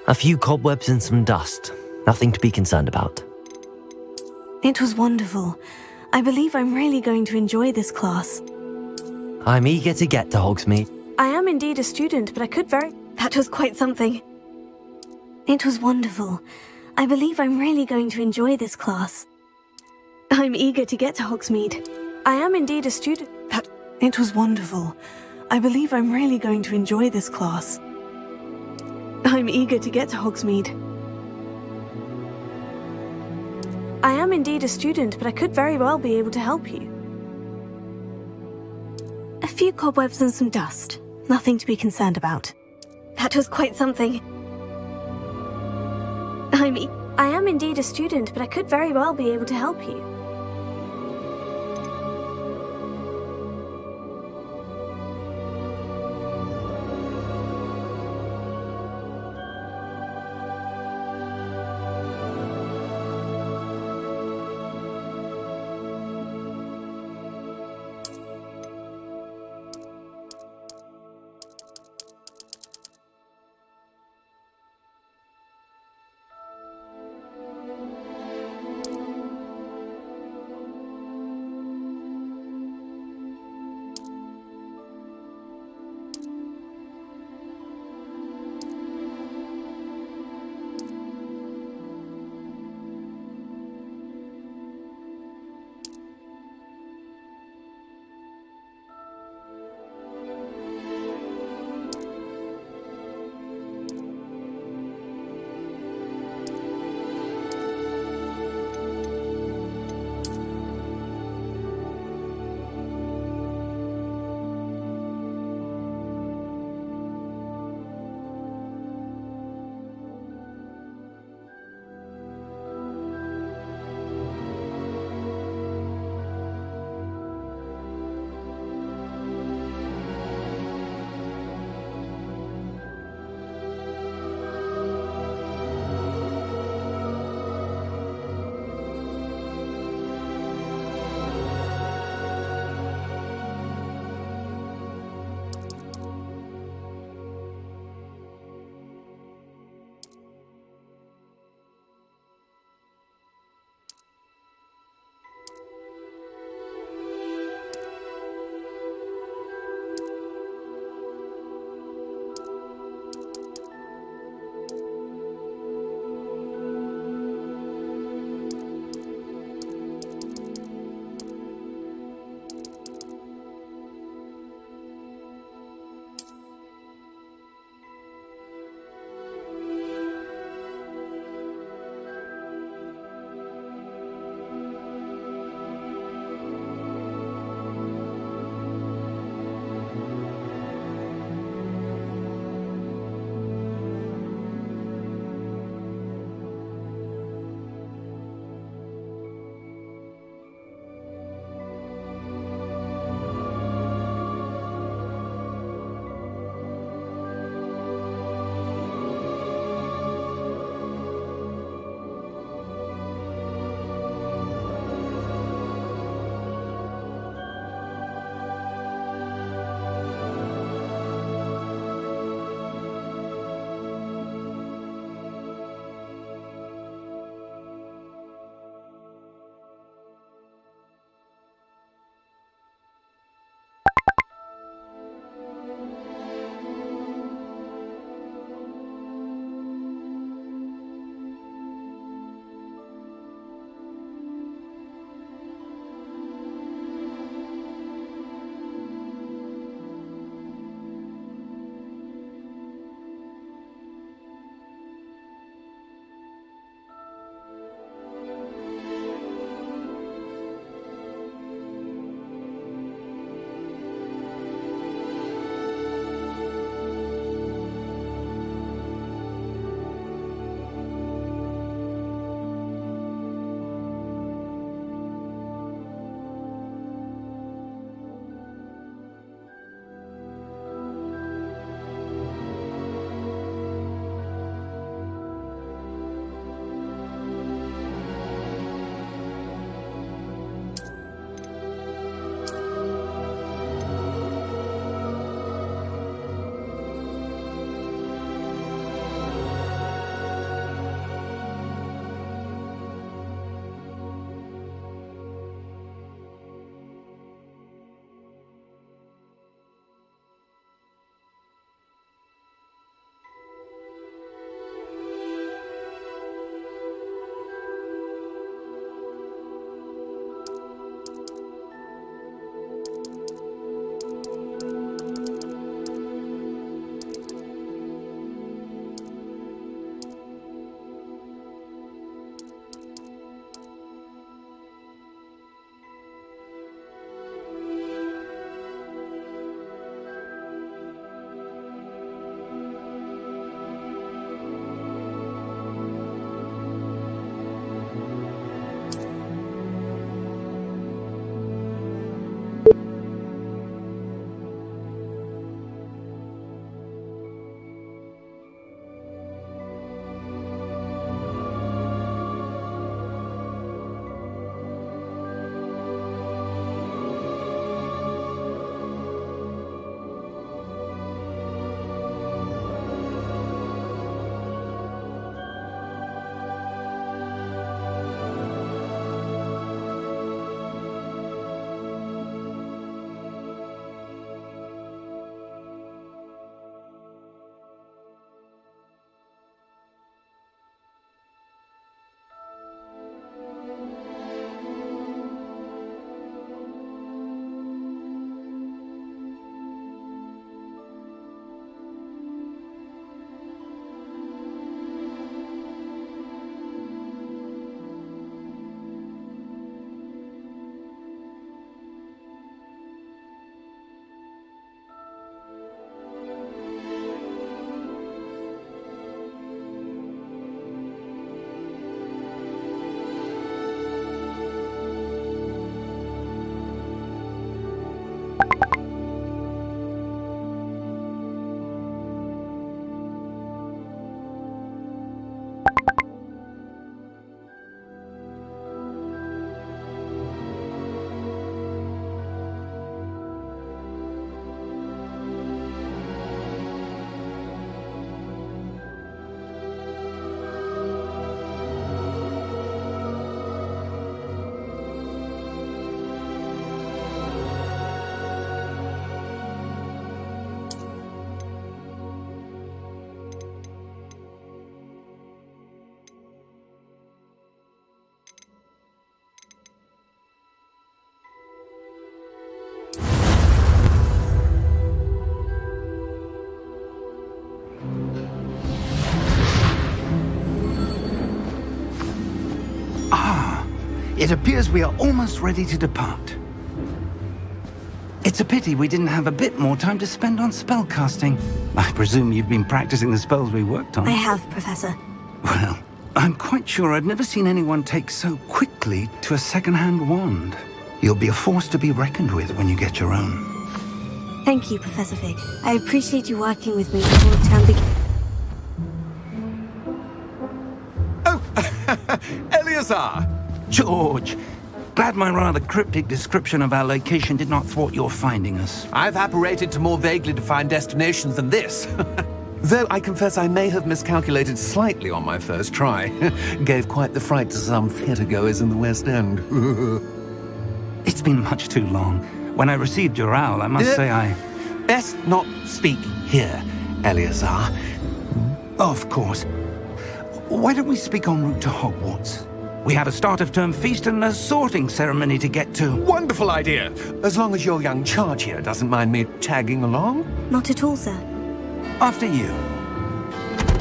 A few cobwebs and some dust. Nothing to be concerned about. It was wonderful. I believe I'm really going to enjoy this class. I'm eager to get to Hogsmeade. I am indeed a student, but I could very... That was quite something. It was wonderful. I believe I'm really going to enjoy this class. I'm eager to get to Hogsmeade. I am indeed a student. It was wonderful. I believe I'm really going to enjoy this class. I'm eager to get to Hogsmeade. I am indeed a student, but I could very well be able to help you. A few cobwebs and some dust. Nothing to be concerned about. That was quite something. I am indeed a student, but I could very well be able to help you. It appears we are almost ready to depart. It's a pity we didn't have a bit more time to spend on spellcasting. I presume you've been practicing the spells we worked on. I have, Professor. Well, I'm quite sure I've never seen anyone take so quickly to a second-hand wand. You'll be a force to be reckoned with when you get your own. Thank you, Professor Fig. I appreciate you working with me before the term begins. Oh, Eleazar! George, glad my rather cryptic description of our location did not thwart your finding us. I've apparated to more vaguely defined destinations than this. Though I confess I may have miscalculated slightly on my first try. Gave quite the fright to some theatre-goers in the West End. It's been much too long. When I received your owl, I must say I... Best not speak here, Eleazar. Of course. Why don't we speak en route to Hogwarts? We have a start-of-term feast and a sorting ceremony to get to. Wonderful idea! As long as your young charge here doesn't mind me tagging along. Not at all, sir. After you.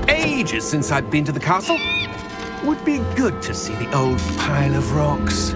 Ages since I've been to the castle. Would be good to see the old pile of rocks.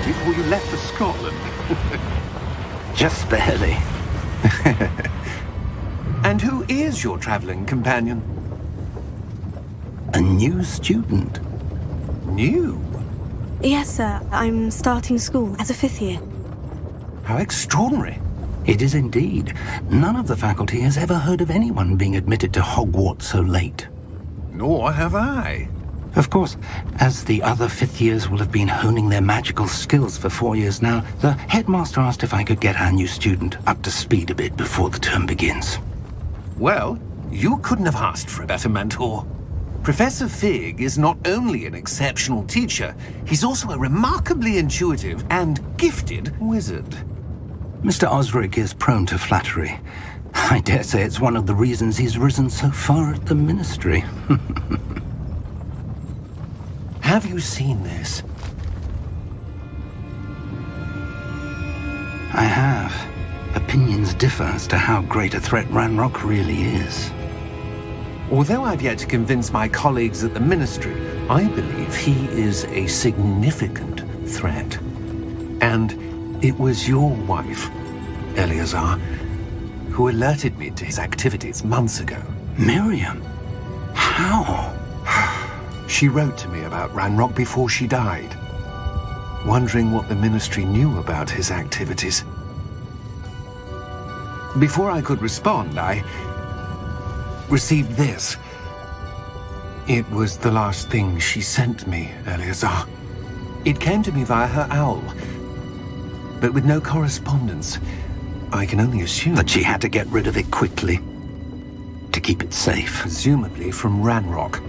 Before you left for Scotland. Just barely. And who is your traveling companion? A new student. New? Yes, sir. I'm starting school as a 5th year. How extraordinary. It is indeed. None of the faculty has ever heard of anyone being admitted to Hogwarts so late. Nor have I. Of course, as the other 5th years will have been honing their magical skills for 4 years now, the headmaster asked if I could get our new student up to speed a bit before the term begins. Well, you couldn't have asked for a better mentor. Professor Fig is not only an exceptional teacher, he's also a remarkably intuitive and gifted wizard. Mr. Osric is prone to flattery. I dare say it's one of the reasons he's risen so far at the Ministry. Have you seen this? I have. Opinions differ as to how great a threat Ranrock really is. Although I've yet to convince my colleagues at the Ministry, I believe he is a significant threat. And it was your wife, Eleazar, who alerted me to his activities months ago. Miriam? How? She wrote to me about Ranrock before she died, wondering what the Ministry knew about his activities. Before I could respond, I received this. It was the last thing she sent me, Eleazar. It came to me via her owl, but with no correspondence. I can only assume That she had to get rid of it quickly, to keep it safe. presumably from Ranrock.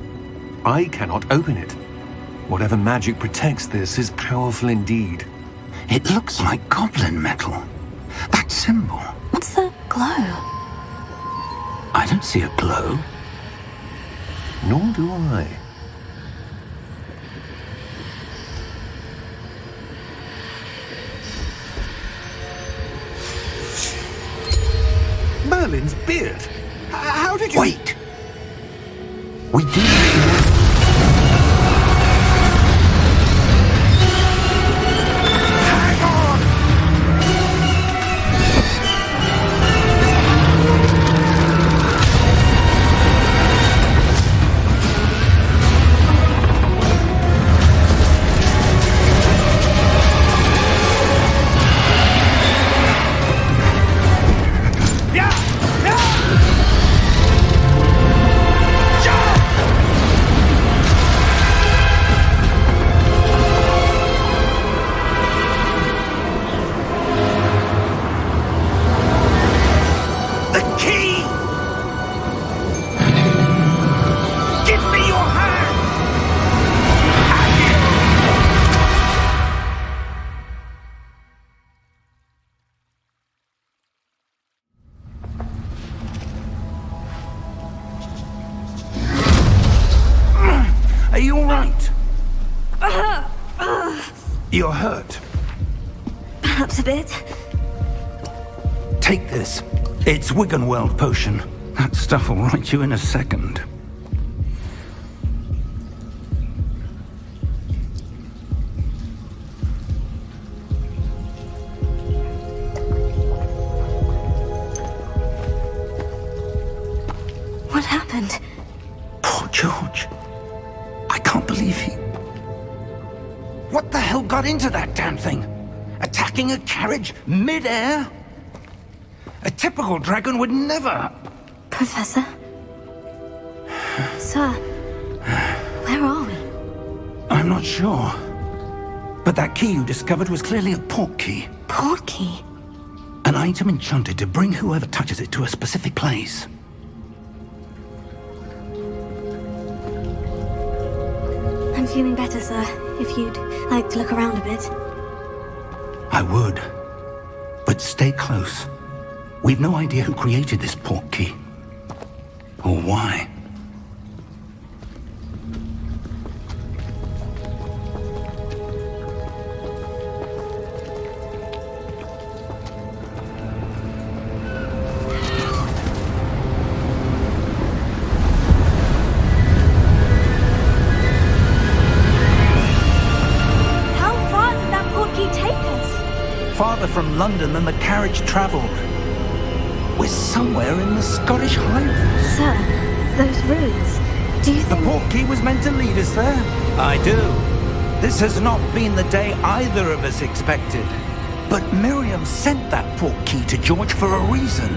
I cannot open it. Whatever magic protects this is powerful indeed. It looks like goblin metal. That symbol. What's the glow? I don't see a glow. Nor do I. Merlin's beard. How did you... Wait! We do... Hang on! you all right? You're hurt. Perhaps a bit. Take this. It's Wiggenweld potion. That stuff will right you in a second. What happened? Poor George. I can't believe he... What the hell got into that damn thing? Attacking a carriage mid-air? A typical dragon would never... Professor? Sir, where are we? I'm not sure. But that key you discovered was clearly a port key. Port key? An item enchanted to bring whoever touches it to a specific place. I'm feeling better, sir. If you'd like to look around a bit. I would. But stay close. We've no idea who created this port key. Or why. How far did that port key take us? Farther from London than the carriage travelled. We're somewhere in the Scottish Highlands. Sir, those ruins. Do you The think... port key was meant to lead us there? I do. This has not been the day either of us expected. But Miriam sent that port key to George for a reason.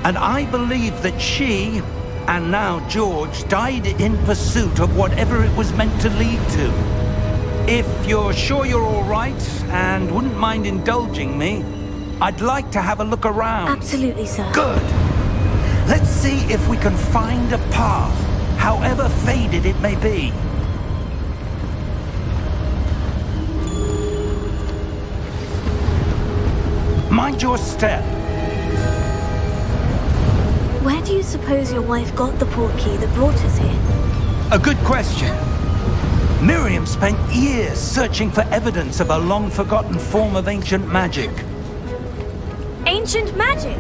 And I believe that she, and now George, died in pursuit of whatever it was meant to lead to. If you're sure you're all right, and wouldn't mind indulging me, I'd like to have a look around. Absolutely, sir. Good. Let's see if we can find a path, however faded it may be. Mind your step. Where do you suppose your wife got the port key that brought us here? A good question. Miriam spent years searching for evidence of a long-forgotten form of ancient magic. Ancient magic?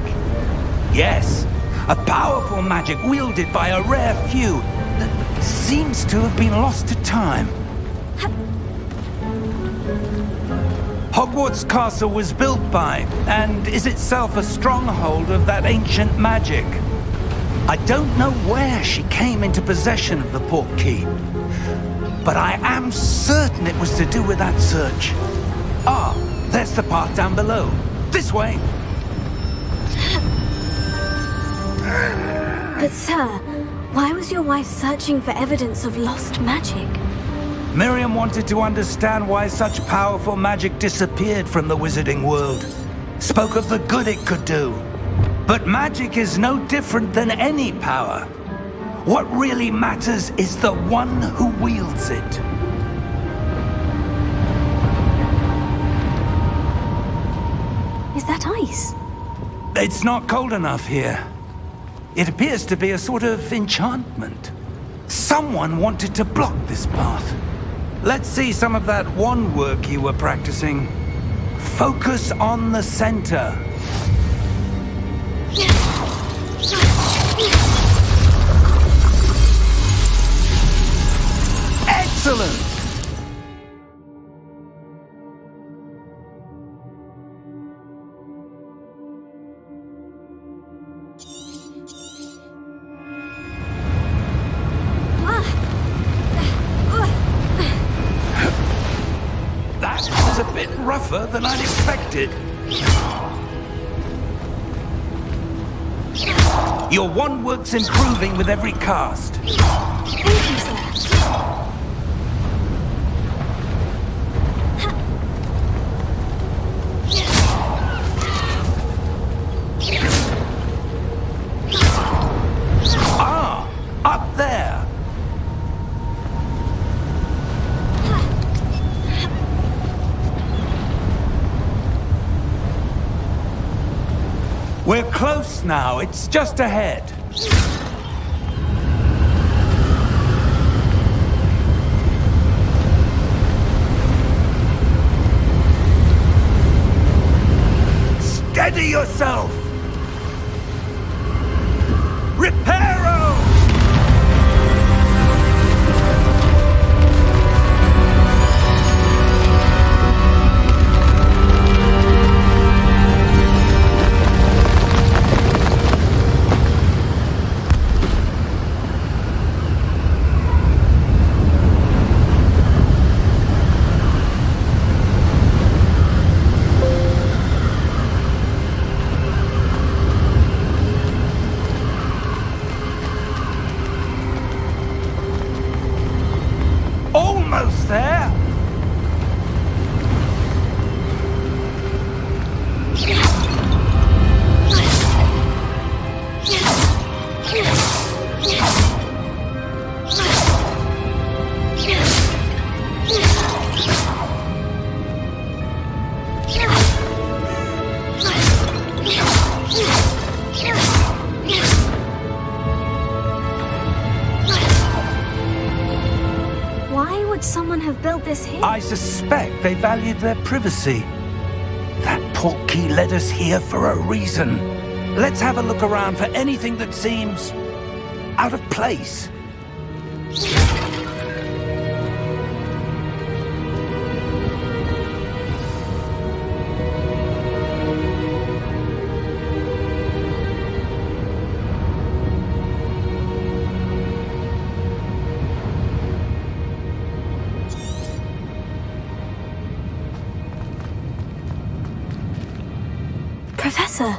Yes, a powerful magic wielded by a rare few that seems to have been lost to time. Hogwarts Castle was built by, and is itself a stronghold of that ancient magic. I don't know where she came into possession of the port key, but I am certain it was to do with that search. Ah, there's the path down below. This way. But sir, why was your wife searching for evidence of lost magic? Miriam wanted to understand why such powerful magic disappeared from the wizarding world. Spoke of the good it could do. But magic is no different than any power. What really matters is the one who wields it. Is that ice? It's not cold enough here. It appears to be a sort of enchantment. Someone wanted to block this path. Let's see some of that wand work you were practicing. Focus on the center. Excellent! That was a bit rougher than I'd expected. Your wand work's improving with every cast. Thank you, sir. Ah, up there. We're close now. It's just ahead. Ready yourself! Reparo! Almost there! Why would someone have built this here? I suspect they valued their privacy. That portkey led us here for a reason. Let's have a look around for anything that seems out of place. Professor,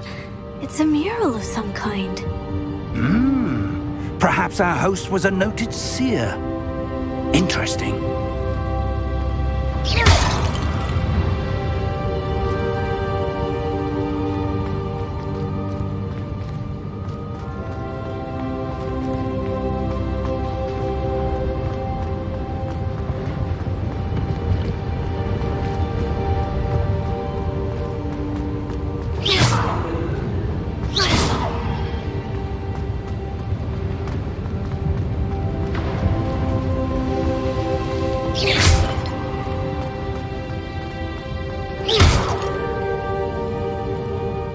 it's a mural of some kind. Perhaps our host was a noted seer. Interesting.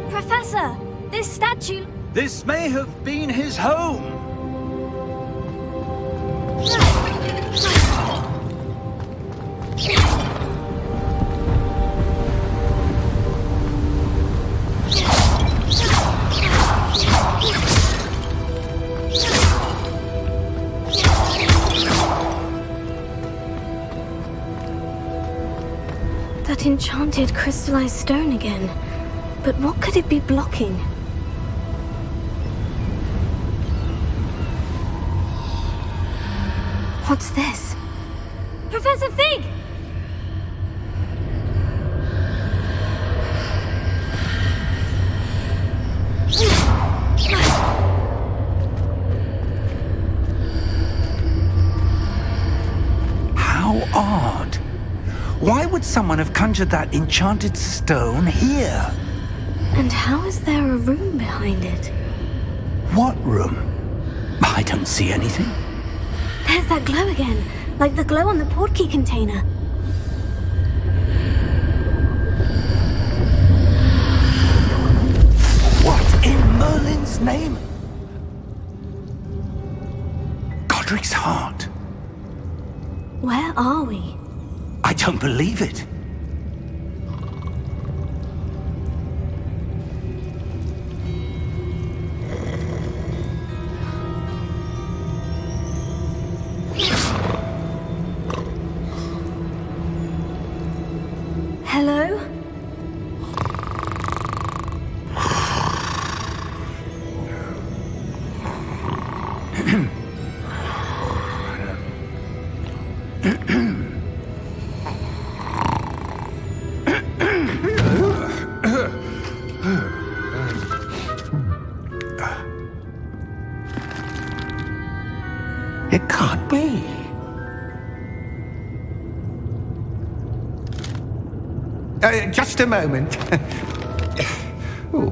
Professor, this statue... This may have been his home. That enchanted crystallized stone again. But what could it be blocking? What's this? Professor Fig! How odd. Why would someone have conjured that enchanted stone here? And how is there a room behind it? What room? I don't see anything. There's that glow again, like the glow on the portkey container. What in Merlin's name? Godric's heart. Where are we? I don't believe it. Hello? It can't be. Just a moment. Oh.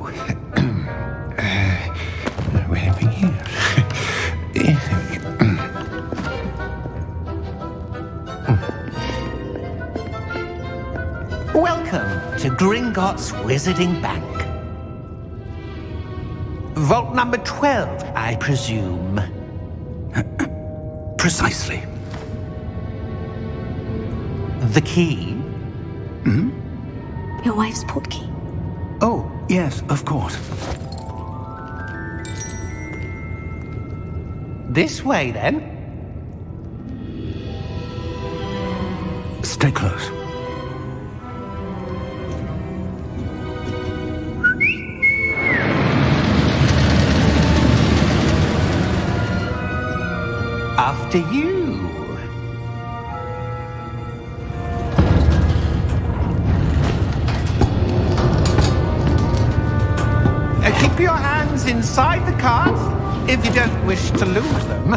Where are we here? Welcome to Gringotts Wizarding Bank. Vault number 12, I presume. Precisely. The key? Your wife's portkey. Oh, yes, of course. This way, then. Stay close. After you. Keep your hands inside the cart if you don't wish to lose them.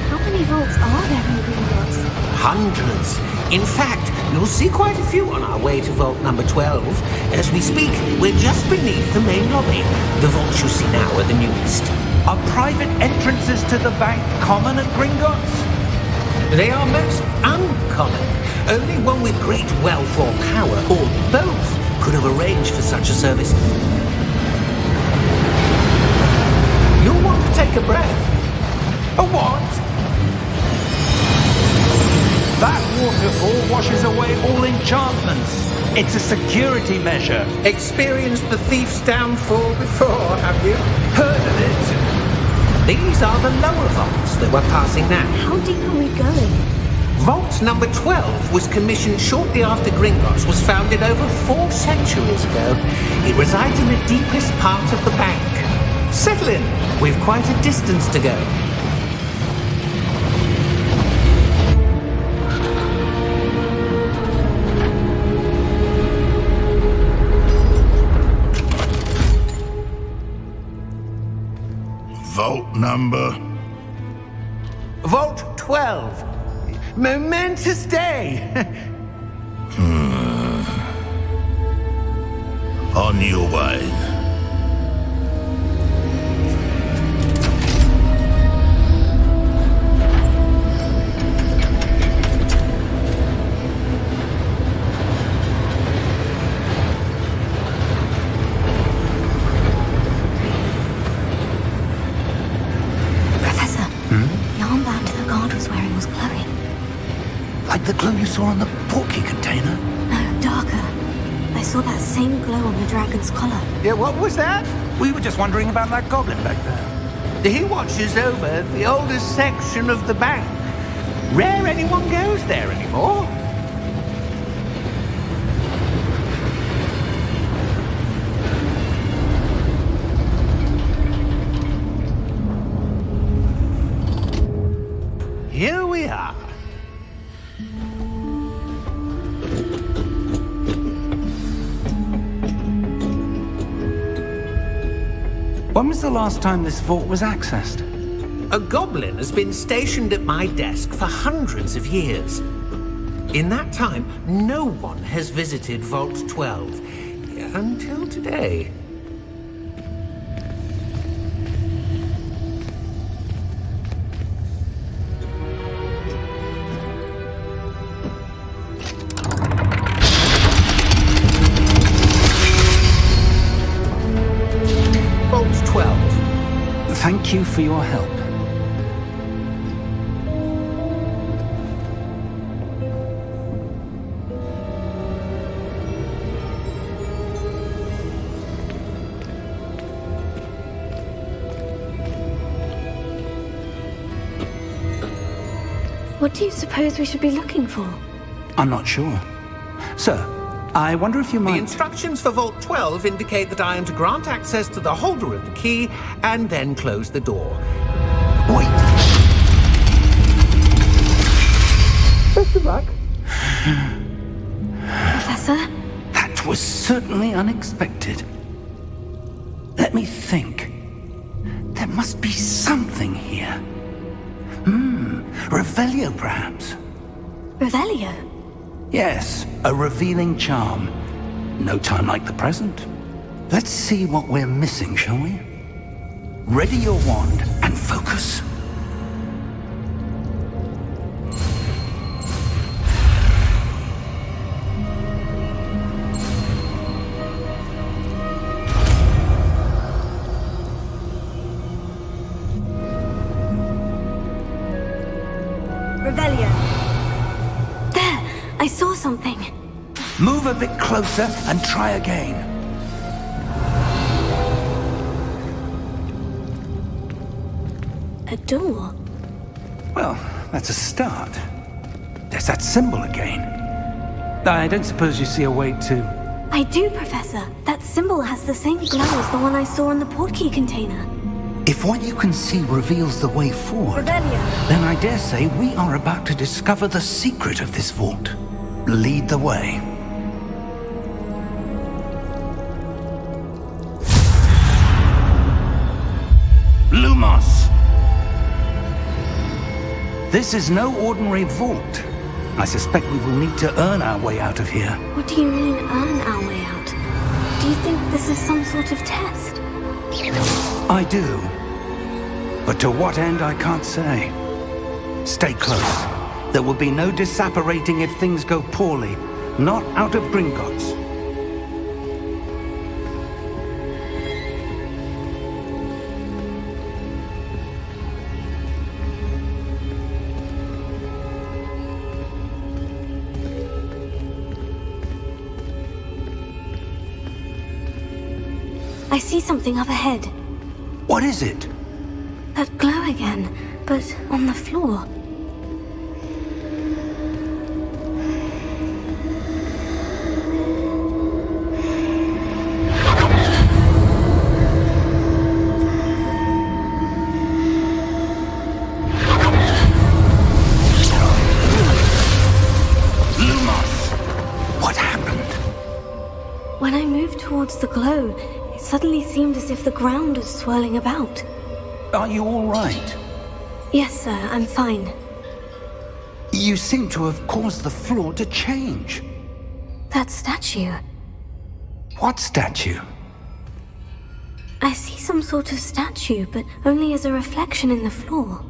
How many vaults are there in Gringotts? Hundreds. In fact, you'll see quite a few on our way to vault number 12. As we speak, we're just beneath the main lobby. The vaults you see now are the newest. Are private entrances to the bank common at Gringotts? They are most uncommon. Only one with great wealth or power, or both, could have arranged for such a service. You'll want to take a breath. A what? That waterfall washes away all enchantments. It's a security measure. Experienced the thief's downfall before, have you? Heard of it? These are the lower vaults that we're passing now. How deep are we going? Vault number 12 was commissioned shortly after Gringotts was founded over 4 centuries ago. It resides in the deepest part of the bank. Settle in. We've quite a distance to go. Vault number? Vault 12. Momentous day. On your way. Professor, the armband the guard was wearing was glowing. Like the glow you saw on the portkey container? No, darker. I saw that same glow on the dragon's collar. Yeah, what was that? We were just wondering about that goblin back there. He watches over the oldest section of the bank. Rare anyone goes there anymore. Here we are. When was the last time this vault was accessed? A goblin has been stationed at my desk for hundreds of years. In that time, no one has visited Vault 12 until today. Vault 12. Thank you for your help. What do you suppose we should be looking for? I'm not sure. Sir, I wonder if you The might... instructions for Vault 12 indicate that I am to grant access to the holder of the key and then close the door. Wait! Best of luck. Professor? That was certainly unexpected. Let me think. There must be something here. Revelio, perhaps? Revelio? Yes, a revealing charm. No time like the present. Let's see what we're missing, shall we? Ready your wand and focus. something. Move a bit closer and try again. A door? Well, that's a start. There's that symbol again. I don't suppose you see a way to... I do, Professor. That symbol has the same glow as the one I saw in the portkey container. If what you can see reveals the way forward, Revelio. then I dare say we are about to discover the secret of this vault. Lead the way. Lumos! This is no ordinary vault. I suspect we will need to earn our way out of here. What do you mean, earn our way out? Do you think this is some sort of test? I do. But to what end, I can't say. Stay close. There will be no disapparating if things go poorly. Not out of Gringotts. I see something up ahead. What is it? That glow again, but on the floor. Lumos! What happened? When I moved towards the glow, it suddenly seemed as if the ground was swirling about. Are you all right? Yes, sir, I'm fine. You seem to have caused the floor to change. That statue. What statue? I see some sort of statue, but only as a reflection in the floor.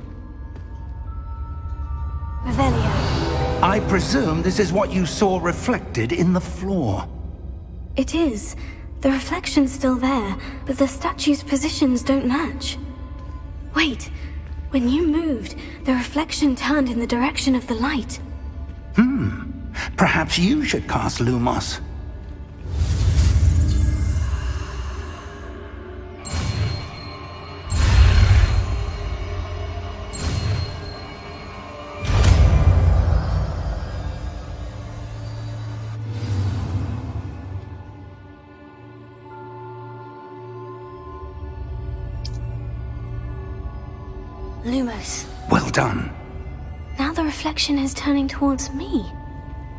Revelio. I presume this is what you saw reflected in the floor. It is. The reflection's still there, but the statue's positions don't match. Wait. When you moved, the reflection turned in the direction of the light. Perhaps you should cast Lumos. Lumos. Well done. Now the reflection is turning towards me.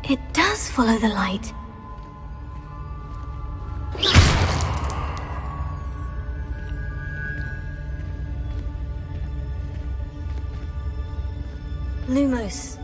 It does follow the light. Lumos.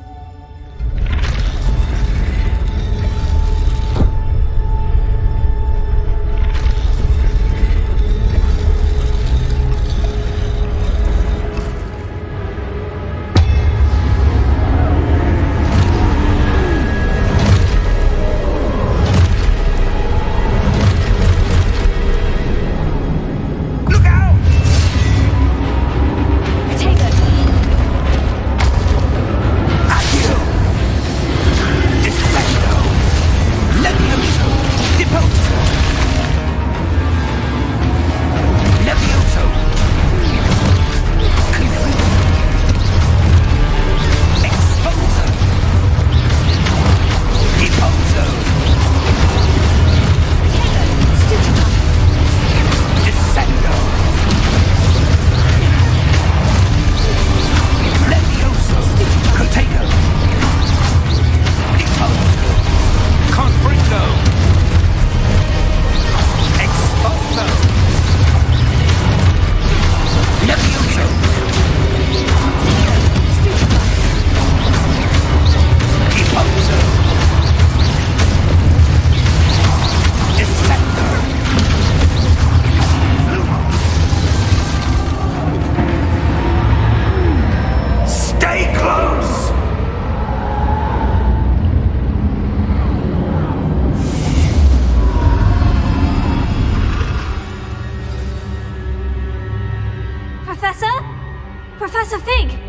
Professor Fig!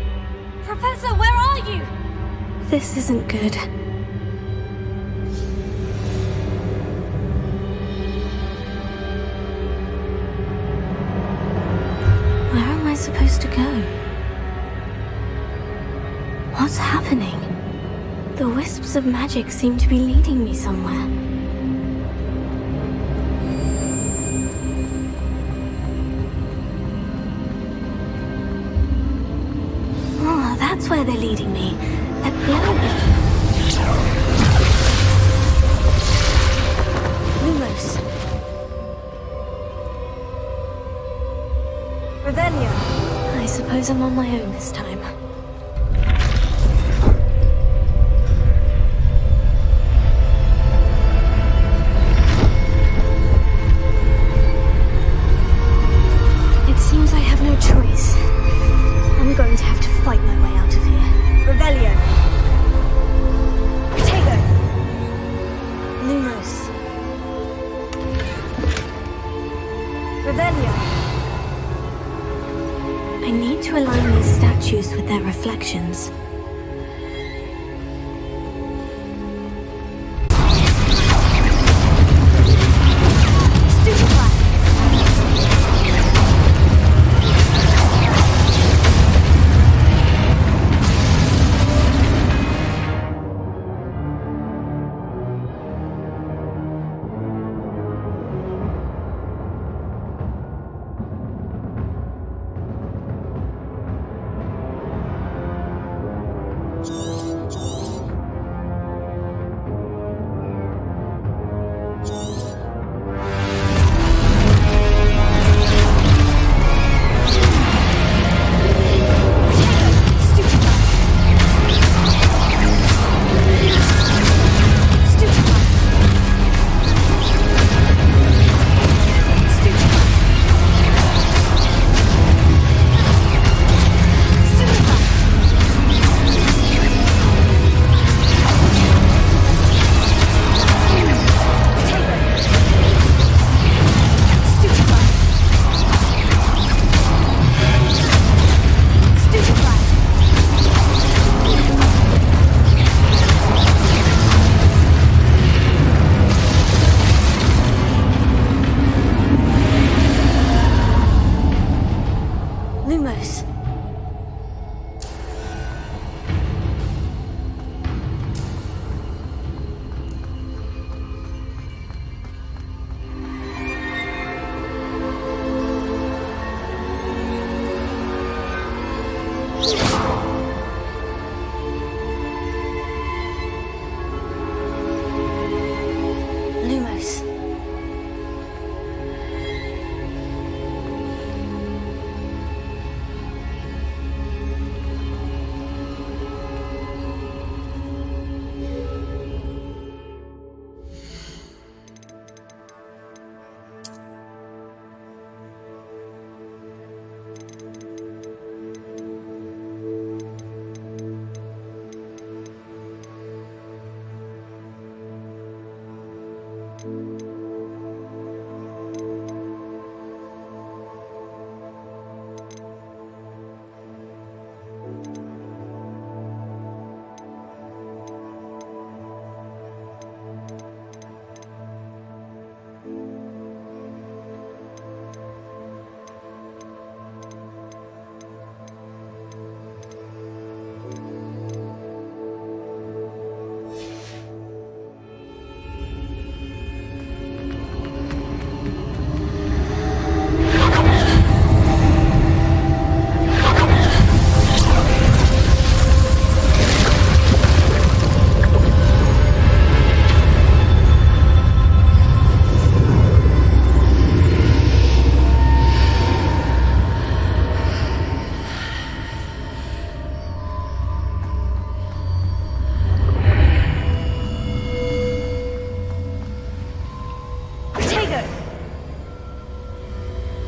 Professor, where are you? This isn't good. to go? What's happening? The wisps of magic seem to be leading me somewhere. Oh, that's where they're leading me. They're glowing. Lumos. Revelio. I suppose I'm on my own this time. It seems I have no choice. I'm going to have to fight my way out of here. Revelio. Protego. Lumos. Revelio. I need to align these statues with their reflections.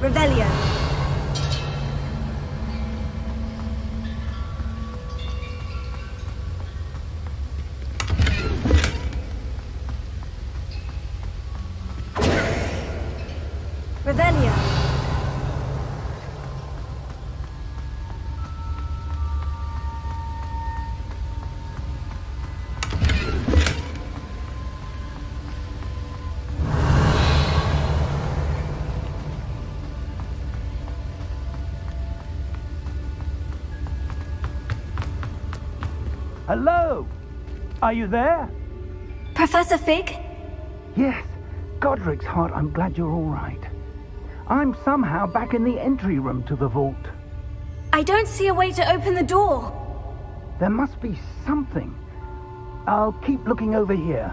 Revelio. Revelio. Hello? Are you there? Professor Fig? Yes. Godric's heart, I'm glad you're all right. I'm somehow back in the entry room to the vault. I don't see a way to open the door. There must be something. I'll keep looking over here.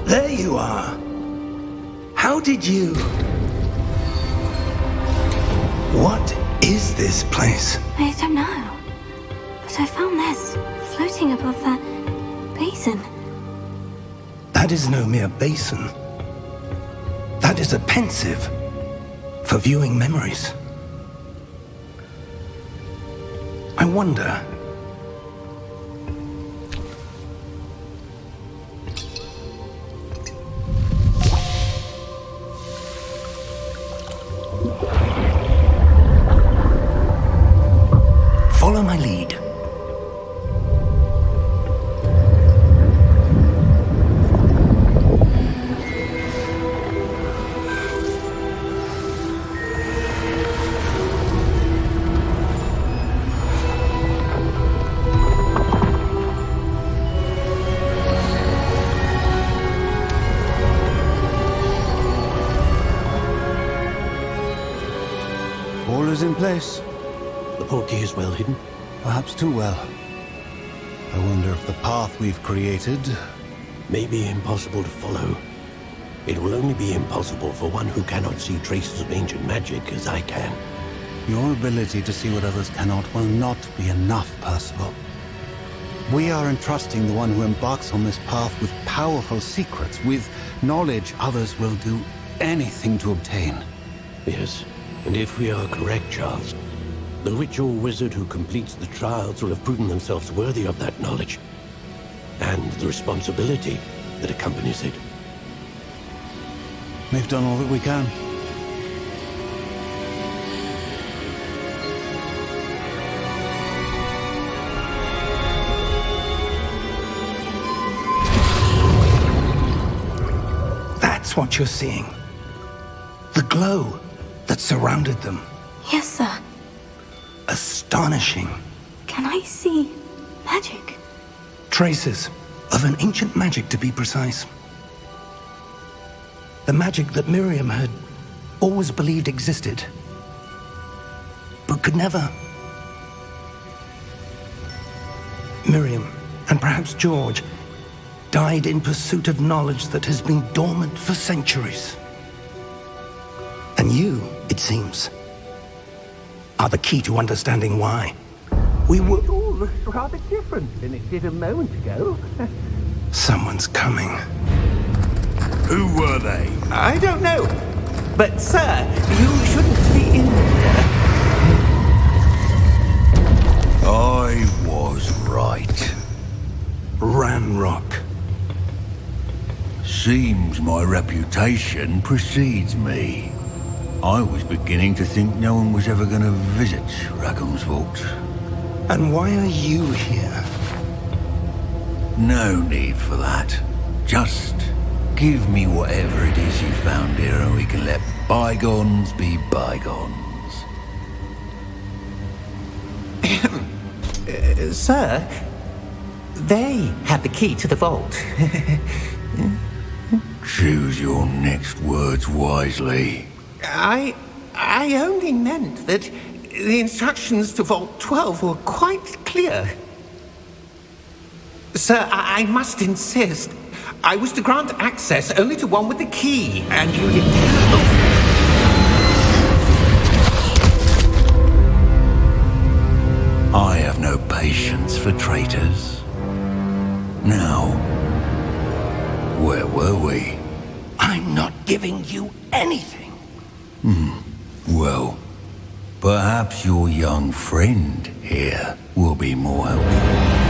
There you are. How did you... What is this place? I don't know. But I found this floating above that basin. That is no mere basin. That is a pensive for viewing memories. I wonder... Follow my lead. All is in place. The portkey is well hidden. Perhaps too well. I wonder if the path we've created... May be impossible to follow. It will only be impossible for one who cannot see traces of ancient magic as I can. Your ability to see what others cannot will not be enough, Percival. We are entrusting the one who embarks on this path with powerful secrets, with knowledge others will do anything to obtain. Yes, and if we are correct, Charles, the witch or wizard who completes the trials will have proven themselves worthy of that knowledge, and the responsibility that accompanies it. We've done all that we can. That's what you're seeing. The glow that surrounded them. Yes, sir. Astonishing. Can I see magic? Traces of an ancient magic, to be precise. The magic that Miriam had always believed existed, but could never. Miriam, and perhaps George, died in pursuit of knowledge that has been dormant for centuries. And you, it seems, are the key to understanding why. We were... It all looks rather different than it did a moment ago. Someone's coming. Who were they? I don't know. But, sir, you shouldn't be in here. I was right. Ranrock. Seems my reputation precedes me. I was beginning to think no one was ever going to visit Rackham's vault. And why are you here? No need for that. Just give me whatever it is you found here and we can let bygones be bygones. Sir, they have the key to the vault. Choose your next words wisely. I only meant that the instructions to Vault 12 were quite clear. Sir, I must insist. I was to grant access only to one with the key, and you did... I have no patience for traitors. Now, where were we? I'm not giving giving you anything. Well, perhaps your young friend here will be more helpful.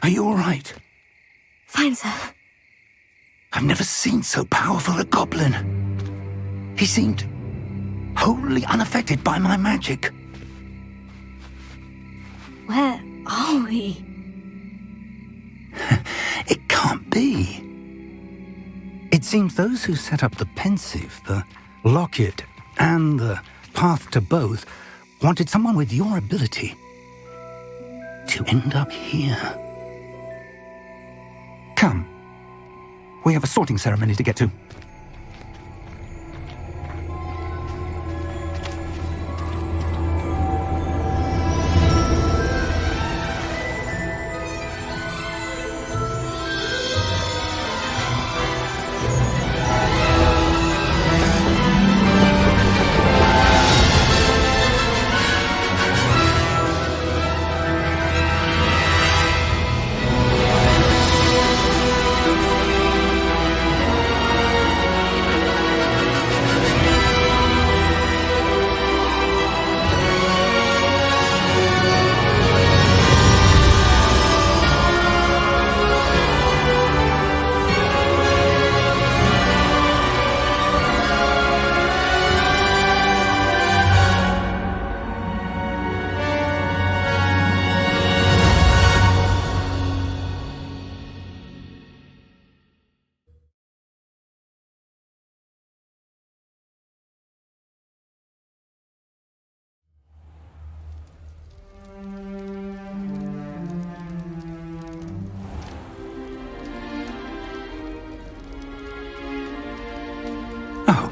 Are you all right? Fine, sir. I've never seen so powerful a goblin. He seemed wholly unaffected by my magic. Where are we? It can't be. It seems those who set up the pensive, the locket, and the path to both wanted someone with your ability to end up here. Come. We have a sorting ceremony to get to.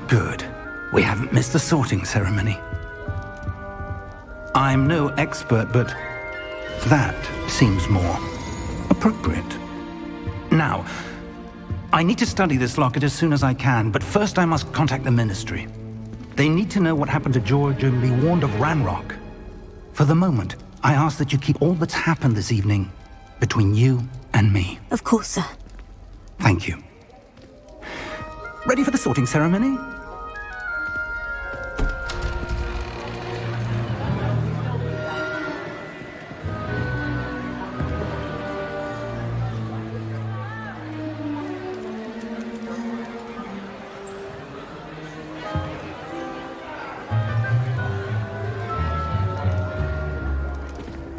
Good. We haven't missed the sorting ceremony. I'm no expert, but that seems more appropriate. Now, I need to study this locket as soon as I can, but first I must contact the Ministry. They need to know what happened to George and be warned of Ranrock. For the moment, I ask that you keep all that's happened this evening between you and me. Of course, sir. Thank you. Ready for the sorting ceremony?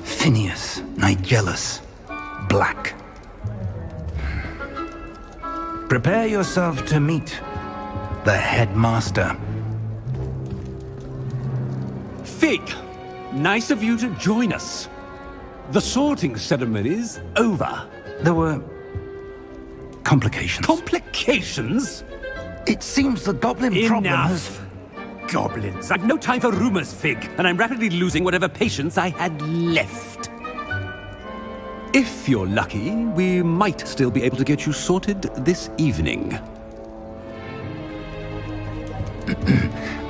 Phineas, Nigellus, Black. Prepare yourself to meet the headmaster. Fig, nice of you to join us. The sorting ceremony's over. There were complications. Complications? It seems the goblin problem has... Enough! Goblins. I've no time for rumors, Fig, and I'm rapidly losing whatever patience I had left. If you're lucky, we might still be able to get you sorted this evening.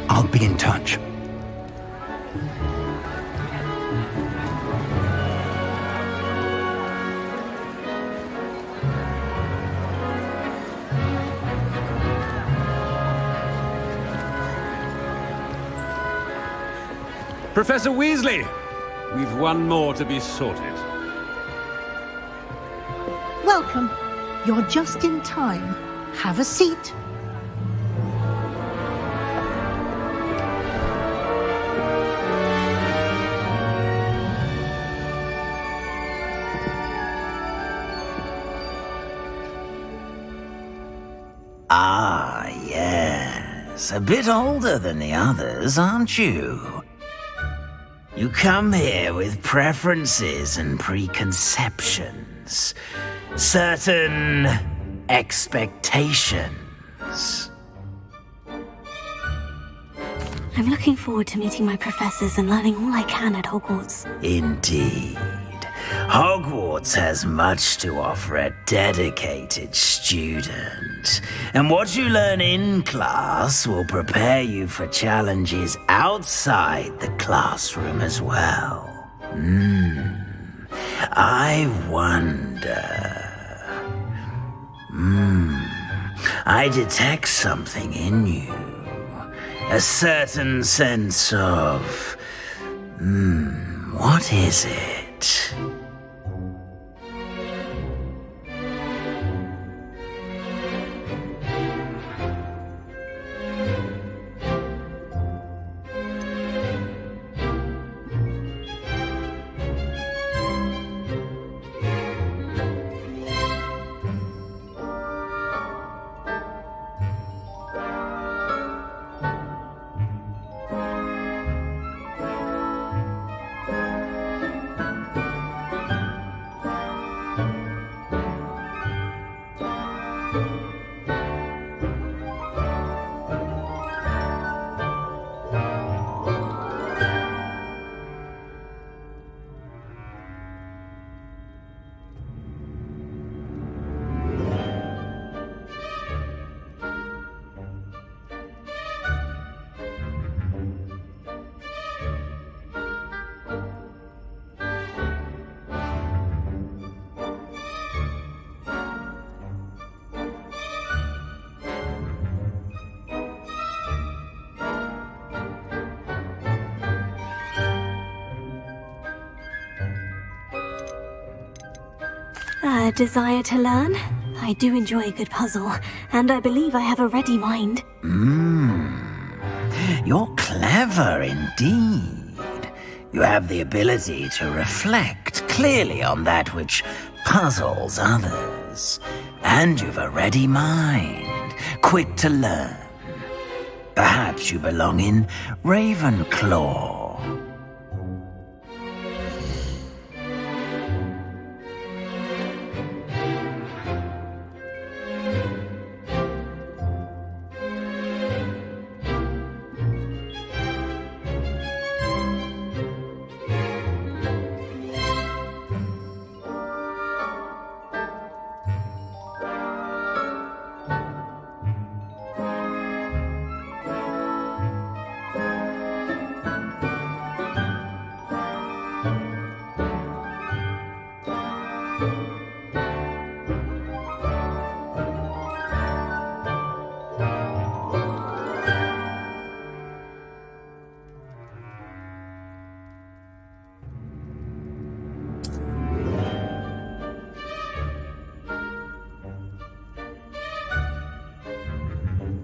I'll be in touch. Professor Weasley, we've one more to be sorted. Welcome. You're just in time. Have a seat. Ah, yes. A bit older than the others, aren't you? You come here with preferences and preconceptions. Certain expectations. I'm looking forward to meeting my professors and learning all I can at Hogwarts. Indeed. Hogwarts has much to offer a dedicated student. And what you learn in class will prepare you for challenges outside the classroom as well. I wonder... I detect something in you. A certain sense of... what is it? A desire to learn? I do enjoy a good puzzle, and I believe I have a ready mind. You're clever indeed. You have the ability to reflect clearly on that which puzzles others. And you've a ready mind, quick to learn. Perhaps you belong in Ravenclaw.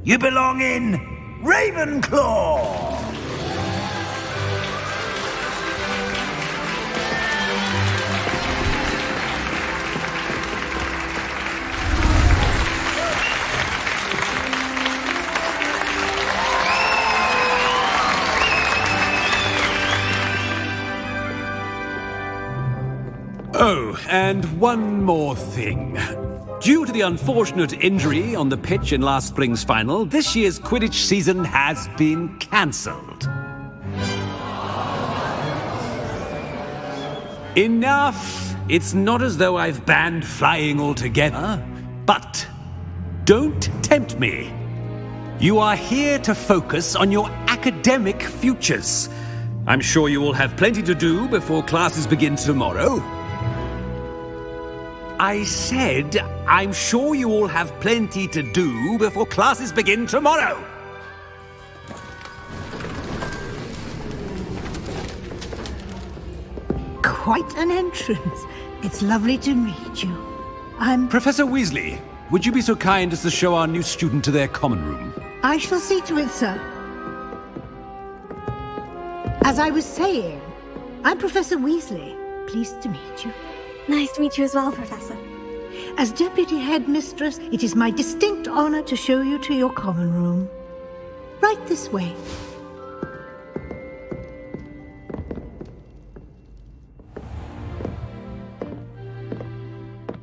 You belong in Ravenclaw! Oh, and one more thing. Due to the unfortunate injury on the pitch in last spring's final, this year's Quidditch season has been cancelled. Enough! It's not as though I've banned flying altogether, but don't tempt me. You are here to focus on your academic futures. I'm sure you will have plenty to do before classes begin tomorrow. I said, I'm sure you all have plenty to do before classes begin tomorrow. quite an entrance. It's lovely to meet you. Professor Weasley, would you be so kind as to show our new student to their common room? I shall see to it, sir. As I was saying, I'm Professor Weasley. Pleased to meet you. Nice to meet you as well, Professor. As Deputy Headmistress, it is my distinct honor to show you to your common room. Right this way.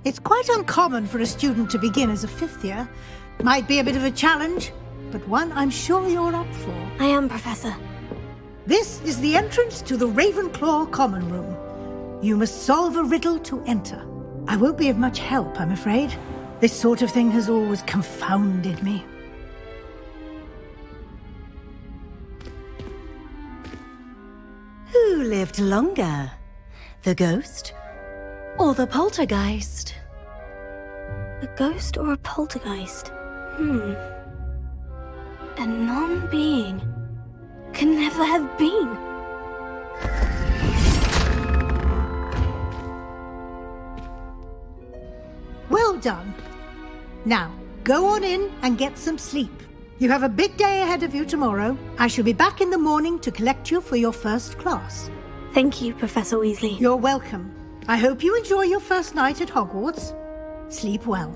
It's quite uncommon for a student to begin as a fifth year. Might be a bit of a challenge, but one I'm sure you're up for. I am, Professor. This is the entrance to the Ravenclaw Common Room. You must solve a riddle to enter. I won't be of much help, I'm afraid. This sort of thing has always confounded me. Who lived longer? The ghost or the poltergeist? A ghost or a poltergeist? A non-being can never have been. Well done. Now, go on in and get some sleep. You have a big day ahead of you tomorrow. I shall be back in the morning to collect you for your first class. Thank you, Professor Weasley. You're welcome. I hope you enjoy your first night at Hogwarts. Sleep well.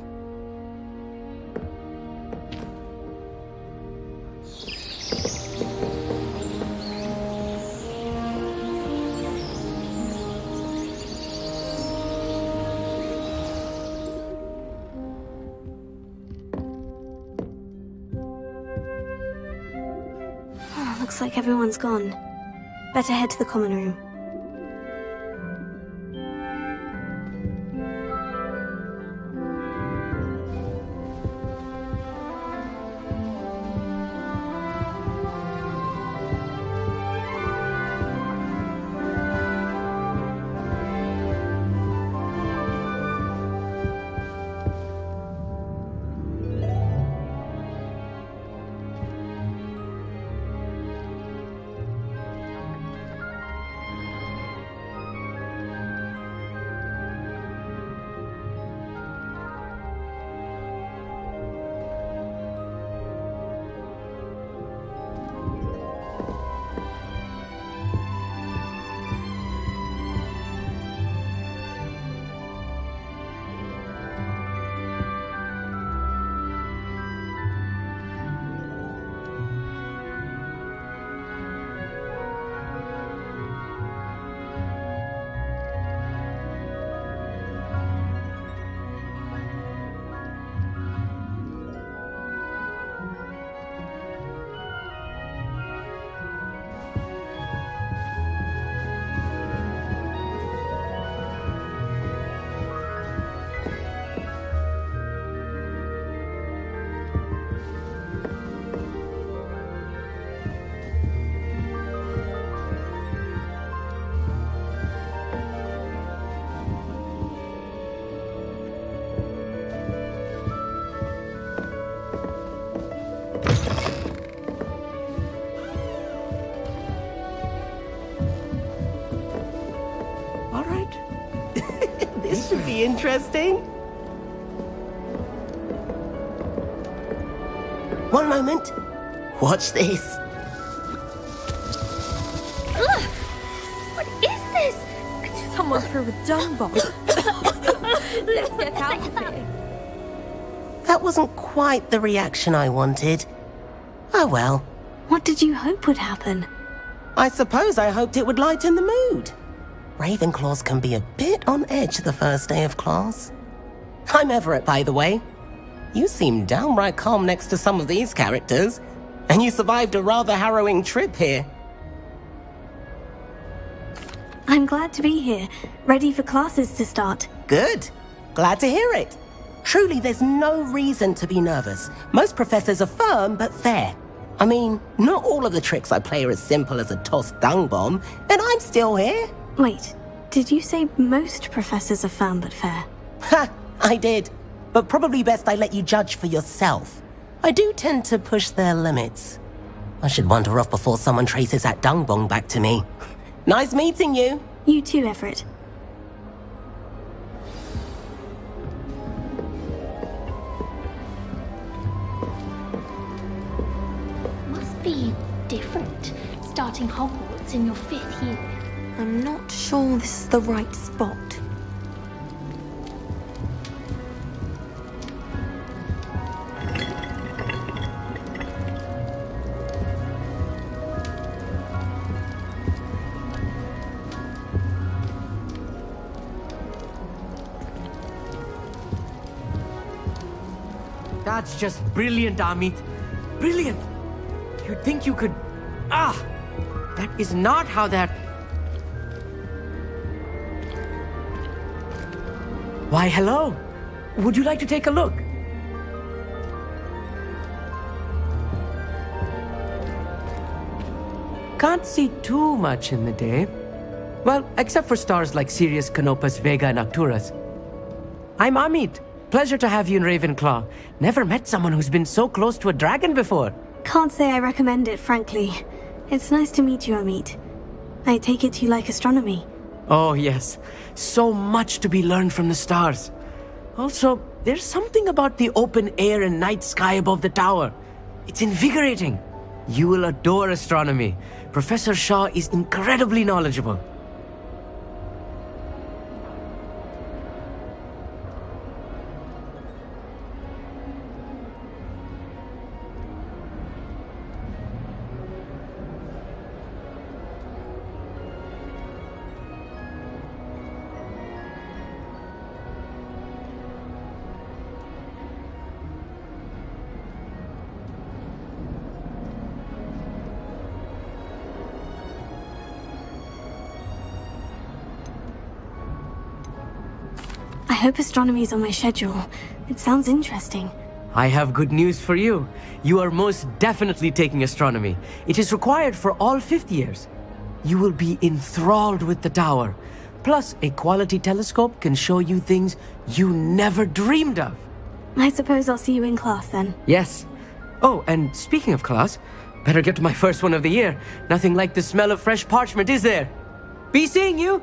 Looks like everyone's gone. Better head to the common room. This should be interesting. One moment. Watch this. Ugh! What is this? Someone threw a dung bomb. Let's get out of here. That wasn't quite the reaction I wanted. Oh well. What did you hope would happen? I suppose I hoped it would lighten the mood. Ravenclaws can be a bit on edge the first day of class. I'm Everett, by the way. You seem downright calm next to some of these characters, and you survived a rather harrowing trip here. I'm glad to be here, ready for classes to start. Good. Glad to hear it. Truly, there's no reason to be nervous. Most professors are firm but fair. I mean, not all of the tricks I play are as simple as a tossed dung bomb, and I'm still here. Wait, did you say most professors are firm but fair? Ha! I did. But probably best I let you judge for yourself. I do tend to push their limits. I should wander off before someone traces that dung bomb back to me. Nice meeting you. You too, Everett. starting Hogwarts in your 5th year. I'm not sure this is the right spot. That's just brilliant, Amit. Brilliant! You'd think you could... That is not how that... Why, hello. Would you like to take a look? Can't see too much in the day. Well, except for stars like Sirius, Canopus, Vega, and Arcturus. I'm Amit. Pleasure to have you in Ravenclaw. Never met someone who's been so close to a dragon before. Can't say I recommend it, frankly. It's nice to meet you, Amit. I take it you like astronomy. Oh, yes. So much to be learned from the stars. Also, there's something about the open air and night sky above the tower. It's invigorating. You will adore astronomy. Professor Shaw is incredibly knowledgeable. I hope astronomy's on my schedule. It sounds interesting. I have good news for you. You are most definitely taking astronomy. It is required for all 5th years. You will be enthralled with the tower. Plus, a quality telescope can show you things you never dreamed of. I suppose I'll see you in class then. Yes. Oh, and speaking of class, better get to my first one of the year. Nothing like the smell of fresh parchment, is there? Be seeing you!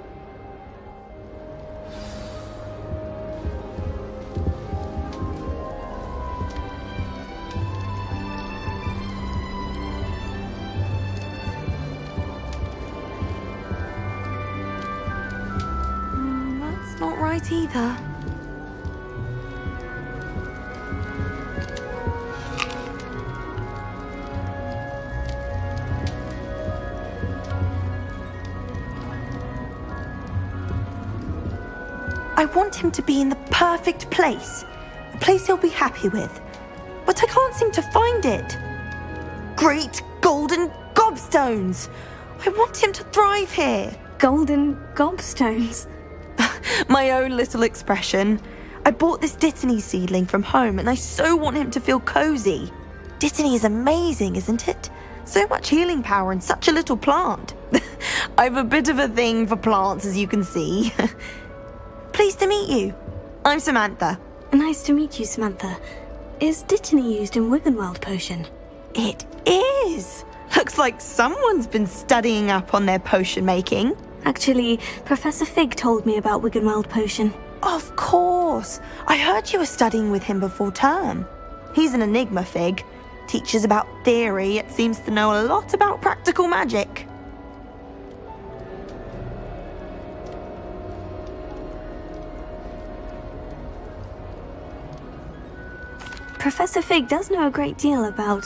Not right either. I want him to be in the perfect place. A place he'll be happy with. But I can't seem to find it. Great golden gobstones! I want him to thrive here. Golden gobstones? My own little expression. I bought this Dittany seedling from home and I so want him to feel cozy. Dittany is amazing, isn't it? So much healing power in such a little plant. I've a bit of a thing for plants, as you can see. Pleased to meet you. I'm Samantha. Nice to meet you, Samantha. Is Dittany used in Wiggenweld potion? It is. Looks like someone's been studying up on their potion making. Actually, Professor Fig told me about Wiggenweld potion. Of course. I heard you were studying with him before term. He's an enigma, Fig. Teaches about theory, yet seems to know a lot about practical magic. Professor Fig does know a great deal about,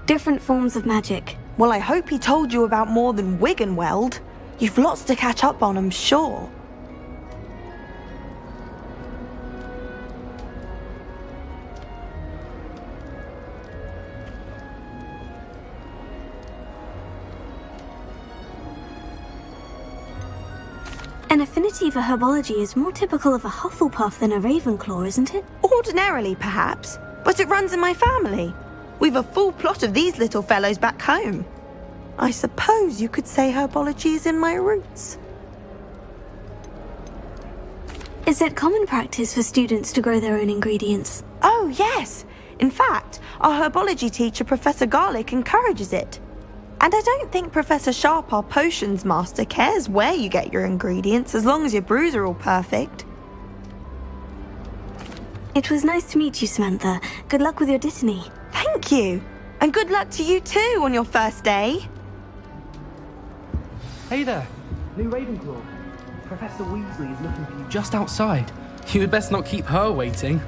different forms of magic. Well, I hope he told you about more than Wiggenweld. You've lots to catch up on, I'm sure. An affinity for herbology is more typical of a Hufflepuff than a Ravenclaw, isn't it? Ordinarily, perhaps, but it runs in my family. We've a full plot of these little fellows back home. I suppose you could say herbology is in my roots. Is it common practice for students to grow their own ingredients? Oh, yes. In fact, our herbology teacher, Professor Garlick, encourages it. And I don't think Professor Sharp, our potions master, cares where you get your ingredients as long as your brews are all perfect. It was nice to meet you, Samantha. Good luck with your Dittany. Thank you. And good luck to you too on your first day. Hey there, new Ravenclaw. Professor Weasley is looking for you just outside. You had best not keep her waiting.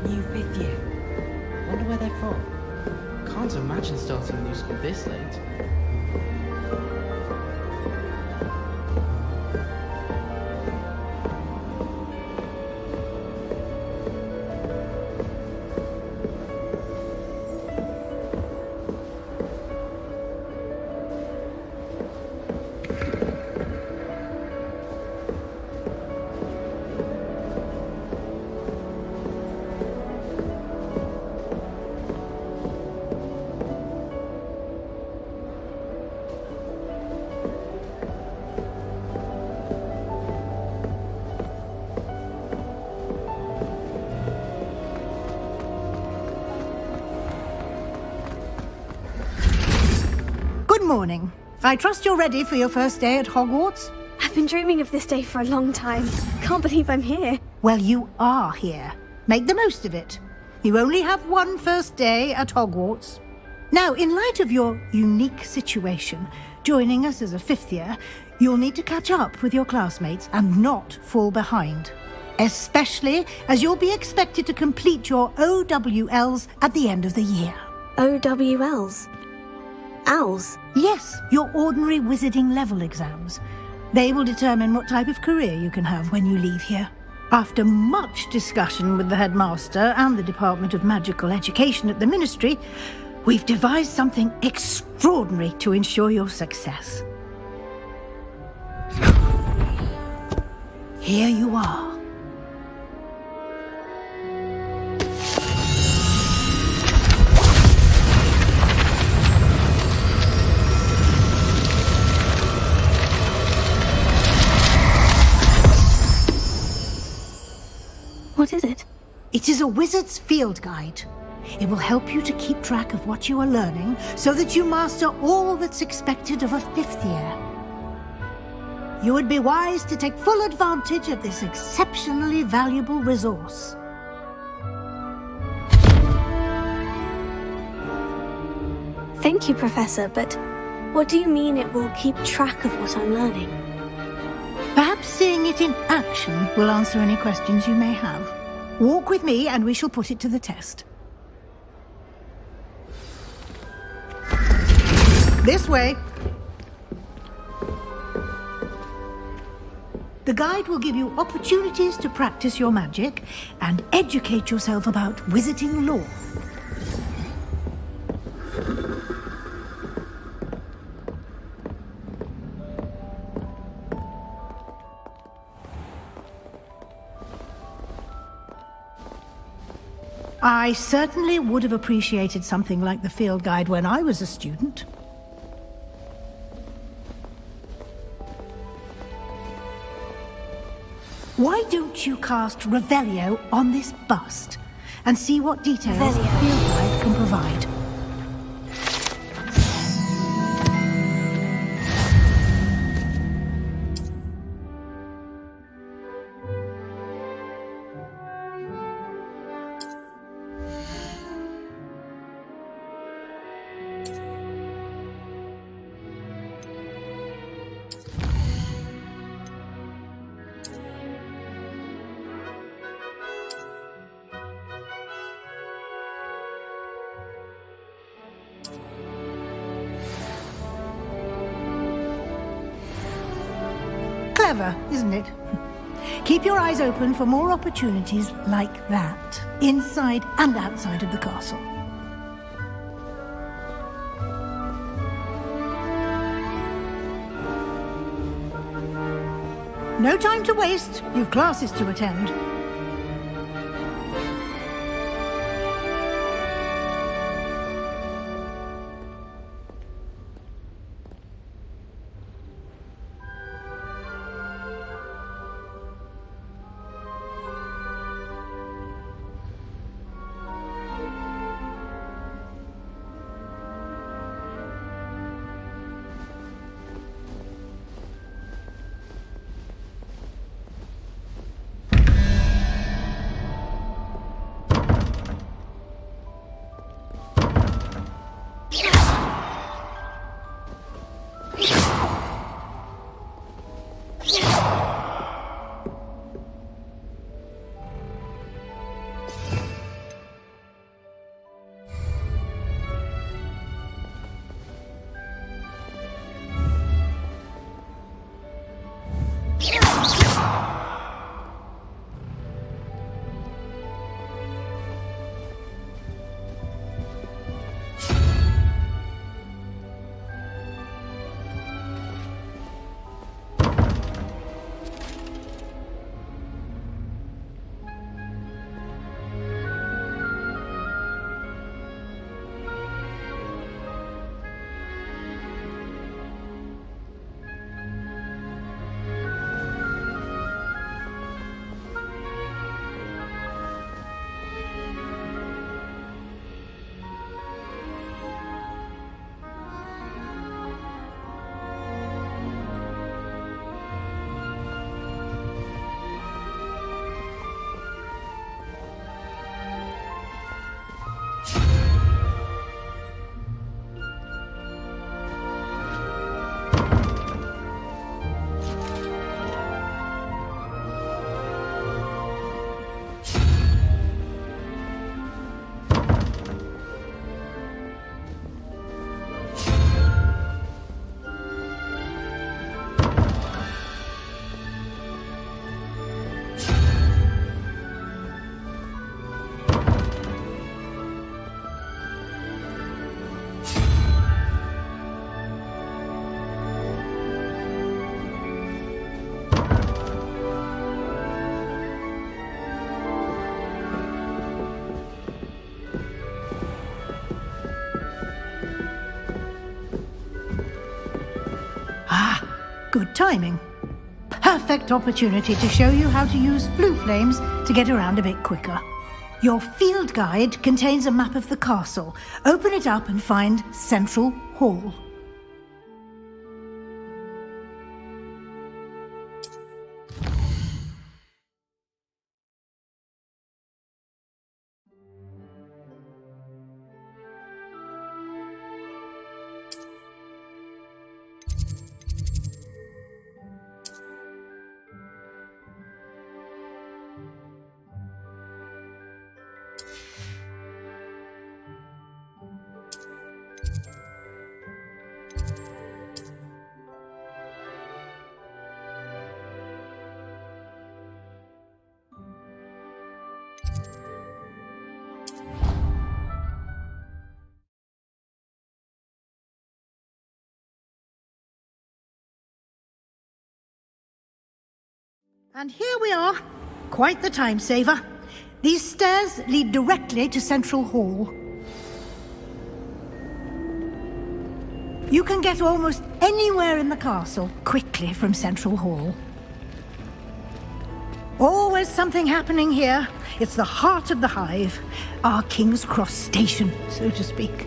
New fifth year. Wonder where they're from. Can't imagine starting a new school this late. Good morning. I trust you're ready for your first day at Hogwarts? I've been dreaming of this day for a long time. Can't believe I'm here. Well, you are here. Make the most of it. You only have one first day at Hogwarts. Now, in light of your unique situation, joining us as a fifth year, you'll need to catch up with your classmates and not fall behind. Especially as you'll be expected to complete your OWLs at the end of the year. OWLs? Owls? Yes, your ordinary wizarding level exams. They will determine what type of career you can have when you leave here. After much discussion with the headmaster and the Department of Magical Education at the Ministry, we've devised something extraordinary to ensure your success. Here you are. What is it? It is a wizard's field guide. It will help you to keep track of what you are learning so that you master all that's expected of a fifth year. You would be wise to take full advantage of this exceptionally valuable resource. Thank you, Professor, but what do you mean it will keep track of what I'm learning? Perhaps seeing it in action will answer any questions you may have. Walk with me and we shall put it to the test. This way. The guide will give you opportunities to practice your magic and educate yourself about wizarding lore. I certainly would have appreciated something like the field guide when I was a student. Why don't you cast Revelio on this bust and see what details the field guide can provide? Clever, isn't it? Keep your eyes open for more opportunities like that, inside and outside of the castle. No time to waste. You've classes to attend. timing. Perfect opportunity to show you how to use flue flames to get around a bit quicker. Your field guide contains a map of the castle. Open it up and find Central Hall. And here we are. Quite the time saver. These stairs lead directly to Central Hall. You can get almost anywhere in the castle quickly from Central Hall. Always something happening here. It's the heart of the hive. Our King's Cross station, so to speak.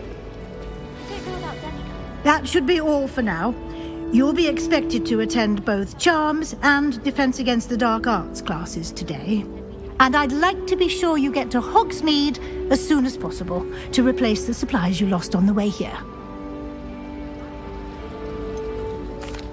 That should be all for now. You'll be expected to attend both Charms and Defense Against the Dark Arts classes today. And I'd like to be sure you get to Hogsmeade as soon as possible to replace the supplies you lost on the way here.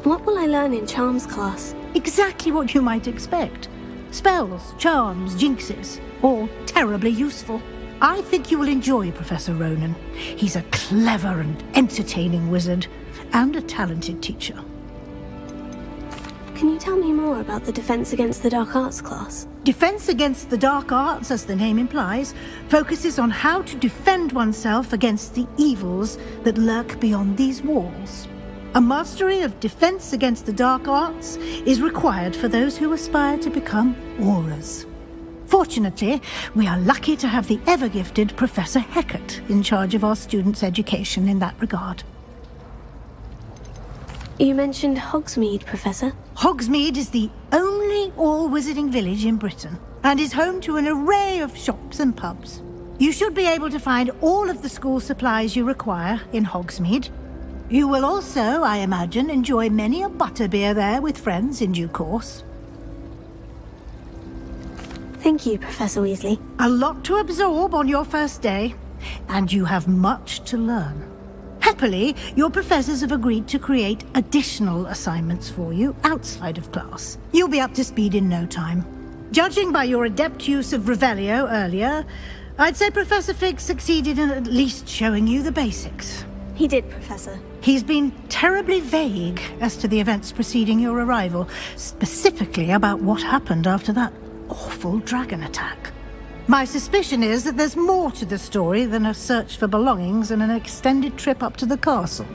What will I learn in Charms class? Exactly what you might expect. Spells, charms, jinxes, all terribly useful. I think you will enjoy Professor Ronan. He's a clever and entertaining wizard, and a talented teacher. Can you tell me more about the Defense Against the Dark Arts class? Defense Against the Dark Arts, as the name implies, focuses on how to defend oneself against the evils that lurk beyond these walls. A mastery of Defense Against the Dark Arts is required for those who aspire to become Aurors. Fortunately, we are lucky to have the ever-gifted Professor Hecat in charge of our students' education in that regard. You mentioned Hogsmeade, Professor. Hogsmeade is the only all-wizarding village in Britain, and is home to an array of shops and pubs. You should be able to find all of the school supplies you require in Hogsmeade. You will also, I imagine, enjoy many a butterbeer there with friends in due course. Thank you, Professor Weasley. A lot to absorb on your first day, and you have much to learn. Happily, your professors have agreed to create additional assignments for you outside of class. You'll be up to speed in no time. Judging by your adept use of Revelio earlier, I'd say Professor Fig succeeded in at least showing you the basics. He did, Professor. He's been terribly vague as to the events preceding your arrival, specifically about what happened after that awful dragon attack. My suspicion is that there's more to the story than a search for belongings and an extended trip up to the castle.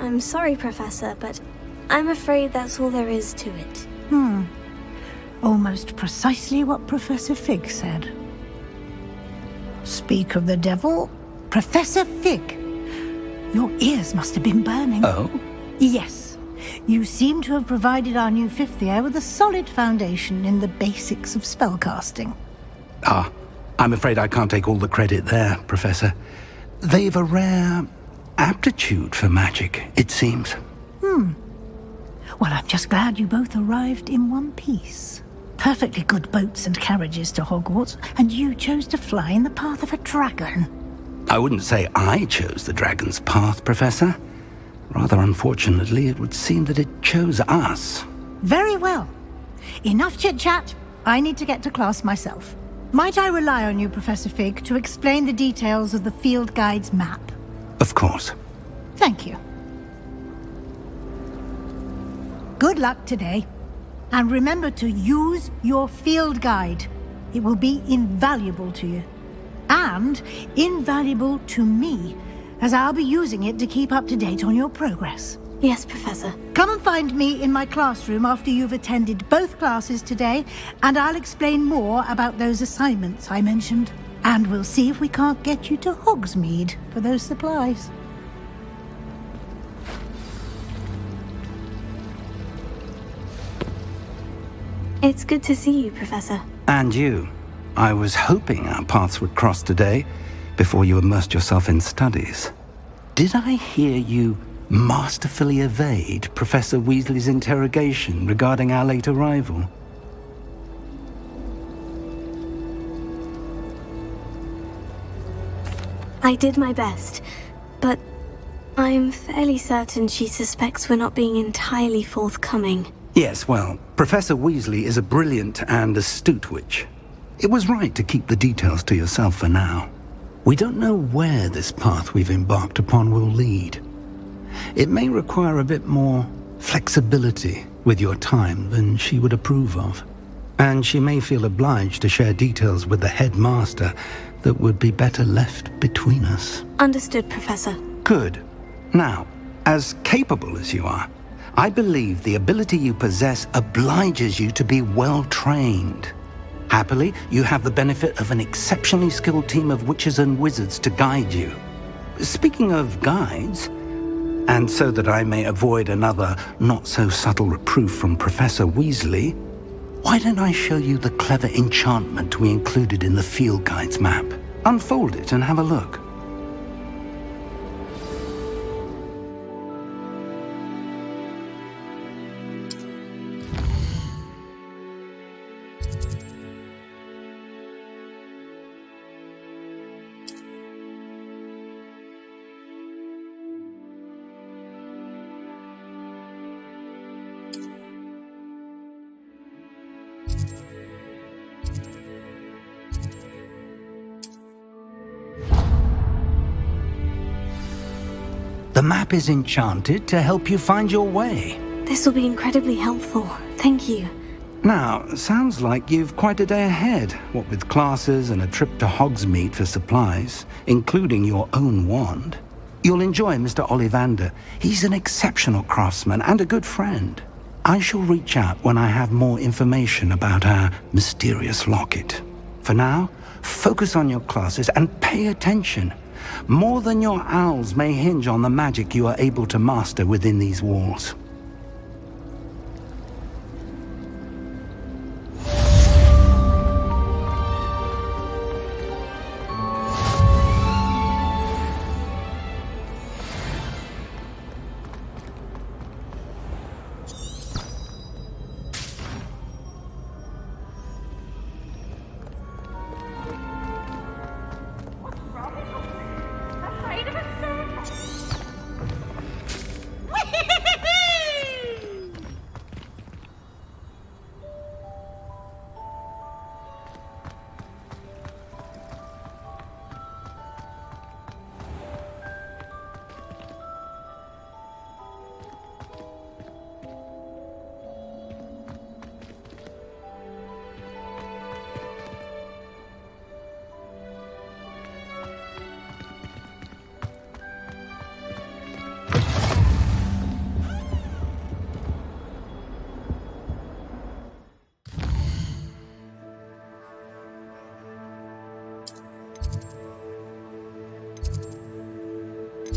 I'm sorry, Professor, but I'm afraid that's all there is to it. Almost precisely what Professor Fig said. Speak of the devil, Professor Fig. Your ears must have been burning. Oh? Yes. You seem to have provided our new fifth year with a solid foundation in the basics of spellcasting. Ah, I'm afraid I can't take all the credit there, Professor. They've a rare aptitude for magic, it seems. Well, I'm just glad you both arrived in one piece. Perfectly good boats and carriages to Hogwarts, and you chose to fly in the path of a dragon. I wouldn't say I chose the dragon's path, Professor. Rather unfortunately, it would seem that it chose us. Very well. Enough chit-chat. I need to get to class myself. Might I rely on you, Professor Fig, to explain the details of the field guide's map? Of course. Thank you. Good luck today. And remember to use your field guide. It will be invaluable to you. And invaluable to me, as I'll be using it to keep up to date on your progress. Yes, Professor. Come and find me in my classroom after you've attended both classes today, and I'll explain more about those assignments I mentioned. And we'll see if we can't get you to Hogsmeade for those supplies. It's good to see you, Professor. And you. I was hoping our paths would cross today, before you immersed yourself in studies. Did I hear you masterfully evade Professor Weasley's interrogation regarding our late arrival? I did my best, but I'm fairly certain she suspects we're not being entirely forthcoming. Yes, well, Professor Weasley is a brilliant and astute witch. It was right to keep the details to yourself for now. We don't know where this path we've embarked upon will lead. It may require a bit more flexibility with your time than she would approve of. And she may feel obliged to share details with the headmaster that would be better left between us. Understood, Professor. Good. Now, as capable as you are, I believe the ability you possess obliges you to be well-trained. Happily, you have the benefit of an exceptionally skilled team of witches and wizards to guide you. Speaking of guides, and so that I may avoid another not-so-subtle reproof from Professor Weasley, why don't I show you the clever enchantment we included in the field guide's map? Unfold it and have a look. The map is enchanted to help you find your way. This will be incredibly helpful. Thank you. Now, sounds like you've quite a day ahead, what with classes and a trip to Hogsmeade for supplies, including your own wand. You'll enjoy Mr. Ollivander. He's an exceptional craftsman and a good friend. I shall reach out when I have more information about our mysterious locket. For now, focus on your classes and pay attention. More than your owls may hinge on the magic you are able to master within these walls. I'm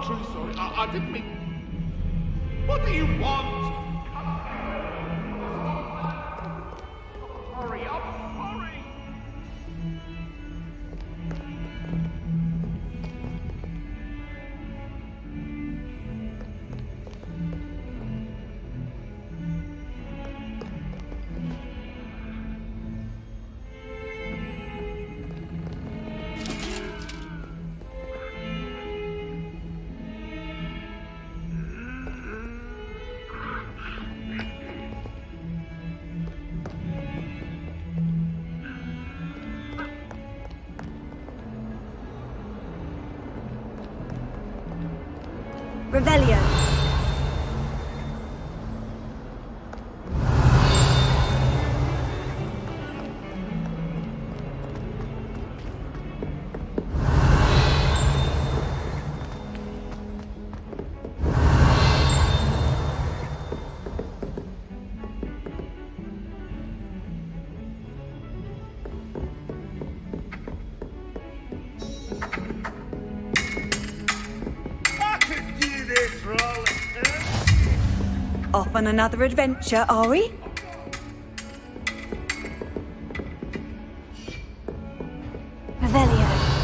truly sorry. I didn't mean... What do you want? Hurry up, hurry! Revelio. Off on another adventure, are we? Revelio.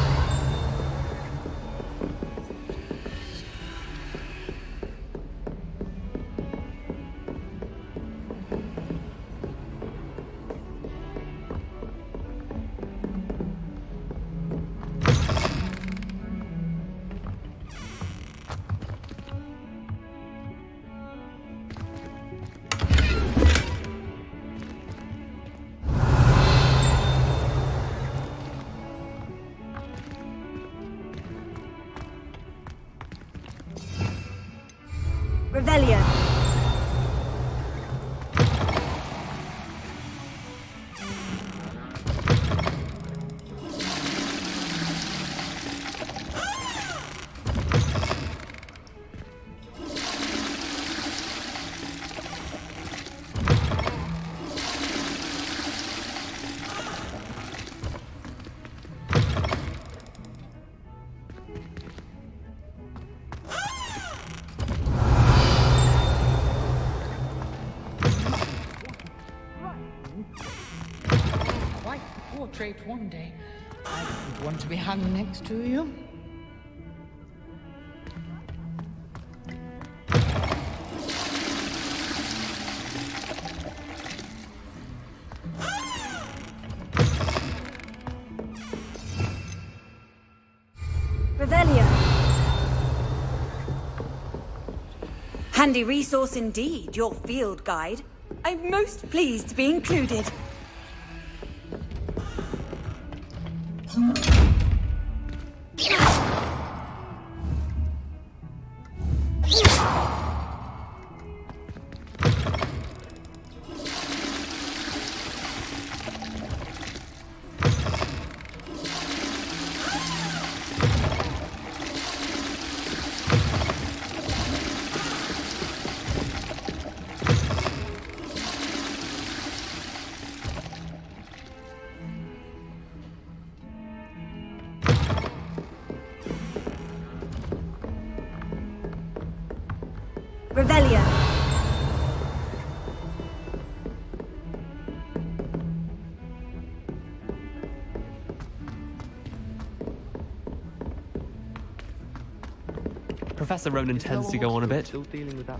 Revelio. Quite a portrait one day. I wouldn't want to be hung next to you. Revelio. Handy resource indeed, your field guide. I'm most pleased to be included. Revelio. Professor Ronan tends to go on a bit.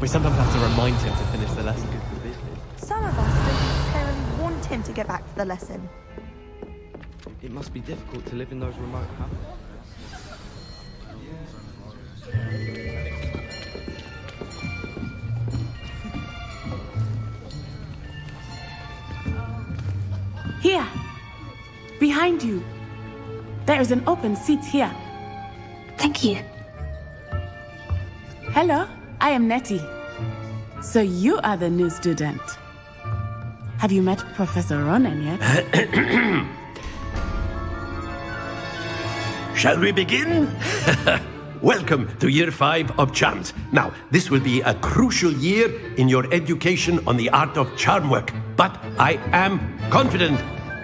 We sometimes have to remind him to finish the lesson. Some of us don't necessarily want him to get back to the lesson. It must be difficult to live in those remote hamlets. Here! Behind you! There is an open seat here. Thank you. Hello? I am Nettie. So you are the new student. Have you met Professor Ronan yet? Shall we begin? Welcome to Year 5 of Charms. Now, this will be a crucial year in your education on the art of charm work. But I am confident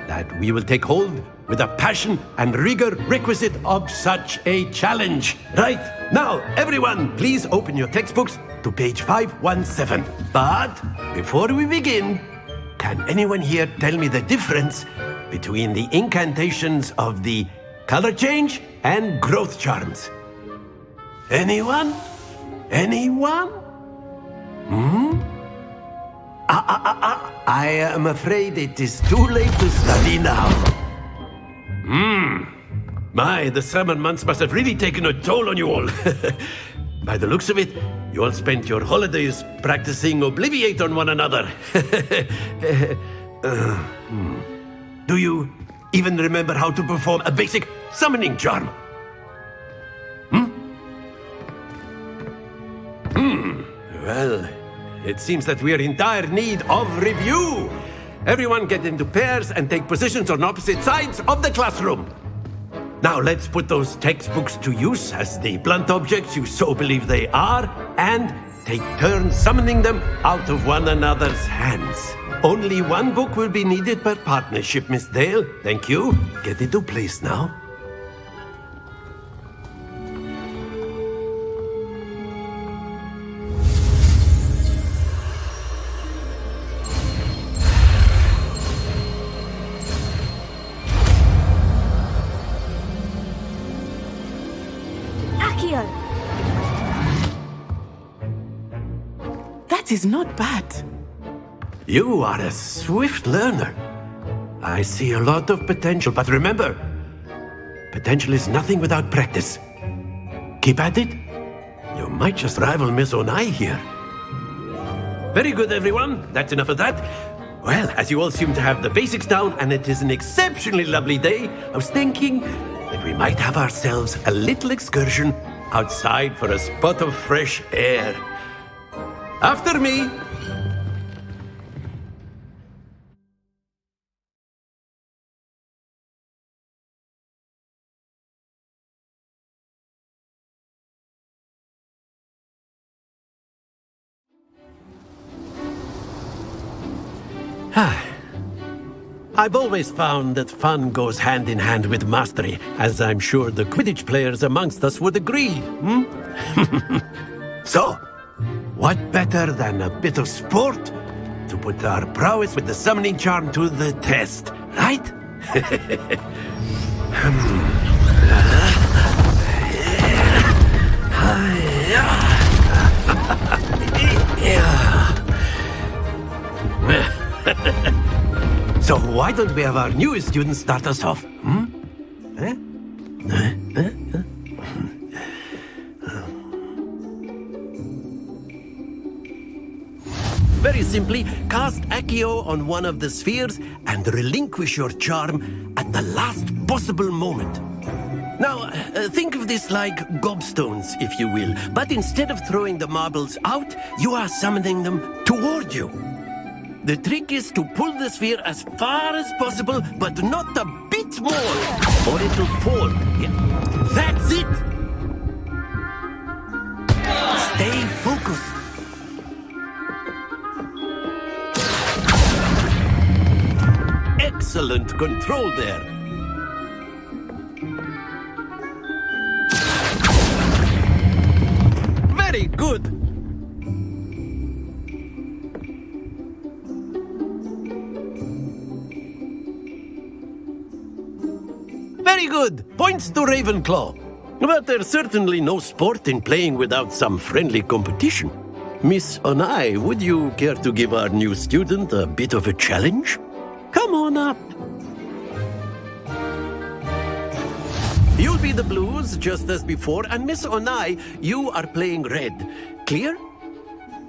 that we will take hold with the passion and rigor requisite of such a challenge. Right, now, everyone, please open your textbooks to page 517. But before we begin, can anyone here tell me the difference between the incantations of the color change and growth charms? Anyone? Anyone? I am afraid it is too late to study now. My, the summer months must have really taken a toll on you all. By the looks of it, you all spent your holidays practicing Obliviate on one another. Do you even remember how to perform a basic summoning charm? Well, it seems that we are in dire need of review. Everyone get into pairs and take positions on opposite sides of the classroom. Now let's put those textbooks to use as the blunt objects you so believe they are, and take turns summoning them out of one another's hands. Only one book will be needed per partnership, Miss Dale. Thank you. Get into place now. That is not bad. You are a swift learner. I see a lot of potential, but remember, potential is nothing without practice. Keep at it. You might just rival Miss Onai here. Very good, everyone. That's enough of that. Well, as you all seem to have the basics down, and it is an exceptionally lovely day, I was thinking that we might have ourselves a little excursion outside for a spot of fresh air. After me. I've always found that fun goes hand in hand with mastery, as I'm sure the Quidditch players amongst us would agree. So, what better than a bit of sport to put our prowess with the summoning charm to the test, right? So why don't we have our newest student start us off? Very simply, cast Accio on one of the spheres and relinquish your charm at the last possible moment. Now, think of this like gobstones, if you will, but instead of throwing the marbles out, you are summoning them toward you. The trick is to pull the sphere as far as possible, but not a bit more, or it'll fall. Yeah. That's it! Stay focused. Excellent control there. Very good. Very good. Points to Ravenclaw. But there's certainly no sport in playing without some friendly competition. Miss Onai, would you care to give our new student a bit of a challenge? Come on up. You'll be the blues, just as before, and Miss Onai, you are playing red. Clear?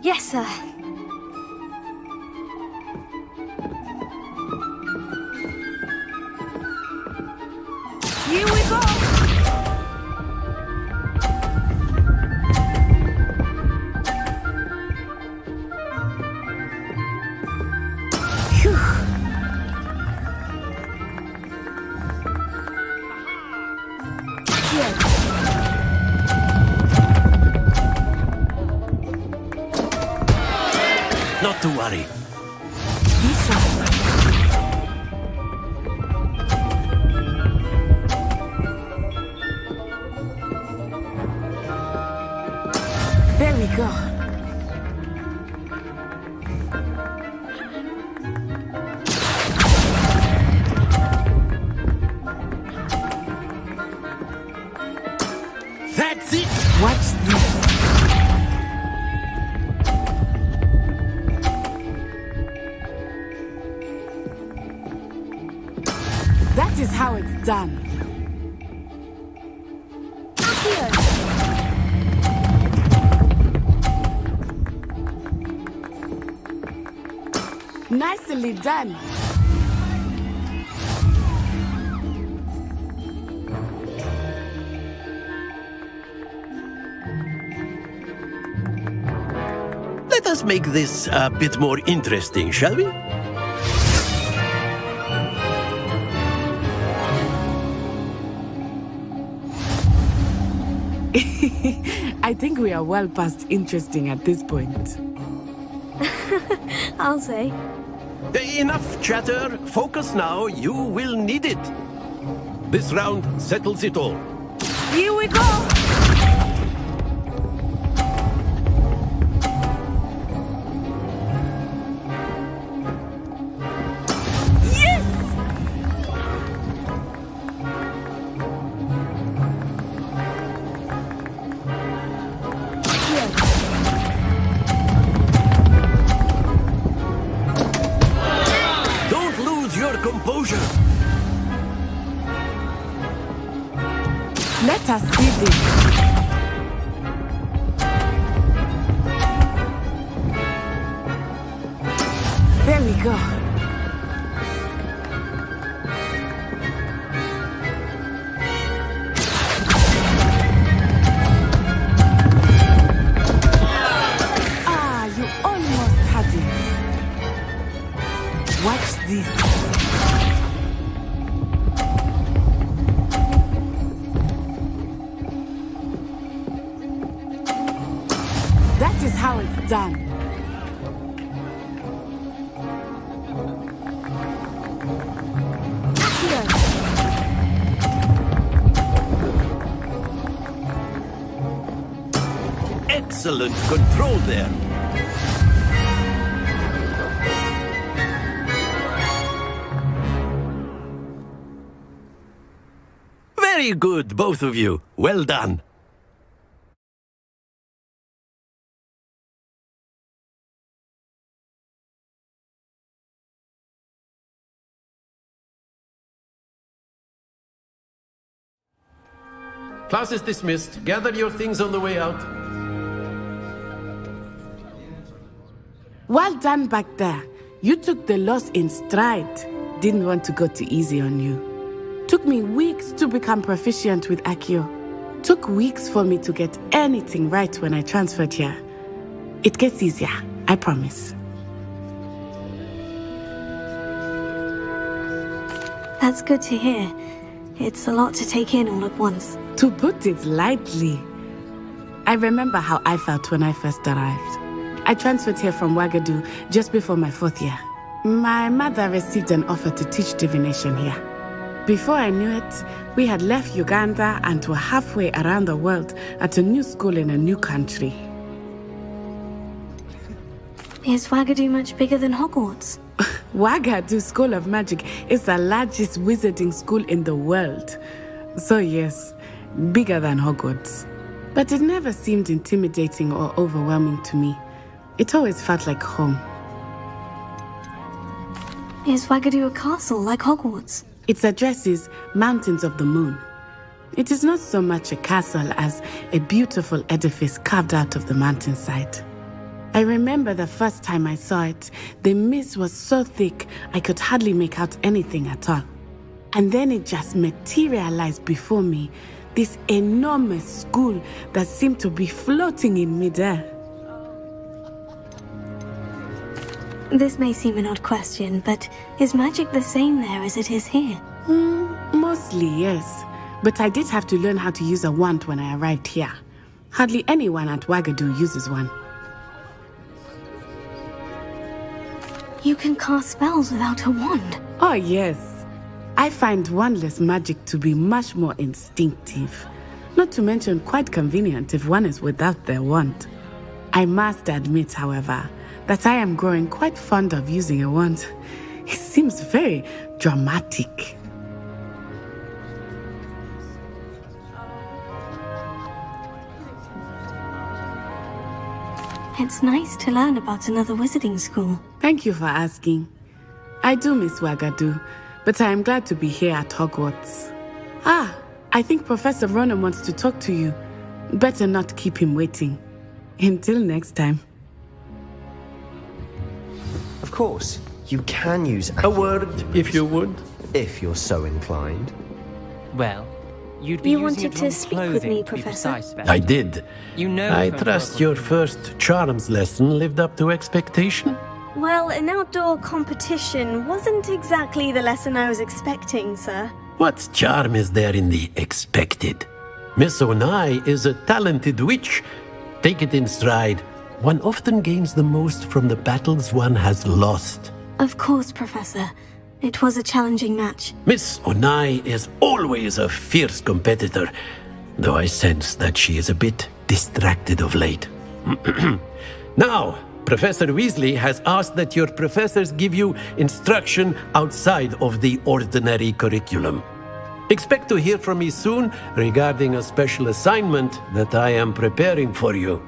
Yes, sir. Here we go! not to worry. There we go. That's it! Watch this. That is how it's done. Nicely done. Let us make this a bit more interesting, shall we? I think we are well past interesting at this point. I'll say. Enough chatter. Focus now. You will need it. This round settles it all. Here we go. Composure. Let us see this. There we go. Ah, you almost had it. Watch this. That is how it's done. Excellent control there. Very good, both of you. Well done. Class is dismissed. Gather your things on the way out. Well done back there. You took the loss in stride. Didn't want to go too easy on you. Took me weeks to become proficient with Accio. Took weeks for me to get anything right when I transferred here. It gets easier, I promise. That's good to hear. It's a lot to take in all at once. To put it lightly, I remember how I felt when I first arrived. I transferred here from Ouagadougou just before my 4th year. My mother received an offer to teach divination here. Before I knew it, we had left Uganda and were halfway around the world at a new school in a new country. Is Ouagadougou much bigger than Hogwarts? Ouagadougou School of Magic is the largest wizarding school in the world. So yes, bigger than Hogwarts. But it never seemed intimidating or overwhelming to me. It always felt like home. Is Ouagadougou a castle like Hogwarts? Its address is Mountains of the Moon. It is not so much a castle as a beautiful edifice carved out of the mountainside. I remember the first time I saw it, the mist was so thick I could hardly make out anything at all. And then it just materialized before me, this enormous school that seemed to be floating in midair. This may seem an odd question, but is magic the same there as it is here? Mostly, yes. But I did have to learn how to use a wand when I arrived here. Hardly anyone at Ouagadougou uses one. You can cast spells without a wand. Oh, yes. I find wandless magic to be much more instinctive. Not to mention quite convenient if one is without their wand. I must admit, however, that I am growing quite fond of using a wand. It seems very dramatic. It's nice to learn about another wizarding school. Thank you for asking. I do miss Wagadu, but I am glad to be here at Hogwarts. Ah, I think Professor Ronan wants to talk to you. Better not keep him waiting. Until next time. Of course, you can use a word, if you would. If you're so inclined. Well, you'd be You using wanted it on to speak with clothing, me, to be Professor? precise about I it. did. You know, I Professor trust Ronan. your first charms lesson lived up to expectation. Well, an outdoor competition wasn't exactly the lesson I was expecting, sir. What charm is there in the expected? Miss Onai is a talented witch. Take it in stride. One often gains the most from the battles one has lost. Of course, Professor. It was a challenging match. Miss Onai is always a fierce competitor, though I sense that she is a bit distracted of late. Now, Professor Weasley has asked that your professors give you instruction outside of the ordinary curriculum. Expect to hear from me soon regarding a special assignment that I am preparing for you.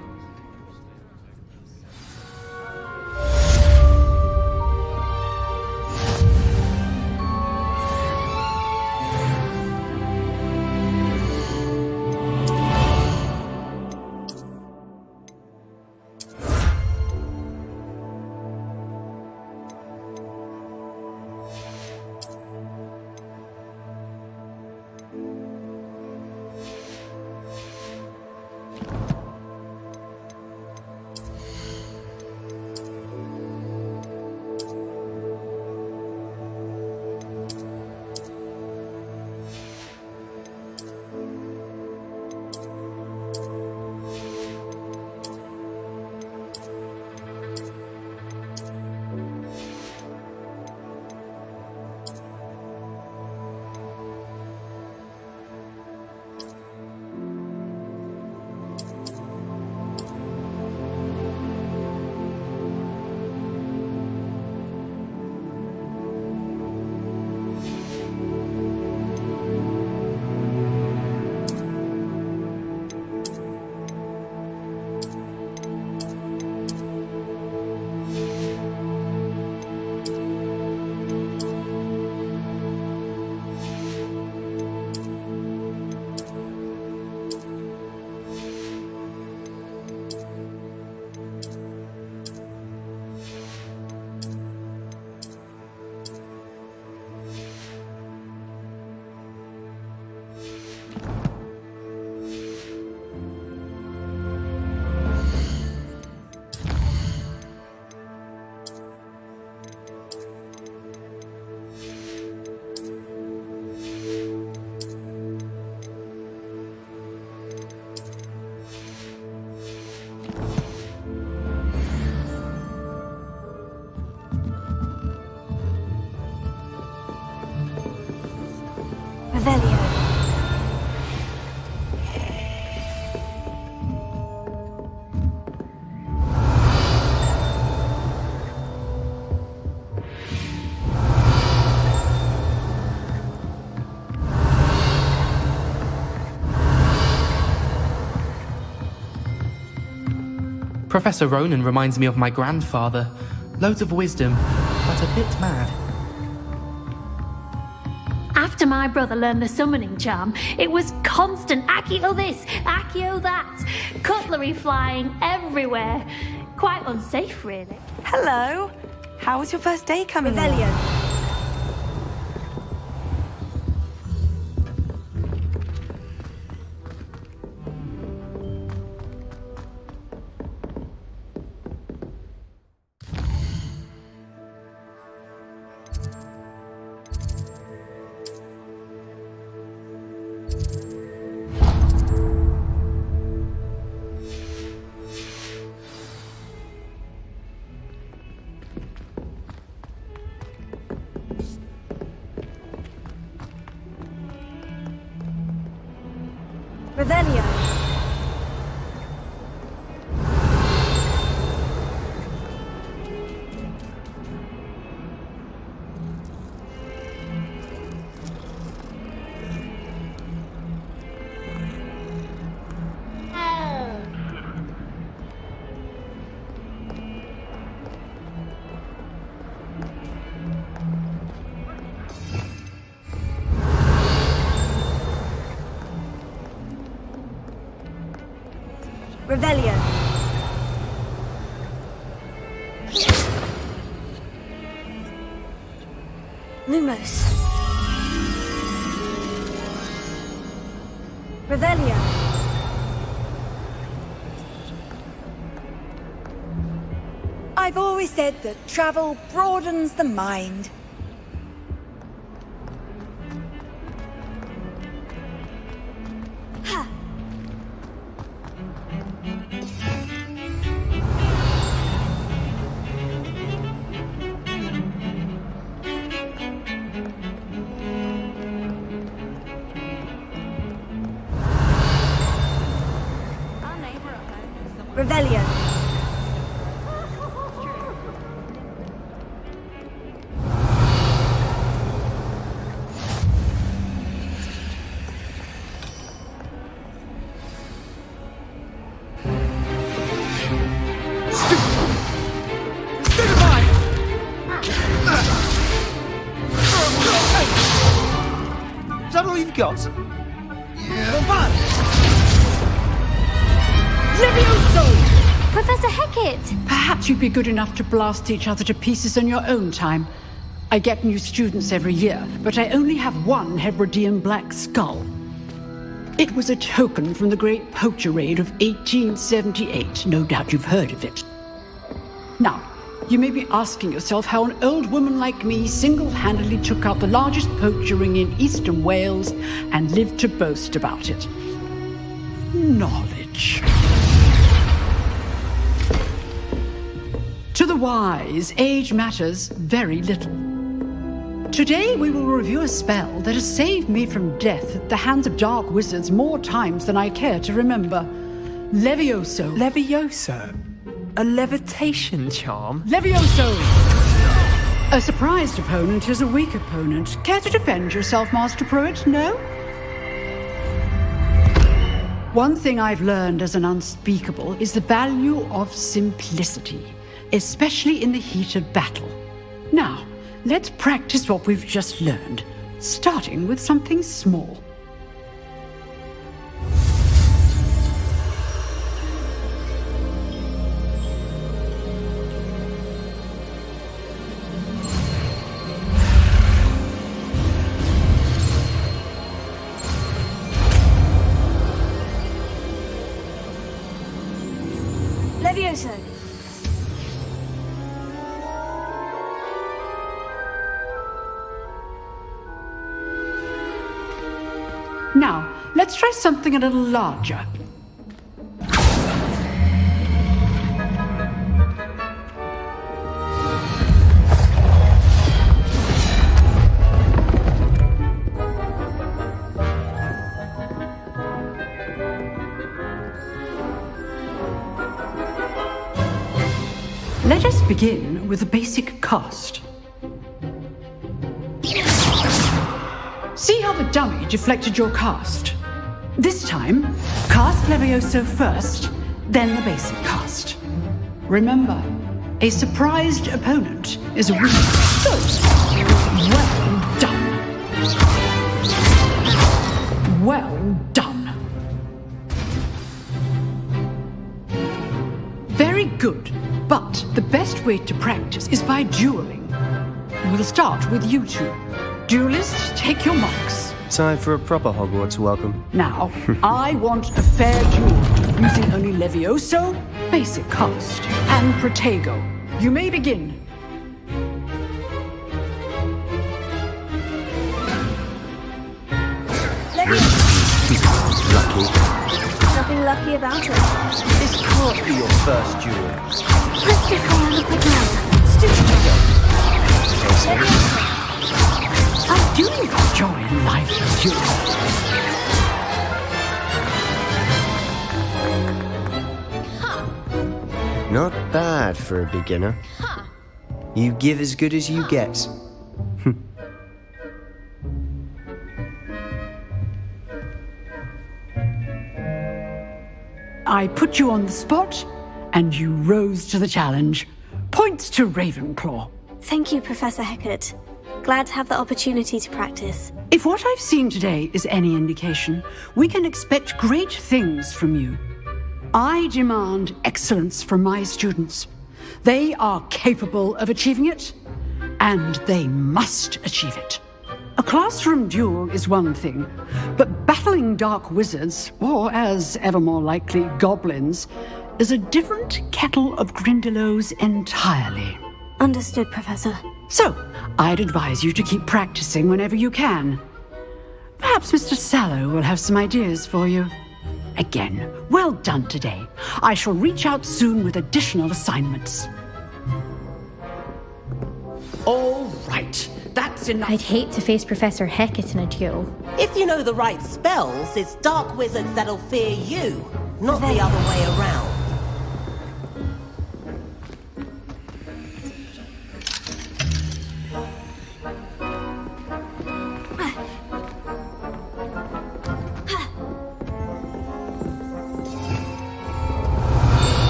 Revelio. Professor Ronan reminds me of my grandfather. Loads of wisdom, but a bit mad. After my brother learned the summoning charm, it was constant Accio this, Accio that, cutlery flying everywhere. Quite unsafe, really. Hello. How was your first day coming Revelio. along? Revelio. Revelio. Lumos. Revelio. I've always said that travel broadens the mind. Revelio. Is that all you've got? Yeah. Levioso! Professor Hecat! Perhaps you'd be good enough to blast each other to pieces in your own time. I get new students every year, but I only have one Hebridean black skull. It was a token from the Great Poacher Raid of 1878. No doubt you've heard of it. Now, you may be asking yourself how an old woman like me single-handedly took out the largest poacher ring in eastern Wales and lived to boast about it. Knowledge. To the wise, age matters very little. Today we will review a spell that has saved me from death at the hands of dark wizards more times than I care to remember. Levioso. Levioso? A levitation charm? Levioso! A surprised opponent is a weak opponent. Care to defend yourself, Master Pruitt? No? One thing I've learned as an unspeakable is the value of simplicity, especially in the heat of battle. Now, let's practice what we've just learned, starting with something small. Levioso. Now, let's try something a little larger. Let us begin with a basic cast. See how the dummy deflected your cast? This time, cast Levioso first, then the basic cast. Remember, a surprised opponent is a weak. So, well done. Well done. Very good, but the best way to practice is by dueling. We'll start with you two. Duelists, take your marks. Time for a proper Hogwarts welcome. Now, I want a fair duel, using only Levioso, basic cast, and Protego. You may begin. Lucky. Nothing lucky about it. This can't be your first duel. I do enjoy life duels. Not bad for a beginner. Huh. You give as good as you get. I put you on the spot, and you rose to the challenge. Points to Ravenclaw. Thank you, Professor Hecat. Glad to have the opportunity to practice. If what I've seen today is any indication, we can expect great things from you. I demand excellence from my students. They are capable of achieving it, and they must achieve it. A classroom duel is one thing, but battling dark wizards, or as ever more likely, goblins, is a different kettle of Grindylows entirely. Understood, Professor. So, I'd advise you to keep practicing whenever you can. Perhaps Mr. Sallow will have some ideas for you. Again, well done today. I shall reach out soon with additional assignments. All right, that's enough. I'd hate to face Professor Hecat in a duel. If you know the right spells, it's dark wizards that'll fear you, not the other way around.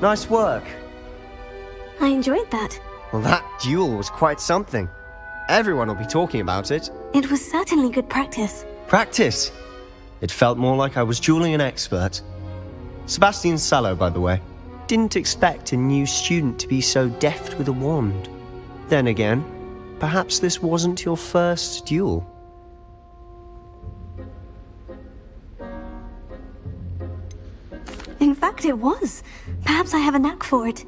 Nice work. I enjoyed that. Well, that duel was quite something. Everyone will be talking about it. It was certainly good practice. Practice? It felt more like I was dueling an expert. Sebastian Sallow, by the way. Didn't expect a new student to be so deft with a wand. Then again, perhaps this wasn't your first duel. In fact, it was. Perhaps I have a knack for it.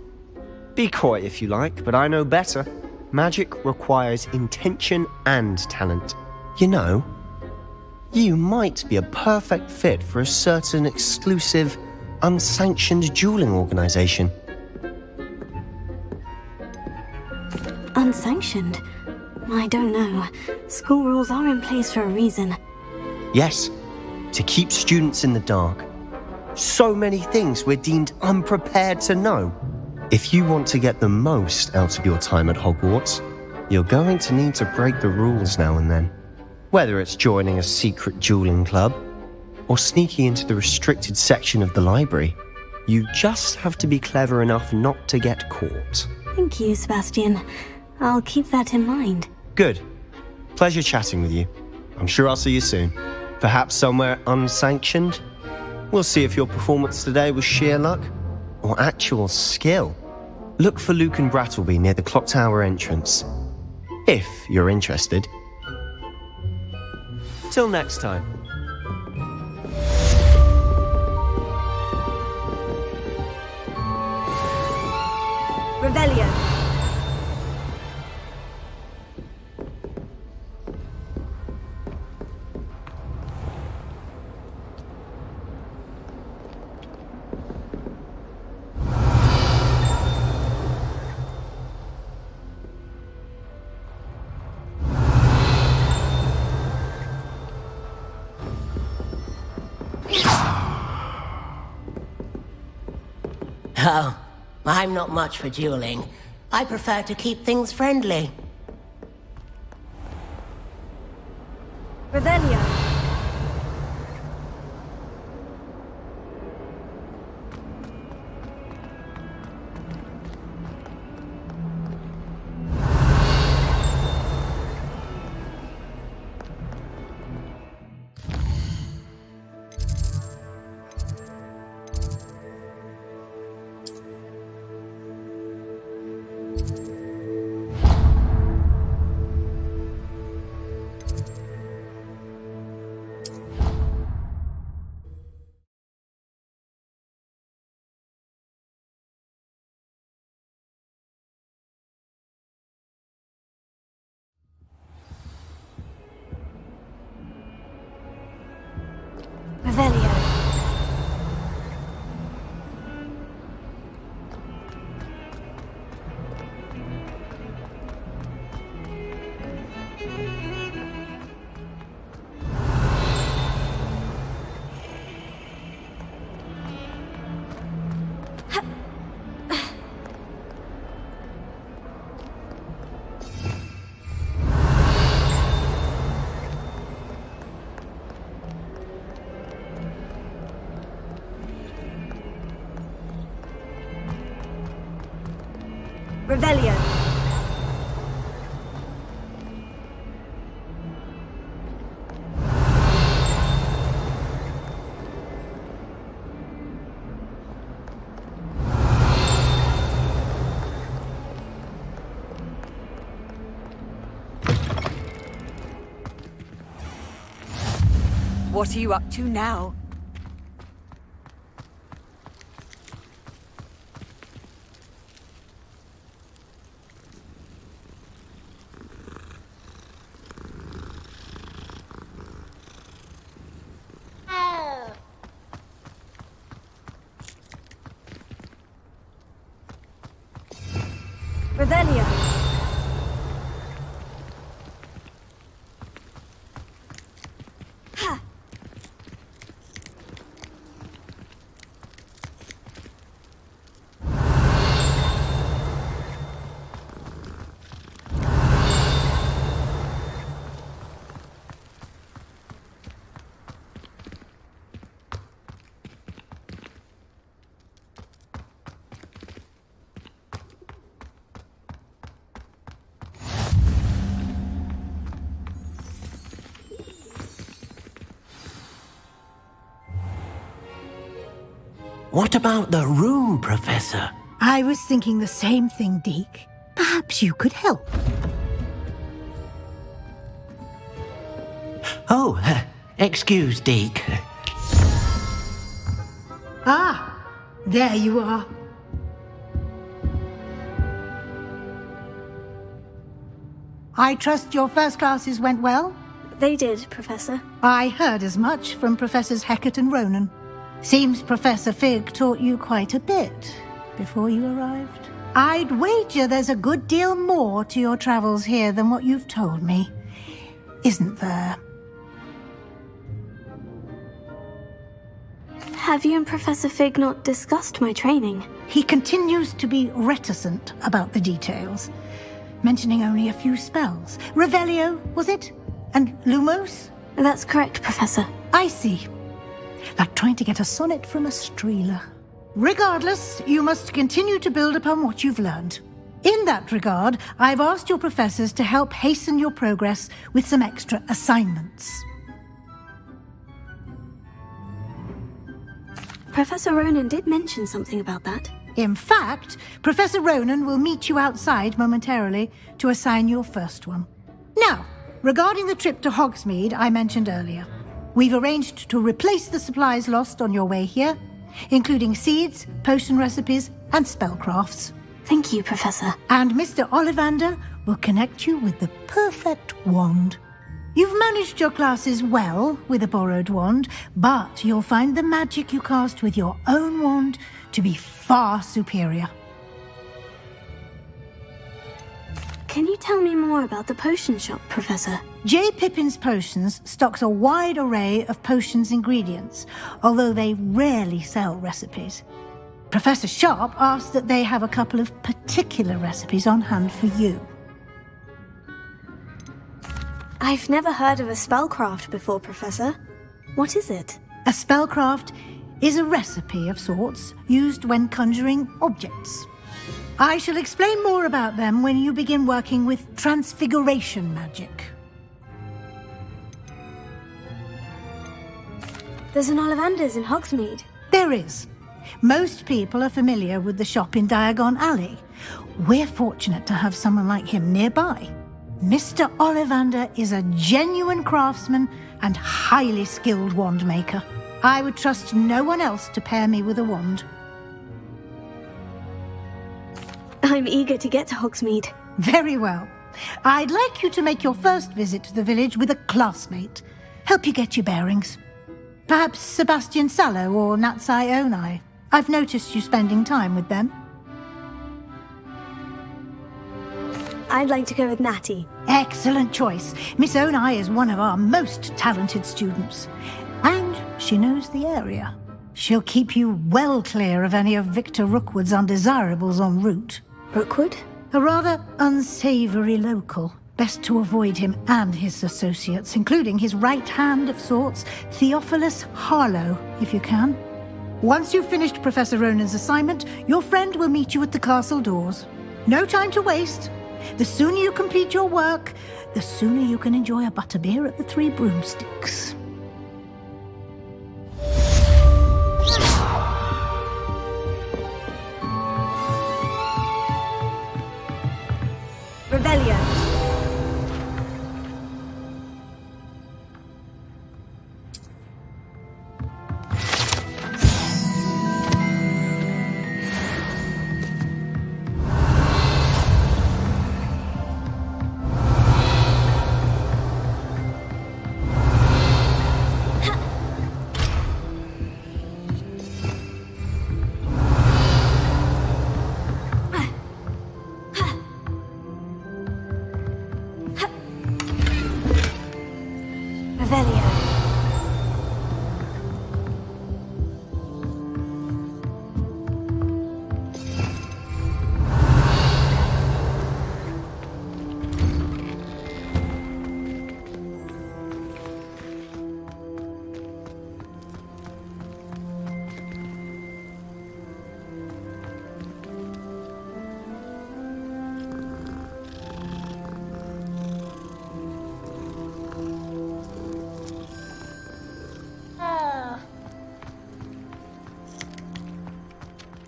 Be coy if you like, but I know better. Magic requires intention and talent. You know, you might be a perfect fit for a certain exclusive, unsanctioned dueling organization. Unsanctioned? I don't know. School rules are in place for a reason. Yes, to keep students in the dark. So many things we're deemed unprepared to know. If you want to get the most out of your time at Hogwarts, you're going to need to break the rules now and then. Whether it's joining a secret dueling club, or sneaking into the restricted section of the library, you just have to be clever enough not to get caught. Thank you, Sebastian. I'll keep that in mind. Good. Pleasure chatting with you. I'm sure I'll see you soon. Perhaps somewhere unsanctioned? We'll see if your performance today was sheer luck or actual skill. Look for Luke and Brattleby near the clock tower entrance, if you're interested. Till next time. Revelio. Oh, I'm not much for dueling. I prefer to keep things friendly. Revelio. Revelio. What are you up to now? Revelio. Ha! What about the room, Professor? I was thinking the same thing, Deke. Perhaps you could help. Oh, excuse, Deke. Ah, there you are. I trust your first classes went well? They did, Professor. I heard as much from Professors Hecat and Ronan. Seems Professor Fig taught you quite a bit before you arrived. I'd wager there's a good deal more to your travels here than what you've told me, isn't there? Have you and Professor Fig not discussed my training? He continues to be reticent about the details, mentioning only a few spells. Revelio, was it? And Lumos? That's correct, Professor. I see. Like trying to get a sonnet from a streeler. Regardless, you must continue to build upon what you've learned. In that regard, I've asked your professors to help hasten your progress with some extra assignments. Professor Ronan did mention something about that. In fact, Professor Ronan will meet you outside momentarily to assign your first one. Now, regarding the trip to Hogsmeade I mentioned earlier, we've arranged to replace the supplies lost on your way here, including seeds, potion recipes, and spellcrafts. Thank you, Professor. And Mr. Ollivander will connect you with the perfect wand. You've managed your classes well with a borrowed wand, but you'll find the magic you cast with your own wand to be far superior. Can you tell me more about the potion shop, Professor? J. Pippin's Potions stocks a wide array of potions ingredients, although they rarely sell recipes. Professor Sharp asked that they have a couple of particular recipes on hand for you. I've never heard of a spellcraft before, Professor. What is it? A spellcraft is a recipe of sorts used when conjuring objects. I shall explain more about them when you begin working with transfiguration magic. There's an Ollivander's in Hogsmeade. There is. Most people are familiar with the shop in Diagon Alley. We're fortunate to have someone like him nearby. Mr. Ollivander is a genuine craftsman and highly skilled wand maker. I would trust no one else to pair me with a wand. I'm eager to get to Hogsmeade. Very well. I'd like you to make your first visit to the village with a classmate. Help you get your bearings. Perhaps Sebastian Sallow or Natsai Onai. I've noticed you spending time with them. I'd like to go with Natty. Excellent choice. Miss Onai is one of our most talented students. And she knows the area. She'll keep you well clear of any of Victor Rookwood's undesirables en route. Rookwood? A rather unsavoury local. Best to avoid him and his associates, including his right hand of sorts, Theophilus Harlow, if you can. Once you've finished Professor Ronan's assignment, your friend will meet you at the castle doors. No time to waste. The sooner you complete your work, the sooner you can enjoy a butterbeer at the Three Broomsticks. Revelio.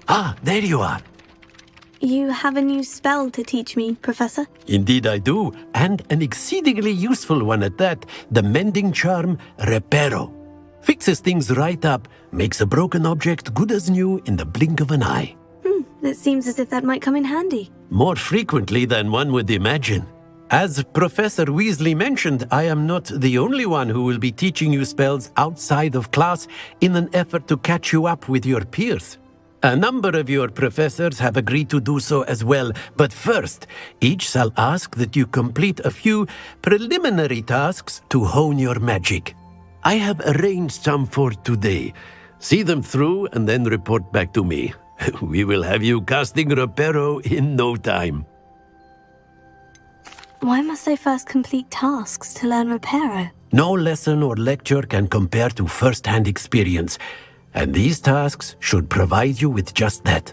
Ah, there you are. You have a new spell to teach me, Professor? Indeed I do, and an exceedingly useful one at that. The mending charm, Reparo. Fixes things right up, makes a broken object good as new in the blink of an eye. It seems as if that might come in handy. More frequently than one would imagine. As Professor Weasley mentioned, I am not the only one who will be teaching you spells outside of class in an effort to catch you up with your peers. A number of your professors have agreed to do so as well, but first, each shall ask that you complete a few preliminary tasks to hone your magic. I have arranged some for today. See them through and then report back to me. We will have you casting Reparo in no time. Why must I first complete tasks to learn Reparo? No lesson or lecture can compare to first-hand experience, and these tasks should provide you with just that.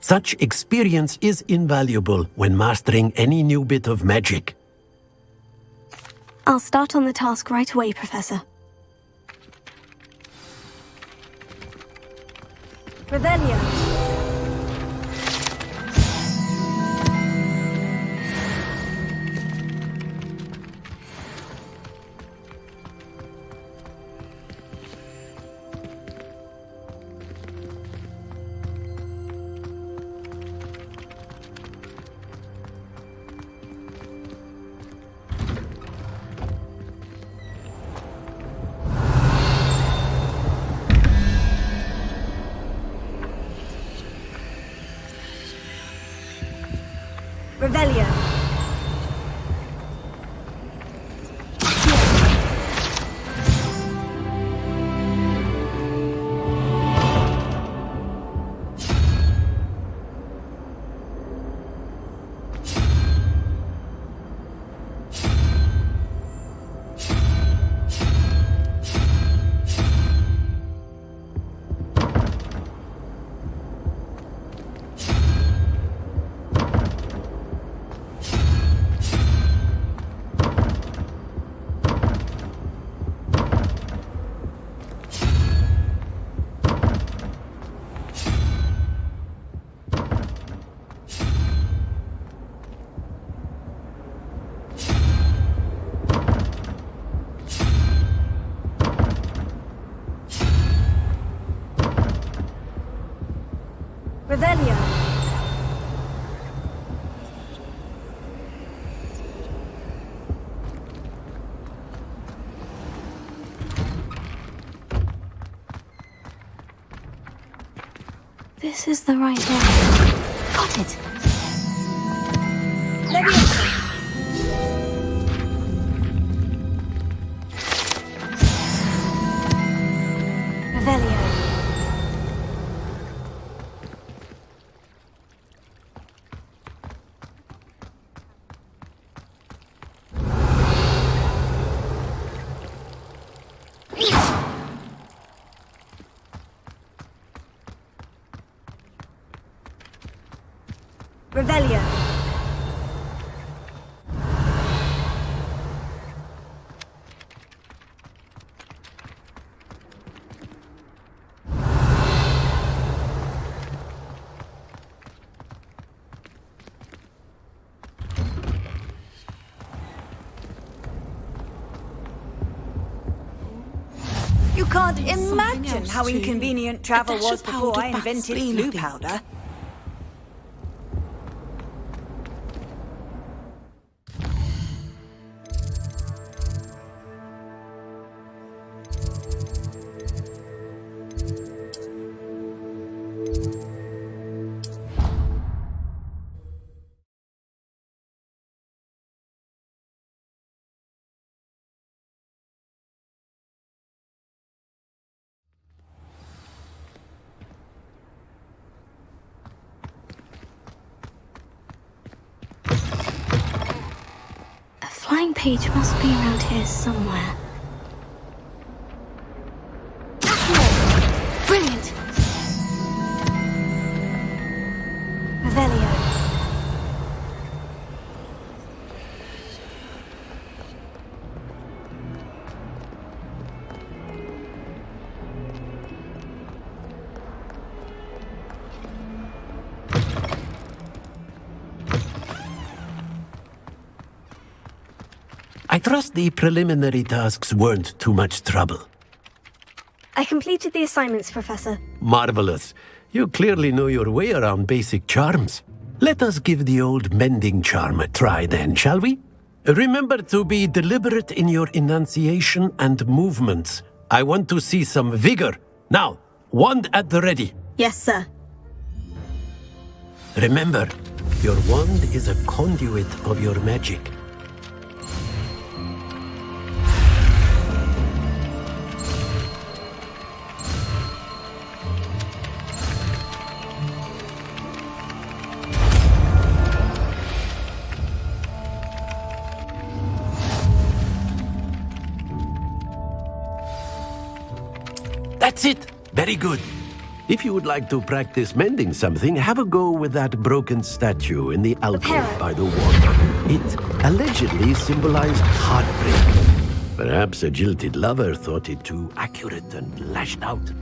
Such experience is invaluable when mastering any new bit of magic. I'll start on the task right away, Professor. Revelio. Revelio. Revelio. This is the right one. Got it. Leviosa. Revelio. Revelio. Can't imagine how inconvenient travel dash was of before powdered I bath invented spleen, I blue think. powder. A flying page must be around here somewhere. Brilliant! Revelio. I trust the preliminary tasks weren't too much trouble. I completed the assignments, Professor. Marvelous. You clearly know your way around basic charms. Let us give the old mending charm a try then, shall we? Remember to be deliberate in your enunciation and movements. I want to see some vigor. Now, wand at the ready. Yes, sir. Remember, your wand is a conduit of your magic. That's it! Very good. If you would like to practice mending something, have a go with that broken statue in the alcove by the water. It allegedly symbolized heartbreak. Perhaps a jilted lover thought it too accurate and lashed out.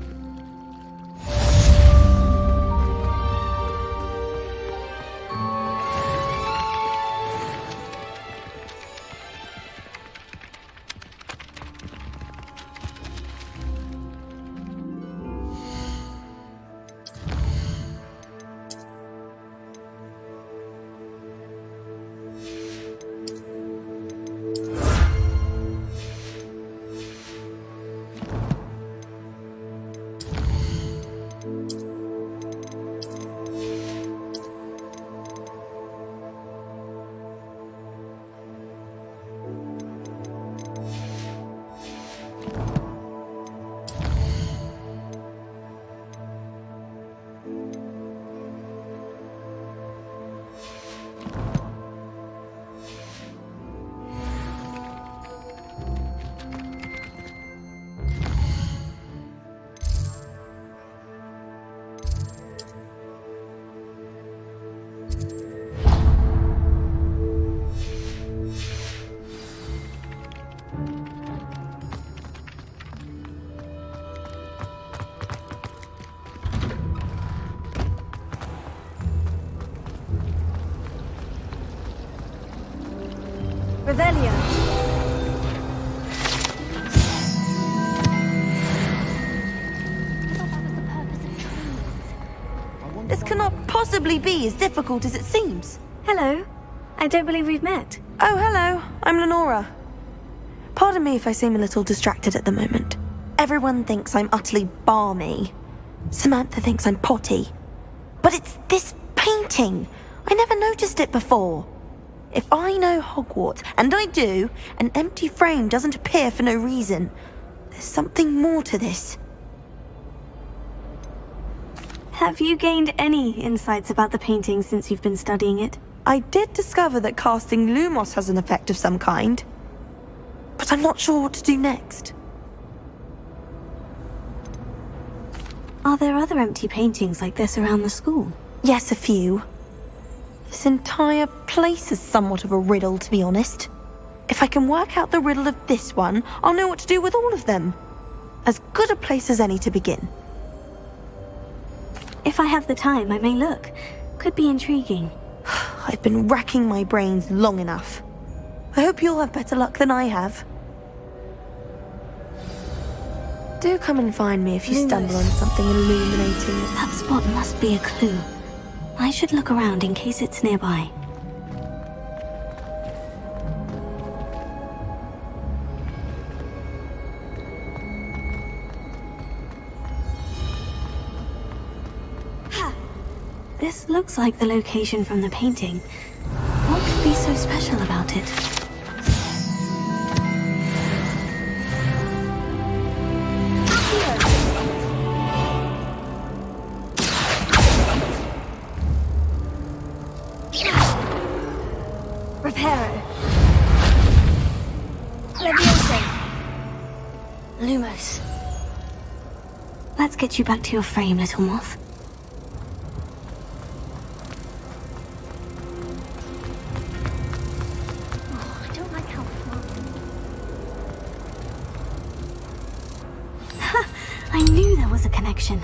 Revelio. This cannot possibly be as difficult as it seems. Hello. I don't believe we've met. Oh, hello. I'm Lenora. Pardon me if I seem a little distracted at the moment. Everyone thinks I'm utterly balmy. Samantha thinks I'm potty. But it's this painting. I never noticed it before. If I know Hogwarts, and I do, an empty frame doesn't appear for no reason. There's something more to this. Have you gained any insights about the painting since you've been studying it? I did discover that casting Lumos has an effect of some kind. But I'm not sure what to do next. Are there other empty paintings like this around the school? Yes, a few. This entire place is somewhat of a riddle, to be honest. If I can work out the riddle of this one, I'll know what to do with all of them. As good a place as any to begin. If I have the time, I may look. Could be intriguing. I've been racking my brains long enough. I hope you'll have better luck than I have. Do come and find me if you stumble on something illuminating. That spot must be a clue. I should look around in case it's nearby. This looks like the location from the painting. What could be so special about it? Reparo. Leviosa. Lumos. Let's get you back to your frame, little moth. I knew there was a connection.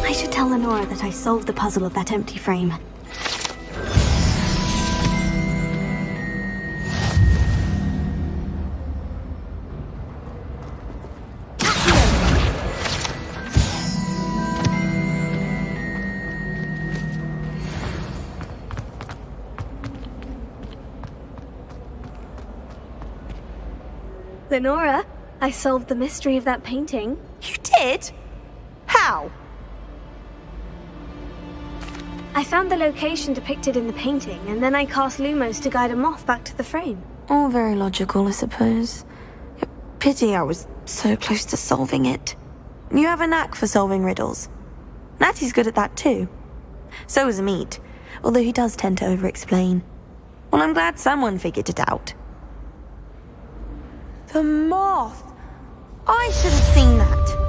I should tell Lenora that I solved the puzzle of that empty frame. Lenora, I solved the mystery of that painting. You did? How? I found the location depicted in the painting, and then I cast Lumos to guide a moth back to the frame. All very logical, I suppose. Pity I was so close to solving it. You have a knack for solving riddles. Natty's good at that too. So is Amit, although he does tend to over-explain. Well, I'm glad someone figured it out. The moth! I should have seen that.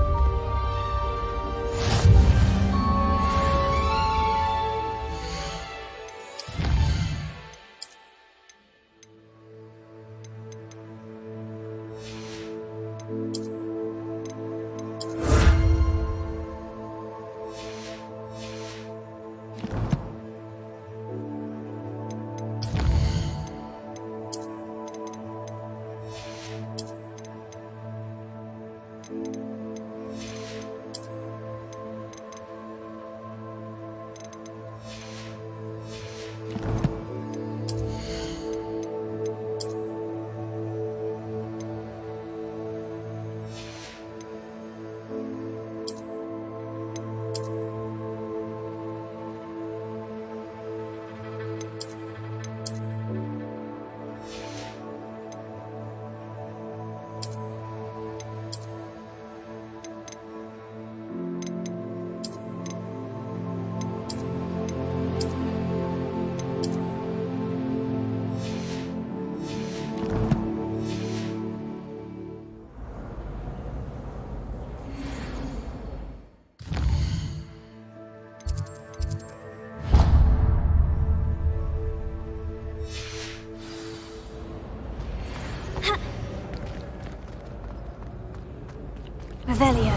Revelio.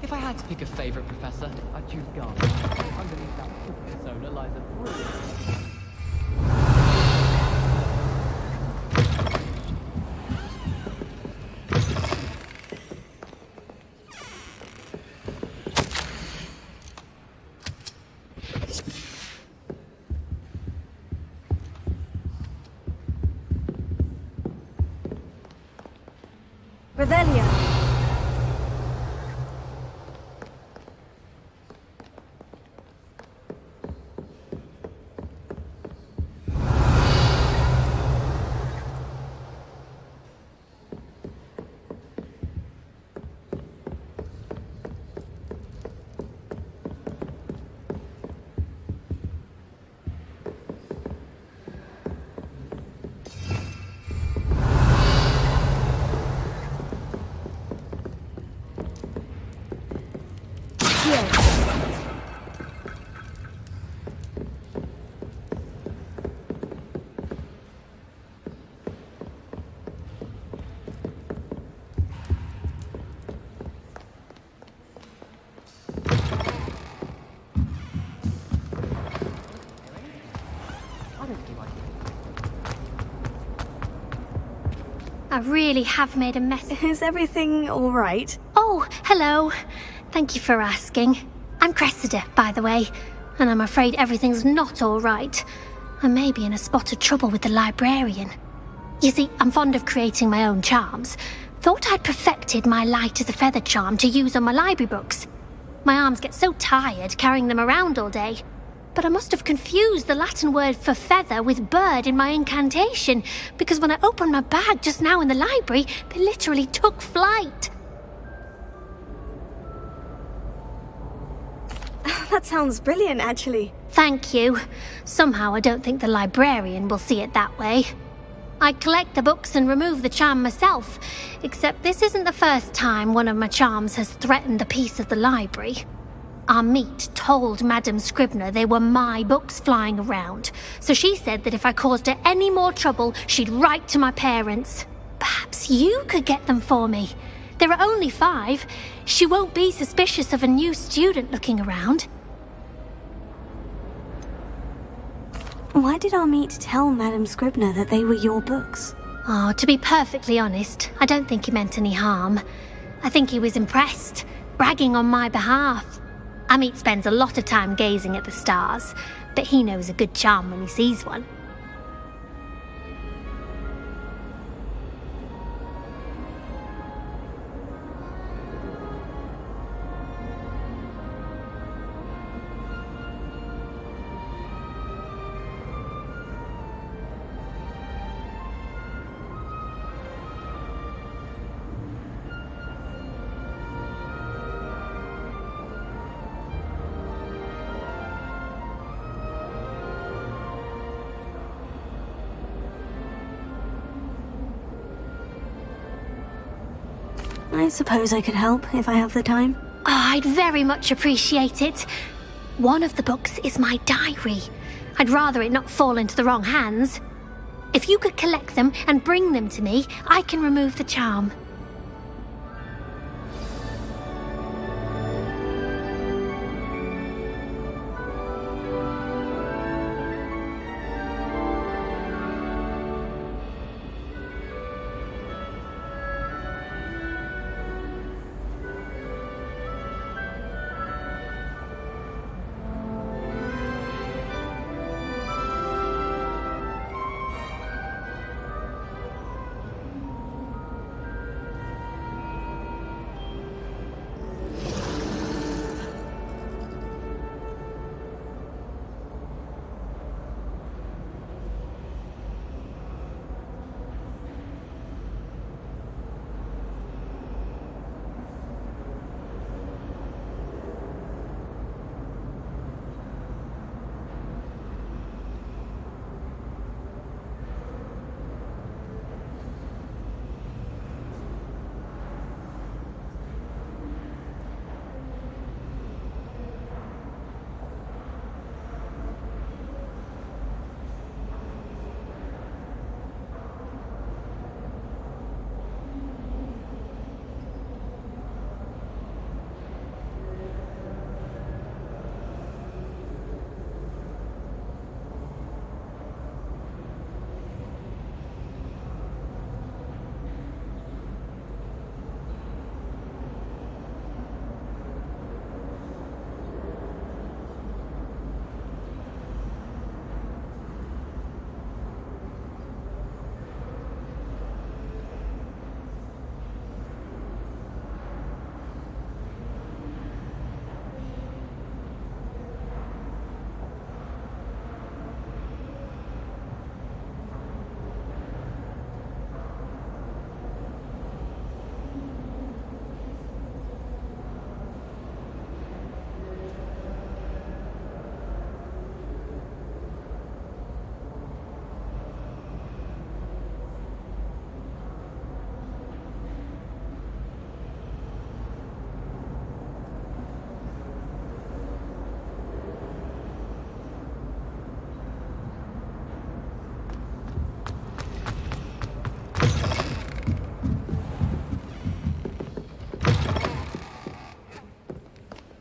If I had to pick a favorite professor, I'd choose Garnet. Underneath that persona lies a brilliant... Revelio. I really have made a mess. Is everything all right? Oh, hello. Thank you for asking. I'm Cressida, by the way, and I'm afraid everything's not all right. I may be in a spot of trouble with the librarian. You see, I'm fond of creating my own charms. Thought I'd perfected my light as a feather charm to use on my library books. My arms get so tired carrying them around all day. But I must have confused the Latin word for feather with bird in my incantation, because when I opened my bag just now in the library, they literally took flight. That sounds brilliant, actually. Thank you. Somehow I don't think the librarian will see it that way. I collect the books and remove the charm myself, except this isn't the first time one of my charms has threatened the peace of the library. Our meet told Madame Scribner they were my books flying around, so she said that if I caused her any more trouble, she'd write to my parents. Perhaps you could get them for me. There are only 5. She won't be suspicious of a new student looking around. Why did our meet tell Madame Scribner that they were your books? Oh, to be perfectly honest, I don't think he meant any harm. I think he was impressed, bragging on my behalf. Amit spends a lot of time gazing at the stars, but he knows a good charm when he sees one. I suppose I could help if I have the time. Oh, I'd very much appreciate it. One of the books is my diary. I'd rather it not fall into the wrong hands. If you could collect them and bring them to me, I can remove the charm.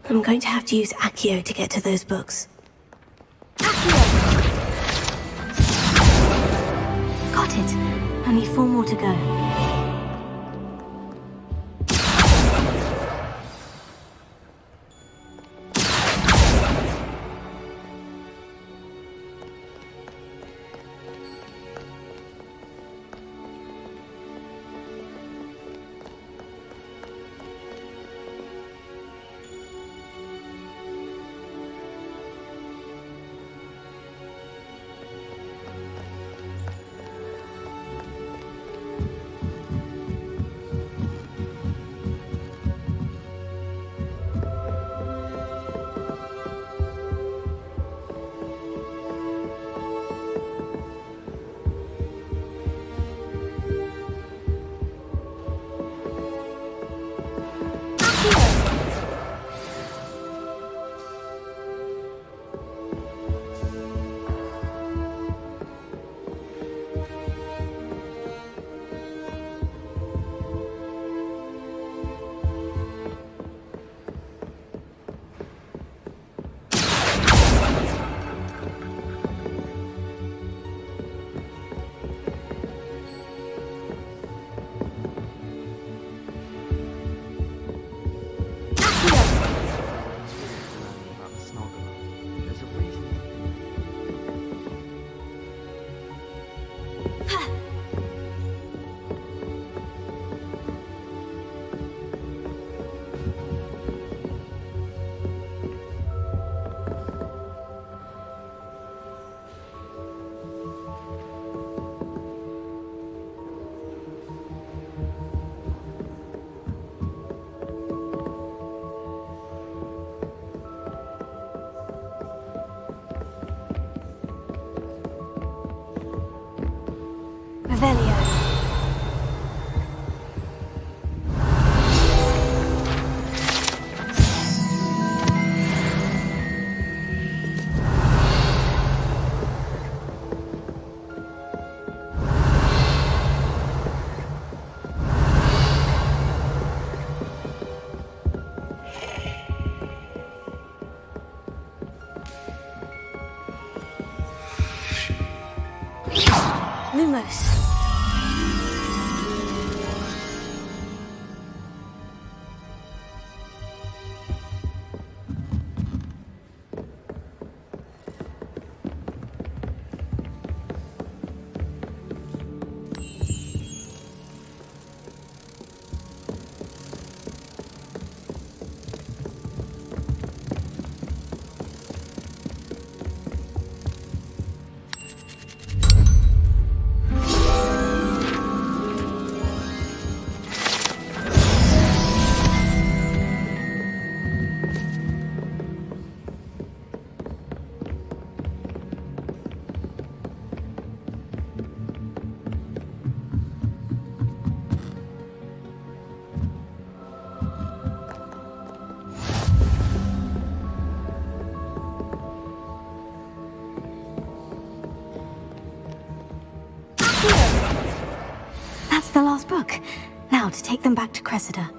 I'm going to have to use Accio to get to those books. Got it. Only 4 more to go. Revelio. Lumos. That's the last book. Now to take them back to Cressida.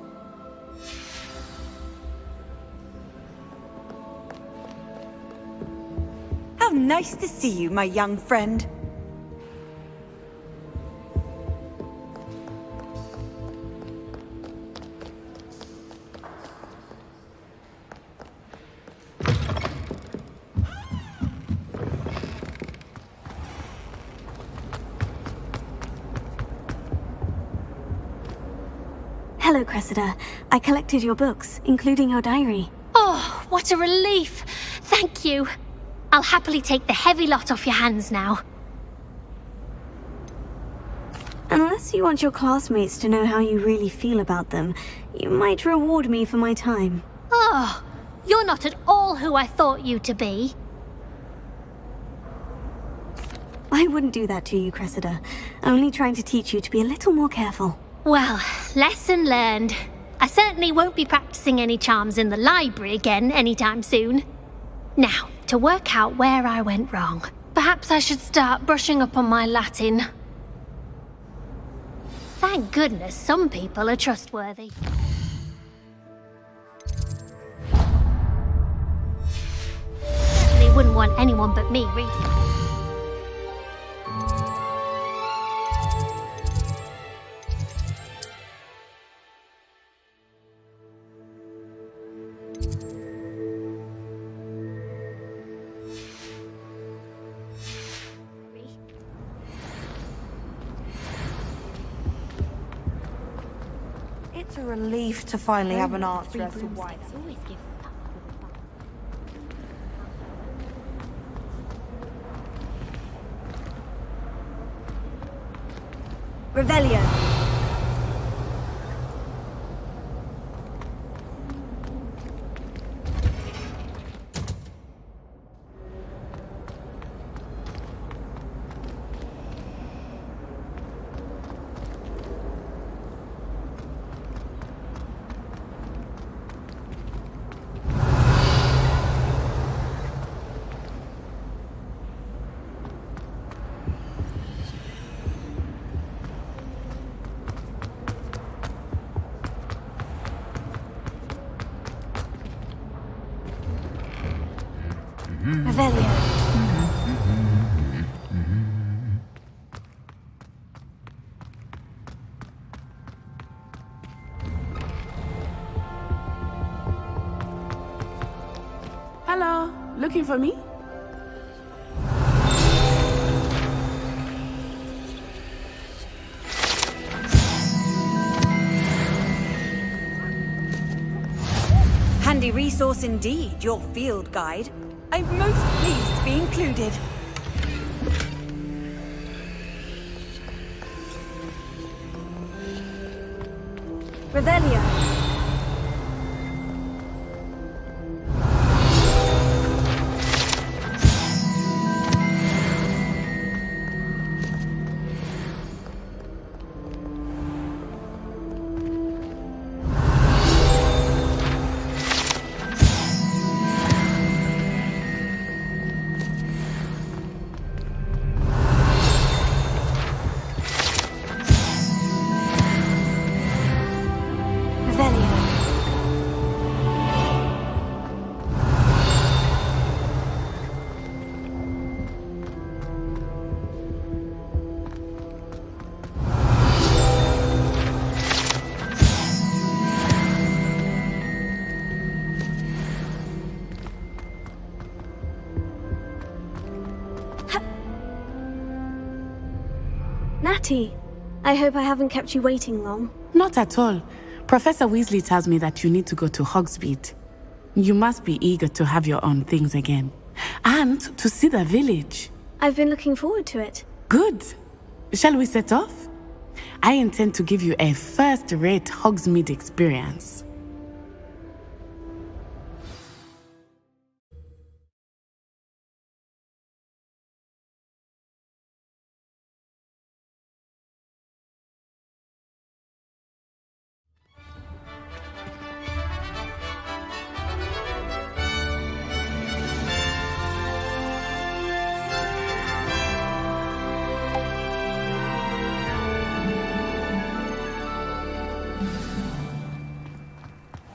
How nice to see you, my young friend. Hello, Cressida. I collected your books, including your diary. Oh, what a relief. Thank you. I'll happily take the heavy lot off your hands now. Unless you want your classmates to know how you really feel about them, you might reward me for my time. Oh, you're not at all who I thought you to be. I wouldn't do that to you, Cressida. Only trying to teach you to be a little more careful. Well, lesson learned. I certainly won't be practicing any charms in the library again anytime soon. Now, to work out where I went wrong. Perhaps I should start brushing up on my Latin. Thank goodness some people are trustworthy. Certainly wouldn't want anyone but me reading. It's a relief to finally have an answer as to why. Revelio. Revelio. Hello, looking for me? resource indeed, your field guide. I'm most pleased to be included. Revelio. Natty, I hope I haven't kept you waiting long. Not at all. Professor Weasley tells me that you need to go to Hogsmeade. You must be eager to have your own things again. And to see the village. I've been looking forward to it. Good. Shall we set off? I intend to give you a first-rate Hogsmeade experience.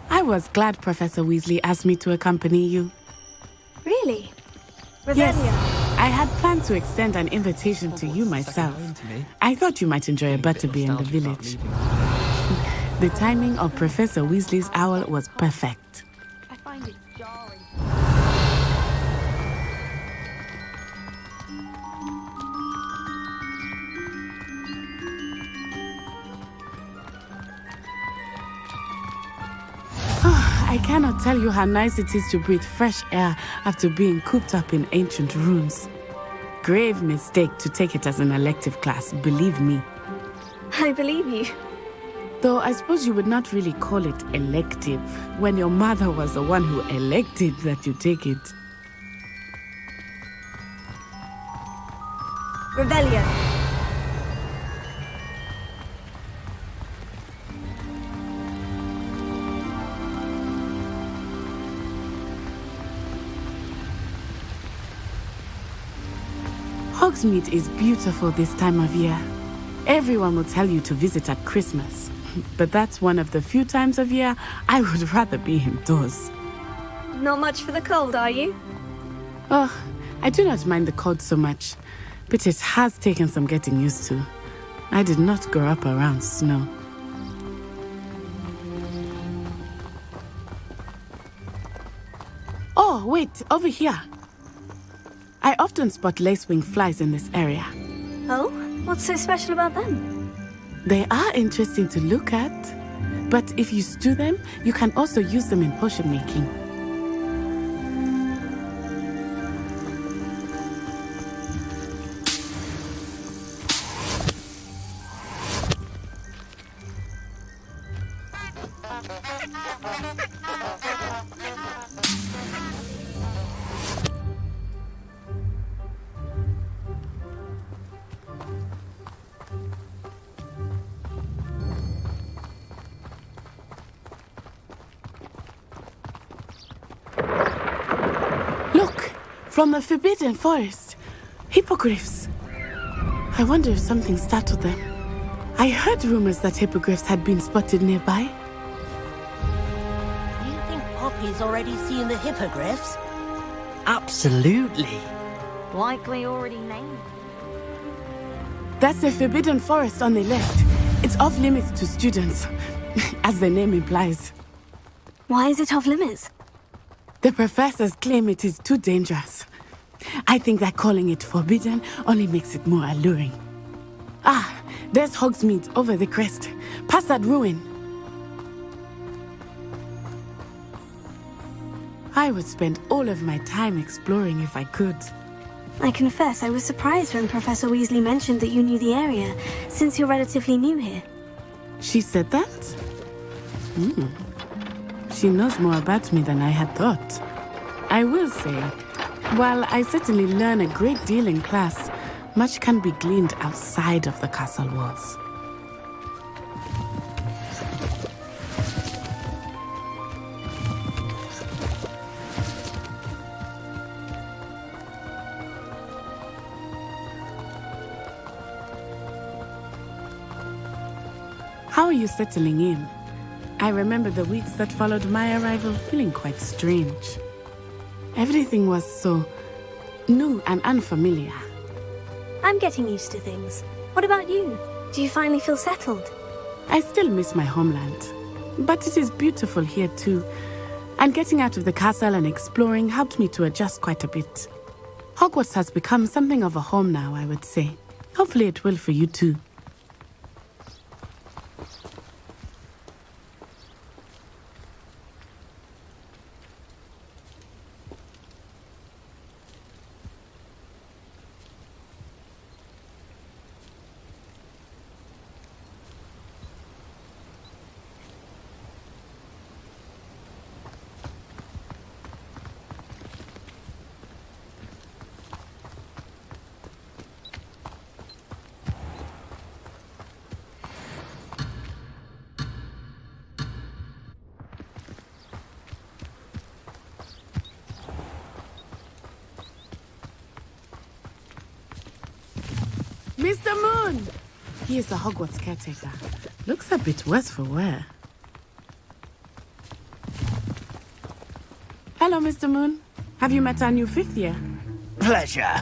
I was glad Professor Weasley asked me to accompany you. Really? Yes, I had planned to extend an invitation to you myself. I thought you might enjoy a butterbeer in the village. The timing of Professor Weasley's owl was perfect. I find it jarring. I cannot tell you how nice it is to breathe fresh air after being cooped up in ancient rooms. Grave mistake to take it as an elective class, believe me. I believe you. Though I suppose you would not really call it elective when your mother was the one who elected that you take it. Revelio. Hogsmeade is beautiful this time of year. Everyone will tell you to visit at Christmas, but that's one of the few times of year I would rather be indoors. Not much for the cold, are you? Oh, I do not mind the cold so much, but it has taken some getting used to. I did not grow up around snow. Oh, wait, over here. I often spot lacewing flies in this area. Oh? What's so special about them? They are interesting to look at, but if you stew them, you can also use them in potion making. From the Forbidden Forest. Hippogriffs. I wonder if something startled them. I heard rumors that hippogriffs had been spotted nearby. Do you think Poppy's already seen the hippogriffs? Absolutely. Likely already named. That's the Forbidden Forest on the left. It's off limits to students, as the name implies. Why is it off limits? The professors claim it is too dangerous. I think that calling it forbidden only makes it more alluring. Ah, there's Hogsmeade over the crest. Past that ruin. I would spend all of my time exploring if I could. I confess I was surprised when Professor Weasley mentioned that you knew the area, since you're relatively new here. She said that? She knows more about me than I had thought. I will say, while I certainly learn a great deal in class, much can be gleaned outside of the castle walls. How are you settling in? I remember the weeks that followed my arrival feeling quite strange. Everything was so new and unfamiliar. I'm getting used to things. What about you? Do you finally feel settled? I still miss my homeland, but it is beautiful here too. And getting out of the castle and exploring helped me to adjust quite a bit. Hogwarts has become something of a home now, I would say. Hopefully it will for you too. Mr. Moon! He is the Hogwarts caretaker. Looks a bit worse for wear. Hello, Mr. Moon. Have you met our new fifth year? Pleasure.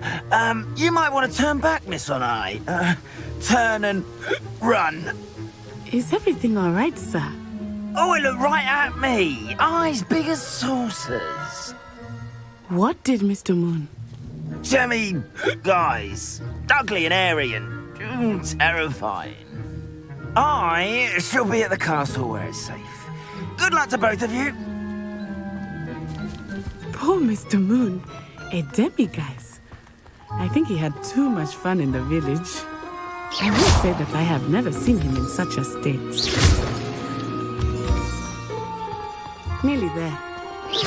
You might want to turn back, Miss Onai. Turn and run. Is everything all right, sir? Oh, it looked right at me. Eyes big as saucers. What did Mr. Moon? Jemmy, guys. Ugly and airy and terrifying. I shall be at the castle where it's safe. Good luck to both of you. Poor Mr. Moon. A demi-guise. I think he had too much fun in the village. I will say that I have never seen him in such a state. Nearly there.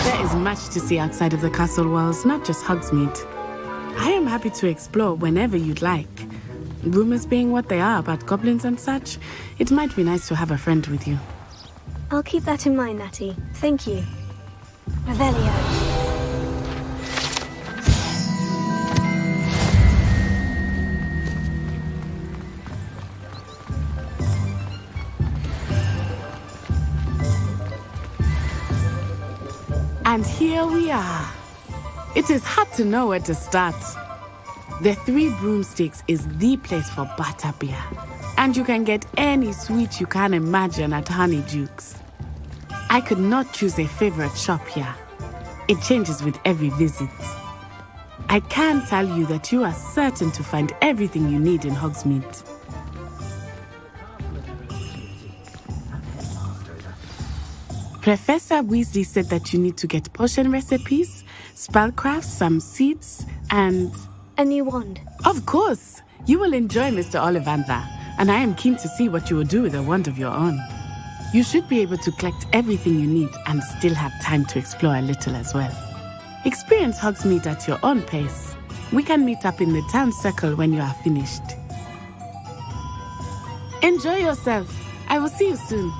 There is much to see outside of the castle walls, not just Hogsmeade. I am happy to explore whenever you'd like. Rumors being what they are about goblins and such, it might be nice to have a friend with you. I'll keep that in mind, Natty. Thank you. Revelio. And here we are. It is hard to know where to start. The Three Broomsticks is the place for butterbeer. And you can get any sweet you can imagine at Honeydukes. I could not choose a favorite shop here. It changes with every visit. I can tell you that you are certain to find everything you need in Hogsmeade. Professor Weasley said that you need to get potion recipes, spellcraft, some seeds, and... a new wand. Of course! You will enjoy Mr. Ollivander, and I am keen to see what you will do with a wand of your own. You should be able to collect everything you need and still have time to explore a little as well. Experience Hogsmeade at your own pace. We can meet up in the town circle when you are finished. Enjoy yourself. I will see you soon.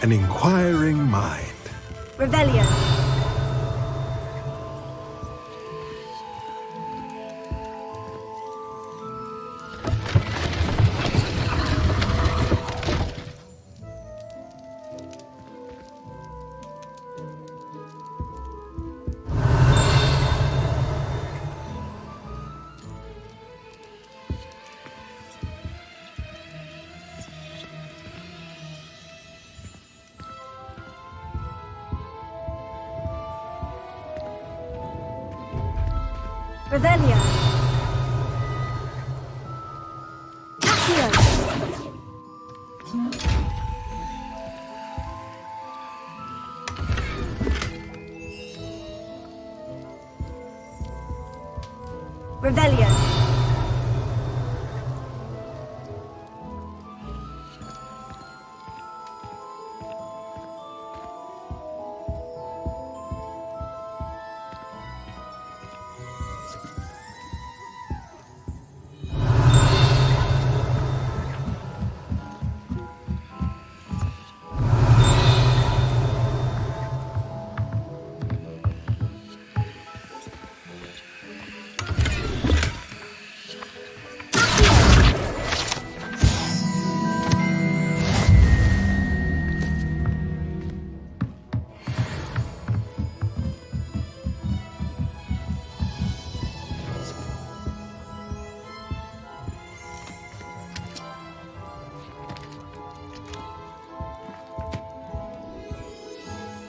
an inquiring mind. Revelio. Revelio. Accio. Revelio.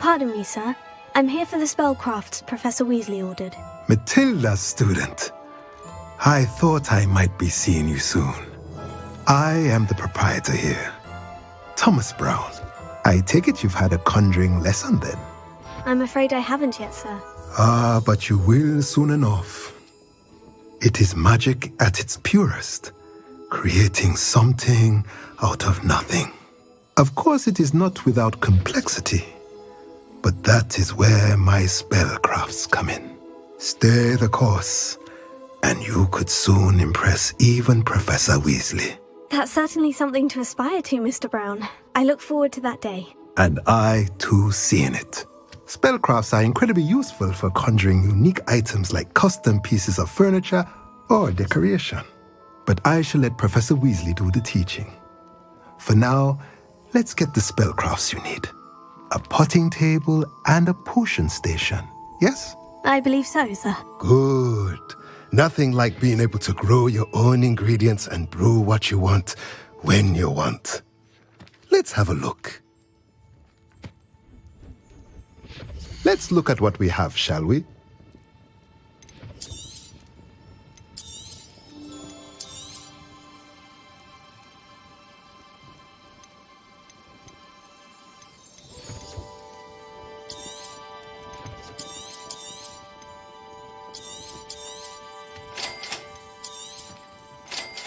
Pardon me, sir. I'm here for the spellcrafts Professor Weasley ordered. Matilda's student. I thought I might be seeing you soon. I am the proprietor here, Thomas Brown. I take it you've had a conjuring lesson then? I'm afraid I haven't yet, sir. Ah, but you will soon enough. It is magic at its purest, creating something out of nothing. Of course, it is not without complexity, but that is where my spellcrafts come in. Stay the course, and you could soon impress even Professor Weasley. That's certainly something to aspire to, Mr. Brown. I look forward to that day. And I, too, seeing it. Spellcrafts are incredibly useful for conjuring unique items like custom pieces of furniture or decoration. But I shall let Professor Weasley do the teaching. For now, let's get the spellcrafts you need. A potting table and a potion station, yes? I believe so, sir. Good. Nothing like being able to grow your own ingredients and brew what you want when you want. Let's have a look. Let's look at what we have, shall we?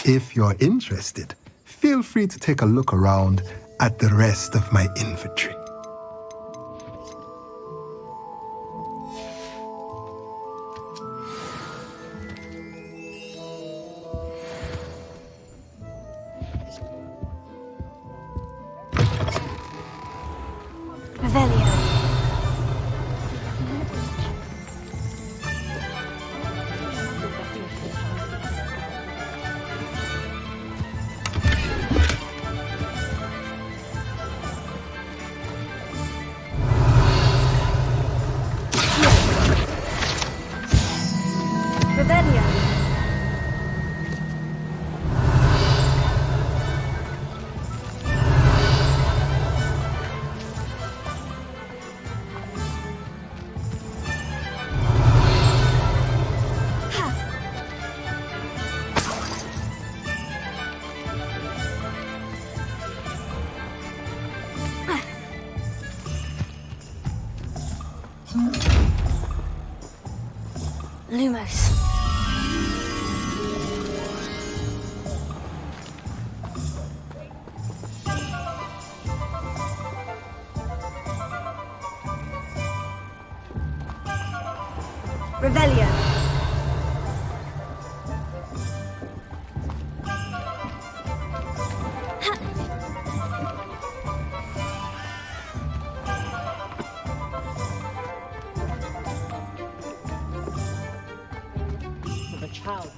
If you're interested, feel free to take a look around at the rest of my inventory. Revelio. Revelio. Lumos. Revelio. child.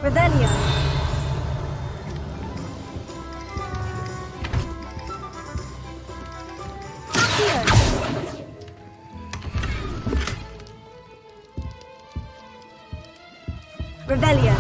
Revelio. Revelio.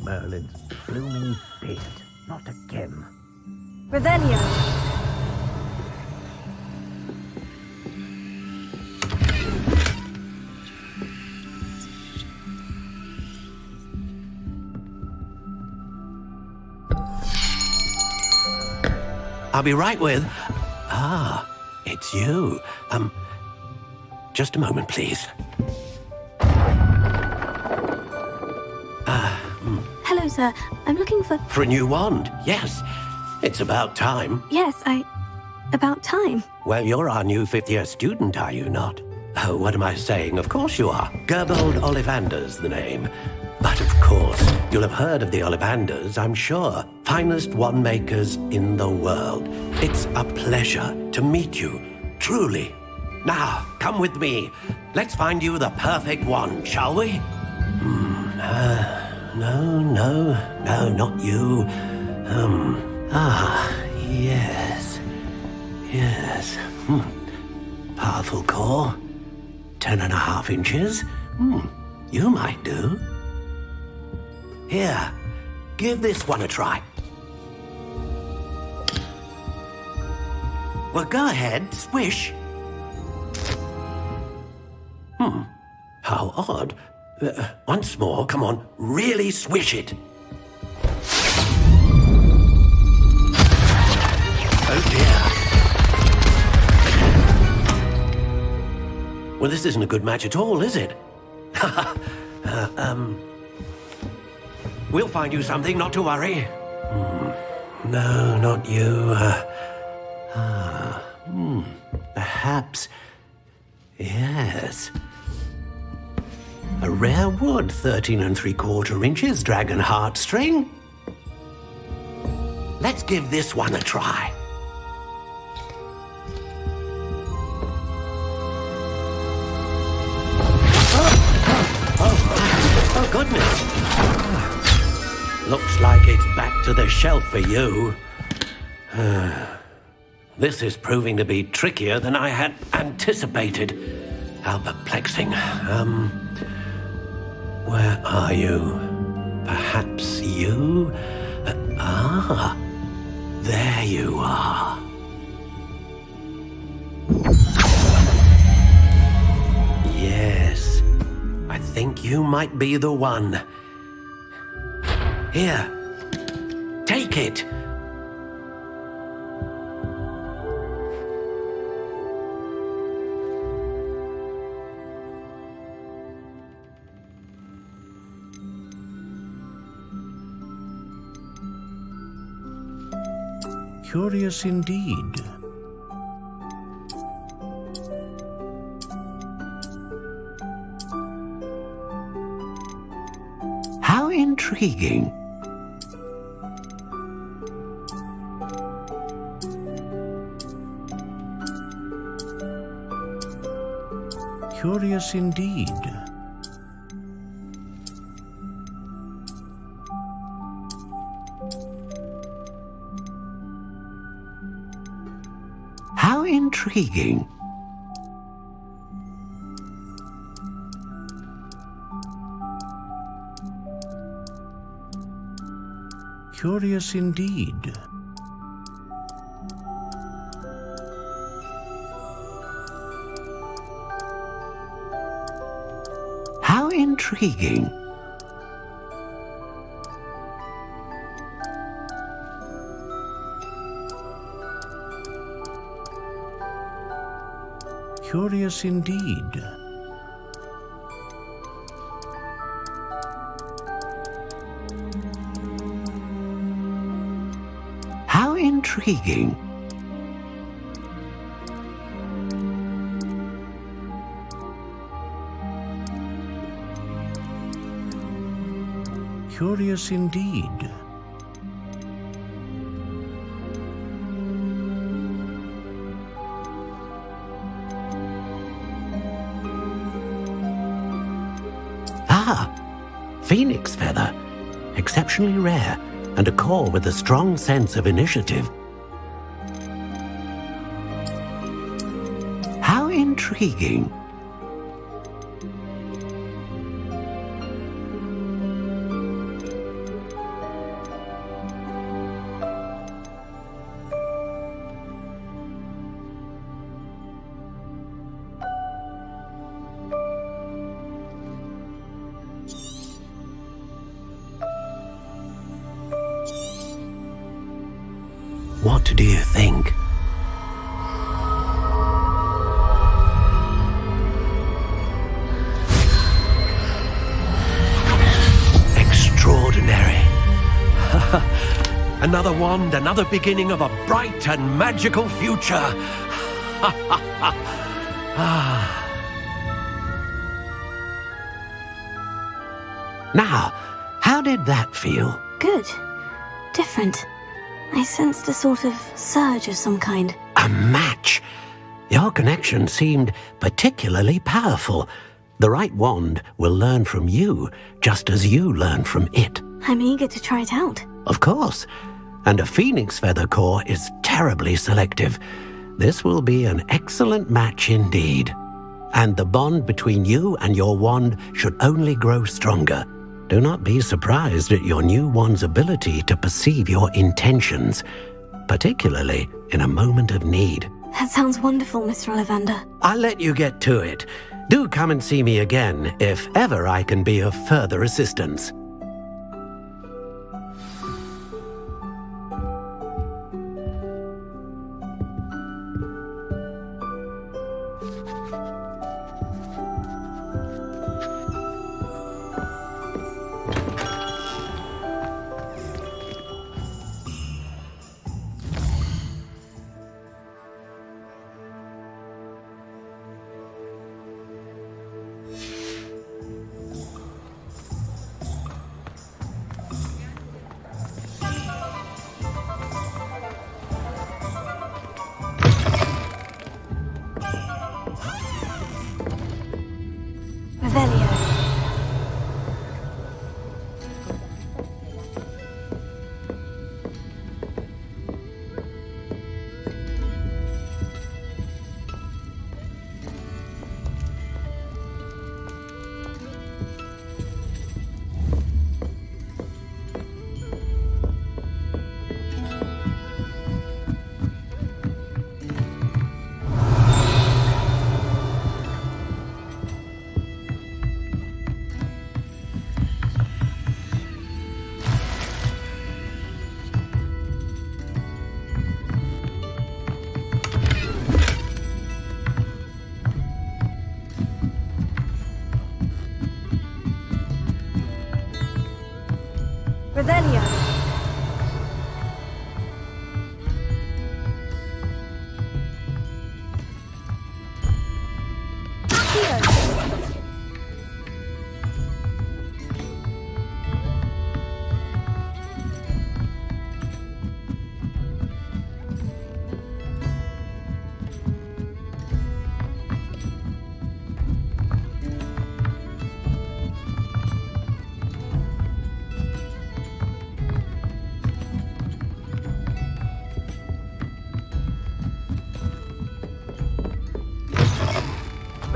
Merlin's blooming beard. Not again. Revelio. I'll be right with... Ah, it's you. Just a moment, please. Hello, sir. I'm looking for... For a new wand, yes. It's about time. Yes, about time. Well, you're our new fifth-year student, are you not? Oh, what am I saying? Of course you are. Gerbold Ollivander's the name. But of course, you'll have heard of the Ollivanders, I'm sure. Finest wand makers in the world. It's a pleasure to meet you, truly. Now, come with me. Let's find you the perfect wand, shall we? No, not you. Yes. Powerful core. 10.5 inches. You might do. Here, give this one a try. Well, go ahead, swish. How odd. Once more, come on, really swish it. Oh dear. Well, this isn't a good match at all, is it? We'll find you something, not to worry. No, not you. Perhaps... Yes. A rare wood, 13 3/4 inches, dragon heartstring. Let's give this one a try. Looks like it's back to the shelf for you. This is proving to be trickier than I had anticipated. How perplexing. Where are you? Perhaps you? There you are. Yes, I think you might be the one. Here, take it. Curious indeed. How intriguing. Curious indeed. How intriguing. Curious indeed. How intriguing. Curious indeed. How intriguing. Curious indeed. Phoenix feather. Exceptionally rare, and a core with a strong sense of initiative. How intriguing. What do you think? Extraordinary. Another wand, another beginning of a bright and magical future. Now, how did that feel? Good. Different. I sensed a sort of surge of some kind. A match? Your connection seemed particularly powerful. The right wand will learn from you, just as you learn from it. I'm eager to try it out. Of course. And a phoenix feather core is terribly selective. This will be an excellent match indeed. And the bond between you and your wand should only grow stronger. Do not be surprised at your new wand's ability to perceive your intentions, particularly in a moment of need. That sounds wonderful, Mr. Ollivander. I'll let you get to it. Do come and see me again if ever I can be of further assistance.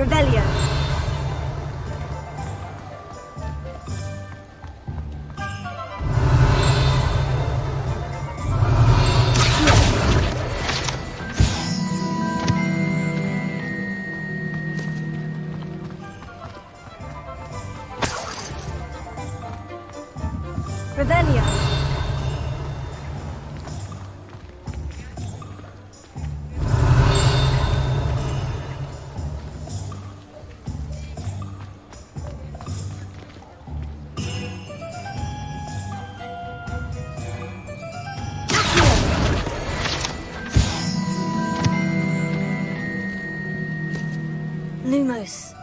Revelio. Revelio. Lumos.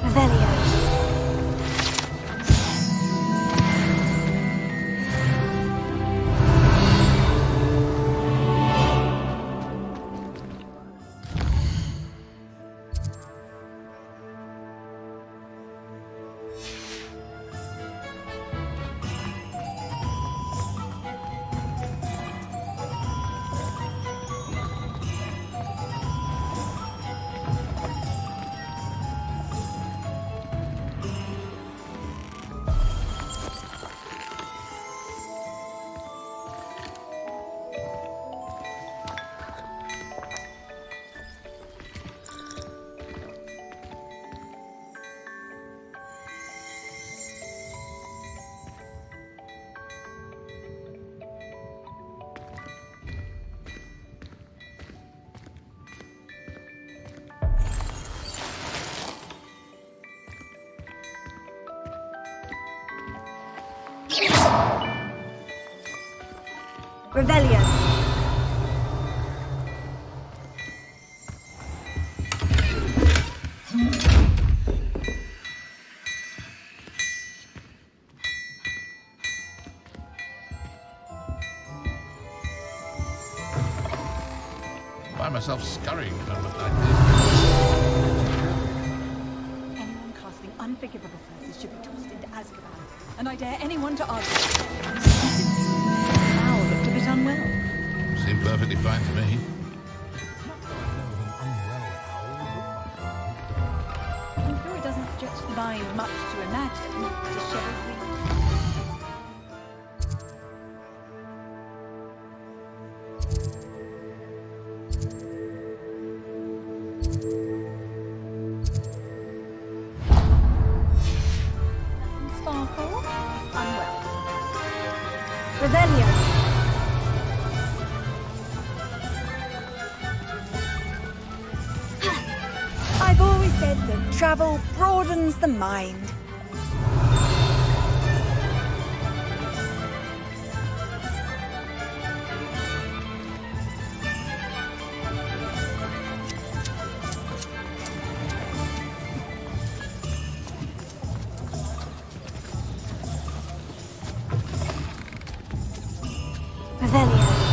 Revelio. Revelio. Find myself scurrying at a moment like Anyone casting unforgivable curses should be tossed into Azkaban, and I dare anyone to argue. Owl looked a bit unwell. this. Seemed perfectly fine to me. I'm sure it doesn't stretch the mind much to imagine disheveled wings. Sparkle, unwell. Revelio. I've always said that travel broadens the mind. Revelio.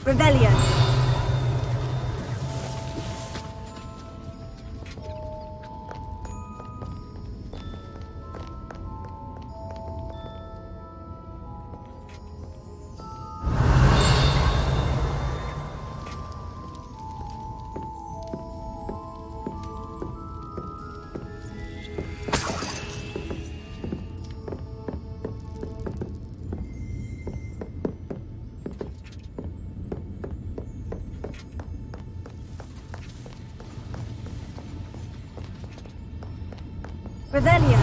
Revelio. Revelio.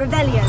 Revelio.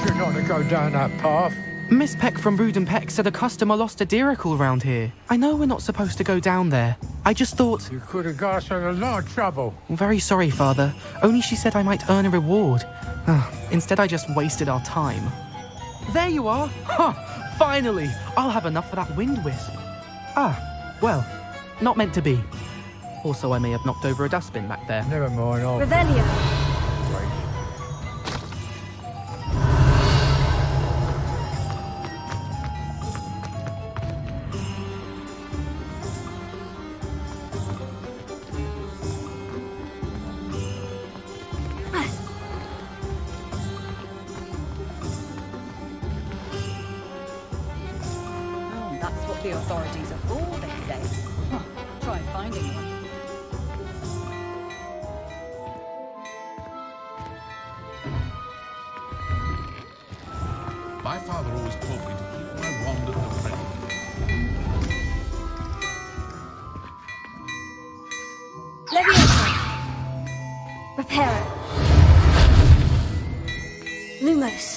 You're not to go down that path. Miss Peck from Brood and Peck said a customer lost a diricle round here. I know we're not supposed to go down there. I just thought... You could have got us in a lot of trouble. I'm very sorry, Father. Only she said I might earn a reward. Instead, I just wasted our time. There you are! Huh! Finally! I'll have enough for that wind wisp. Ah, well, not meant to be. Also, I may have knocked over a dustbin back there. Never mind, Revelio. That's what the authorities are for, they say. Huh. Try finding one. My father always told me to keep my wand at the front. Leviosa. Reparo. Lumos.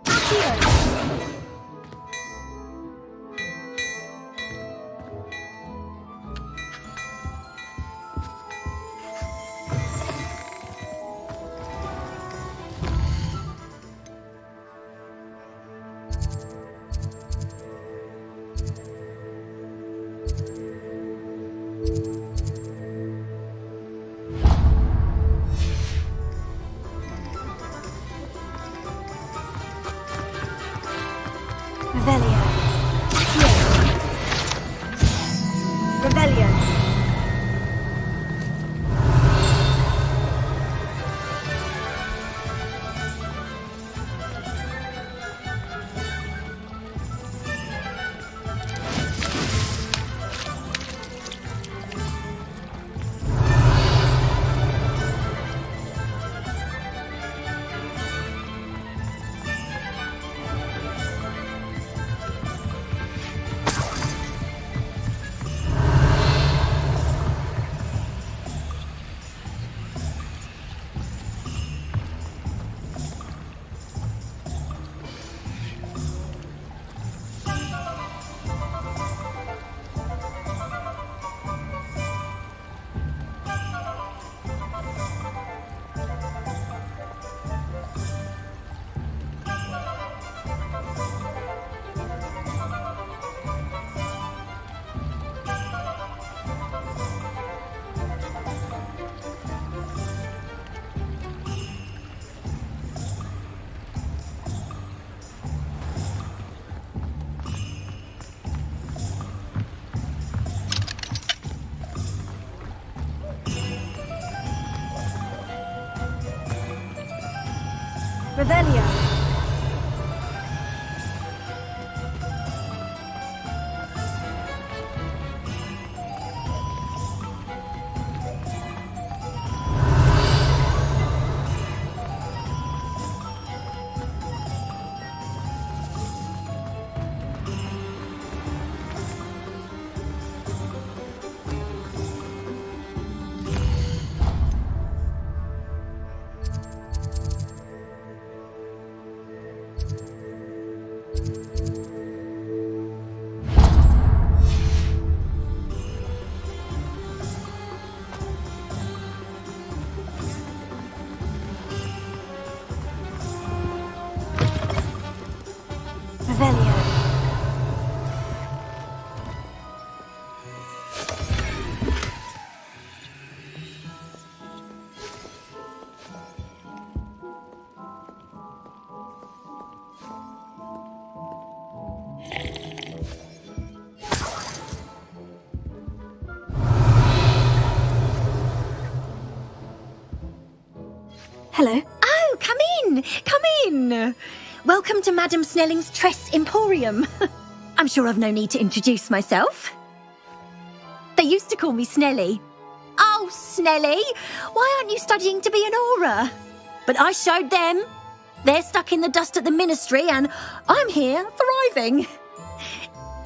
Accio. Revelio. Revelio. Revelio. Hello. Oh, come in. Come in. Welcome to Madame Snelling's Tress Emporium. I'm sure I've no need to introduce myself. They used to call me Snelly. Oh, Snelly, why aren't you studying to be an aura? But I showed them. They're stuck in the dust at the ministry and I'm here thriving.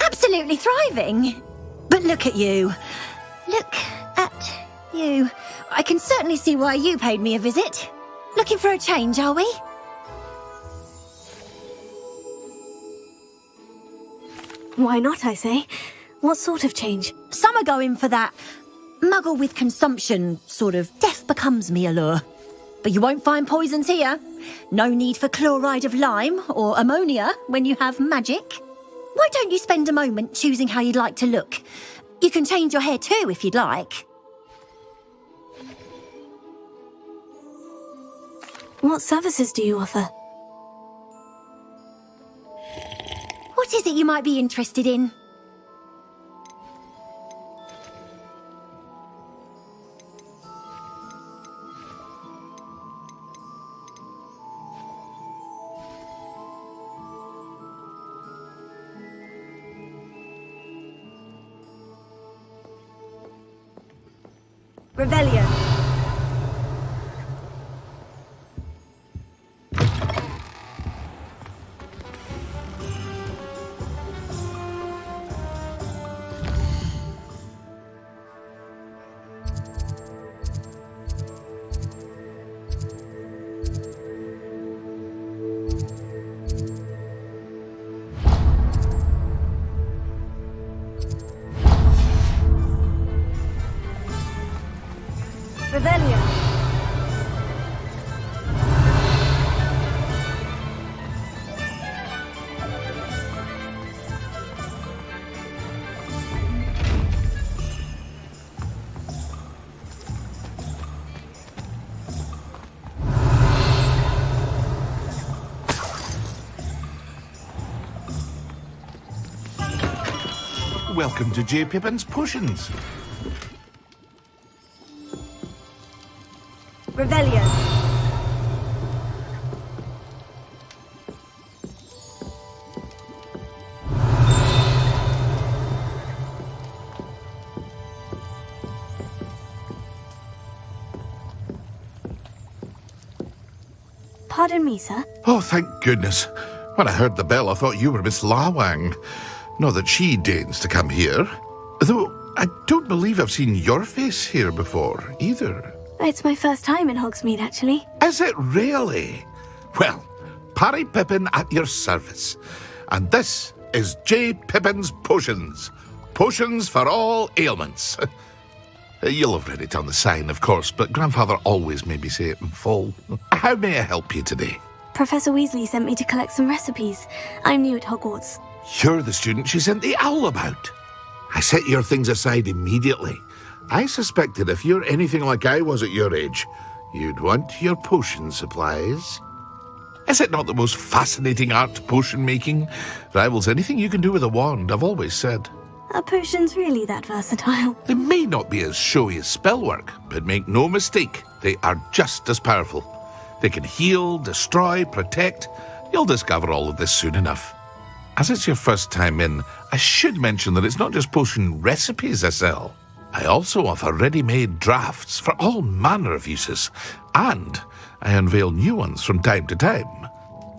Absolutely thriving. But look at you. Look at you. I can certainly see why you paid me a visit. Looking for a change, are we? Why not, I say? What sort of change? Some are going for that muggle with consumption, sort of death becomes me allure. But you won't find poisons here. No need for chloride of lime or ammonia when you have magic. Why don't you spend a moment choosing how you'd like to look? You can change your hair too if you'd like. What services do you offer? What is it you might be interested in? Revelio. Revelio. Welcome to J. Pippin's Potions. Revelio. Pardon me, sir. Oh, thank goodness. When I heard the bell, I thought you were Miss Lawang. Not that she deigns to come here. Though I don't believe I've seen your face here before, either. It's my first time in Hogsmeade, actually. Is it really? Well, Parry Pippin at your service. And this is J. Pippin's Potions. Potions for all ailments. You'll have read it on the sign, of course, but Grandfather always made me say it in full. How may I help you today? Professor Weasley sent me to collect some recipes. I'm new at Hogwarts. You're the student she sent the owl about. I set your things aside immediately. I suspected if you're anything like I was at your age, you'd want your potion supplies. Is it not the most fascinating art, potion making? Rivals anything you can do with a wand, I've always said. Are potions really that versatile? They may not be as showy as spellwork, but make no mistake, they are just as powerful. They can heal, destroy, protect. You'll discover all of this soon enough. As it's your first time in, I should mention that it's not just potion recipes I sell. I also offer ready-made drafts for all manner of uses, and I unveil new ones from time to time.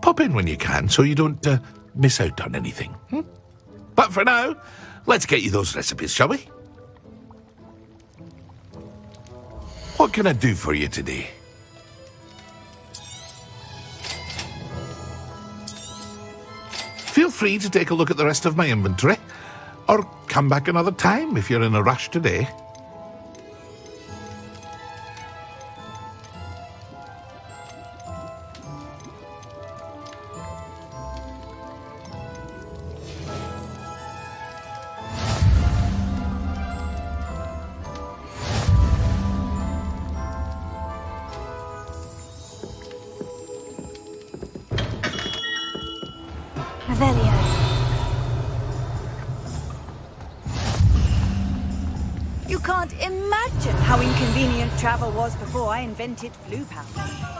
Pop in when you can so you don't miss out on anything. But for now, let's get you those recipes, shall we? What can I do for you today? Feel free to take a look at the rest of my inventory, or come back another time if you're in a rush today. Revelio. You can't imagine how inconvenient travel was before I invented flu powder.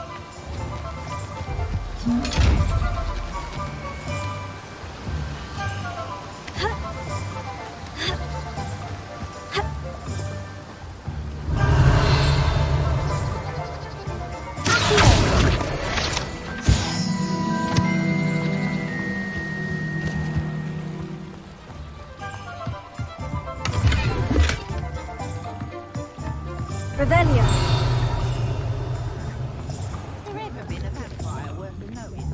Revelio. There ever been a vampire worth the knowing?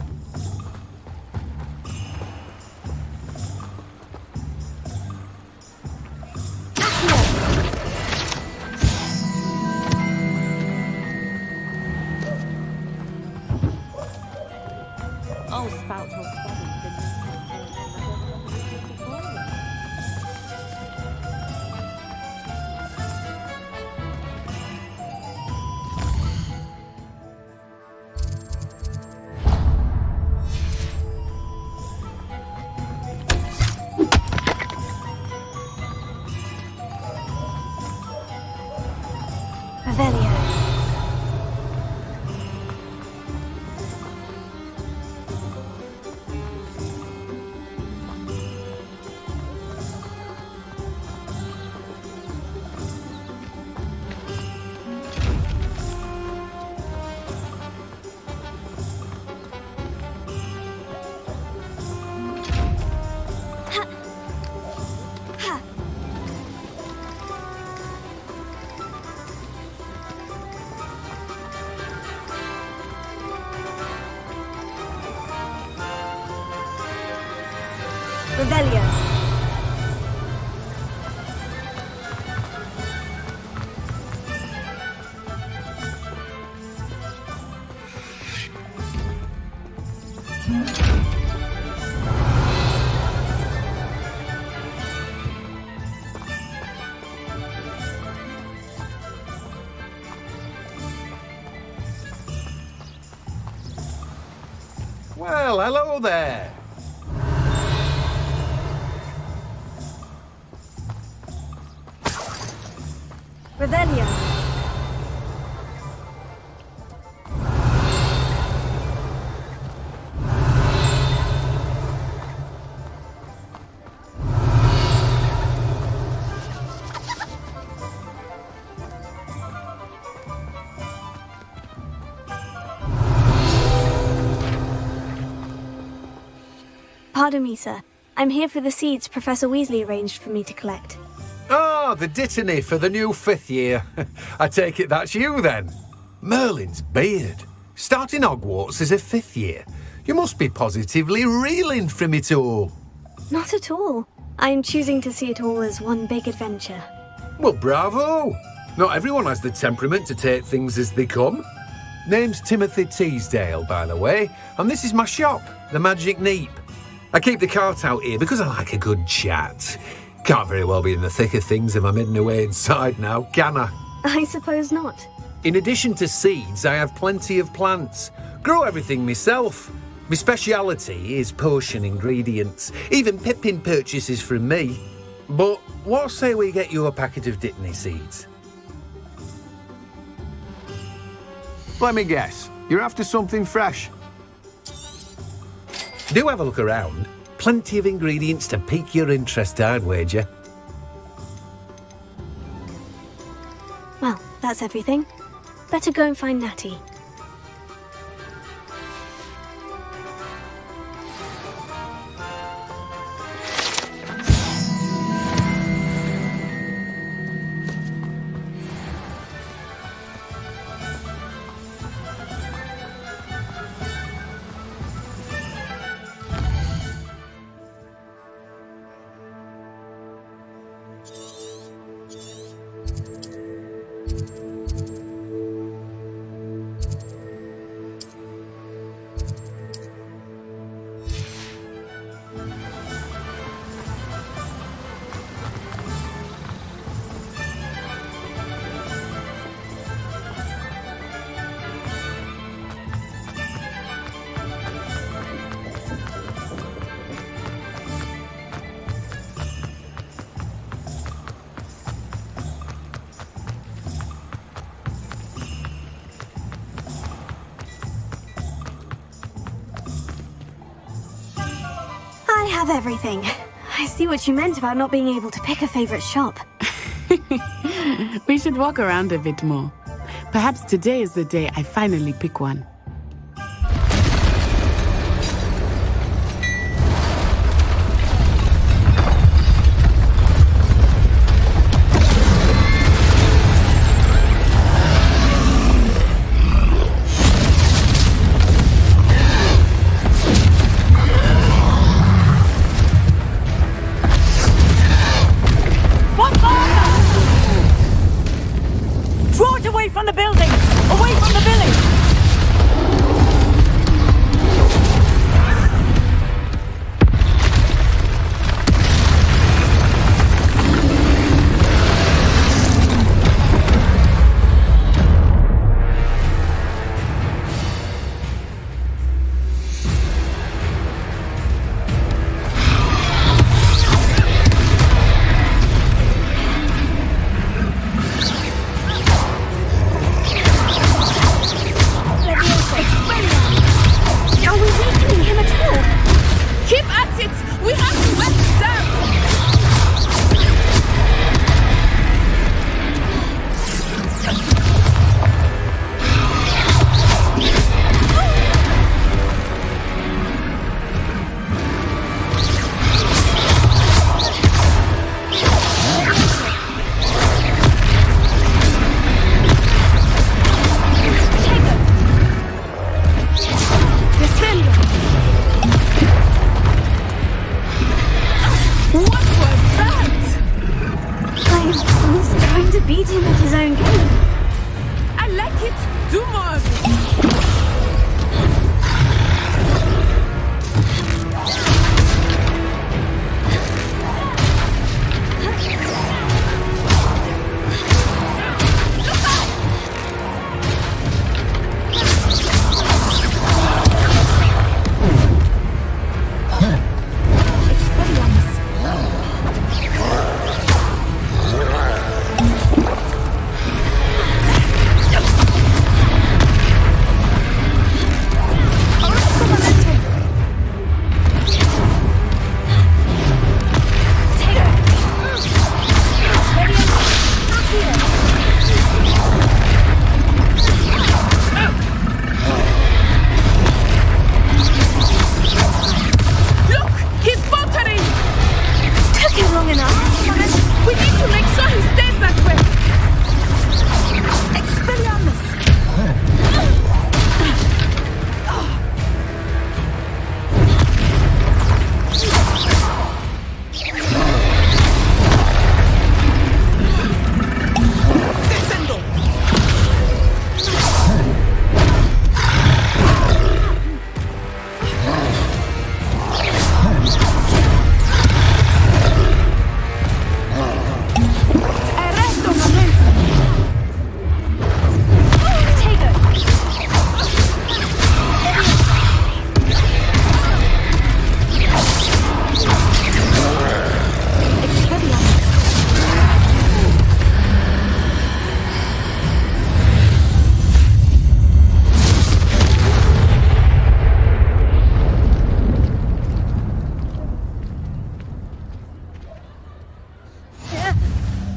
I'll spout your studies. Revelio. Revelio. Well, hello there. Revelio. Pardon me, sir. I'm here for the seeds Professor Weasley arranged for me to collect. Ah, the dittany for the new 5th year. I take it that's you then. Merlin's beard. Starting Hogwarts as a 5th year. You must be positively reeling from it all. Not at all. I'm choosing to see it all as one big adventure. Well, bravo. Not everyone has the temperament to take things as they come. Name's Timothy Teasdale, by the way, and this is my shop, the Magic Neep. I keep the cart out here because I like a good chat. Can't very well be in the thick of things if I'm hidden away inside now, can I? I suppose not. In addition to seeds, I have plenty of plants. Grow everything myself. My speciality is potion ingredients. Even Pippin purchases from me. But what say we get you a packet of dittany seeds? Let me guess. You're after something fresh. Do have a look around. Plenty of ingredients to pique your interest, I'd wager. Well, that's everything. Better go and find Natty. have everything. I see what you meant about not being able to pick a favorite shop. We should walk around a bit more. Perhaps today is the day I finally pick one. From the building! Away from the village!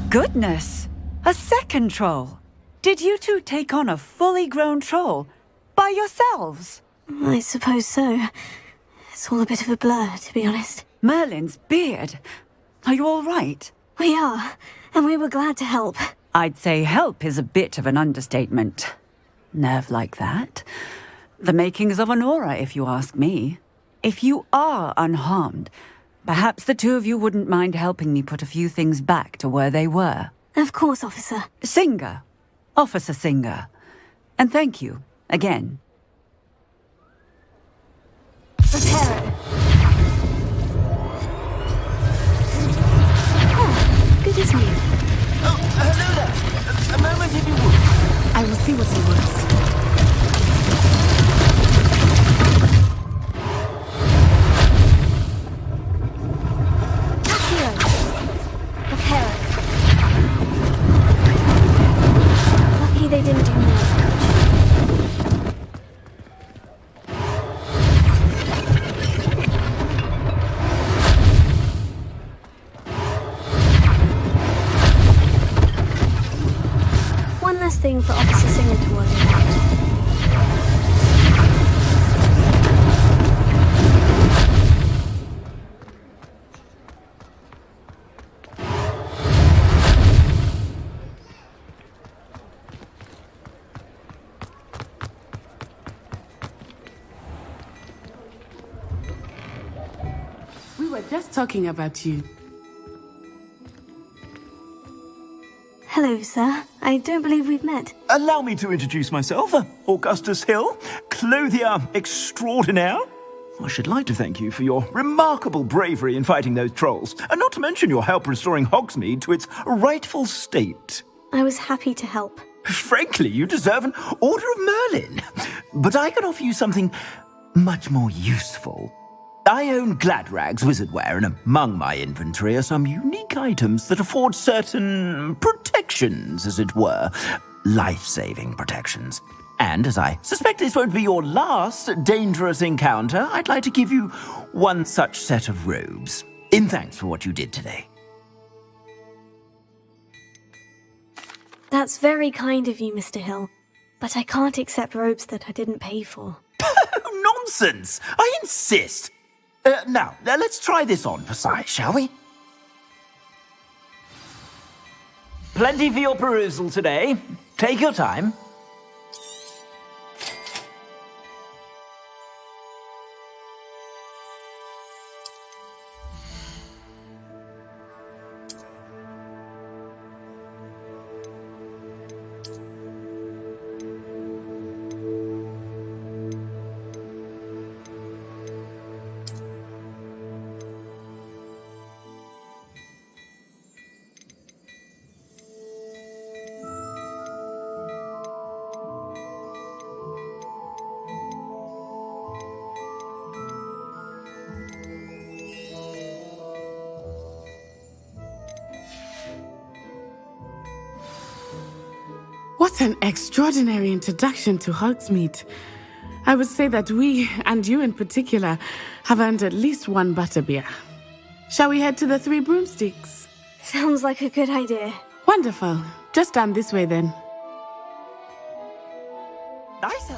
Goodness! A second troll! Did you two take on a fully grown troll by yourselves? I suppose so. It's all a bit of a blur, to be honest. Merlin's beard. Are you all right? We are, and we were glad to help. I'd say help is a bit of an understatement. Nerve like that. The makings of an aura, if you ask me. If you are unharmed, perhaps the two of you wouldn't mind helping me put a few things back to where they were. Of course, officer. Singer. Officer Singer. And thank you, again. Reparo. Oh, good as new. Oh, hello there. A moment if you would. I will see what he wants. They didn't do more. were just talking about you. Hello, sir. I don't believe we've met. Allow me to introduce myself, Augustus Hill, clothier extraordinaire. I should like to thank you for your remarkable bravery in fighting those trolls, and not to mention your help restoring Hogsmeade to its rightful state. I was happy to help. Frankly, you deserve an Order of Merlin. But I can offer you something much more useful. I own Gladrag's wizardware, and among my inventory are some unique items that afford certain protections, as it were. Life-saving protections. And as I suspect this won't be your last dangerous encounter, I'd like to give you one such set of robes, in thanks for what you did today. That's very kind of you, Mr. Hill. But I can't accept robes that I didn't pay for. Nonsense! I insist! Now, let's try this on for size, shall we? Plenty for your perusal today. Take your time. What an extraordinary introduction to Hogsmeade. I would say that we, and you in particular, have earned at least one butterbeer. Shall we head to the Three Broomsticks? Sounds like a good idea. Wonderful. Just down this way then. Nice.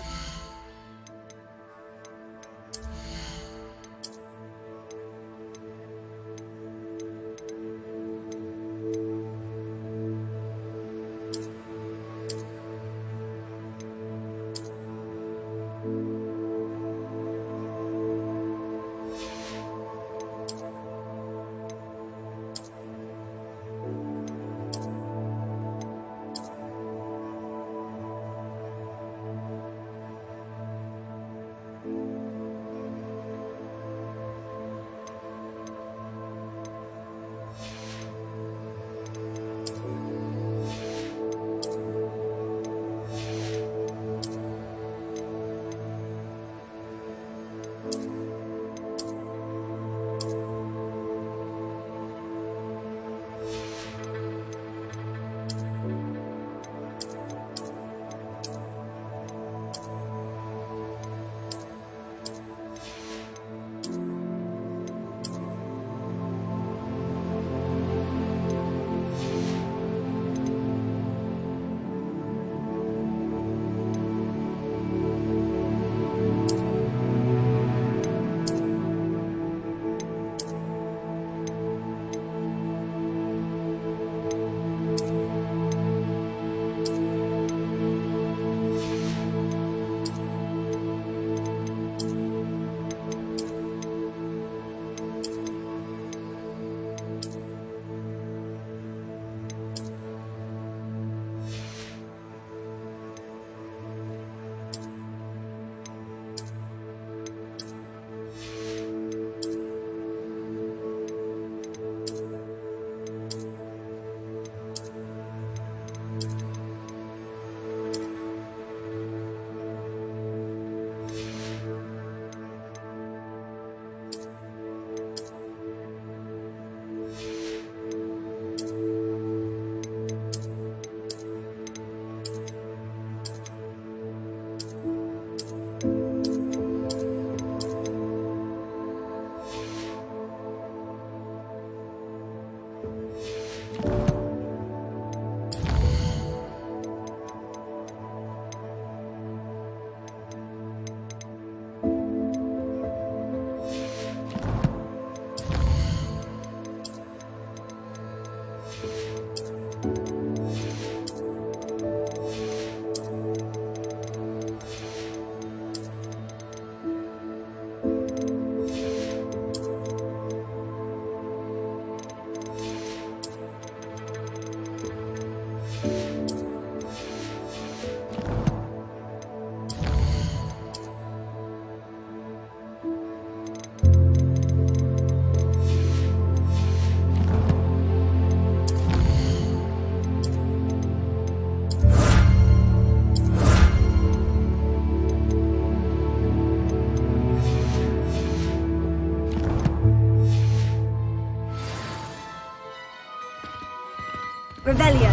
Revelio.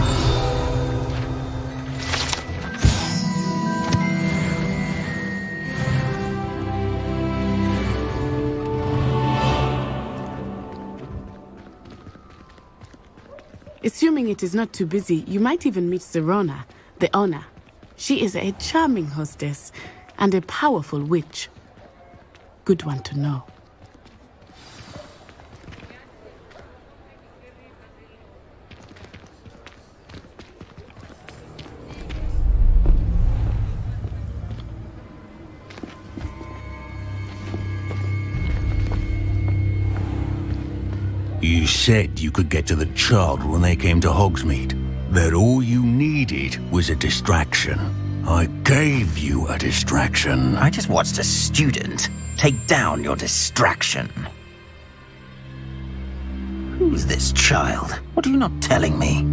Assuming it is not too busy, you might even meet Sirona, the owner. She is a charming hostess and a powerful witch. Good one to know. You said you could get to the child when they came to Hogsmeade. That all you needed was a distraction. I gave you a distraction. I just watched a student take down your distraction. Who's this child? What are you not telling me?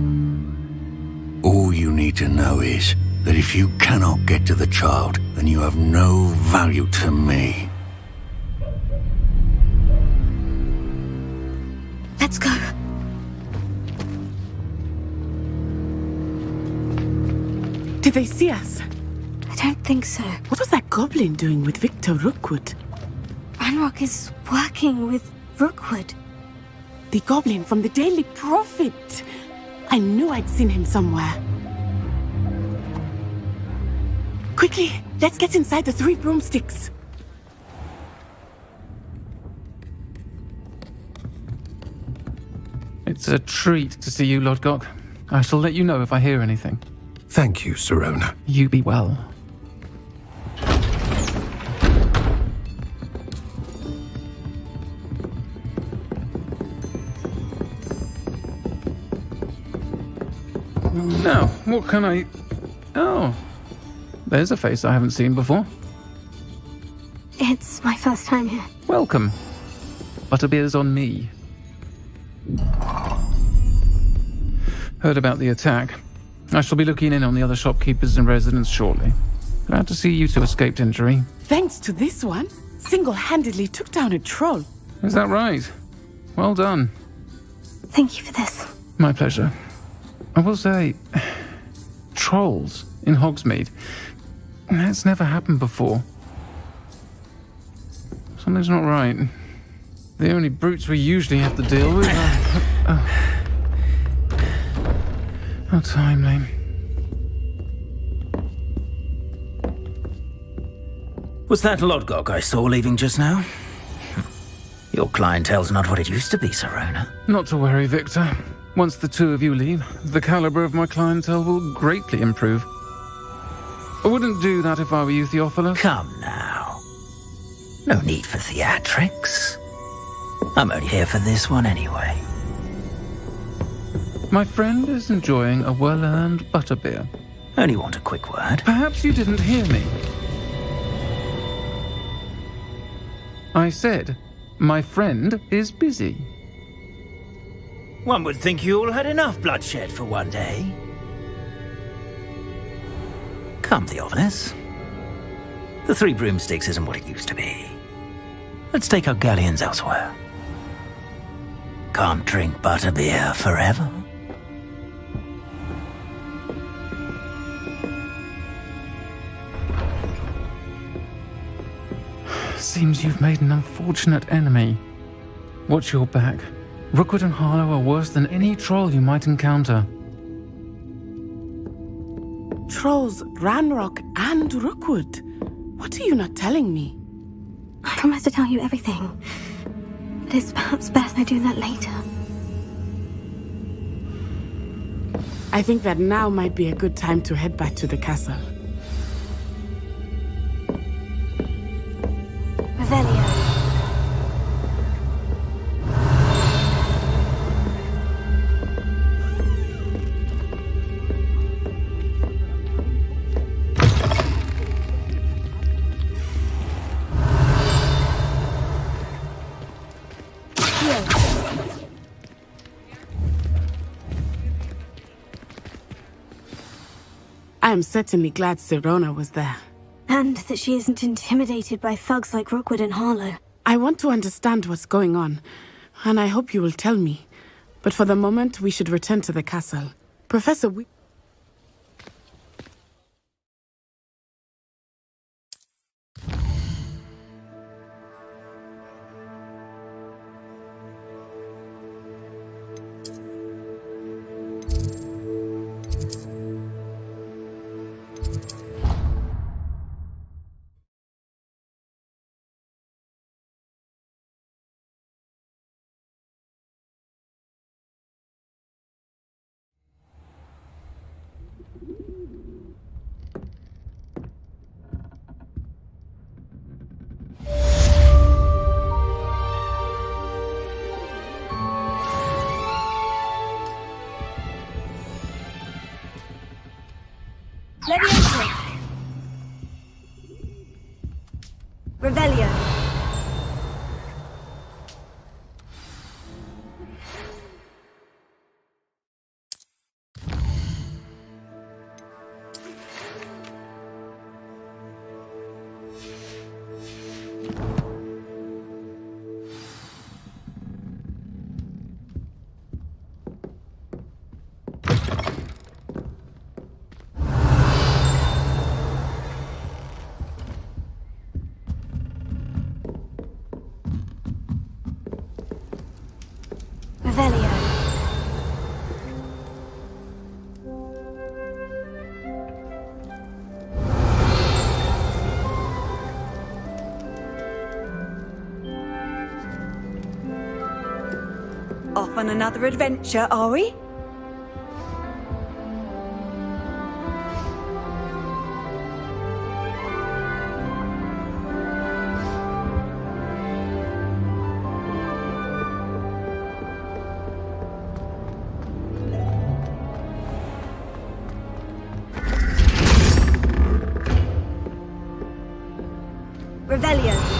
All you need to know is that if you cannot get to the child, then you have no value to me. Let's go. Did they see us? I don't think so. What was that goblin doing with Victor Rookwood? Ranrock is working with Rookwood. The goblin from the Daily Prophet. I knew I'd seen him somewhere. Quickly, let's get inside the 3 broomsticks. It's a treat to see you, Lodgok. I shall let you know if I hear anything. Thank you, Sirona. You be well. Now, what can I... Oh, there's a face I haven't seen before. It's my first time here. Welcome. Butterbeer's on me. Heard about the attack. I shall be looking in on the other shopkeepers and residents shortly. Glad to see you two escaped injury. Thanks to this one, single-handedly took down a troll. Is that right? Well done. Thank you for this. My pleasure. I will say, trolls in Hogsmeade. That's never happened before. Something's not right. The only brutes we usually have to deal with are... How timely. Was that Lodgok I saw leaving just now? Your clientele's not what it used to be, Sirona. Not to worry, Victor. Once the two of you leave, the caliber of my clientele will greatly improve. I wouldn't do that if I were you, Theophilus. Come now. No need for theatrics. I'm only here for this one anyway. My friend is enjoying a well-earned butterbeer. Only want a quick word. Perhaps you didn't hear me. I said, my friend is busy. One would think you all had enough bloodshed for one day. Come, Theophilus. The 3 broomsticks isn't what it used to be. Let's take our galleons elsewhere. Can't drink butterbeer forever. Seems you've made an unfortunate enemy. Watch your back. Rookwood and Harlow are worse than any troll you might encounter. Trolls, Ranrock, and Rookwood. What are you not telling me? I promise to tell you everything. But it's perhaps best I do that later. I think that now might be a good time to head back to the castle. Revelio. I am certainly glad Sirona was there. And that she isn't intimidated by thugs like Rookwood and Harlow. I want to understand what's going on, and I hope you will tell me. But for the moment, we should return to the castle. Professor, Leviosa. Revelio. Revelio. Off on another adventure, are we? Revelio.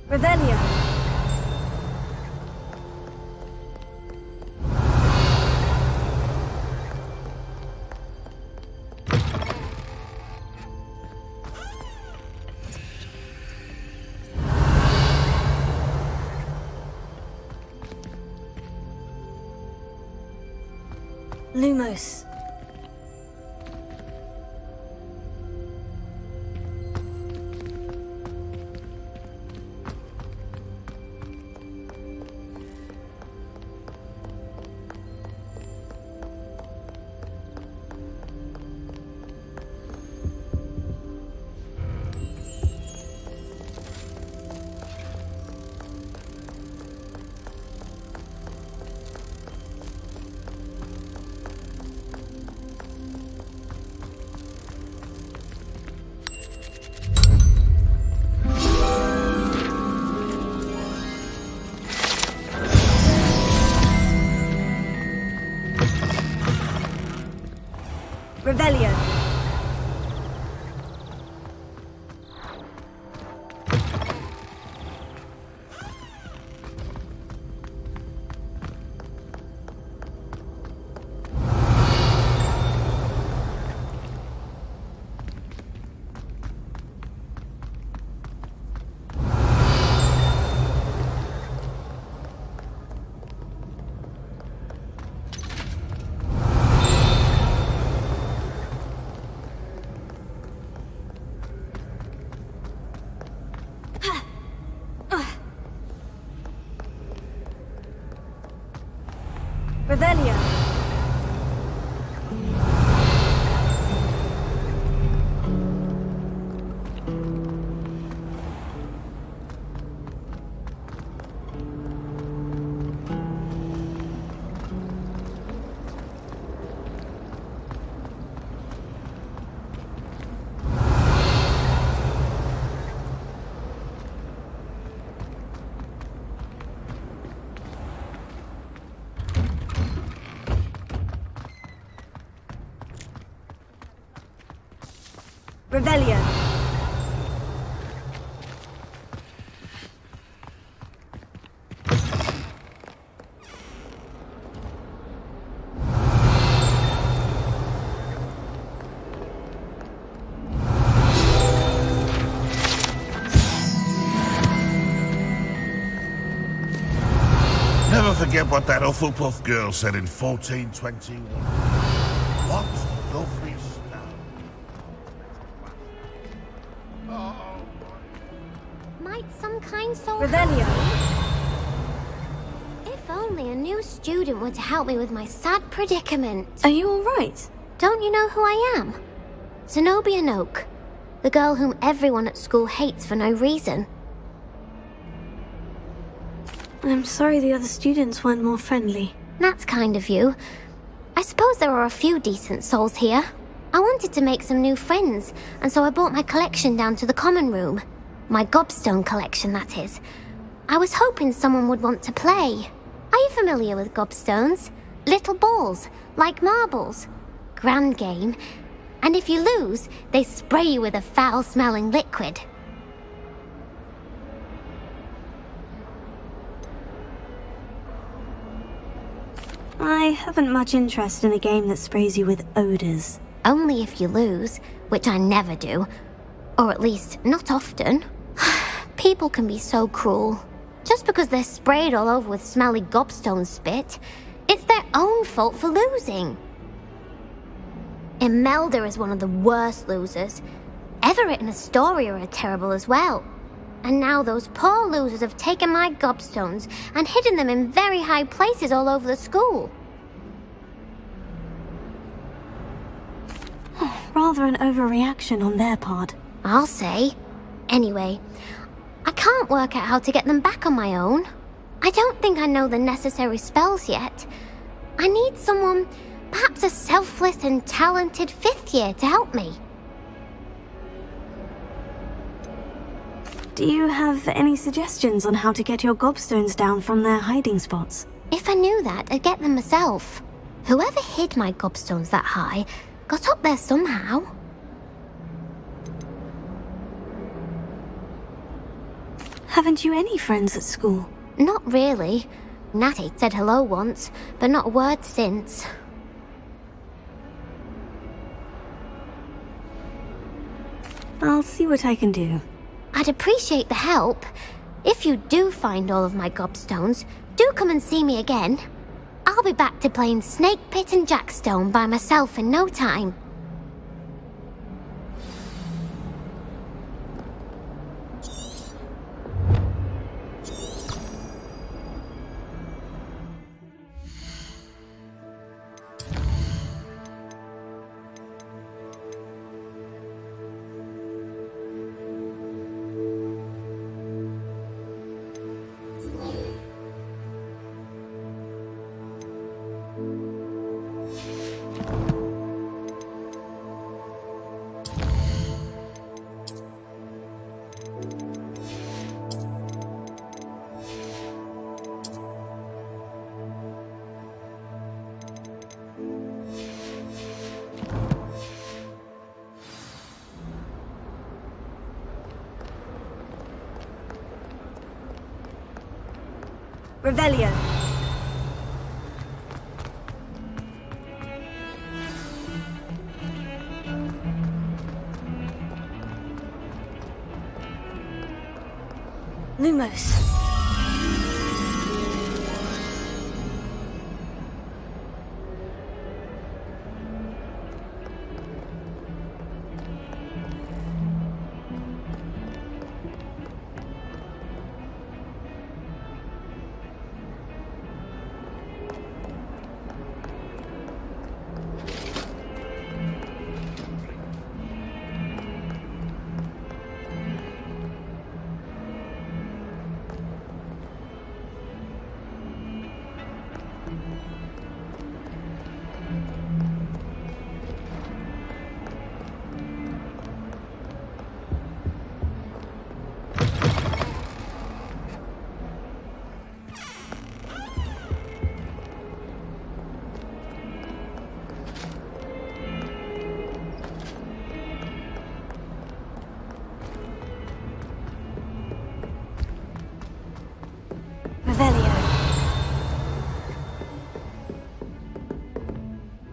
Revelio. Lumos. Revelio. Revelio. Revelio. Never forget what that Hufflepuff girl said in 1421. What lovely stuff. Might some kind soul... Revelio. If only a new student were to help me with my sad predicament. Are you alright? Don't you know who I am? Zenobia Noak. The girl whom everyone at school hates for no reason. I'm sorry the other students weren't more friendly. That's kind of you. I suppose there are a few decent souls here. I wanted to make some new friends, and so I brought my collection down to the common room. My gobstone collection, that is. I was hoping someone would want to play. Are you familiar with gobstones? Little balls, like marbles. Grand game. And if you lose, they spray you with a foul-smelling liquid. I haven't much interest in a game that sprays you with odors. Only if you lose, which I never do. Or at least, not often. People can be so cruel. Just because they're sprayed all over with smelly gobstone spit, it's their own fault for losing. Imelda is one of the worst losers. Everett and Astoria are terrible as well. And now those poor losers have taken my gobstones and hidden them in very high places all over the school. Rather an overreaction on their part. I'll say. Anyway, I can't work out how to get them back on my own. I don't think I know the necessary spells yet. I need someone, perhaps a selfless and talented fifth year to help me. Do you have any suggestions on how to get your gobstones down from their hiding spots? If I knew that, I'd get them myself. Whoever hid my gobstones that high got up there somehow. Haven't you any friends at school? Not really. Natty said hello once, but not a word since. I'll see what I can do. I'd appreciate the help. If you do find all of my gobstones, do come and see me again. I'll be back to playing Snake Pit and Jackstone by myself in no time. Revelio. Lumos.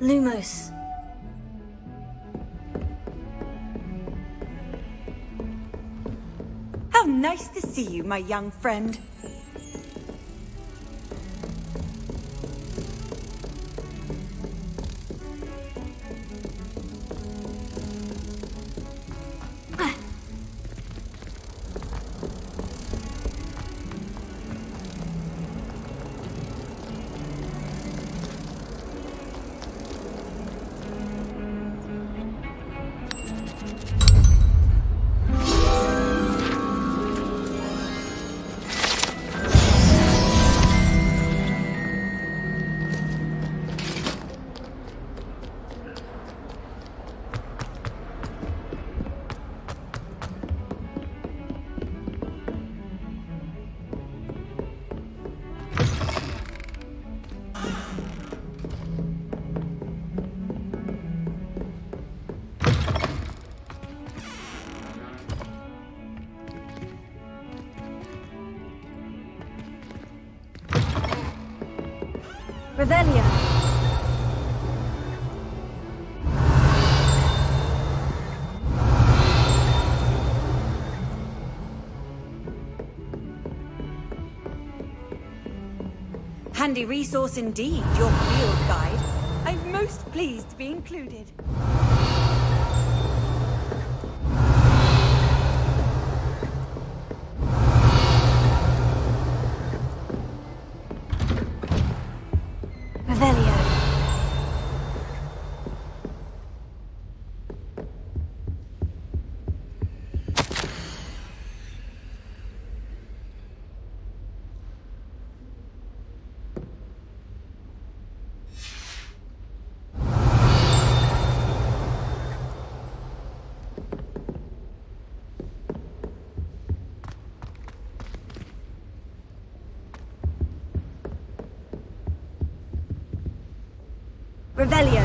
Lumos. How nice to see you, my young friend. Revelio. Handy resource indeed, your field guide. I'm most pleased to be included. Revelio. Revelio.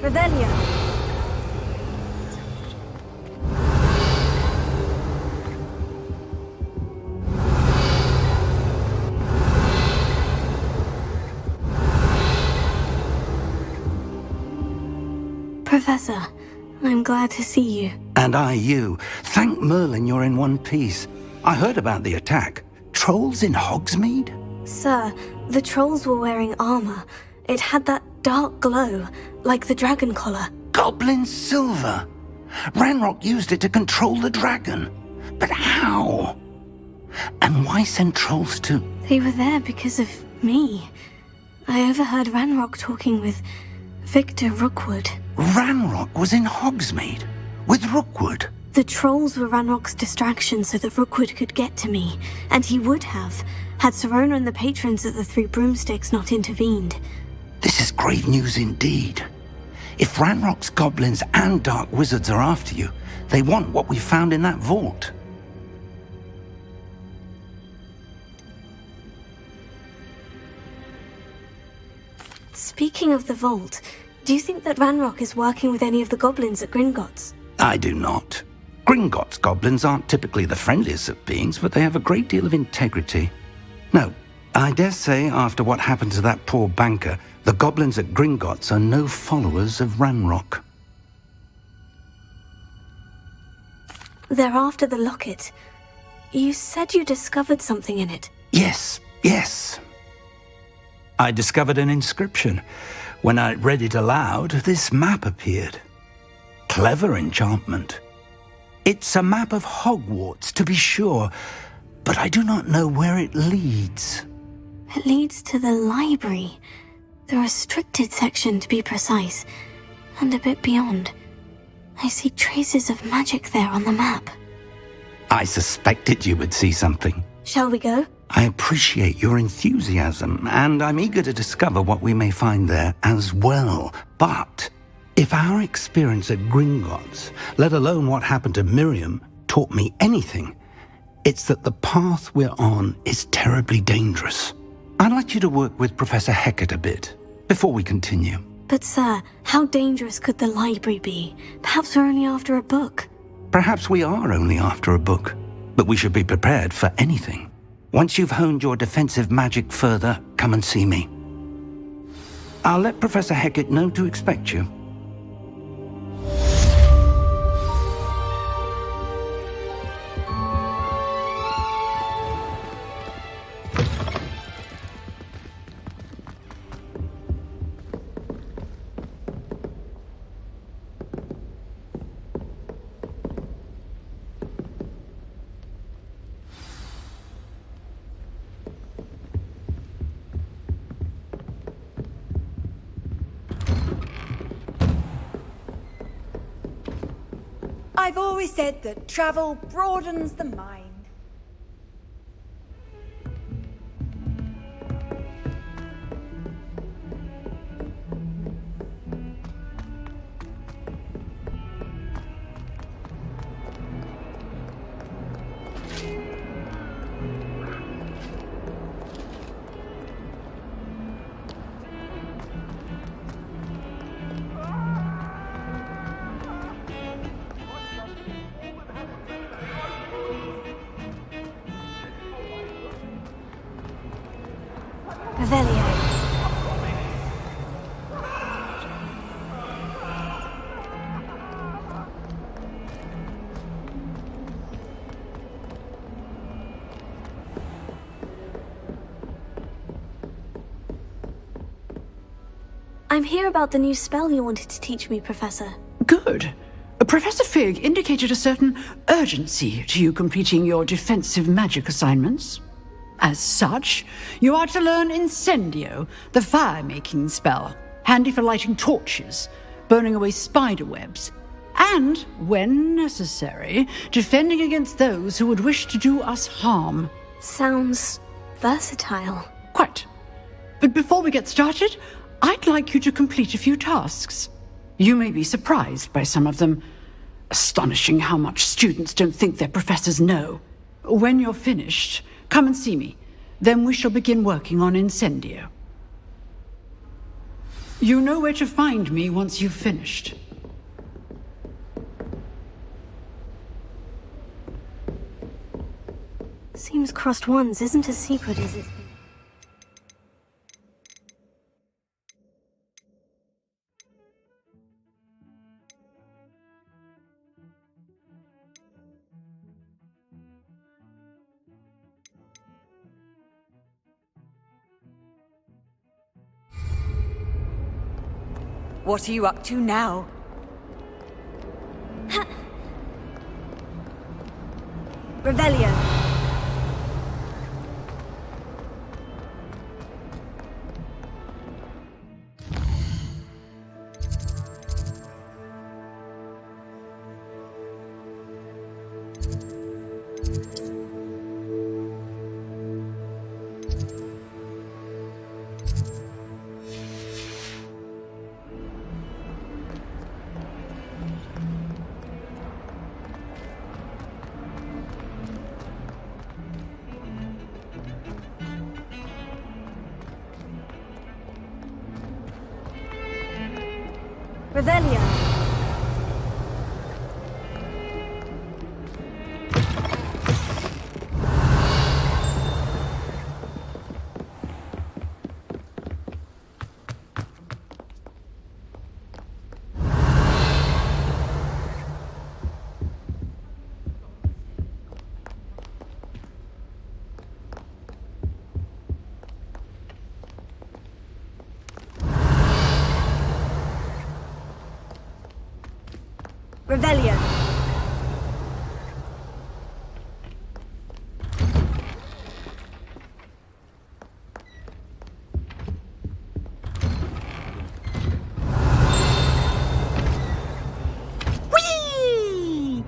Revelio. Professor, I'm glad to see you. And I you. Thank Merlin you're in one piece. I heard about the attack. Trolls in Hogsmeade? Sir, the trolls were wearing armor. It had that dark glow, like the dragon collar. Goblin silver. Ranrock used it to control the dragon. But how? And why send trolls to... They were there because of me. I overheard Ranrock talking with Victor Rookwood. Ranrock was in Hogsmeade? With Rookwood? The trolls were Ranrock's distraction so that Rookwood could get to me. And he would have, had Serona and the patrons of the Three Broomsticks not intervened. This is grave news indeed. If Ranrock's goblins and dark wizards are after you, they want what we found in that vault. Speaking of the vault, do you think that Ranrock is working with any of the goblins at Gringotts? I do not. Gringotts goblins aren't typically the friendliest of beings, but they have a great deal of integrity. No, I dare say after what happened to that poor banker, the goblins at Gringotts are no followers of Ranrock. They're after the locket. You said you discovered something in it. Yes. I discovered an inscription. When I read it aloud, this map appeared. Clever enchantment. It's a map of Hogwarts, to be sure, but I do not know where it leads. It leads to the library. The restricted section, to be precise, and a bit beyond. I see traces of magic there on the map. I suspected you would see something. Shall we go? I appreciate your enthusiasm, and I'm eager to discover what we may find there as well. But if our experience at Gringotts, let alone what happened to Miriam, taught me anything, it's that the path we're on is terribly dangerous. I'd like you to work with Professor Hecat a bit before we continue. But sir, how dangerous could the library be? Perhaps we're only after a book. Perhaps we are only after a book, but we should be prepared for anything. Once you've honed your defensive magic further, come and see me. I'll let Professor Hecat know to expect you. I've always said that travel broadens the mind. I'm here about the new spell you wanted to teach me, Professor. Good. Professor Fig indicated a certain urgency to you completing your defensive magic assignments. As such, you are to learn Incendio, the fire-making spell, handy for lighting torches, burning away spider webs, and, when necessary, defending against those who would wish to do us harm. Sounds versatile. Quite. But before we get started, I'd like you to complete a few tasks. You may be surprised by some of them. Astonishing how much students don't think their professors know. When you're finished, come and see me. Then we shall begin working on Incendio. You know where to find me once you've finished. Seems crossed ones isn't as secret as it. What are you up to now? Revelio. Revelio. Revelio. Whee!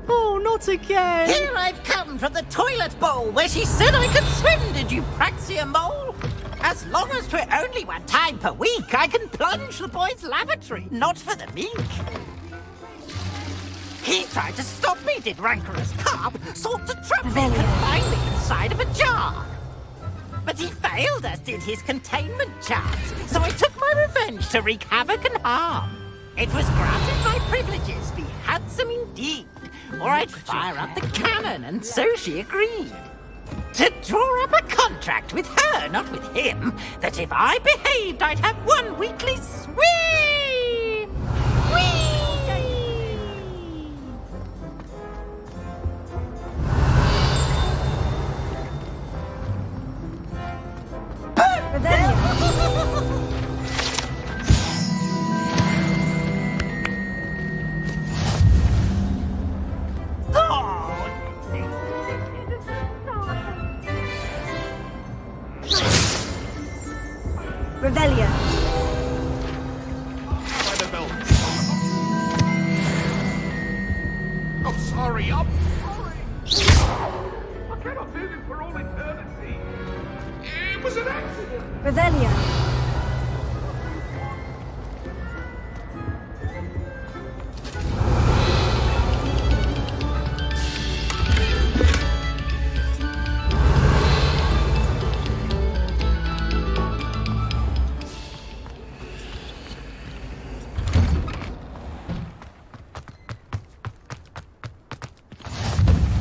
Oh, not again! Here I've come down from the toilet bowl where she said I could swim, did you praxia mole? As long as 'twere only one time per week, I can plunge the boy's lavatory, not for the meek. He tried to stop me, did rancorous carp, sought to trap me, confine me inside of a jar. But he failed, as did his containment charms, so I took my revenge to wreak havoc and harm. It was granted my privileges be handsome indeed, or I'd fire up the cannon, and so she agreed. To draw up a contract with her, not with him, that if I behaved, I'd have one weekly swim! Whee! Revelio. I'm sorry. I cannot do this for all eternity. It was an accident. Revelio.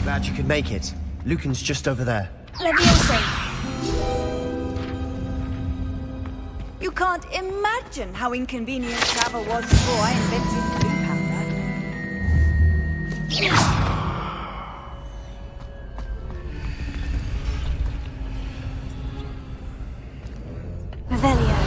Glad you could make it. Lucan's just over there. Leviosa! You can't imagine how inconvenient travel was before I invented blue powder. Revelio.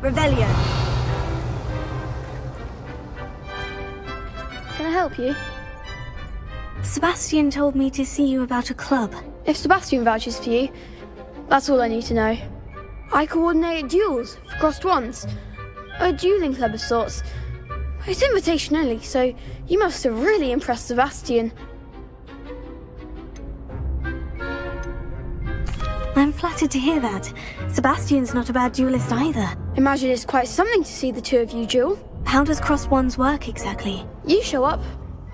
Revelio. Can I help you? Sebastian told me to see you about a club. If Sebastian vouches for you, that's all I need to know. I coordinate duels for crossed ones. A dueling club of sorts. It's invitation only, so you must have really impressed Sebastian. I'm flattered to hear that. Sebastian's not a bad duelist either. Imagine it's quite something to see the two of you duel. How does cross ones work exactly? You show up,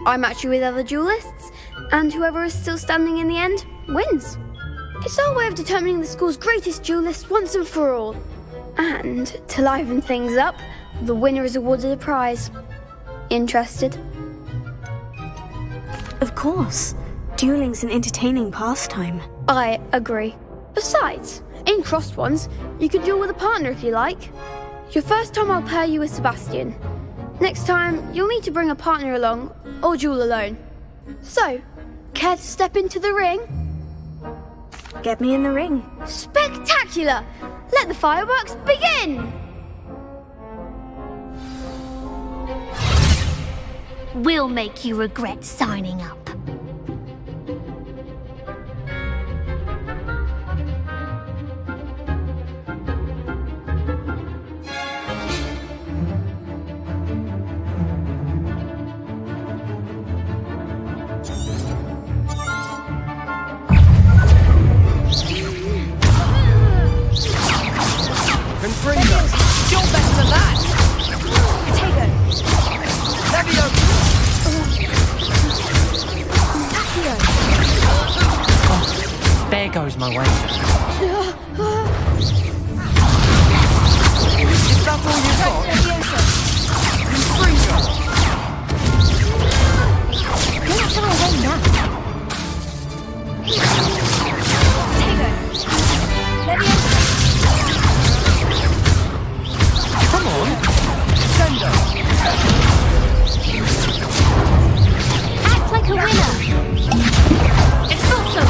I match you with other duelists, and whoever is still standing in the end wins. It's our way of determining the school's greatest duelist once and for all. And to liven things up, the winner is awarded a prize. Interested? Of course. Dueling's an entertaining pastime. I agree. Besides, in crossed ones, you can duel with a partner if you like. Your first time I'll pair you with Sebastian. Next time, you'll need to bring a partner along, or duel alone. So, care to step into the ring? Get me in the ring. Spectacular! Let the fireworks begin! We'll make you regret signing up. You're better than that! Potato! Levio! Oh, there goes my way. Is that all you got? You're not far away now. Potato! Levio! Come on! Stand up! Act like a winner! It's not so!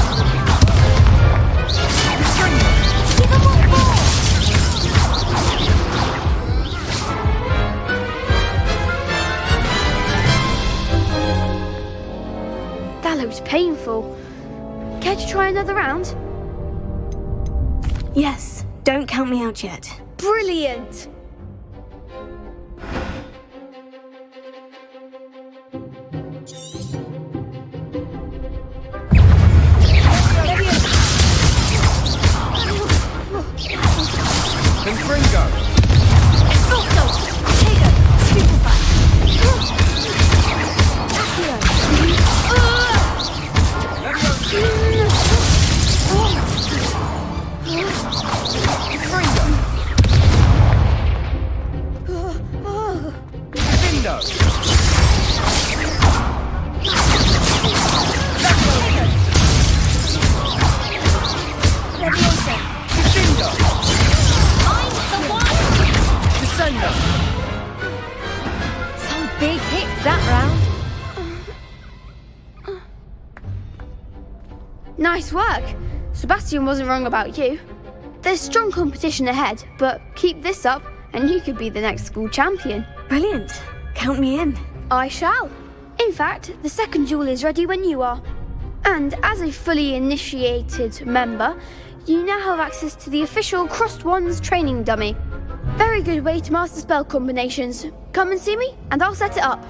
try another round? Yes, don't count me out yet. Brilliant! Confringo! Some big hits that round. Nice work. Sebastian wasn't wrong about you. There's strong competition ahead, but keep this up and you could be the next school champion. Brilliant. Count me in. I shall. In fact, the second duel is ready when you are. And as a fully initiated member, you now have access to the official Crossed Wands training dummy. Very good way to master spell combinations. Come and see me, and I'll set it up.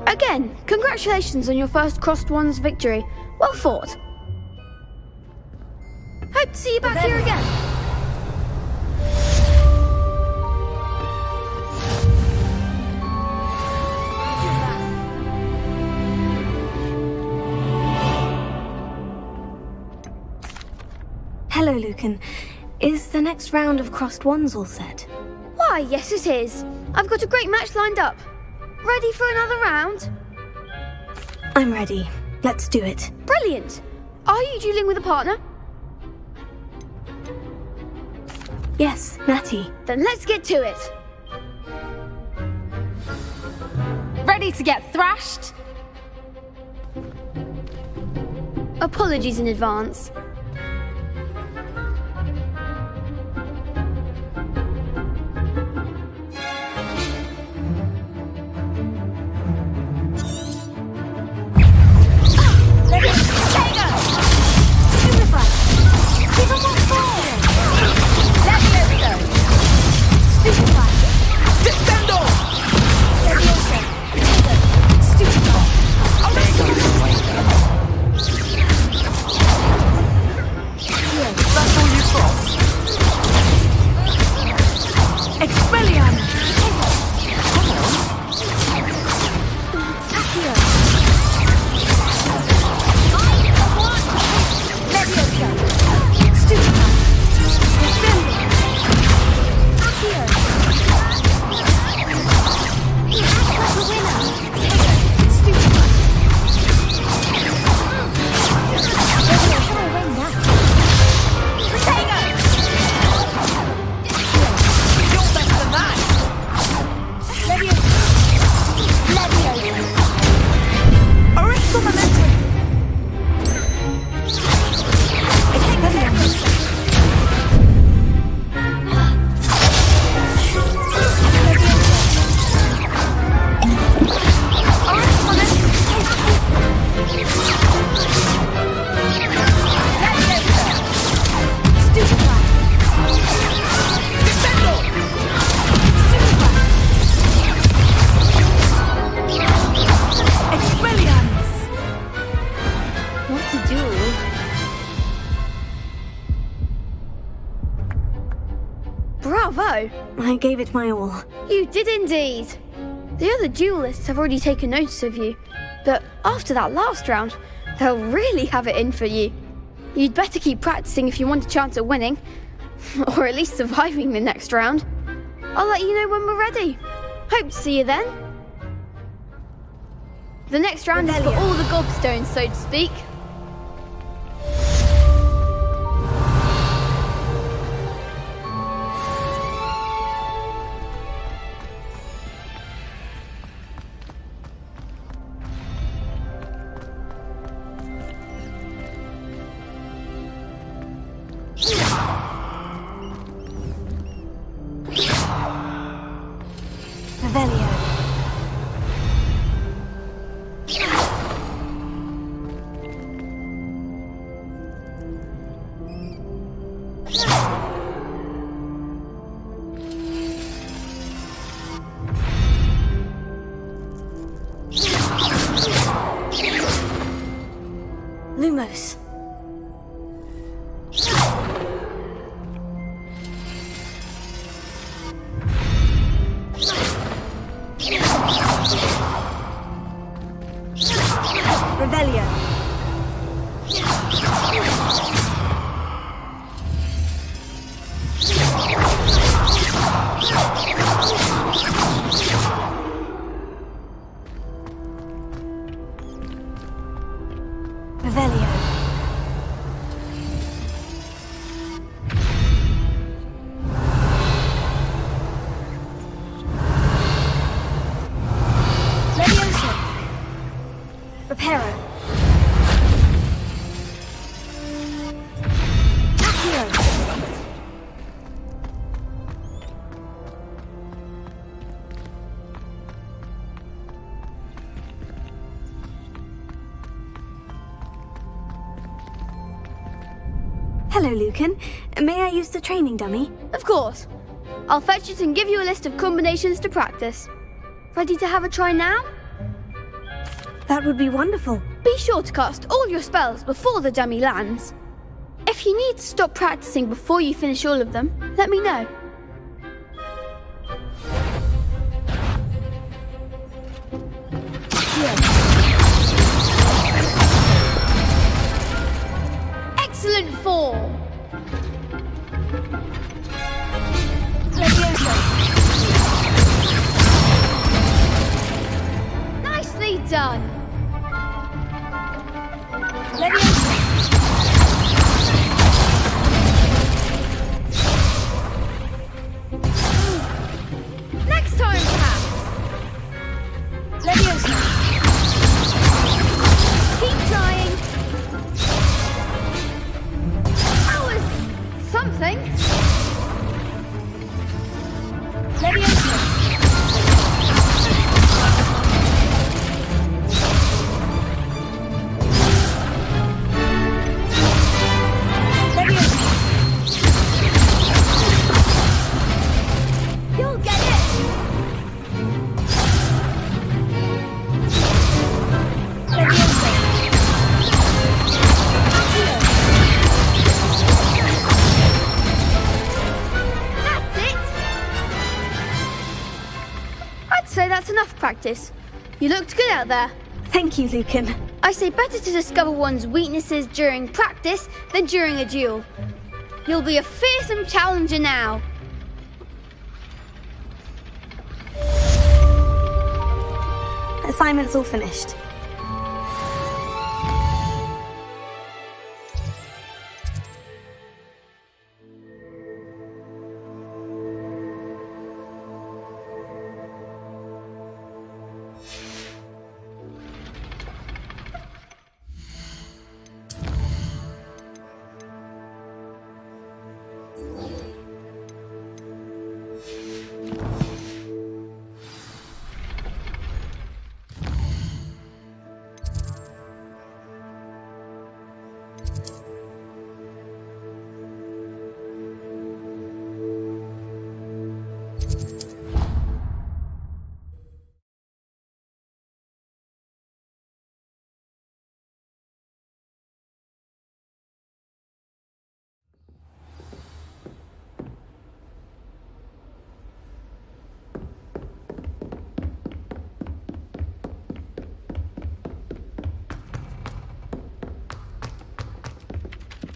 Again, congratulations on your first Crossed Wands victory. Well fought. Hope to see you back here again. Hello, Lucan. Is the next round of Crossed Wands all set? Why, yes it is. I've got a great match lined up. Ready for another round? I'm ready. Let's do it. Brilliant. Are you dueling with a partner? Yes, Natty. Then let's get to it. Ready to get thrashed? Apologies in advance. Bravo! I gave it my all. You did indeed. The other duelists have already taken notice of you, but after that last round, they'll really have it in for you. You'd better keep practicing if you want a chance at winning, or at least surviving the next round. I'll let you know when we're ready. Hope to see you then. The next round is for all the gobstones, so to speak. Hello, Lucan. May I use the training dummy? Of course. I'll fetch it and give you a list of combinations to practice. Ready to have a try now? That would be wonderful. Be sure to cast all your spells before the dummy lands. If you need to stop practicing before you finish all of them, let me know. Excellent form! Nicely done! Next time, perhaps! Keep trying! That was something! You'll get it! That's it! I'd say that's enough practice. You looked good out there. Thank you, Lucan. I say better to discover one's weaknesses during practice than during a duel. You'll be a fearsome challenger now. Assignment's all finished.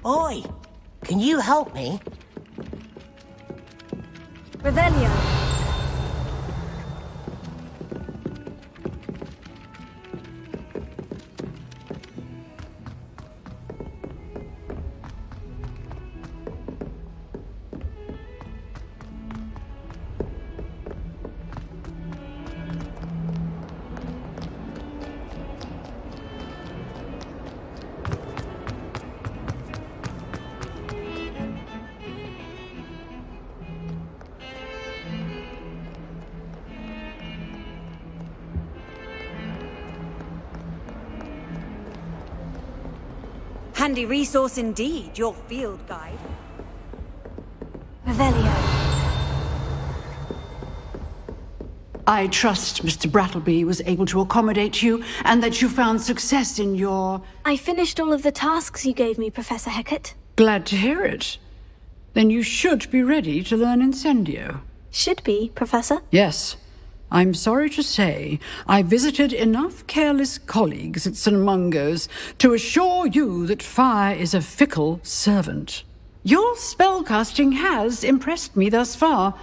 Oi, can you help me? Revelio. Handy resource indeed, your field guide. Revelio. I trust Mr. Brattleby was able to accommodate you and that you found success in your... I finished all of the tasks you gave me, Professor Hecat. Glad to hear it. Then you should be ready to learn Incendio. Should be, Professor. Yes. I'm sorry to say, I visited enough careless colleagues at St. Mungo's to assure you that fire is a fickle servant. Your spellcasting has impressed me thus far,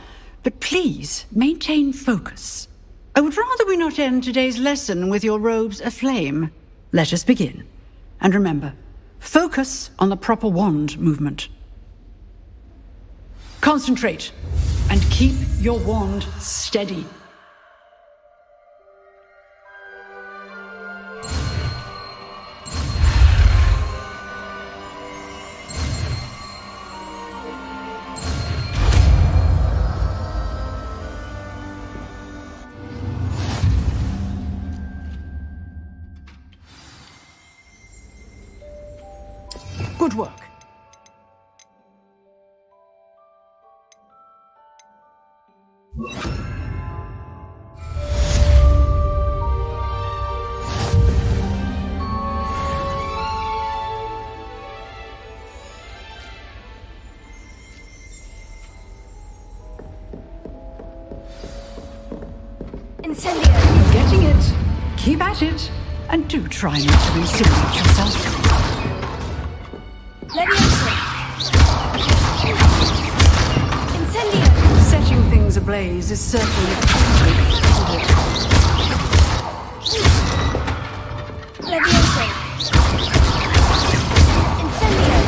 but please maintain focus. I would rather we not end today's lesson with your robes aflame. Let us begin. And remember, focus on the proper wand movement. Concentrate, and keep your wand steady. Good work. Incendio! You're getting it. Keep at it. And do try not to incinerate yourself. Leviosa! Incendio! Setting things ablaze is certainly Leviosa! Incendio!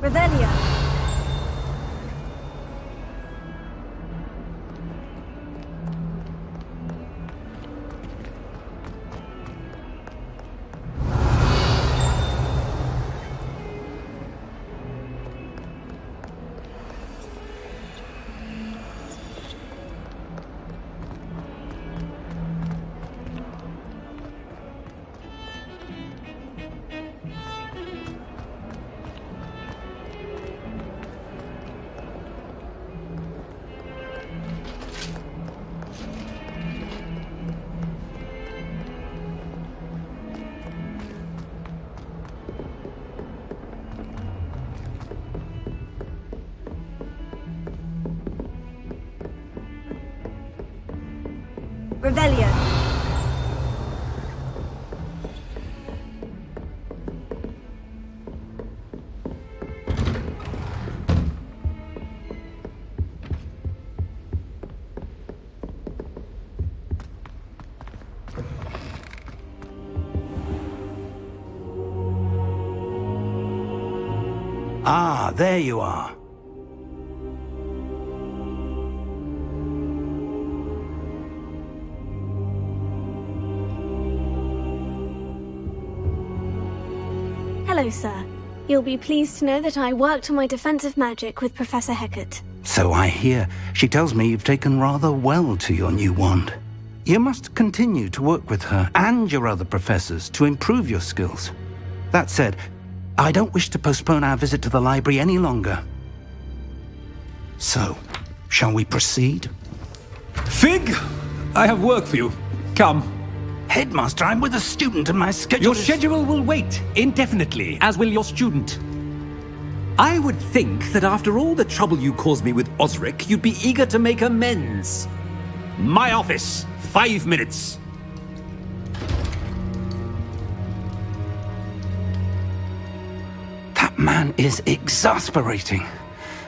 Revelio! Revelio! Ah, there you are. Hello, sir. You'll be pleased to know that I worked on my defensive magic with Professor Hecat. So I hear. She tells me you've taken rather well to your new wand. You must continue to work with her and your other professors to improve your skills. That said, I don't wish to postpone our visit to the library any longer. So, shall we proceed? Fig! I have work for you. Come. Headmaster, I'm with a student and my schedule Your schedule will wait indefinitely, as will your student. I would think that after all the trouble you caused me with Osric, you'd be eager to make amends. My office, 5 minutes. That man is exasperating.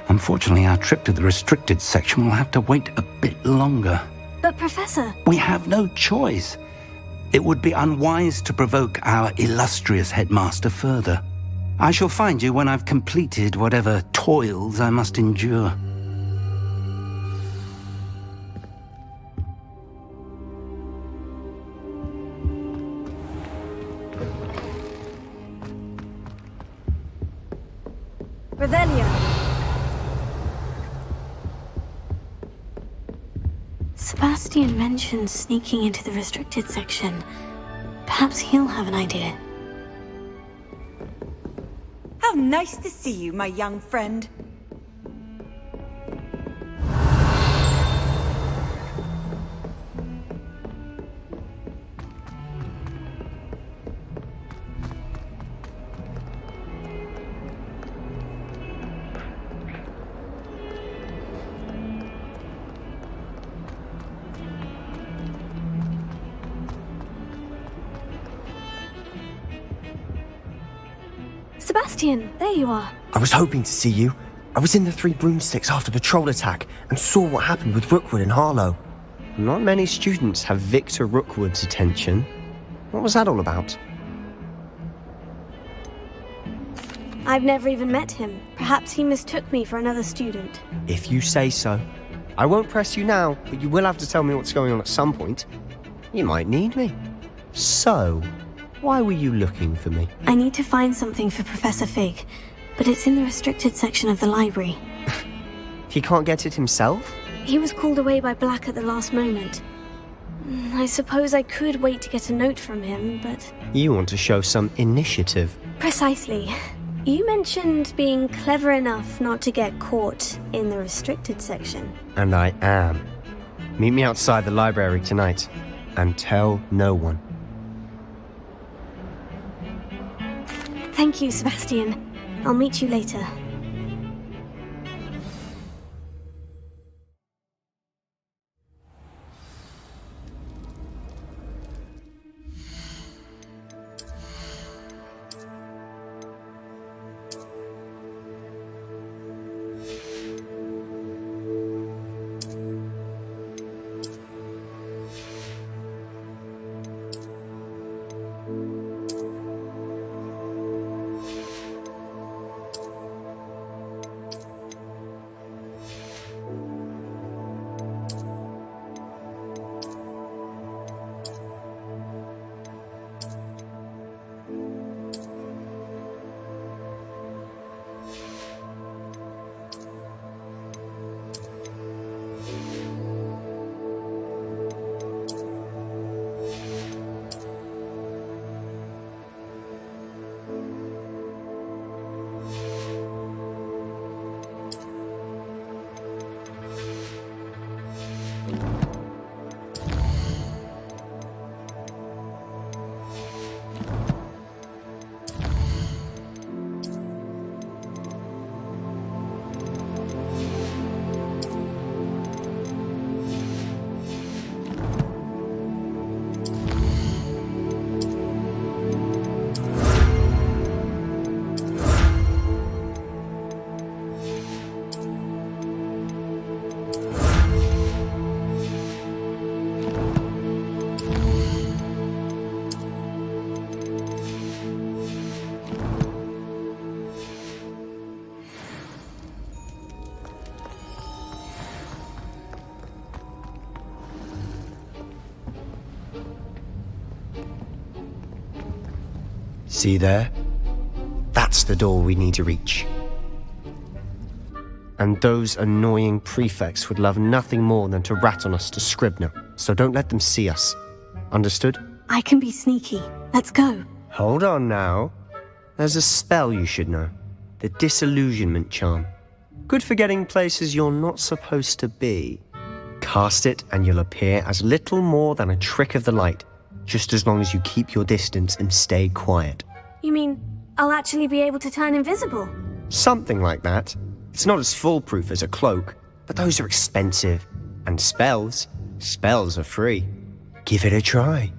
Unfortunately, our trip to the restricted section will have to wait a bit longer. But, Professor... We have no choice. It would be unwise to provoke our illustrious headmaster further. I shall find you when I've completed whatever toils I must endure. Revelio! Sebastian mentioned sneaking into the restricted section. Perhaps he'll have an idea. How nice to see you, my young friend. Sebastian, there you are. I was hoping to see you. I was in the Three Broomsticks after the troll attack and saw what happened with Rookwood and Harlow. Not many students have Victor Rookwood's attention. What was that all about? I've never even met him. Perhaps he mistook me for another student. If you say so. I won't press you now, but you will have to tell me what's going on at some point. You might need me. So, why were you looking for me? I need to find something for Professor Fig, but it's in the restricted section of the library. He can't get it himself? He was called away by Black at the last moment. I suppose I could wait to get a note from him, but... You want to show some initiative. Precisely. You mentioned being clever enough not to get caught in the restricted section. And I am. Meet me outside the library tonight, and tell no one. Thank you, Sebastian. I'll meet you later. See there? That's the door we need to reach. And those annoying prefects would love nothing more than to rat on us to Scribner, so don't let them see us. Understood? I can be sneaky. Let's go. Hold on now. There's a spell you should know. The Disillusionment Charm. Good for getting places you're not supposed to be. Cast it and you'll appear as little more than a trick of the light, just as long as you keep your distance and stay quiet. You mean I'll actually be able to turn invisible? Something like that. It's not as foolproof as a cloak, but those are expensive. And spells are free. Give it a try.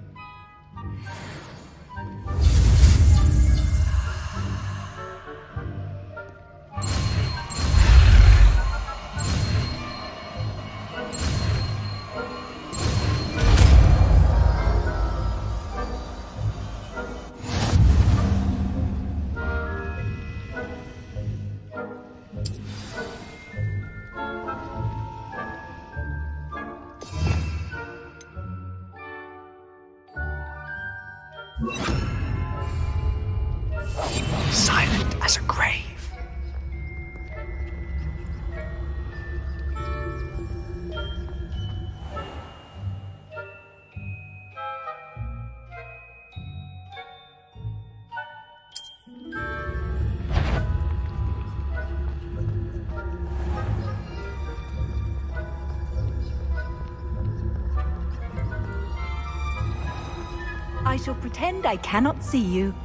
Silent as a grave. I shall pretend I cannot see you.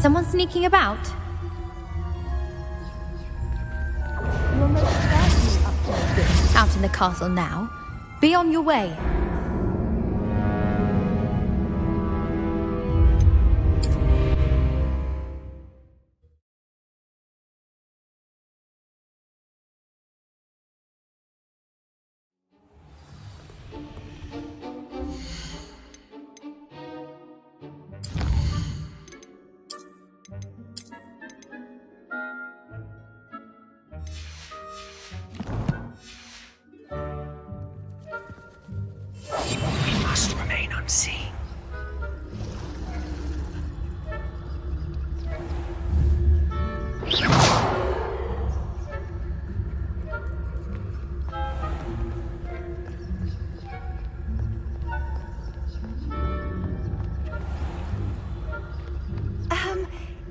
someone sneaking about? You're most certainly up to this. Out in the castle now. Be on your way. We must remain unseen.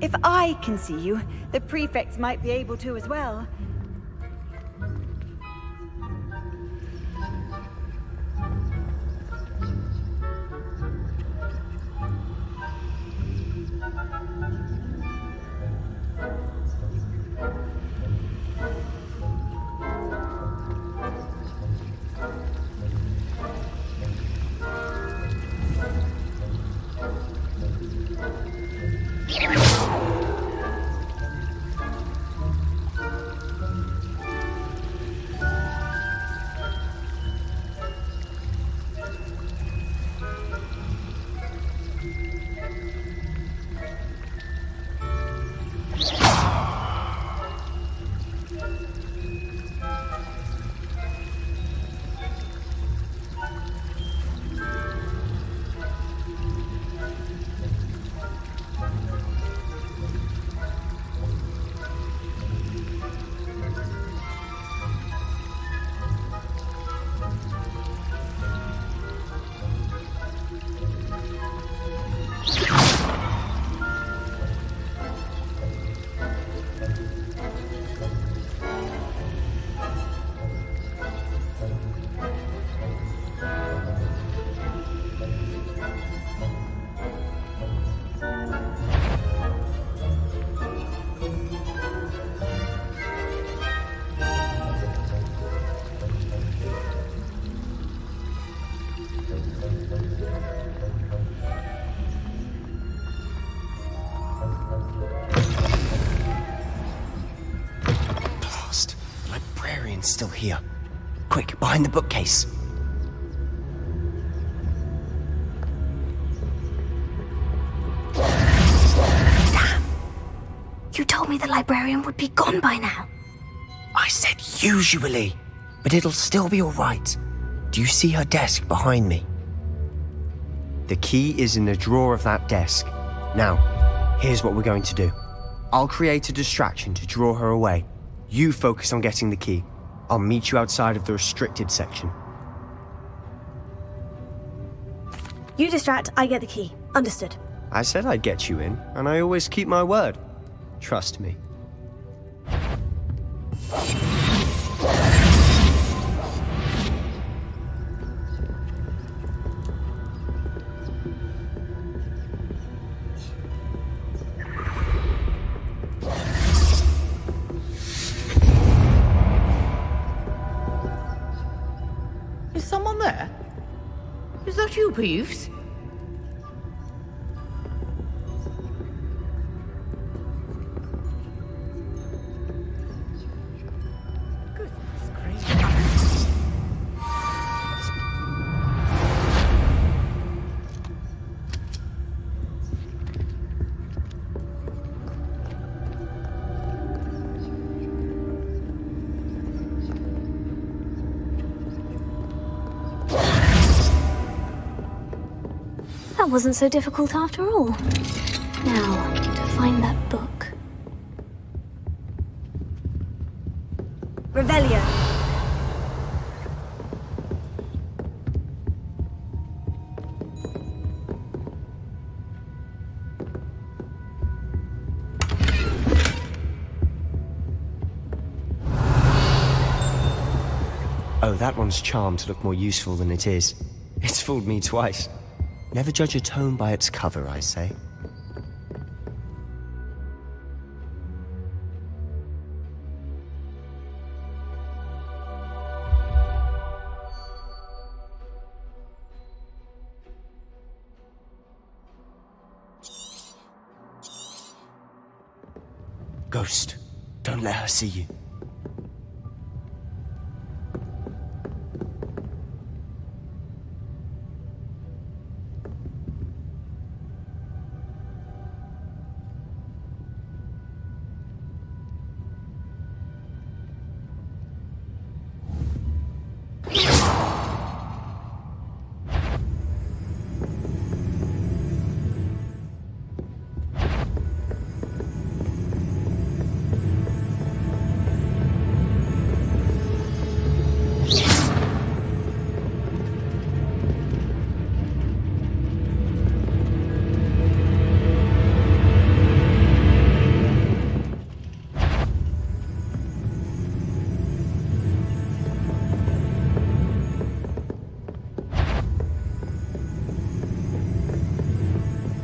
If I can see you, the prefects might be able to as well. Still here. Quick, behind the bookcase. Damn! You told me the librarian would be gone by now. I said usually, but it'll still be all right. Do you see her desk behind me? The key is in the drawer of that desk. Now, here's what we're going to do. I'll create a distraction to draw her away. You focus on getting the key. I'll meet you outside of the restricted section. You distract, I get the key. Understood. I said I'd get you in, and I always keep my word. Trust me. Is someone there? Is that you, Peeves? That wasn't so difficult after all. Now, to find that book. Revelio. Oh, that one's charmed to look more useful than it is. It's fooled me twice. Never judge a tome by its cover, I say. Ghost, don't let her see you.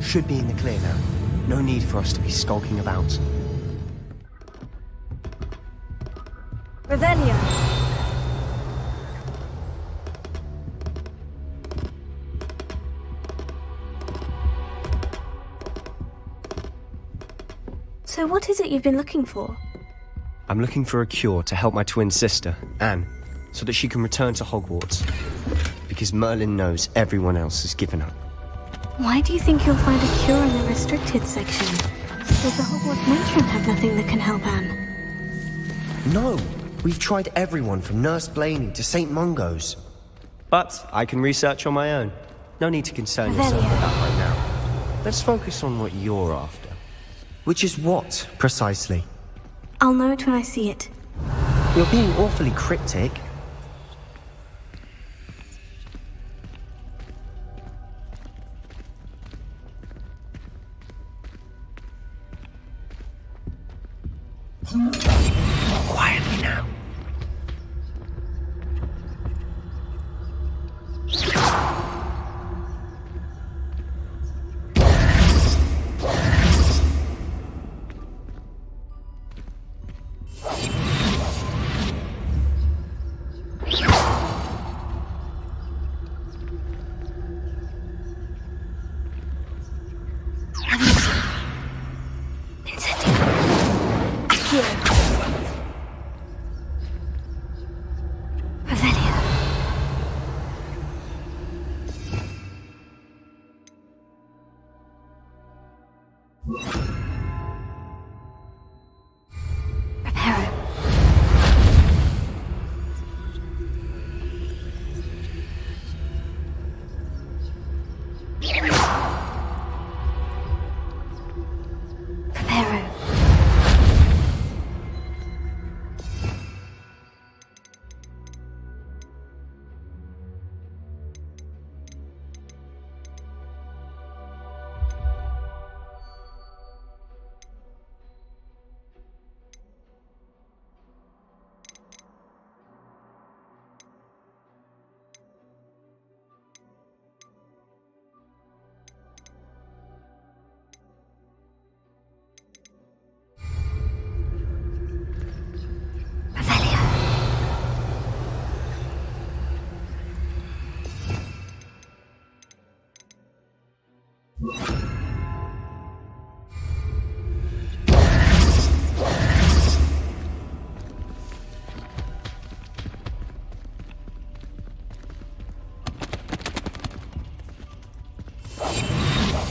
Should be in the clear now. No need for us to be skulking about. Revelio. So what is it you've been looking for? I'm looking for a cure to help my twin sister, Anne, so that she can return to Hogwarts. Because Merlin knows everyone else has given up. Why do you think you'll find a cure in the restricted section? Does the Hogwarts matron have nothing that can help Anne? No! We've tried everyone from Nurse Blaney to St. Mungo's. But I can research on my own. No need to concern yourself with that right now. Let's focus on what you're after. Which is what, precisely? I'll know it when I see it. You're being awfully cryptic. Quietly now.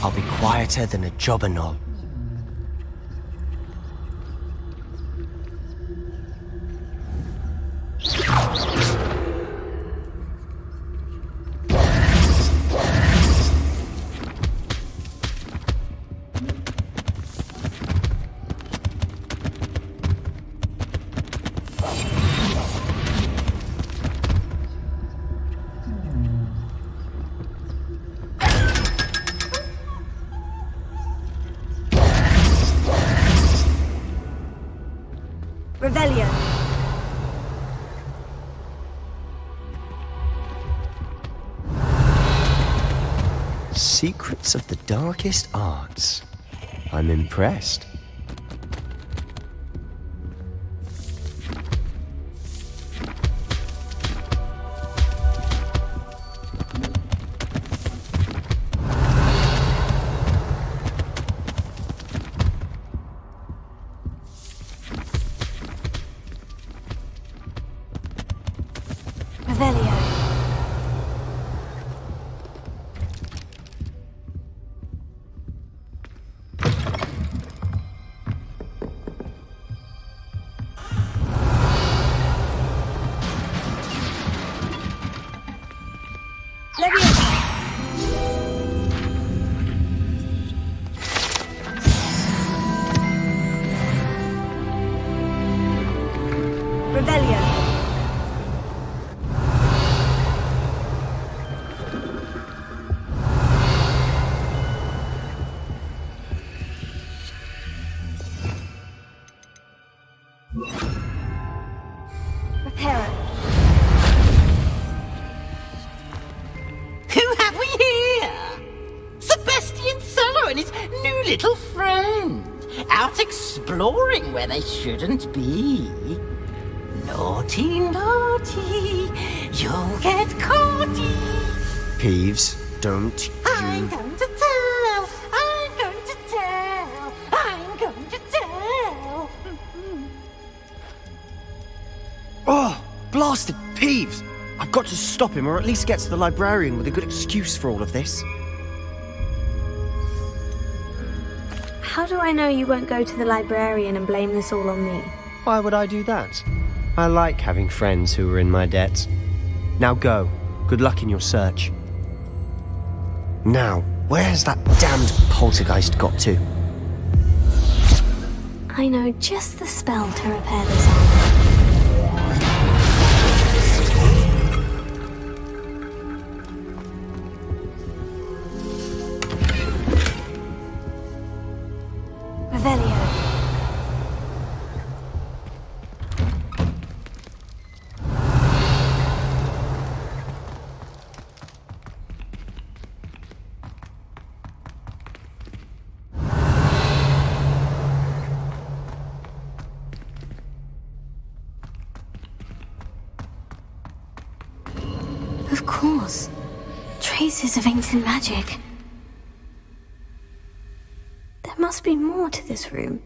I'll be quieter than a jobberknoll. Revelio. Secrets of the darkest arts. I'm impressed. little friend, out exploring where they shouldn't be. Naughty, naughty, you'll get caughty. Peeves, don't I'm you... going to tell, I'm going to tell, I'm going to tell. Oh, blasted Peeves! I've got to stop him, or at least get to the librarian with a good excuse for all of this. How do I know you won't go to the librarian and blame this all on me? Why would I do that? I like having friends who are in my debt. Now go. Good luck in your search. Now, where's that damned poltergeist got to? I know just the spell to repair this armor. Revelio. Of course. Traces of ancient magic. There must be more to this room.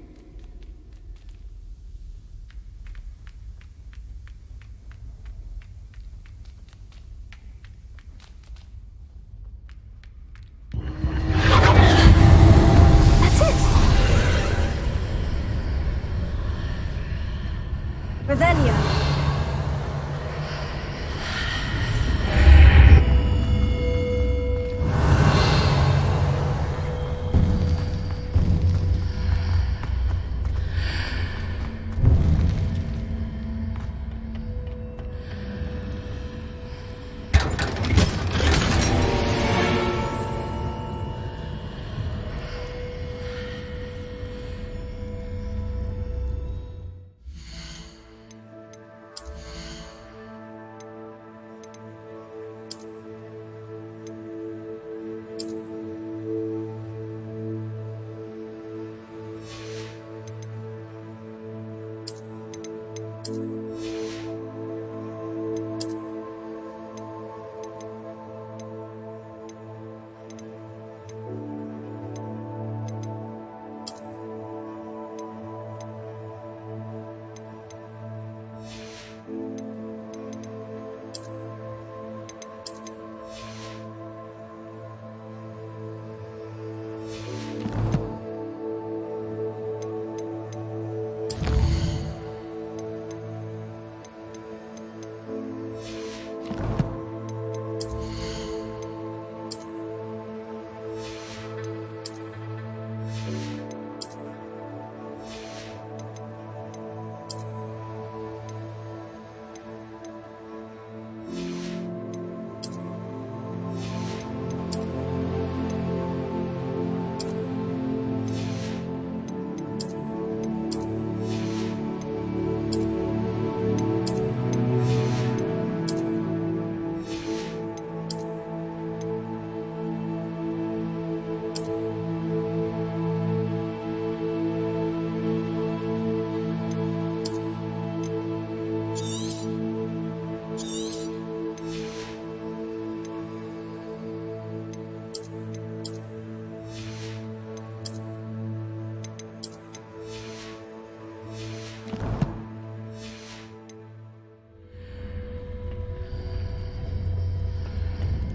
That's it! Revelio.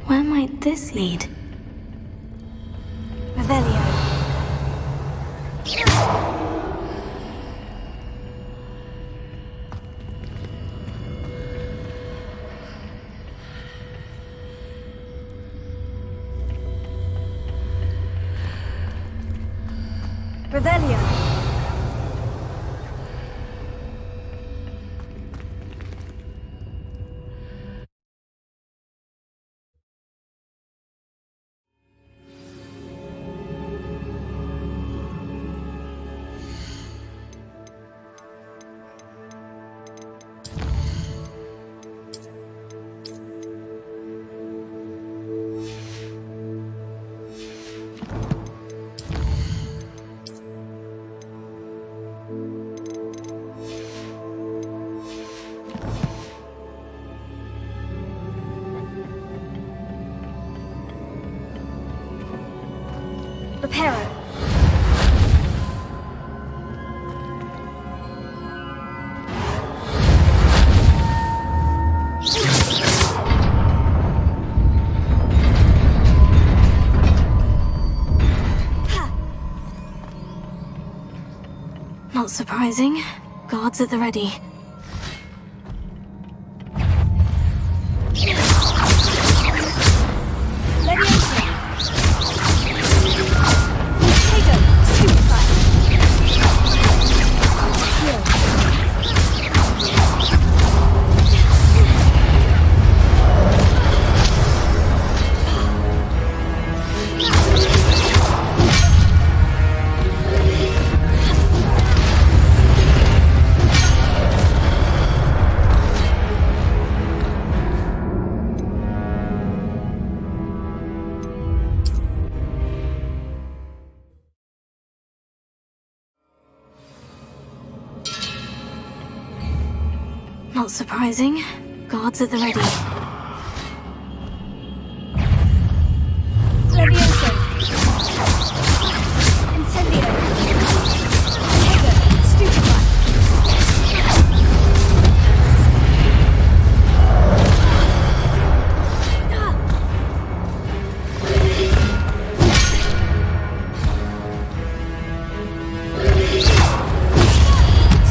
Where might this lead? Revelio. Revelio. Reparo. Not surprising. Guards at the ready. Not surprising. Guards at the ready. Levioso. Incendio. Trigger. Stupefy.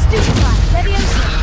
Stupefy. Levioso.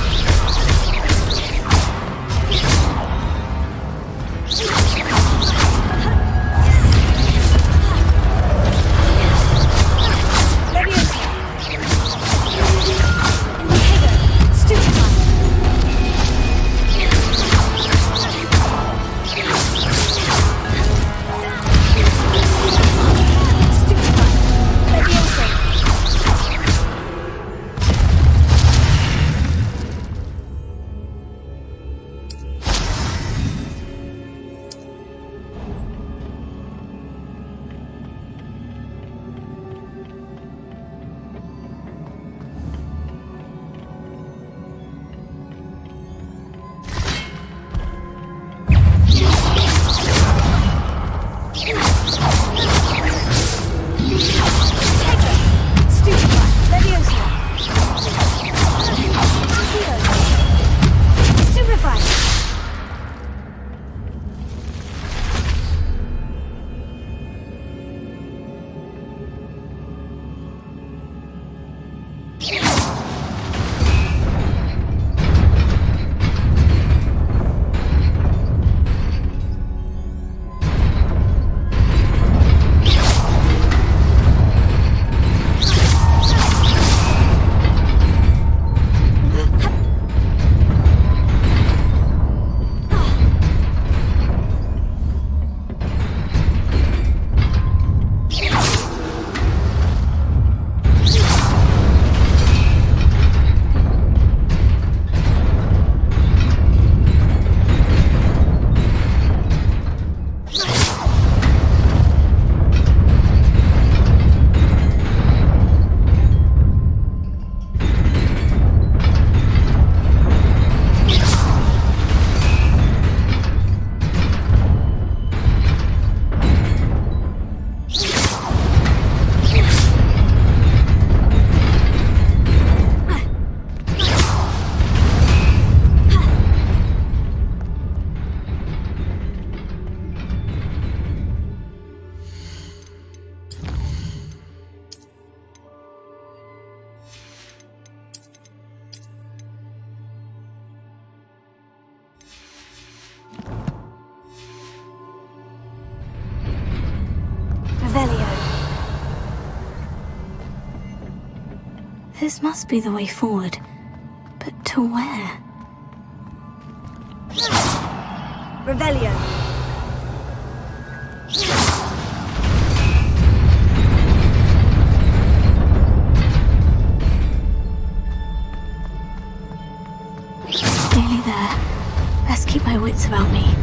This must be the way forward. But to where? Revelio. Nearly there. Best keep my wits about me.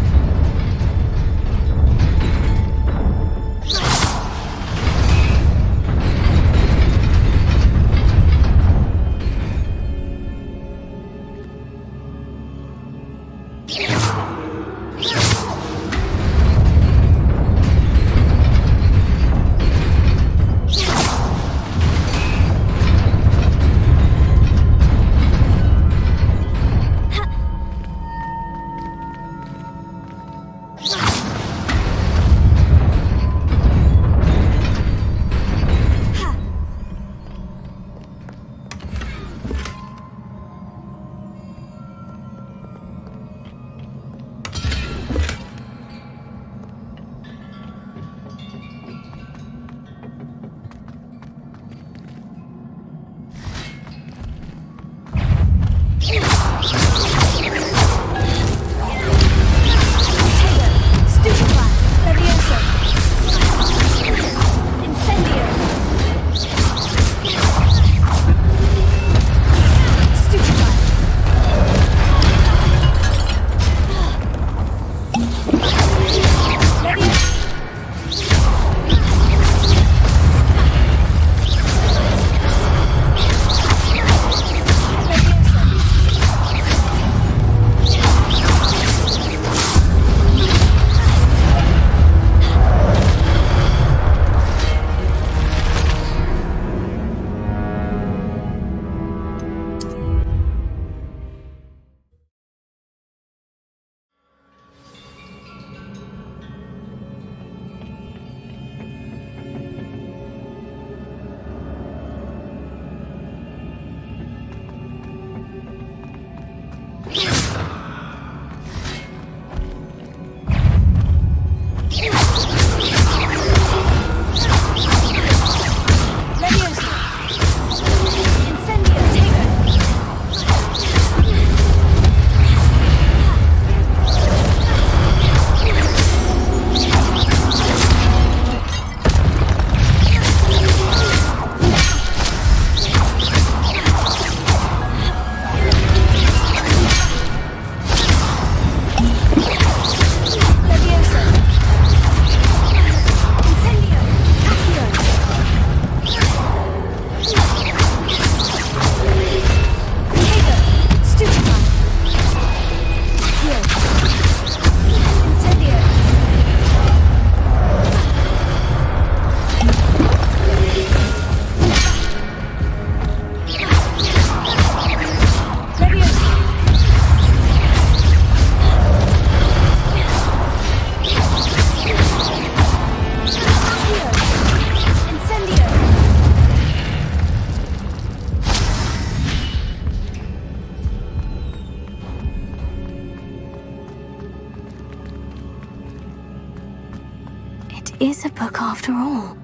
after all.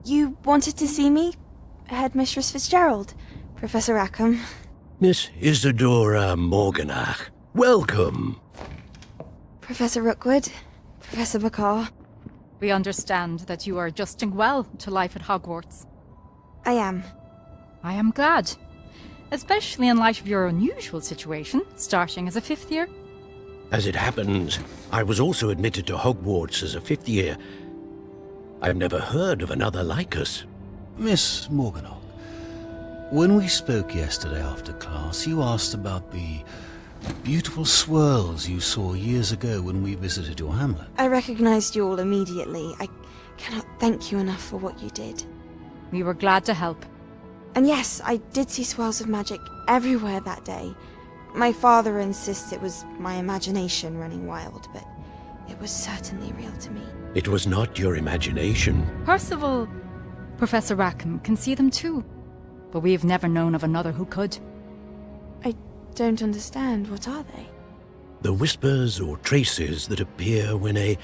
You wanted to see me? Headmistress Fitzgerald, Professor Rackham. Miss Isadora Morganach, welcome. Professor Rookwood, Professor Bakar. We understand that you are adjusting well to life at Hogwarts. I am. I am glad. Especially in light of your unusual situation, starting as a 5th year. As it happens, I was also admitted to Hogwarts as a 5th year. I've never heard of another like us. Miss Morganach, when we spoke yesterday after class, you asked about the beautiful swirls you saw years ago when we visited your hamlet. I recognized you all immediately. I cannot thank you enough for what you did. We were glad to help. And yes, I did see swirls of magic everywhere that day. My father insists it was my imagination running wild, but it was certainly real to me. It was not your imagination. Percival, Professor Rackham can see them too, but we've never known of another who could. I don't understand. What are they? The whispers or traces that appear when a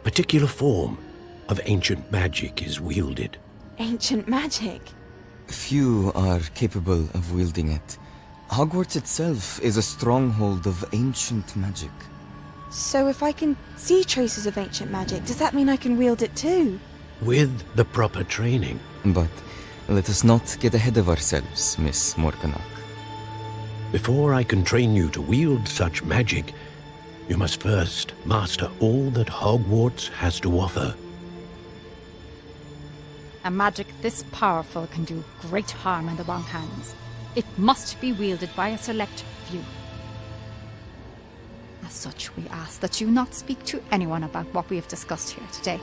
particular form of ancient magic is wielded. Ancient magic? Few are capable of wielding it. Hogwarts itself is a stronghold of ancient magic. So if I can see traces of ancient magic, does that mean I can wield it too? With the proper training. But let us not get ahead of ourselves, Miss Morganach. Before I can train you to wield such magic, you must first master all that Hogwarts has to offer. A magic this powerful can do great harm in the wrong hands. It must be wielded by a select few. As such, we ask that you not speak to anyone about what we have discussed here today.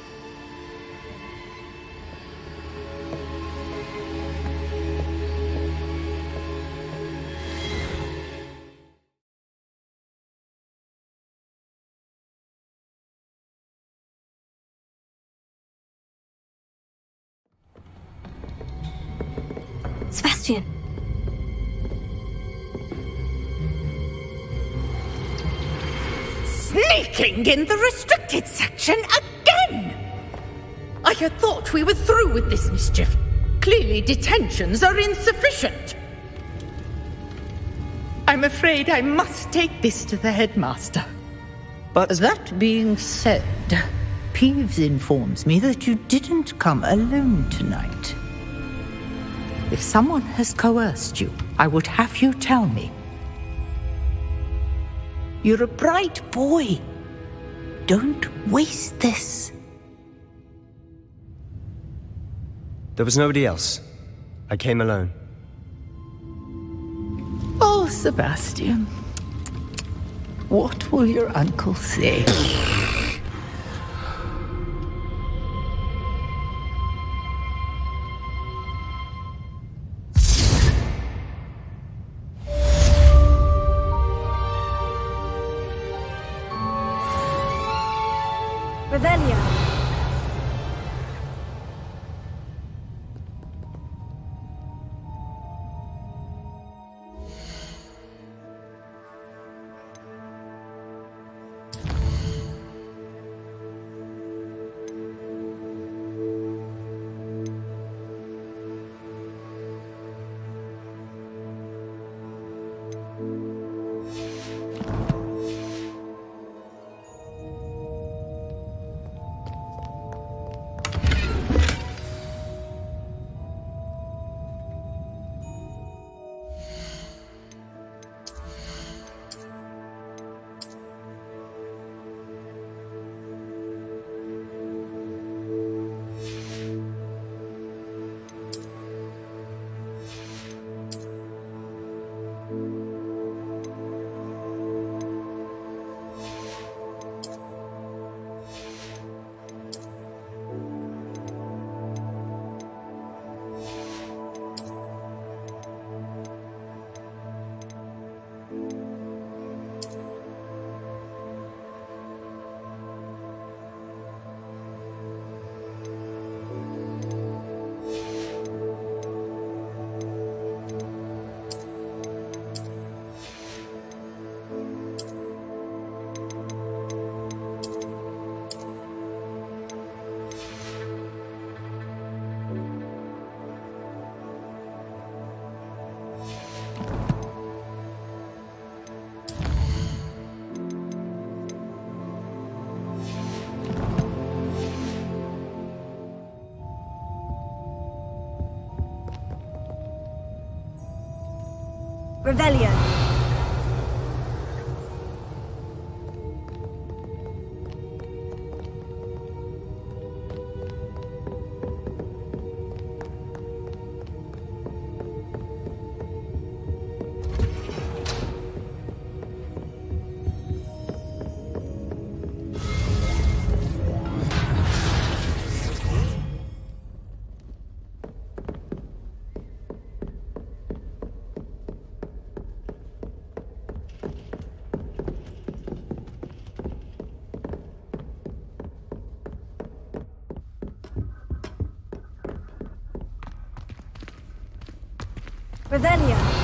Sebastian! Sneaking in the restricted section again! I had thought we were through with this mischief. Clearly detentions are insufficient. I'm afraid I must take this to the headmaster. But that being said, Peeves informs me that you didn't come alone tonight. If someone has coerced you, I would have you tell me. You're a bright boy. Don't waste this. there was nobody else. I came alone. Oh, Sebastian. What will your uncle say? Revelio. Revelio. Revelio.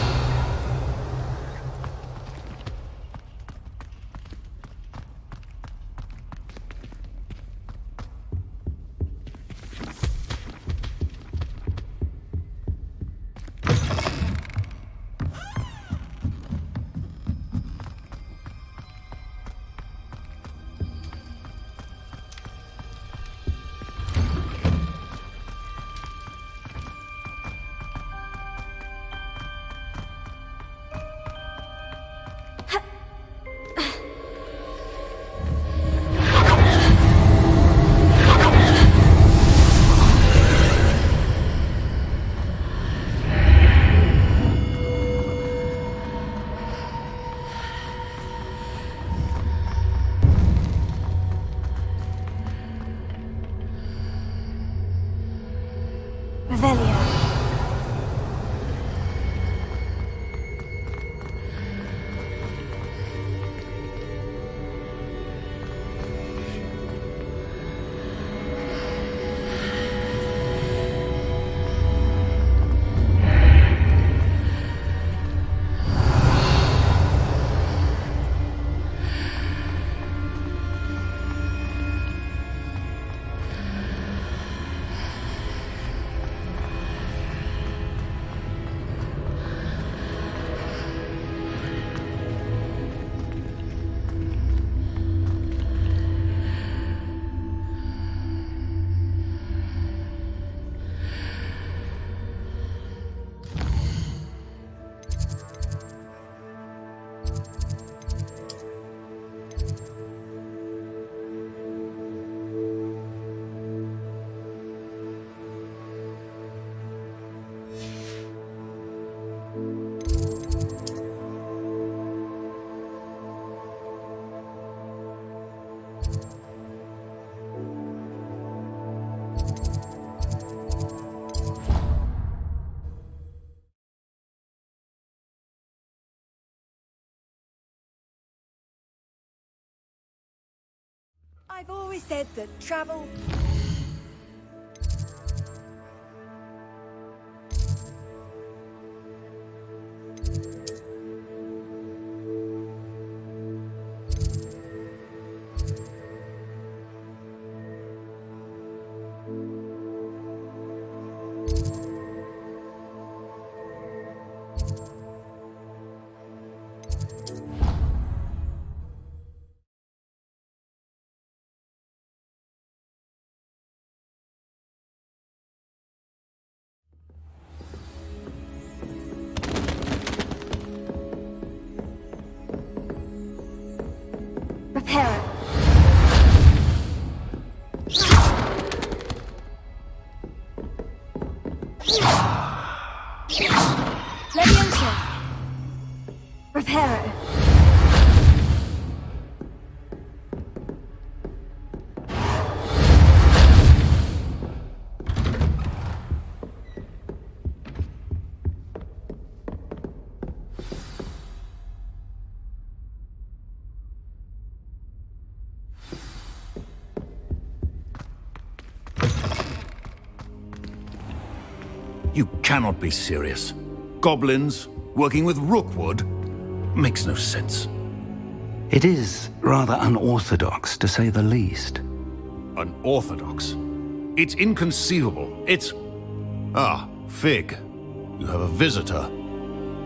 I've always said that travel... Reparo. Leviosa. Reparo. You cannot be serious. Goblins working with Rookwood? Makes no sense. It is rather unorthodox, to say the least. Unorthodox? It's inconceivable. It's... Ah, Fig. You have a visitor.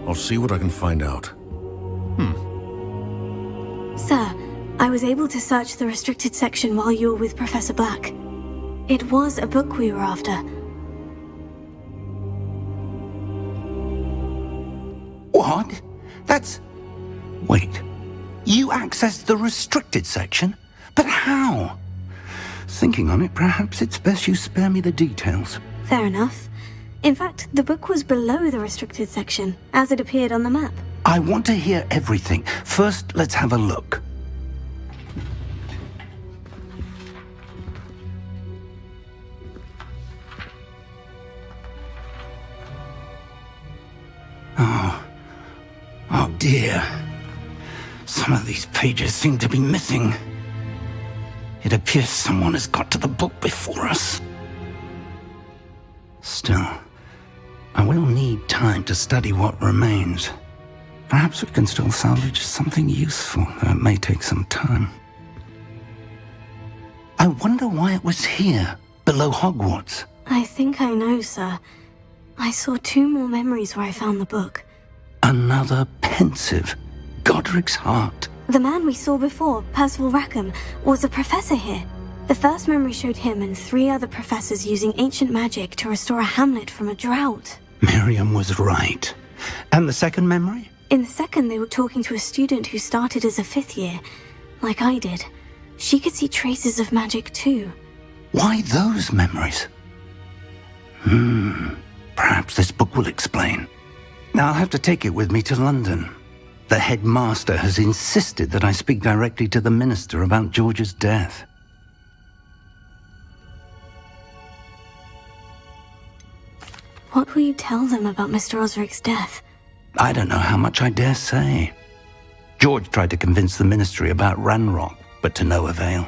I'll see what I can find out. Sir, I was able to search the restricted section while you were with Professor Black. It was a book we were after. What? That's... Wait. You accessed the restricted section? But how? Thinking on it, perhaps it's best you spare me the details. Fair enough. In fact, the book was below the restricted section, as it appeared on the map. I want to hear everything. First, let's have a look. Oh dear. Some of these pages seem to be missing. It appears someone has got to the book before us. Still, I will need time to study what remains. Perhaps we can still salvage something useful, though it may take some time. I wonder why it was here, below Hogwarts. I think I know, sir. I saw 2 more memories where I found the book. Another pensive. Godric's heart. The man we saw before, Percival Rackham, was a professor here. The first memory showed him and 3 other professors using ancient magic to restore a hamlet from a drought. Miriam was right. And the second memory? In the second, they were talking to a student who started as a 5th year, like I did. She could see traces of magic too. Why those memories? Perhaps this book will explain. Now I'll have to take it with me to London. The headmaster has insisted that I speak directly to the minister about George's death. What will you tell them about Mr. Osric's death? I don't know how much I dare say. George tried to convince the ministry about Ranrock, but to no avail.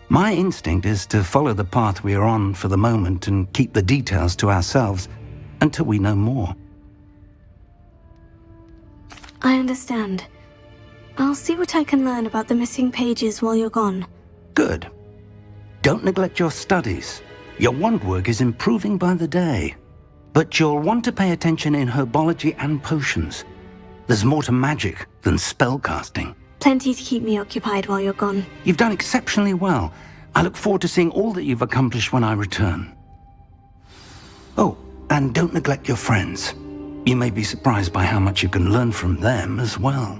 My instinct is to follow the path we are on for the moment and keep the details to ourselves until we know more. I understand. I'll see what I can learn about the missing pages while you're gone. Good. Don't neglect your studies. Your wand work is improving by the day. But you'll want to pay attention in herbology and potions. There's more to magic than spellcasting. Plenty to keep me occupied while you're gone. You've done exceptionally well. I look forward to seeing all that you've accomplished when I return. Oh, and don't neglect your friends. You may be surprised by how much you can learn from them as well.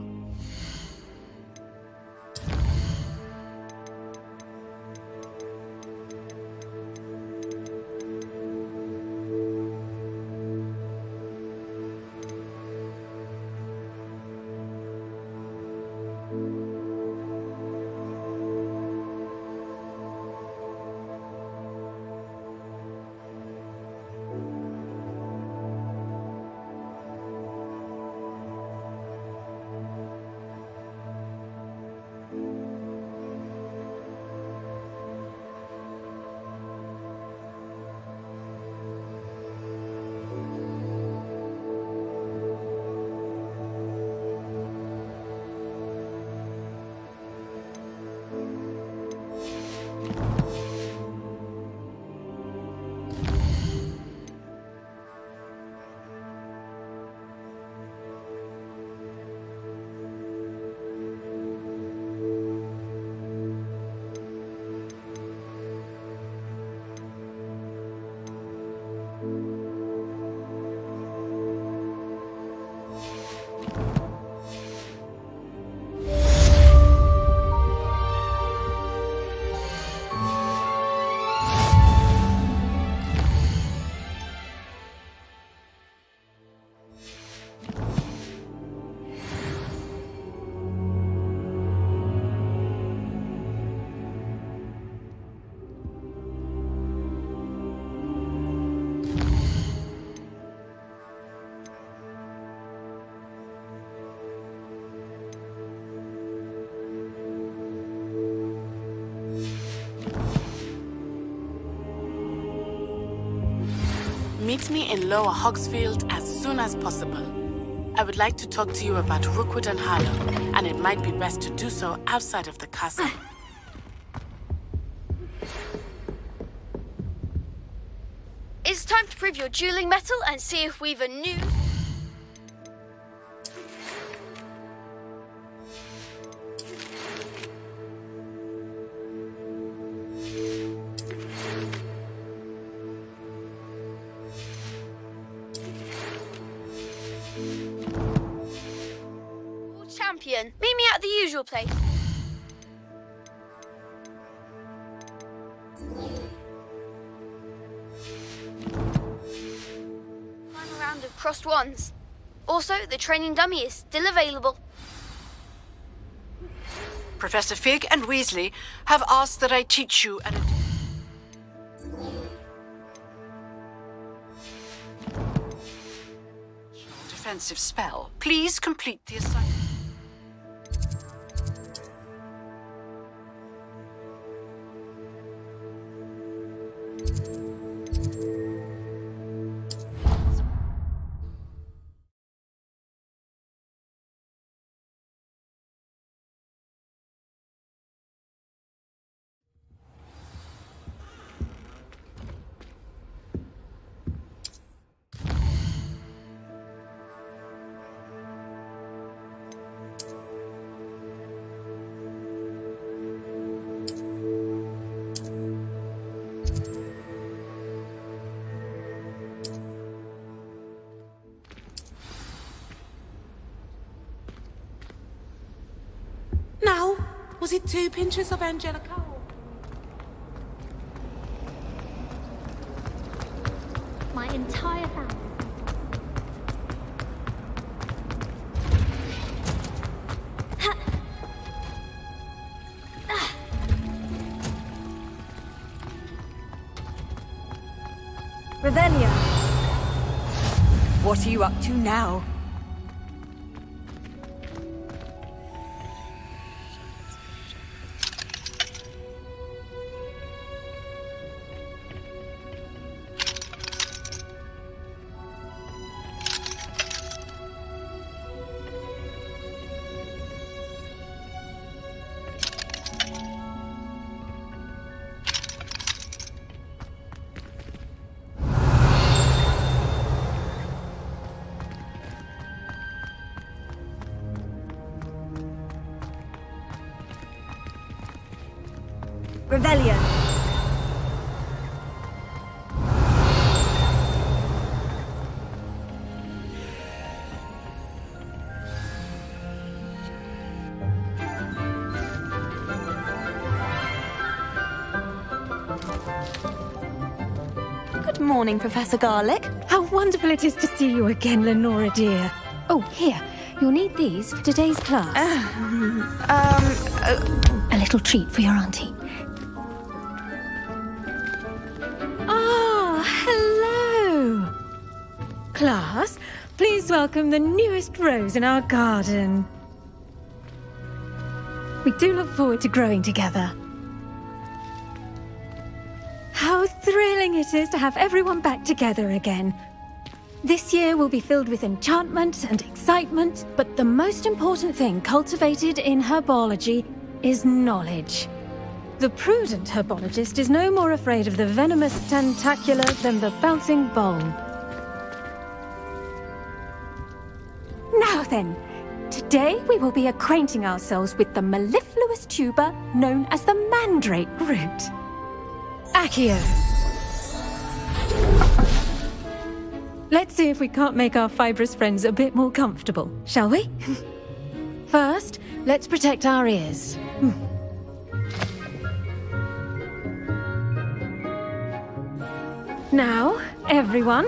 Meet me in Lower Hogsfield as soon as possible. I would like to talk to you about Rookwood and Harlow, and it might be best to do so outside of the castle. It's time to prove your dueling mettle and see if we've a new... champion. Meet me at the usual place. Final round of crossed wands. Also, the training dummy is still available. Professor Fig and Weasley have asked that I teach you an... defensive spell. Please complete the assignment. Now, was it 2 pinches of Angelica? My entire family. Revelia! What are you up to now? Revelia! Good morning, Professor Garlick. How wonderful it is to see you again, Lenora dear. Oh, here. You'll need these for today's class. A little treat for your auntie. Ah, hello. Class, please welcome the newest rose in our garden. We do look forward to growing together. How thrilling it is to have everyone back together again. This year will be filled with enchantment and excitement, but the most important thing cultivated in herbology is knowledge. The prudent herbologist is no more afraid of the venomous tentacula than the bouncing bulb. Now then, today we will be acquainting ourselves with the mellifluous tuber known as the mandrake root. Accio. Let's see if we can't make our fibrous friends a bit more comfortable, shall we? First, let's protect our ears. Now, everyone,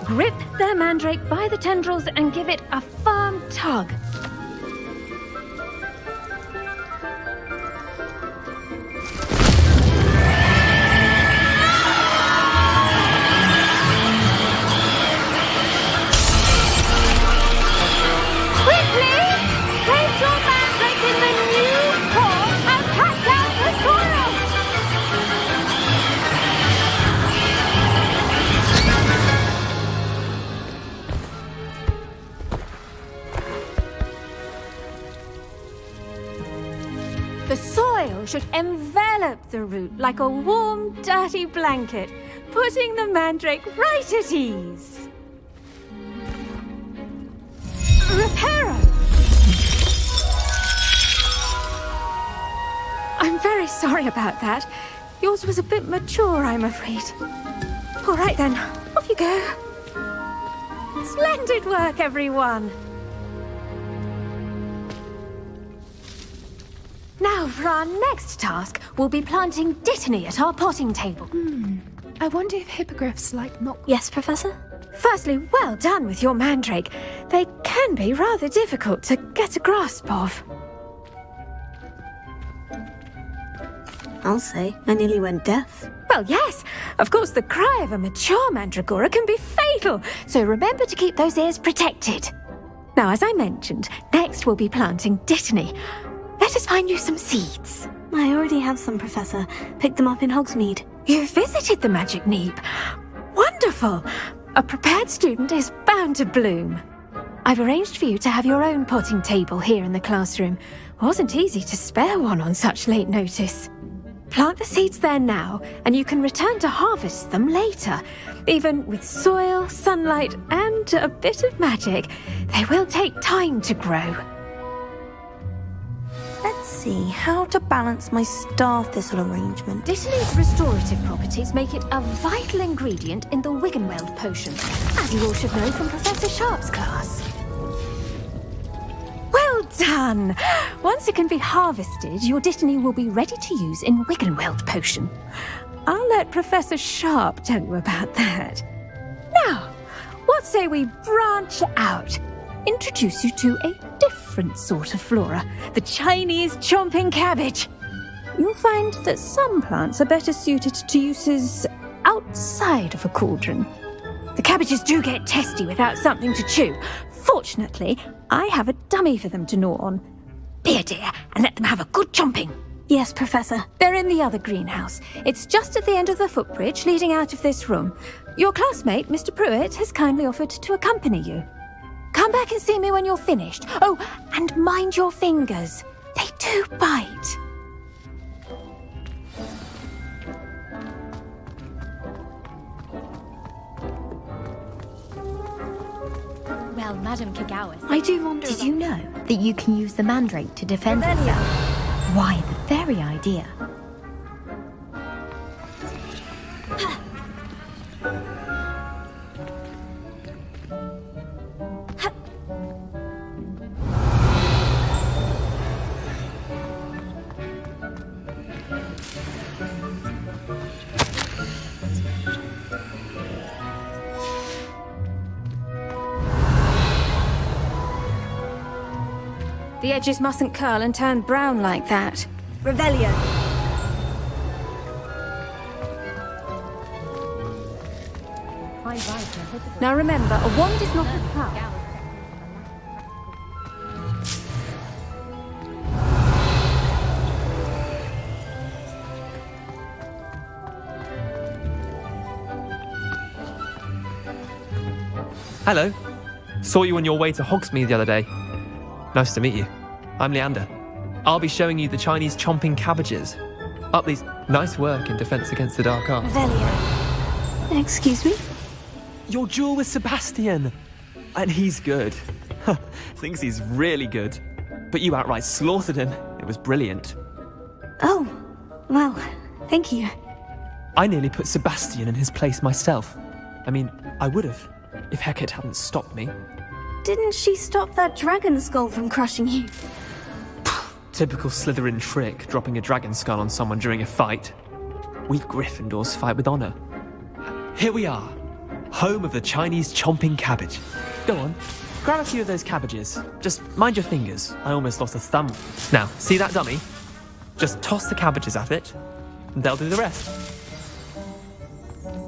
grip their mandrake by the tendrils and give it a firm tug. should envelop the root like a warm, dirty blanket, putting the mandrake right at ease. Reparo! I'm very sorry about that. Yours was a bit mature, I'm afraid. All right then, off you go. Splendid work, everyone. Now, for our next task, we'll be planting Dittany at our potting table. I wonder if hippogriffs like knock... Yes, Professor? Firstly, well done with your mandrake. They can be rather difficult to get a grasp of. I'll say, I nearly went deaf. Well, yes. Of course, the cry of a mature mandragora can be fatal, so remember to keep those ears protected. Now, as I mentioned, next we'll be planting Dittany. Let us find you some seeds. I already have some, Professor. Picked them up in Hogsmeade. You visited the Magic Neep. Wonderful. A prepared student is bound to bloom. I've arranged for you to have your own potting table here in the classroom. Wasn't easy to spare one on such late notice. Plant the seeds there now, and you can return to harvest them later. Even with soil, sunlight, and a bit of magic, they will take time to grow. Let's see, how to balance my star thistle arrangement. Dittany's restorative properties make it a vital ingredient in the Wiggenweld potion, as you all should know from Professor Sharp's class. Well done! Once it can be harvested, your Dittany will be ready to use in Wiggenweld potion. I'll let Professor Sharp tell you about that. Now, what say we branch out? Introduce you to a different sort of flora, the Chinese chomping cabbage. You'll find that some plants are better suited to uses outside of a cauldron. The cabbages do get testy without something to chew. Fortunately, I have a dummy for them to gnaw on. Be a dear and let them have a good chomping. Yes, Professor. They're in the other greenhouse. It's just at the end of the footbridge leading out of this room. Your classmate, Mr. Pruitt, has kindly offered to accompany you. Come back and see me when you're finished. Oh, and mind your fingers. They do bite. Well, Madam Kagawa, I do wonder. Did you know that you can use the mandrake to defend yourself? Why, the very idea. The edges mustn't curl and turn brown like that. Revelio. Now remember, a wand is not a power. Hello. Saw you on your way to Hogsmeade the other day. Nice to meet you. I'm Leander. I'll be showing you the Chinese chomping cabbages. Utley's nice work in defense against the dark arts. Revelio. Excuse me? Your duel with Sebastian. And he's good. Thinks he's really good. But you outright slaughtered him. It was brilliant. Oh, well, thank you. I nearly put Sebastian in his place myself. I mean, I would have, if Hecate hadn't stopped me. Didn't she stop that dragon skull from crushing you? Typical Slytherin trick, dropping a dragon skull on someone during a fight. We Gryffindors fight with honor. Here we are, home of the Chinese chomping cabbage. Go on, grab a few of those cabbages. Just mind your fingers. I almost lost a thumb. Now, see that dummy? Just toss the cabbages at it, and they'll do the rest.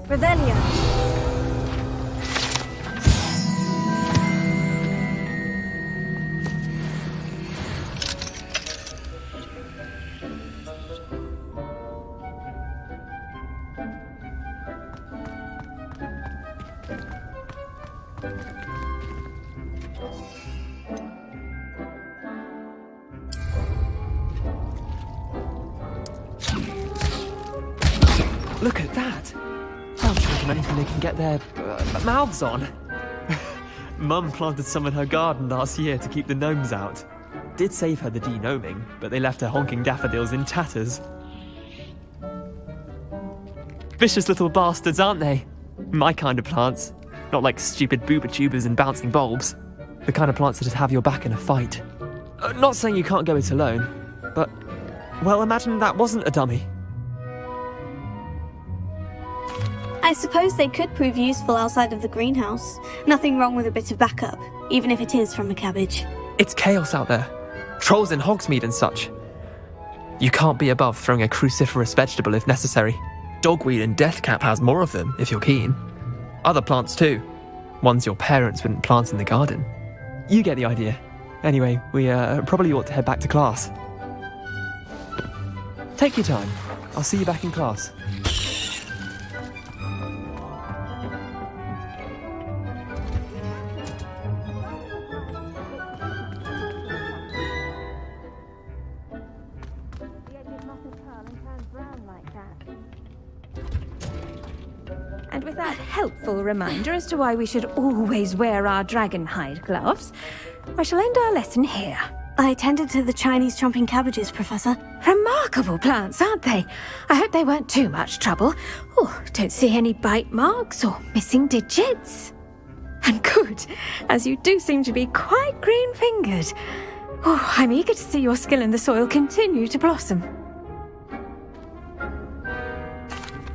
Revelio. Look at that. I'll trick them anything they can get their mouths on. Mum planted some in her garden last year to keep the gnomes out. Did save her the de-gnoming, but they left her honking daffodils in tatters. Vicious little bastards, aren't they? My kind of plants. Not like stupid booba tubers and bouncing bulbs. The kind of plants that'd have your back in a fight. Not saying you can't go it alone, but, well, imagine that wasn't a dummy. I suppose they could prove useful outside of the greenhouse. Nothing wrong with a bit of backup, even if it is from a cabbage. It's chaos out there. Trolls in Hogsmeade and such. You can't be above throwing a cruciferous vegetable if necessary. Dogweed and deathcap has more of them, if you're keen. Other plants too. Ones your parents wouldn't plant in the garden. You get the idea. Anyway, we probably ought to head back to class. Take your time. I'll see you back in class. And with that helpful reminder as to why we should always wear our dragon hide gloves, I shall end our lesson here. I attended to the Chinese chomping cabbages, Professor. Remarkable plants, aren't they? I hope they weren't too much trouble. Oh, don't see any bite marks or missing digits. And good, as you do seem to be quite green-fingered. Oh, I'm eager to see your skill in the soil continue to blossom.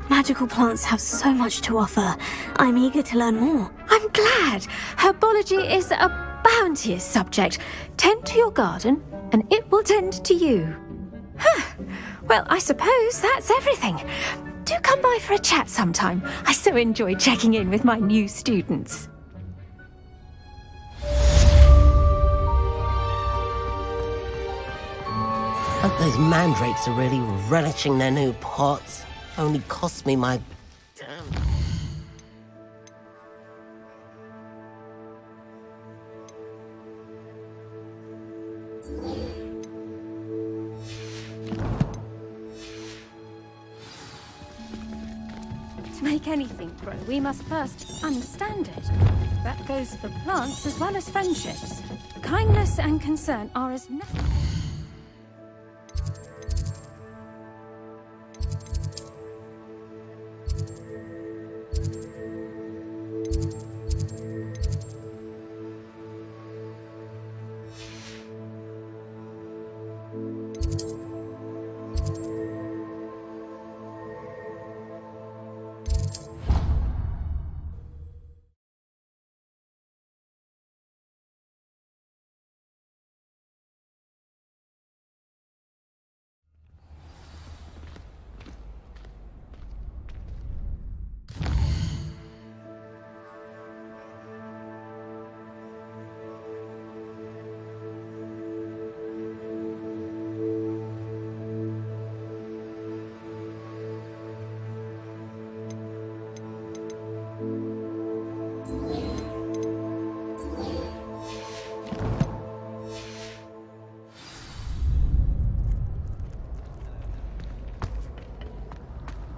Magical plants have so much to offer. I'm eager to learn more. I'm glad. Herbology is a bounteous subject. Tend to your garden, and it will tend to you. Well, I suppose that's everything. Do come by for a chat sometime. I so enjoy checking in with my new students. Hope those mandrakes are really relishing their new pots. Only cost me my... To make anything grow, we must first understand it. That goes for plants as well as friendships. Kindness and concern are as...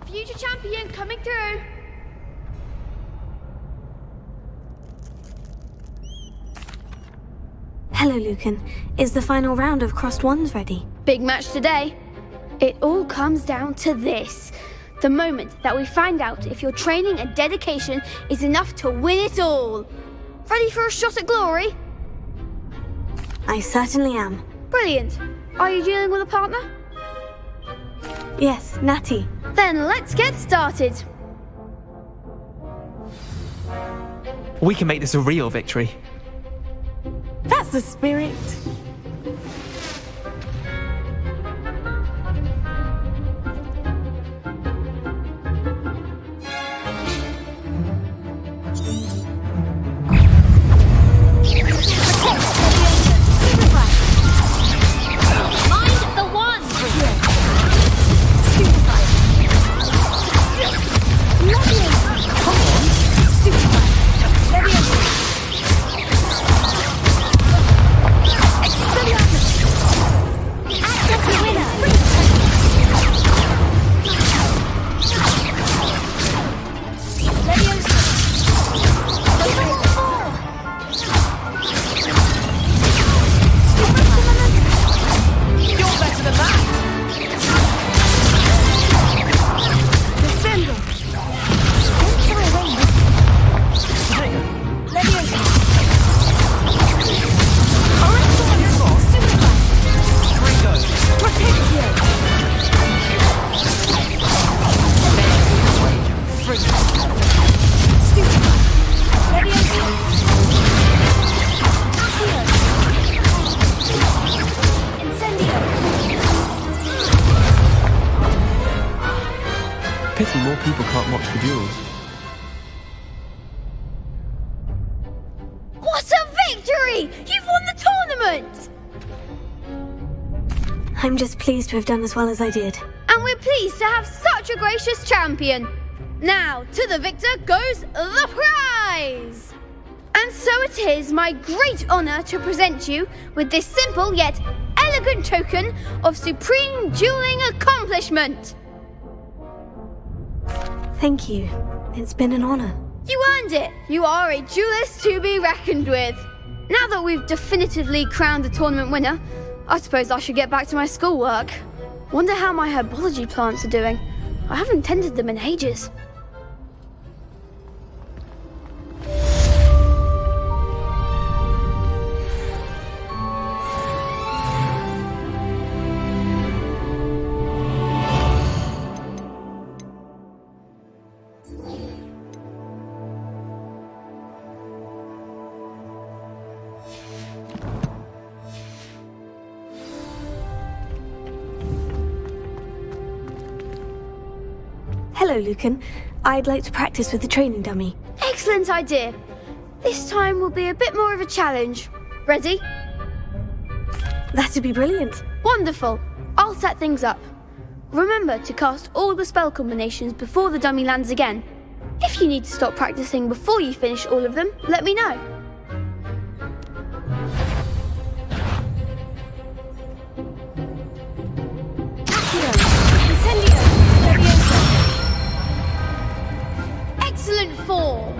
Future champion coming through. Hello, Lucan. Is the final round of Crossed Wands ready? Big match today. It all comes down to this. The moment that we find out if your training and dedication is enough to win it all. Ready for a shot at glory? I certainly am. Brilliant. Are you dealing with a partner? Yes, Natty. Then let's get started. We can make this a real victory. That's the spirit. Pity more people can't watch the duels. What a victory! You've won the tournament! I'm just pleased to have done as well as I did. And we're pleased to have such a gracious champion. Now, to the victor goes the prize! And so it is my great honour to present you with this simple yet elegant token of supreme dueling accomplishment. Thank you. It's been an honour. You earned it. You are a duelist to be reckoned with. Now that we've definitively crowned the tournament winner, I suppose I should get back to my schoolwork. Wonder how my herbology plants are doing. I haven't tended them in ages. Hello, Lucan. I'd like to practice with the training dummy. Excellent idea. This time will be a bit more of a challenge. Ready? That'd be brilliant. Wonderful. I'll set things up. Remember to cast all the spell combinations before the dummy lands again. If you need to stop practicing before you finish all of them, let me know. Excellent form!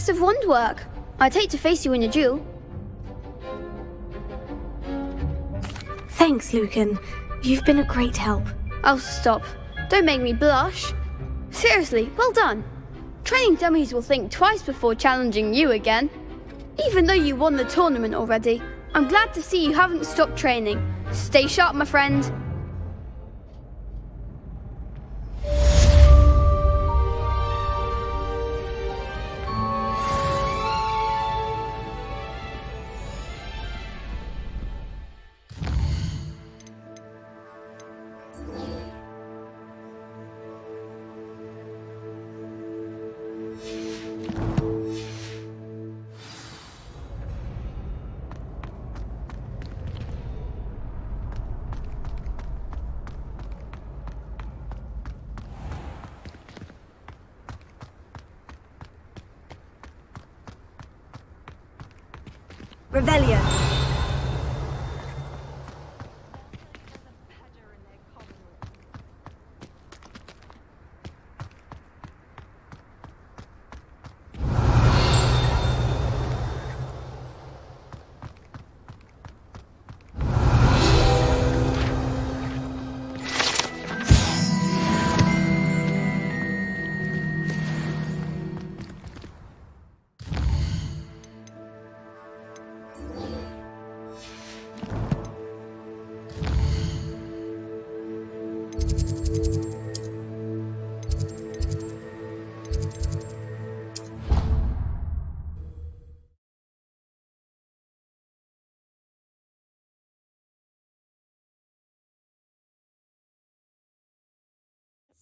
impressive wand work. I'd hate to face you in a duel. Thanks, Lucan. You've been a great help. Oh, stop. Don't make me blush. Seriously, well done. Training dummies will think twice before challenging you again. Even though you won the tournament already, I'm glad to see you haven't stopped training. Stay sharp, my friend. Revelio.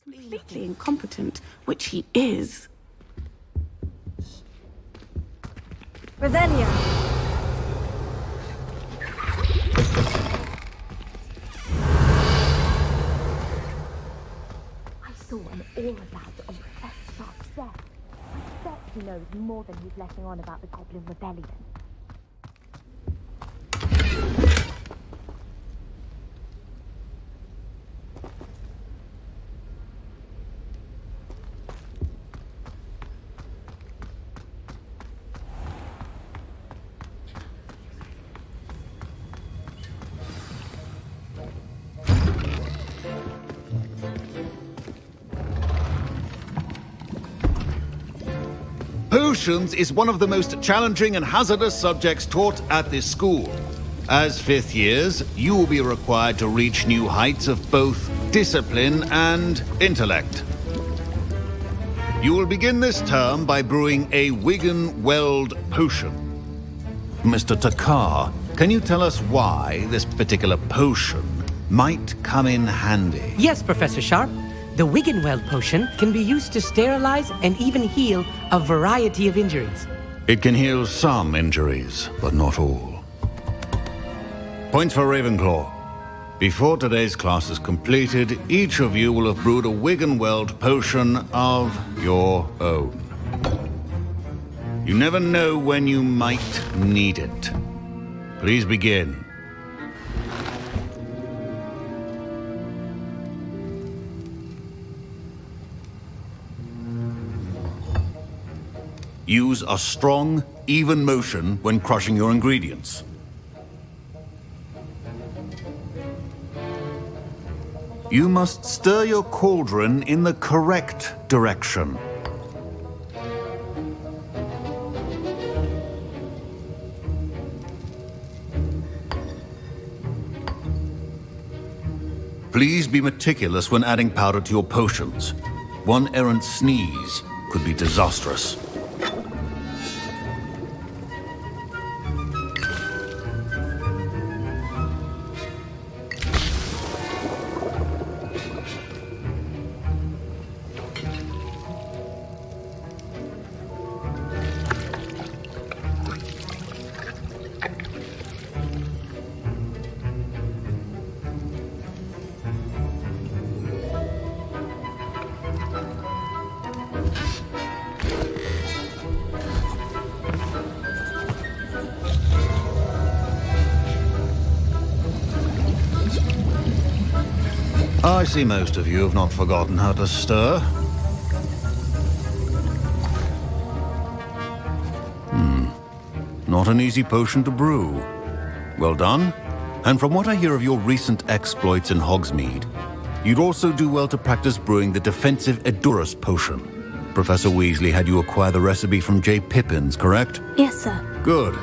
Completely incompetent, which he is. Revelio. I saw an aura badge on Professor Sharp's desk. I bet he knows more than he's letting on about the Goblin Rebellion. Potions is one of the most challenging and hazardous subjects taught at this school. As fifth years, you will be required to reach new heights of both discipline and intellect. You will begin this term by brewing a Wigan-Weld potion. Mr. Takar, can you tell us why this particular potion might come in handy? Yes, Professor Sharp. The Wigan-Weld potion can be used to sterilize and even heal a variety of injuries. It can heal some injuries, but not all. Points for Ravenclaw. Before today's class is completed, each of you will have brewed a Wigan-Weld potion of your own. You never know when you might need it. Please begin. Use a strong, even motion when crushing your ingredients. You must stir your cauldron in the correct direction. Please be meticulous when adding powder to your potions. One errant sneeze could be disastrous. I see most of you have not forgotten how to stir. not an easy potion to brew. Well done. And from what I hear of your recent exploits in Hogsmeade, you'd also do well to practice brewing the defensive Edurus potion. Professor Weasley had you acquire the recipe from J. Pippins, correct? Yes, sir. Good.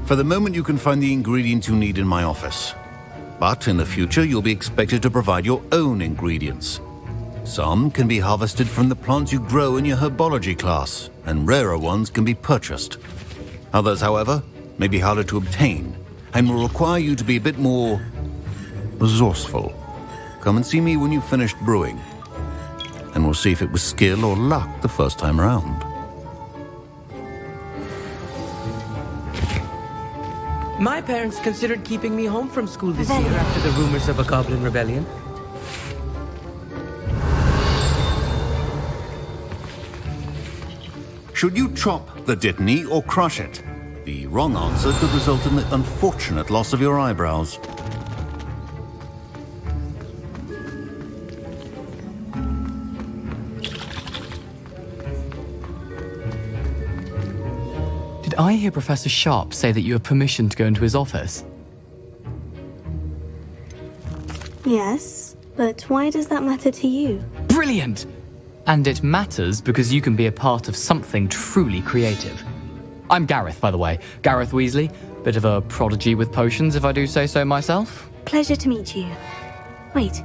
For the moment, you can find the ingredients you need in my office. But in the future, you'll be expected to provide your own ingredients. Some can be harvested from the plants you grow in your herbology class, and rarer ones can be purchased. Others, however, may be harder to obtain, and will require you to be a bit more resourceful. Come and see me when you've finished brewing, and we'll see if it was skill or luck the first time around. My parents considered keeping me home from school this year after the rumors of a goblin rebellion. Should you chop the Dittany or crush it? The wrong answer could result in the unfortunate loss of your eyebrows. Did I hear Professor Sharp say that you have permission to go into his office? Yes, but why does that matter to you? Brilliant! And it matters because you can be a part of something truly creative. I'm Gareth, by the way. Gareth Weasley. Bit of a prodigy with potions, if I do say so myself. Pleasure to meet you. Wait,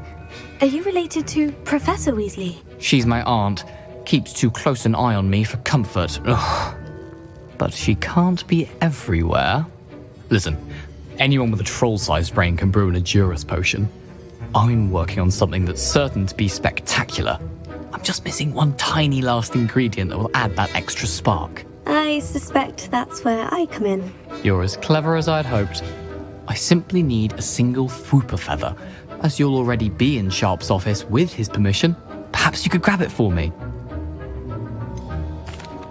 are you related to Professor Weasley? She's my aunt. Keeps too close an eye on me for comfort. Ugh. But she can't be everywhere. Listen, anyone with a troll-sized brain can brew an Edurus potion. I'm working on something that's certain to be spectacular. I'm just missing one tiny last ingredient that will add that extra spark. I suspect that's where I come in. You're as clever as I'd hoped. I simply need a single Fwooper feather. As you'll already be in Sharp's office with his permission, perhaps you could grab it for me.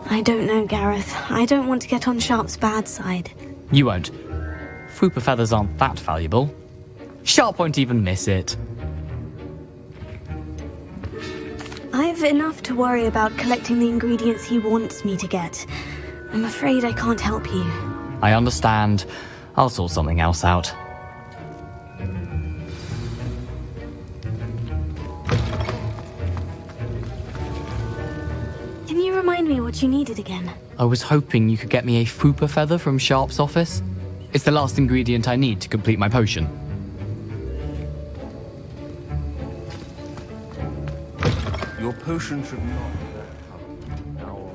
I don't know, Gareth. I don't want to get on Sharp's bad side. You won't. Fwooper feathers aren't that valuable. Sharp won't even miss it. I've enough to worry about collecting the ingredients he wants me to get. I'm afraid I can't help you. I understand. I'll sort something else out. Can you remind me what you needed again? I was hoping you could get me a Fwooper feather from Sharp's office. It's the last ingredient I need to complete my potion. Your potion should not be that color.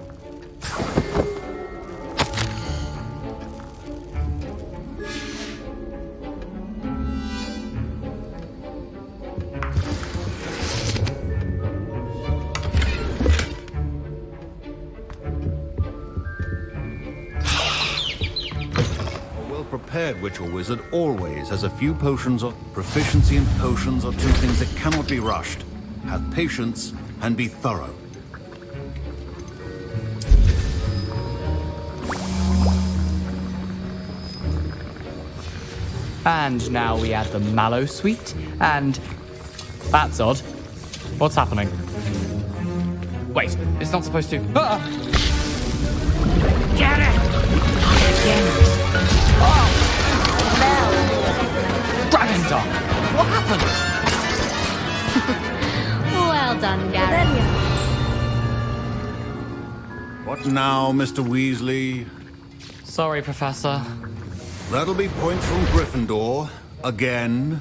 A well-prepared witch or wizard always has a few potions or proficiency in potions are two things that cannot be rushed. Have patience and be thorough. And now we add the mallow sweet, and... That's odd. What's happening? Wait, it's not supposed to... Ah! Get it! Oh! Dragon Dog! What happened? Well done, Gary. What now, Mr. Weasley? Sorry, Professor. That'll be points from Gryffindor. Again.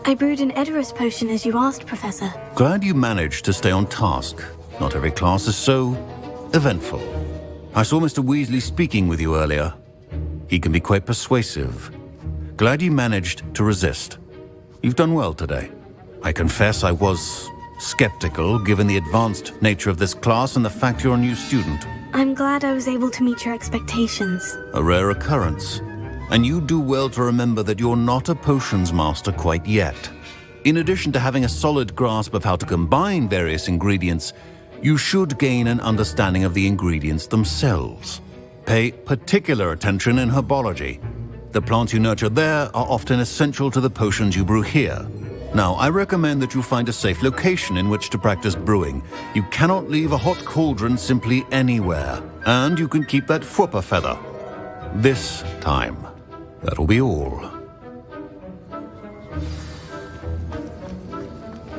I brewed an Edurus potion as you asked, Professor. Glad you managed to stay on task. Not every class is so eventful. I saw Mr. Weasley speaking with you earlier. He can be quite persuasive. Glad you managed to resist. You've done well today. I confess I was skeptical, given the advanced nature of this class and the fact you're a new student. I'm glad I was able to meet your expectations. A rare occurrence. And you do well to remember that you're not a potions master quite yet. In addition to having a solid grasp of how to combine various ingredients, you should gain an understanding of the ingredients themselves. Pay particular attention in herbology. The plants you nurture there are often essential to the potions you brew here. Now, I recommend that you find a safe location in which to practice brewing. You cannot leave a hot cauldron simply anywhere, and you can keep that Fwooper feather. This time. That'll be all.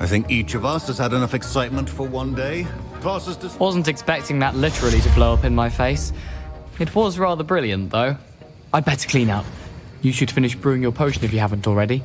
I think each of us has had enough excitement for one day. Class is Wasn't expecting that literally to blow up in my face. It was rather brilliant, though. I'd better clean up. You should finish brewing your potion if you haven't already.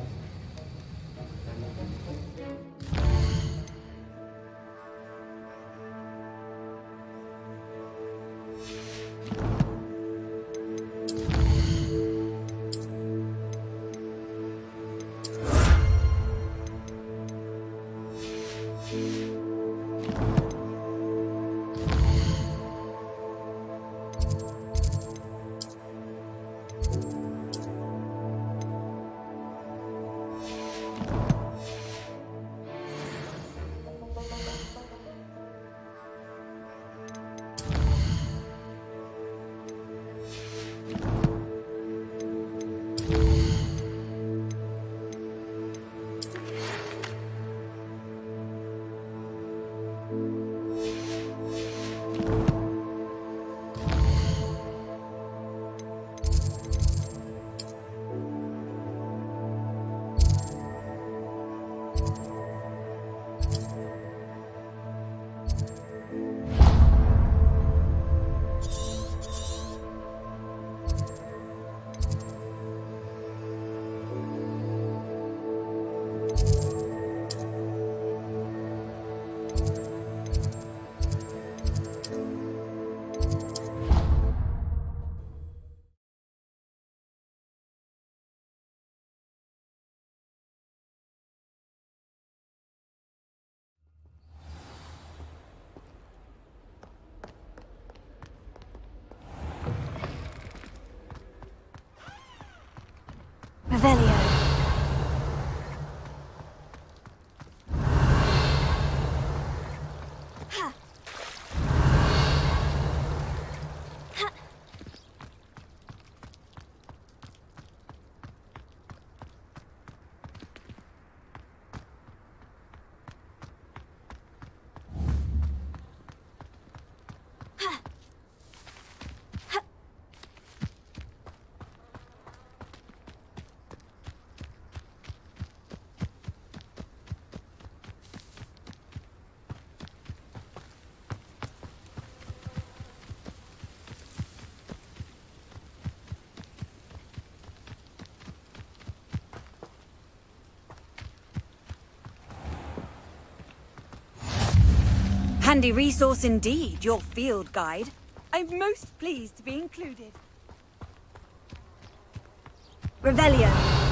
Revelio. Handy resource indeed, your field guide. I'm most pleased to be included. Revelio.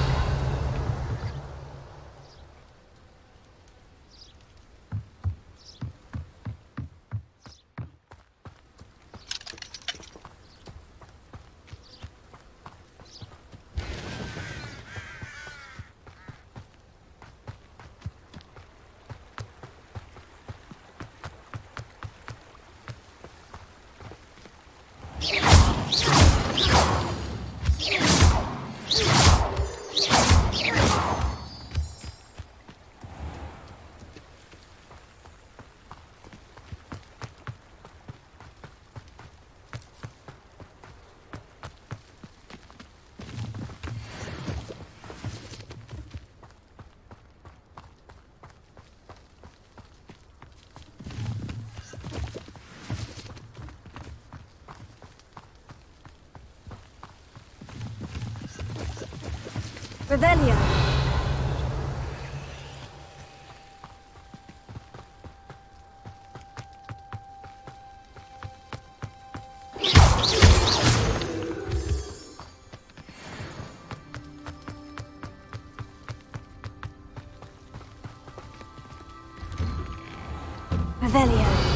Revelio. Revelio.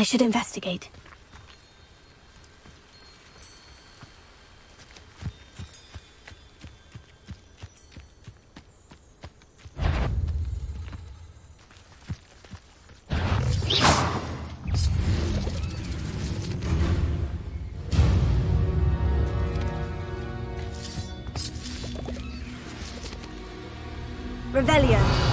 should investigate. Revelio.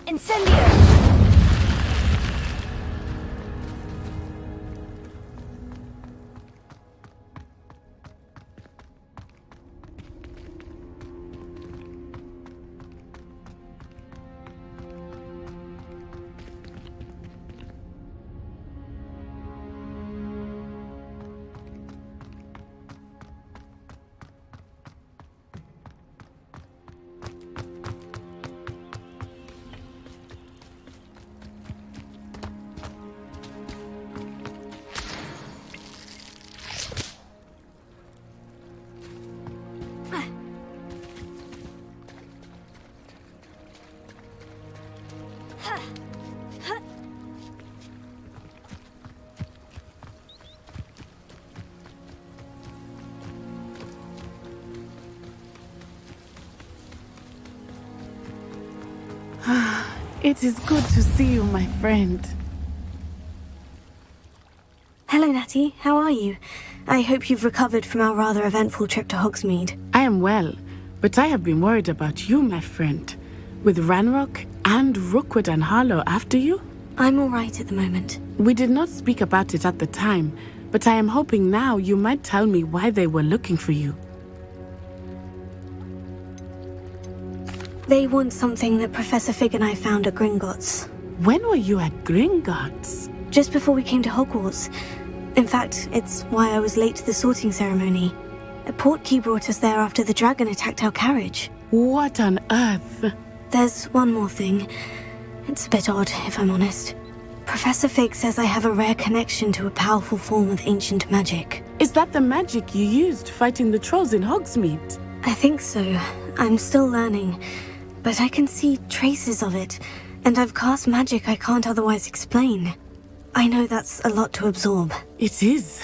Incendio! It is good to see you, my friend. Hello, Natty. How are you? I hope you've recovered from our rather eventful trip to Hogsmeade. I am well, but I have been worried about you, my friend. With Ranrock and Rookwood and Harlow after you? I'm all right at the moment. We did not speak about it at the time, but I am hoping now you might tell me why they were looking for you. They want something that Professor Fig and I found at Gringotts. When were you at Gringotts? Just before we came to Hogwarts. In fact, it's why I was late to the sorting ceremony. A portkey brought us there after the dragon attacked our carriage. What on earth? There's one more thing. It's a bit odd, if I'm honest. Professor Fig says I have a rare connection to a powerful form of ancient magic. Is that the magic you used fighting the trolls in Hogsmeade? I think so. I'm still learning. But I can see traces of it, and I've cast magic I can't otherwise explain. I know that's a lot to absorb. It is.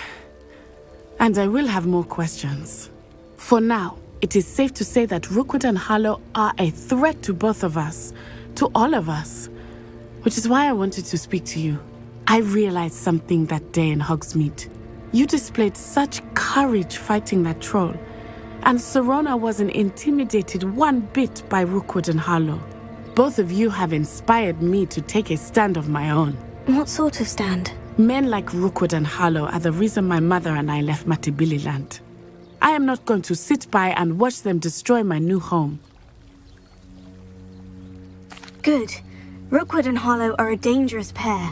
And I will have more questions. For now, it is safe to say that Rookwood and Harlow are a threat to both of us, to all of us. Which is why I wanted to speak to you. I realized something that day in Hogsmeade. You displayed such courage fighting that troll. And Serona wasn't intimidated one bit by Rookwood and Harlow. Both of you have inspired me to take a stand of my own. What sort of stand? Men like Rookwood and Harlow are the reason my mother and I left Matibili-land. I am not going to sit by and watch them destroy my new home. Good. Rookwood and Harlow are a dangerous pair.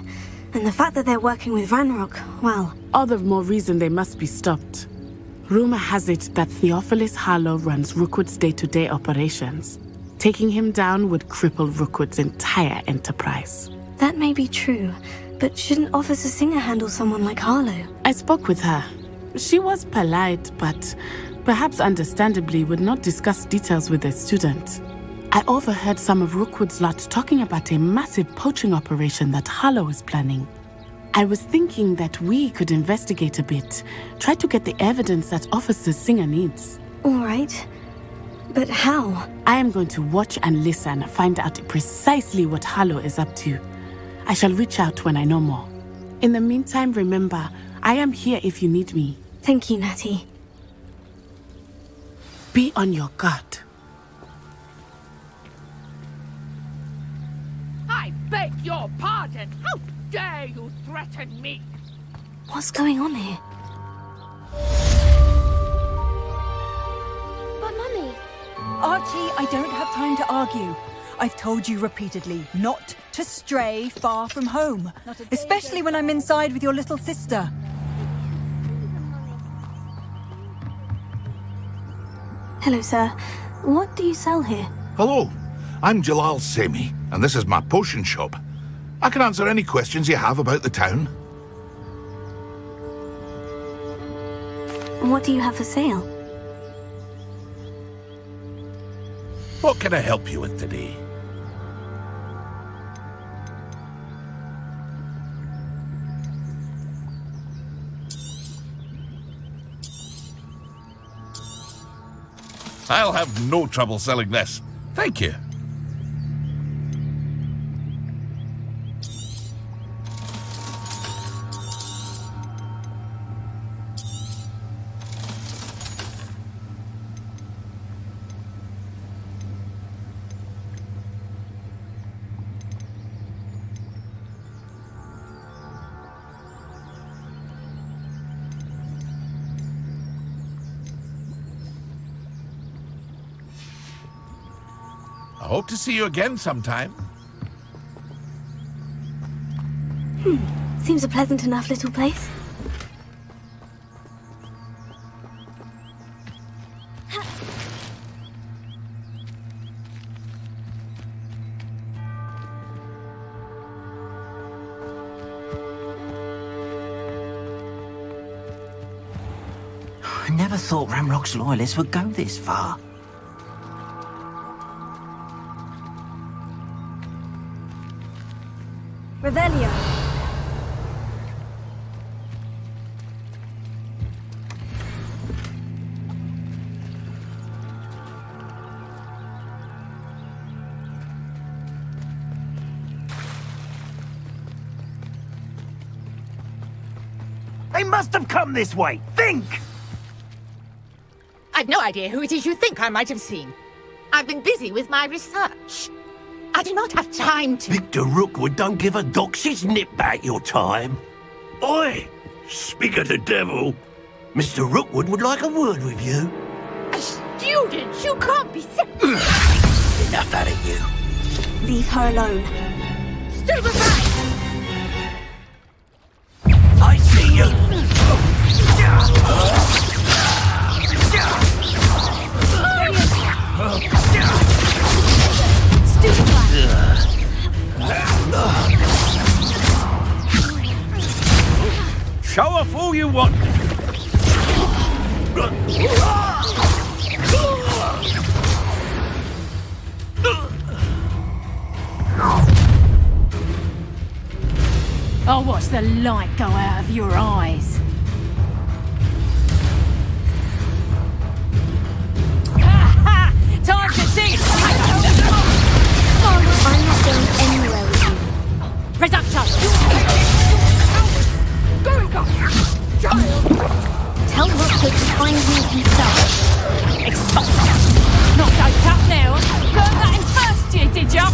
And the fact that they're working with Ranrock, well... All the more reason they must be stopped. Rumor has it that Theophilus Harlow runs Rookwood's day-to-day operations. Taking him down would cripple Rookwood's entire enterprise. That may be true, but shouldn't Officer Singer handle someone like Harlow? I spoke with her. She was polite, but perhaps understandably would not discuss details with a student. I overheard some of Rookwood's lot talking about a massive poaching operation that Harlow is planning. I was thinking that we could investigate a bit, try to get the evidence that Officer Singer needs. All right. But how? I am going to watch and listen, find out precisely what Harlow is up to. I shall reach out when I know more. In the meantime, remember, I am here if you need me. Thank you, Natty. Be on your guard. I beg your pardon! How dare you threaten me? What's going on here? But Mummy... Archie, I don't have time to argue. I've told you repeatedly not to stray far from home, especially when I'm inside with your little sister. Hello, sir. What do you sell here? Hello, I'm Jalal Semi, and this is my potion shop. I can answer any questions you have about the town. What do you have for sale? What can I help you with today? I'll have no trouble selling this. Thank you. I hope to see you again sometime. Seems a pleasant enough little place. I never thought Ramrock's loyalists would go this far. Revelio. They must have come this way. Think! I've no idea who it is you think I might have seen. I've been busy with my research. I do not have time to... Victor Rookwood don't give a doxy's nip back your time. Oi! Speak of the devil. Mr. Rookwood would like a word with you. A student? You can't be sick. Enough out of you. Leave her alone. Stupefy! I see you. Show off all you want. I'll watch the light go out of your eyes. Time to see! I'm not going anywhere with you. Reducto! Tell Rookwood to find me himself. Expulsor! Not so tough now. Learned that in first year, did ya?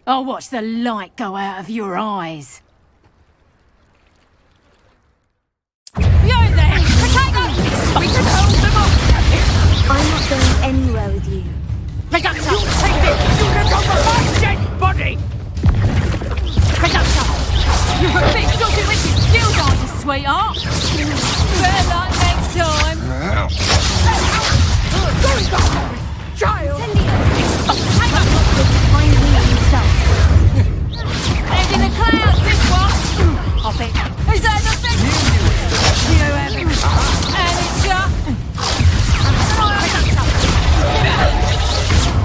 I'll watch the light go out of your eyes. You there! Potato! We can hold them off! I'm not going anywhere with you. Reducto! Take this! You look over my dead body! Reducto! You're a bit dodgy with your skills, aren't you, sweetheart? Better luck next time! Child! Find me himself. Head in the clouds, this one! Hop it. Is that the thing? You have it. And it's shut.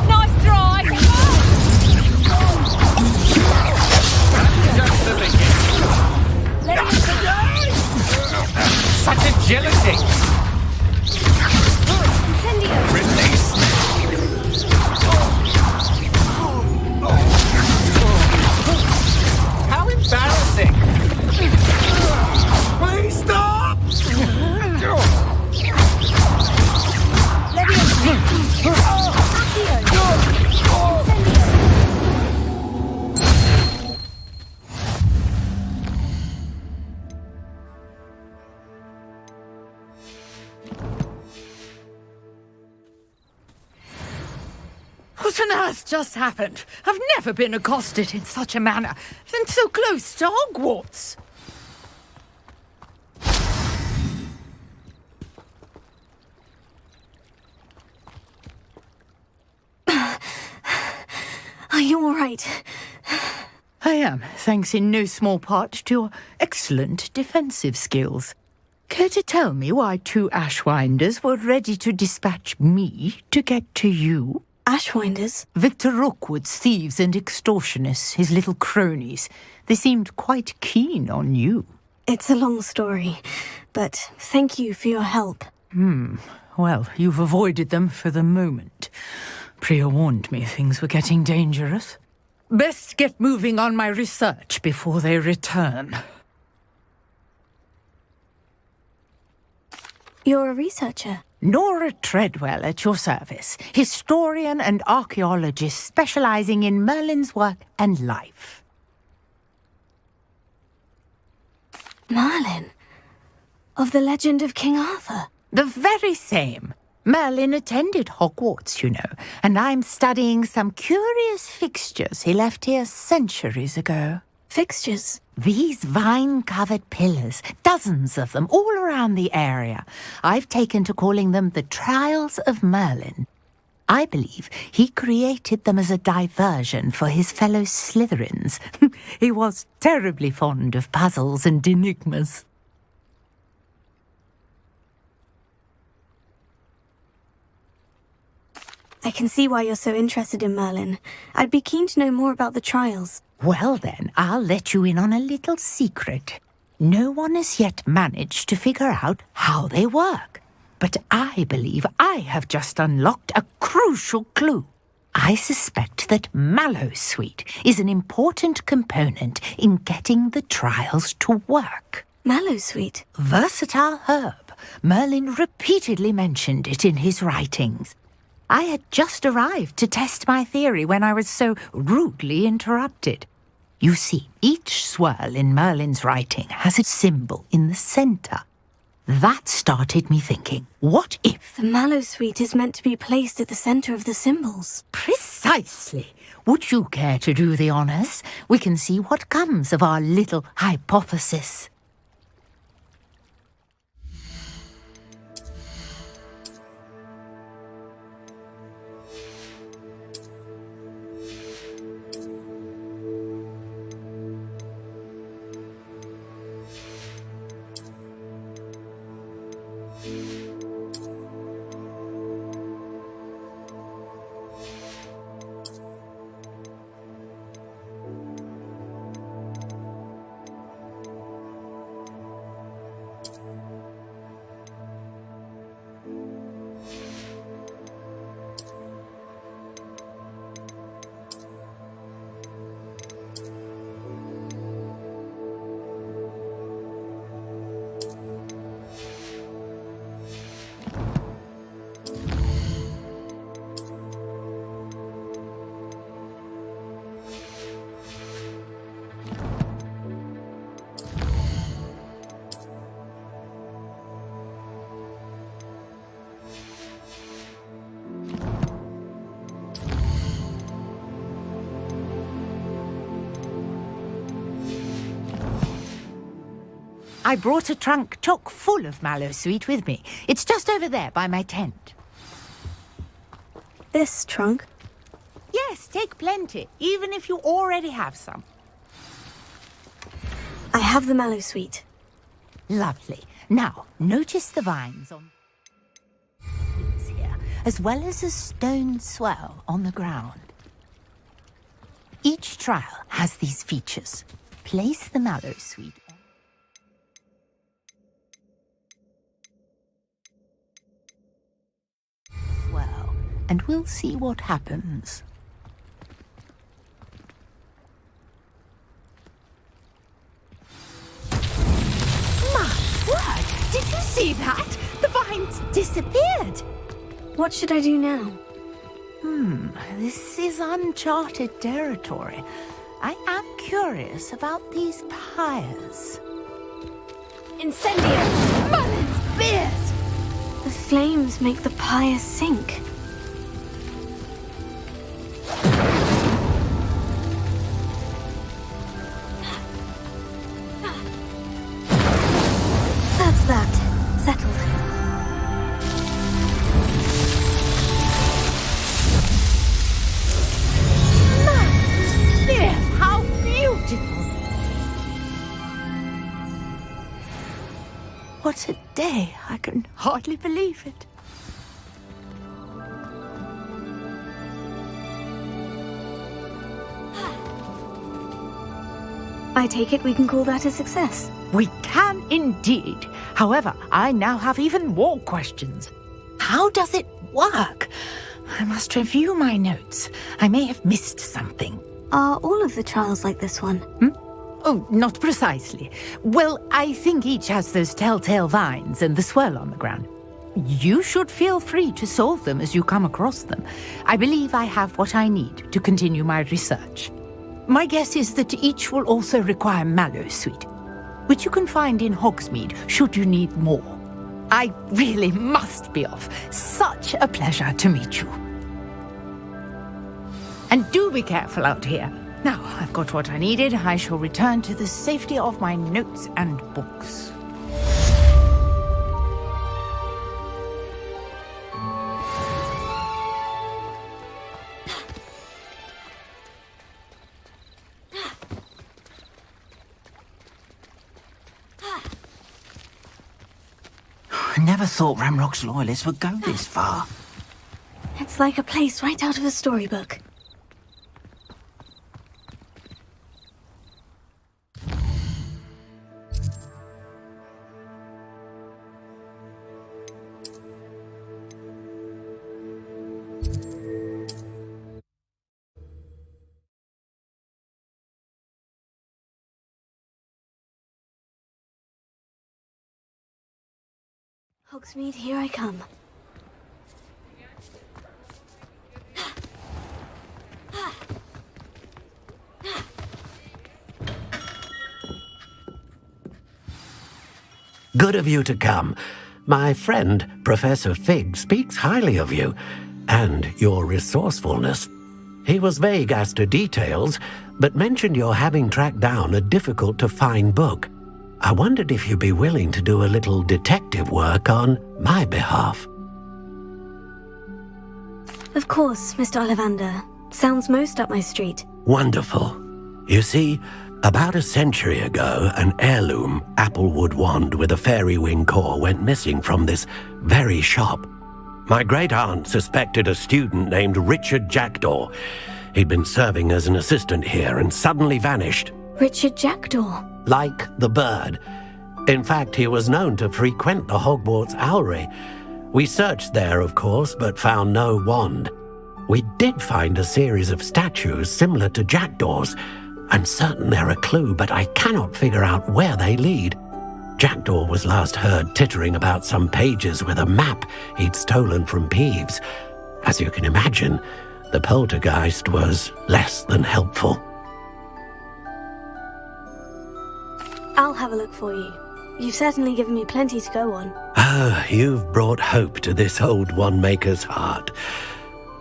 Nice try! Such agility! Release! What on earth just happened? I've never been accosted in such a manner, and so close to Hogwarts. Are you all right? I am, thanks in no small part to your excellent defensive skills. Care to tell me why 2 Ashwinders were ready to dispatch me to get to you? Ashwinders? Victor Rookwood's thieves and extortionists, his little cronies. They seemed quite keen on you. It's a long story, but thank you for your help. Well, you've avoided them for the moment. Priya warned me things were getting dangerous. Best get moving on my research before they return. You're a researcher? Nora Treadwell at your service, historian and archaeologist specializing in Merlin's work and life. Merlin? Of the legend of King Arthur? The very same. Merlin attended Hogwarts, you know, and I'm studying some curious fixtures he left here centuries ago. Fixtures? These vine-covered pillars, dozens of them, all around the area. I've taken to calling them the Trials of Merlin. I believe he created them as a diversion for his fellow Slytherins. He was terribly fond of puzzles and enigmas. I can see why you're so interested in Merlin. I'd be keen to know more about the trials. Well then, I'll let you in on a little secret. No one has yet managed to figure out how they work. But I believe I have just unlocked a crucial clue. I suspect that Mallowsweet is an important component in getting the trials to work. Mallowsweet? Versatile herb. Merlin repeatedly mentioned it in his writings. I had just arrived to test my theory when I was so rudely interrupted. You see, each swirl in Merlin's writing has a symbol in the centre. That started me thinking, what if... The Mallowsweet is meant to be placed at the centre of the symbols. Precisely. Would you care to do the honours? We can see what comes of our little hypothesis. I brought a trunk chock full of Mallowsweet with me. It's just over there by my tent. This trunk? Yes, take plenty, even if you already have some. I have the Mallowsweet. Lovely. Now, notice the vines on here, as well as a stone swell on the ground. Each trial has these features. Place the Mallowsweet on. Well, and we'll see what happens. My word! Did you see that? The vines disappeared! What should I do now? This is uncharted territory. I am curious about these pyres. Incendio! Merlin's beard! The flames make the pyre sink. What a day. I can hardly believe it. I take it we can call that a success. We can indeed. However, I now have even more questions. How does it work? I must review my notes. I may have missed something. Are all of the trials like this one? Oh, not precisely. Well, I think each has those telltale vines and the swirl on the ground. You should feel free to solve them as you come across them. I believe I have what I need to continue my research. My guess is that each will also require mallow sweet, which you can find in Hogsmeade should you need more. I really must be off. Such a pleasure to meet you. And do be careful out here. Now I've got what I needed, I shall return to the safety of my notes and books. I never thought Ramrock's loyalists would go this far. It's like a place right out of a storybook. Hogsmeade, here I come. Good of you to come. My friend, Professor Fig, speaks highly of you and your resourcefulness. He was vague as to details, but mentioned your having tracked down a difficult-to-find book. I wondered if you'd be willing to do a little detective work on my behalf. Of course, Mr. Ollivander. Sounds most up my street. Wonderful. You see, about a century ago, an heirloom applewood wand with a fairy wing core went missing from this very shop. My great-aunt suspected a student named Richard Jackdaw. He'd been serving as an assistant here and suddenly vanished. Richard Jackdaw? Like the bird. In fact, he was known to frequent the Hogwarts Owlry. We searched there, of course, but found no wand. We did find a series of statues similar to Jackdaw's. I'm certain they're a clue, but I cannot figure out where they lead. Jackdaw was last heard tittering about some pages with a map he'd stolen from Peeves. As you can imagine, the poltergeist was less than helpful. I'll have a look for you. You've certainly given me plenty to go on. Ah, you've brought hope to this old one-maker's heart.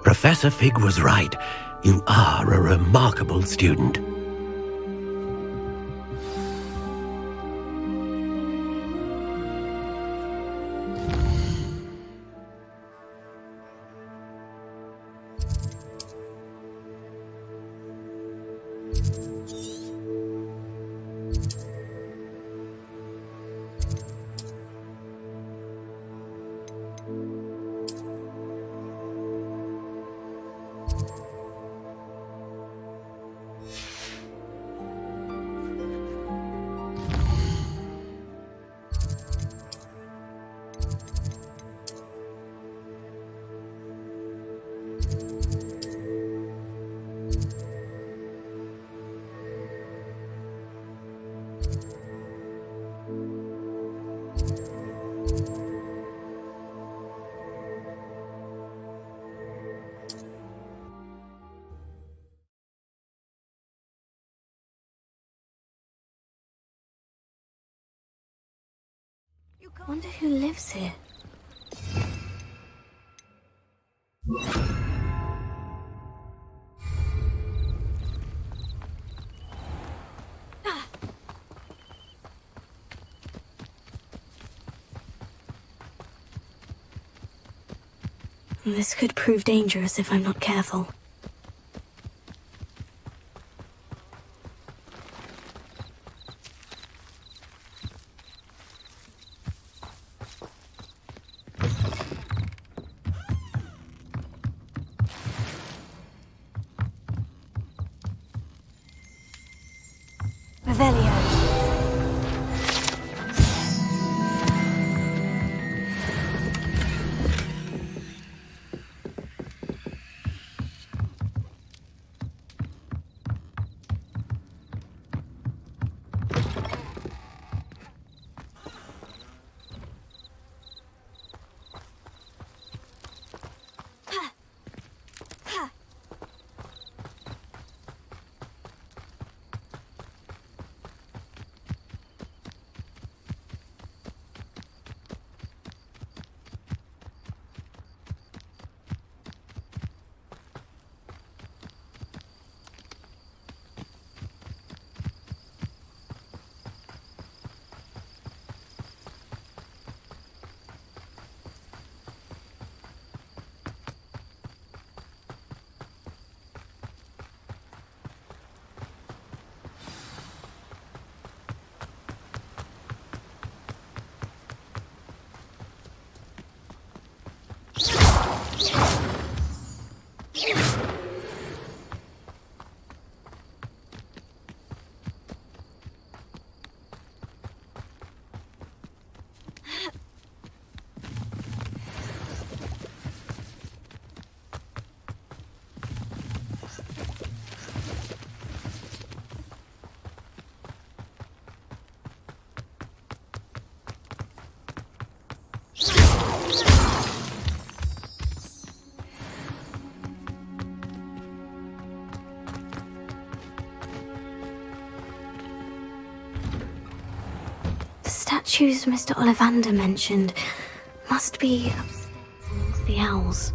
Professor Fig was right. You are a remarkable student. I wonder who lives here. This could prove dangerous if I'm not careful. The statues Mr. Ollivander mentioned must be amongst the owls.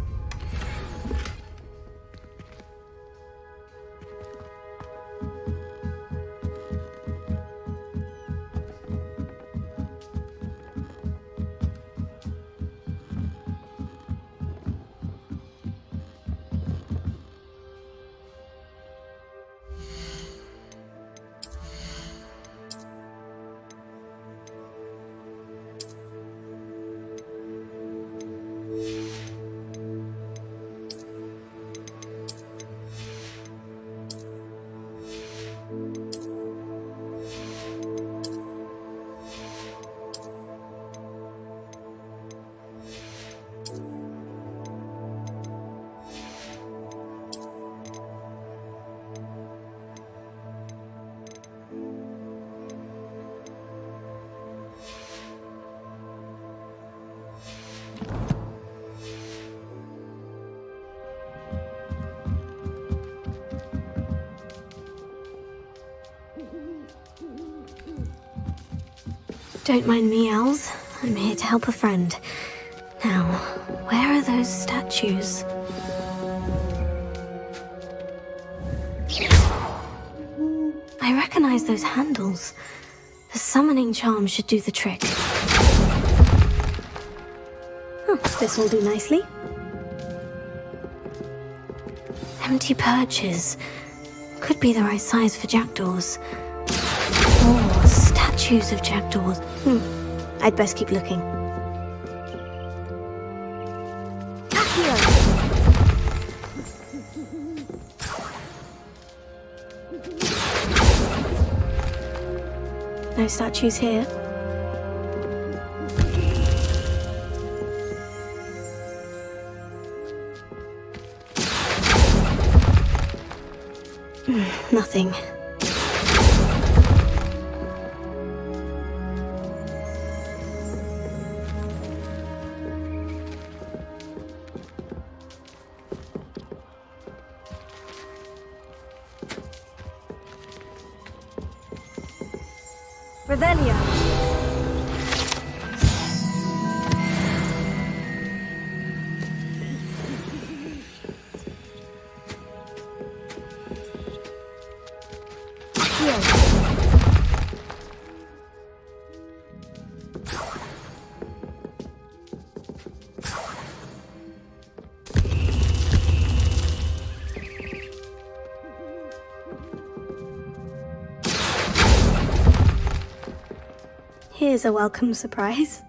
Don't mind me, owls. I'm here to help a friend. Now, where are those statues? I recognize those handles. The summoning charm should do the trick. Oh, this will do nicely. Empty perches. Could be the right size for jackdaws. Or statues of jackdaws. I'd best keep looking. No statues here. Nothing. Revelio. Here's a welcome surprise.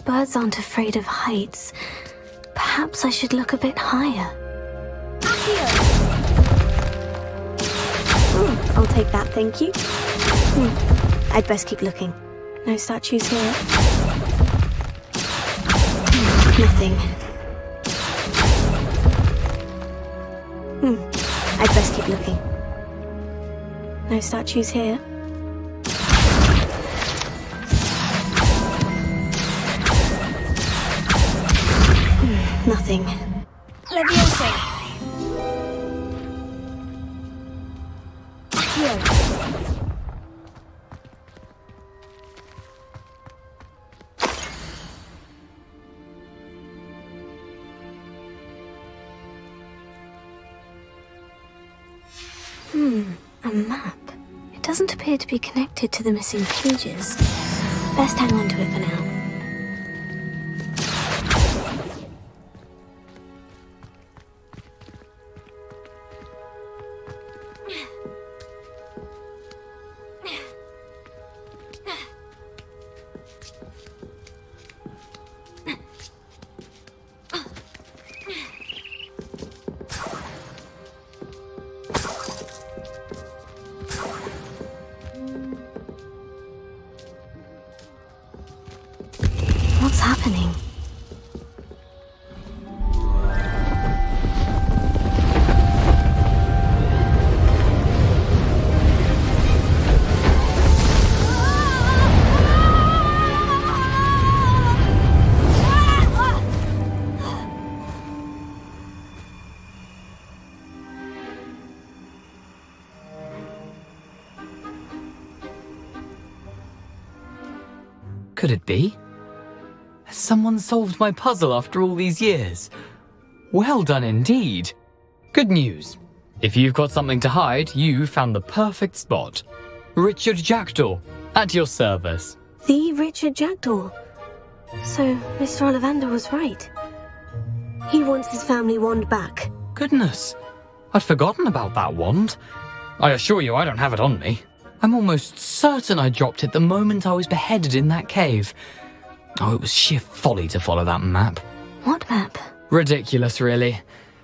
Birds aren't afraid of heights. Perhaps I should look a bit higher. I'll take that, thank you. I'd best keep looking. No statues here. Nothing. I'd best keep looking. No statues here. Nothing. Leviosa. A map. It doesn't appear to be connected to the missing pages. Best hang on to it for now. could it be? Has someone solved my puzzle after all these years? Well done indeed. Good news. If you've got something to hide, you found the perfect spot. Richard Jackdaw, at your service. The Richard Jackdaw. So, Mr. Ollivander was right. He wants his family wand back. Goodness, I'd forgotten about that wand. I assure you I don't have it on me. I'm almost certain I dropped it the moment I was beheaded in that cave. Oh, it was sheer folly to follow that map. What map? Ridiculous, really.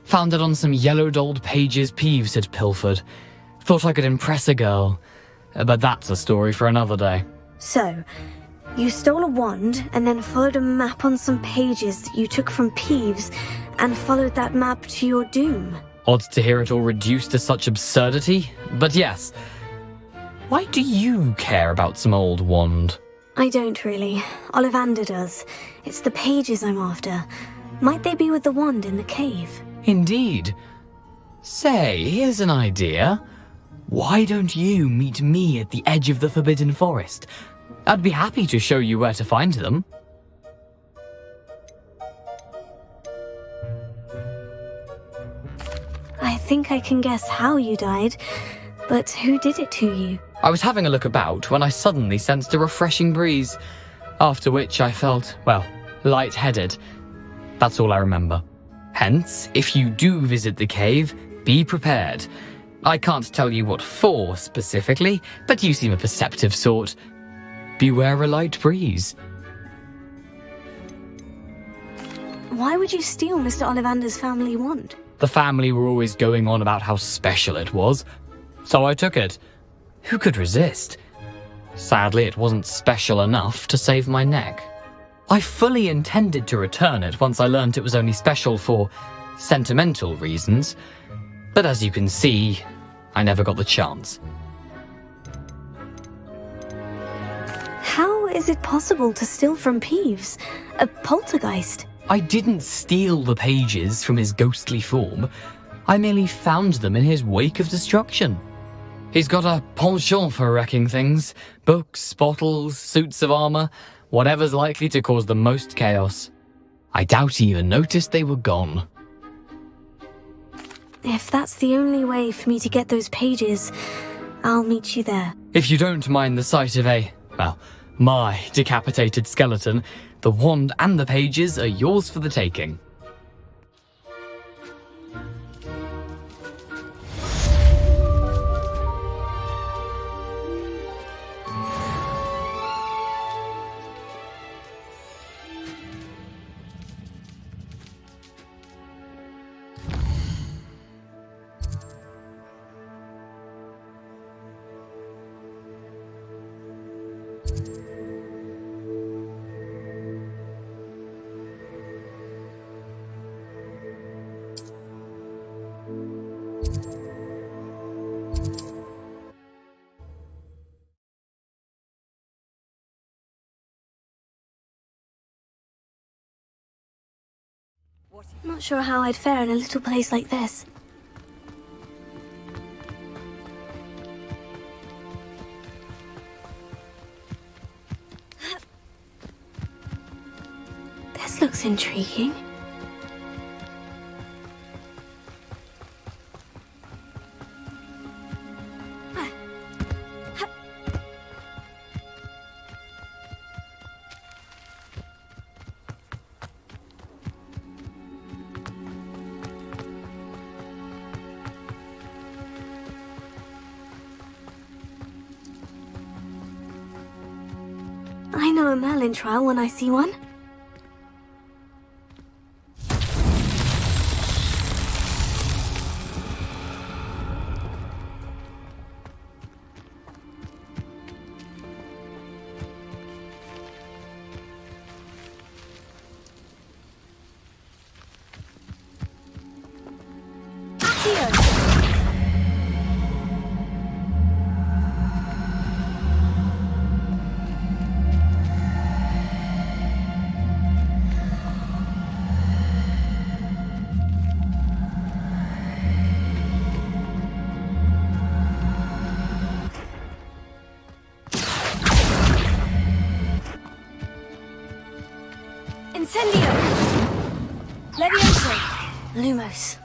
Found it on some yellowed old pages Peeves had pilfered. Thought I could impress a girl. But that's a story for another day. So, you stole a wand and then followed a map on some pages that you took from Peeves and followed that map to your doom. Odd to hear it all reduced to such absurdity, but yes. Why do you care about some old wand? I don't really. Ollivander does. It's the pages I'm after. Might they be with the wand in the cave? Indeed. Say, here's an idea. Why don't you meet me at the edge of the Forbidden Forest? I'd be happy to show you where to find them. I think I can guess how you died, but who did it to you? I was having a look about when I suddenly sensed a refreshing breeze, after which I felt, well, lightheaded. That's all I remember. Hence, if you do visit the cave, be prepared. I can't tell you what for specifically, but you seem a perceptive sort. Beware a light breeze. Why would you steal Mr. Ollivander's family wand? The family were always going on about how special it was, so I took it. Who could resist? Sadly, it wasn't special enough to save my neck. I fully intended to return it once I learned it was only special for sentimental reasons, but as you can see, I never got the chance. How is it possible to steal from Peeves? A poltergeist? I didn't steal the pages from his ghostly form. I merely found them in his wake of destruction. He's got a penchant for wrecking things. Books, bottles, suits of armor, whatever's likely to cause the most chaos. I doubt he even noticed they were gone. If that's the only way for me to get those pages, I'll meet you there. If you don't mind the sight of my decapitated skeleton, the wand and the pages are yours for the taking. Not sure how I'd fare in a little place like this. This looks intriguing. I know a Merlin trial when I see one. Lumos.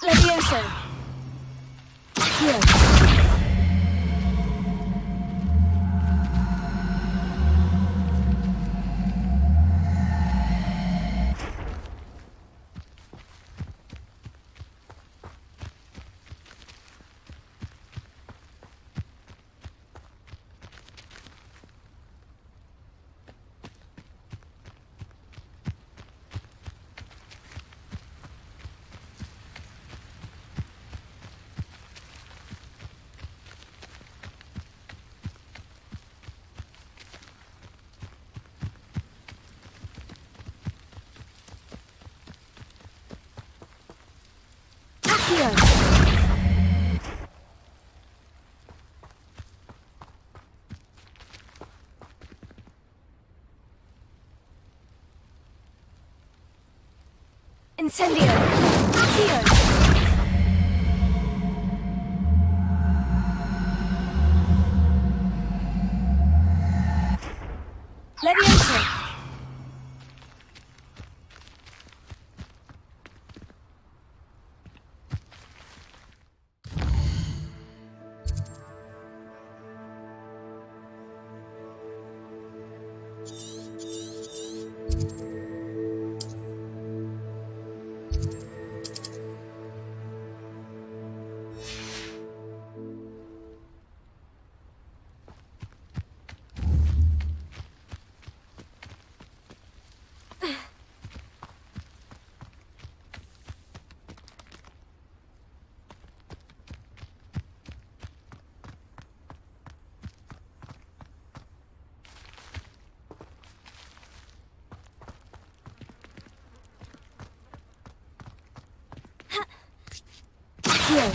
Levioso. Here. Here. Incendio. Here. Levioso. Here.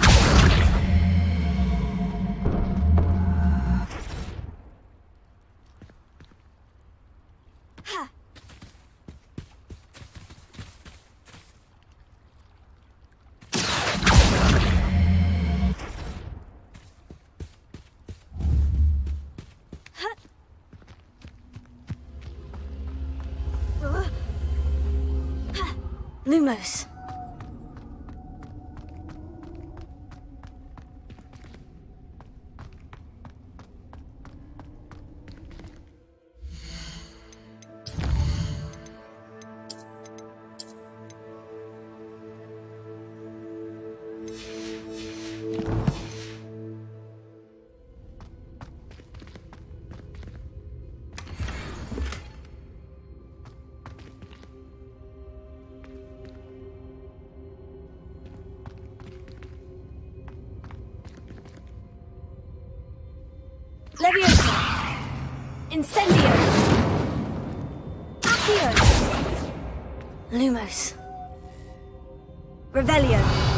Ha. Lumos. Levioso. Incendio. Accio. Lumos. Revelio.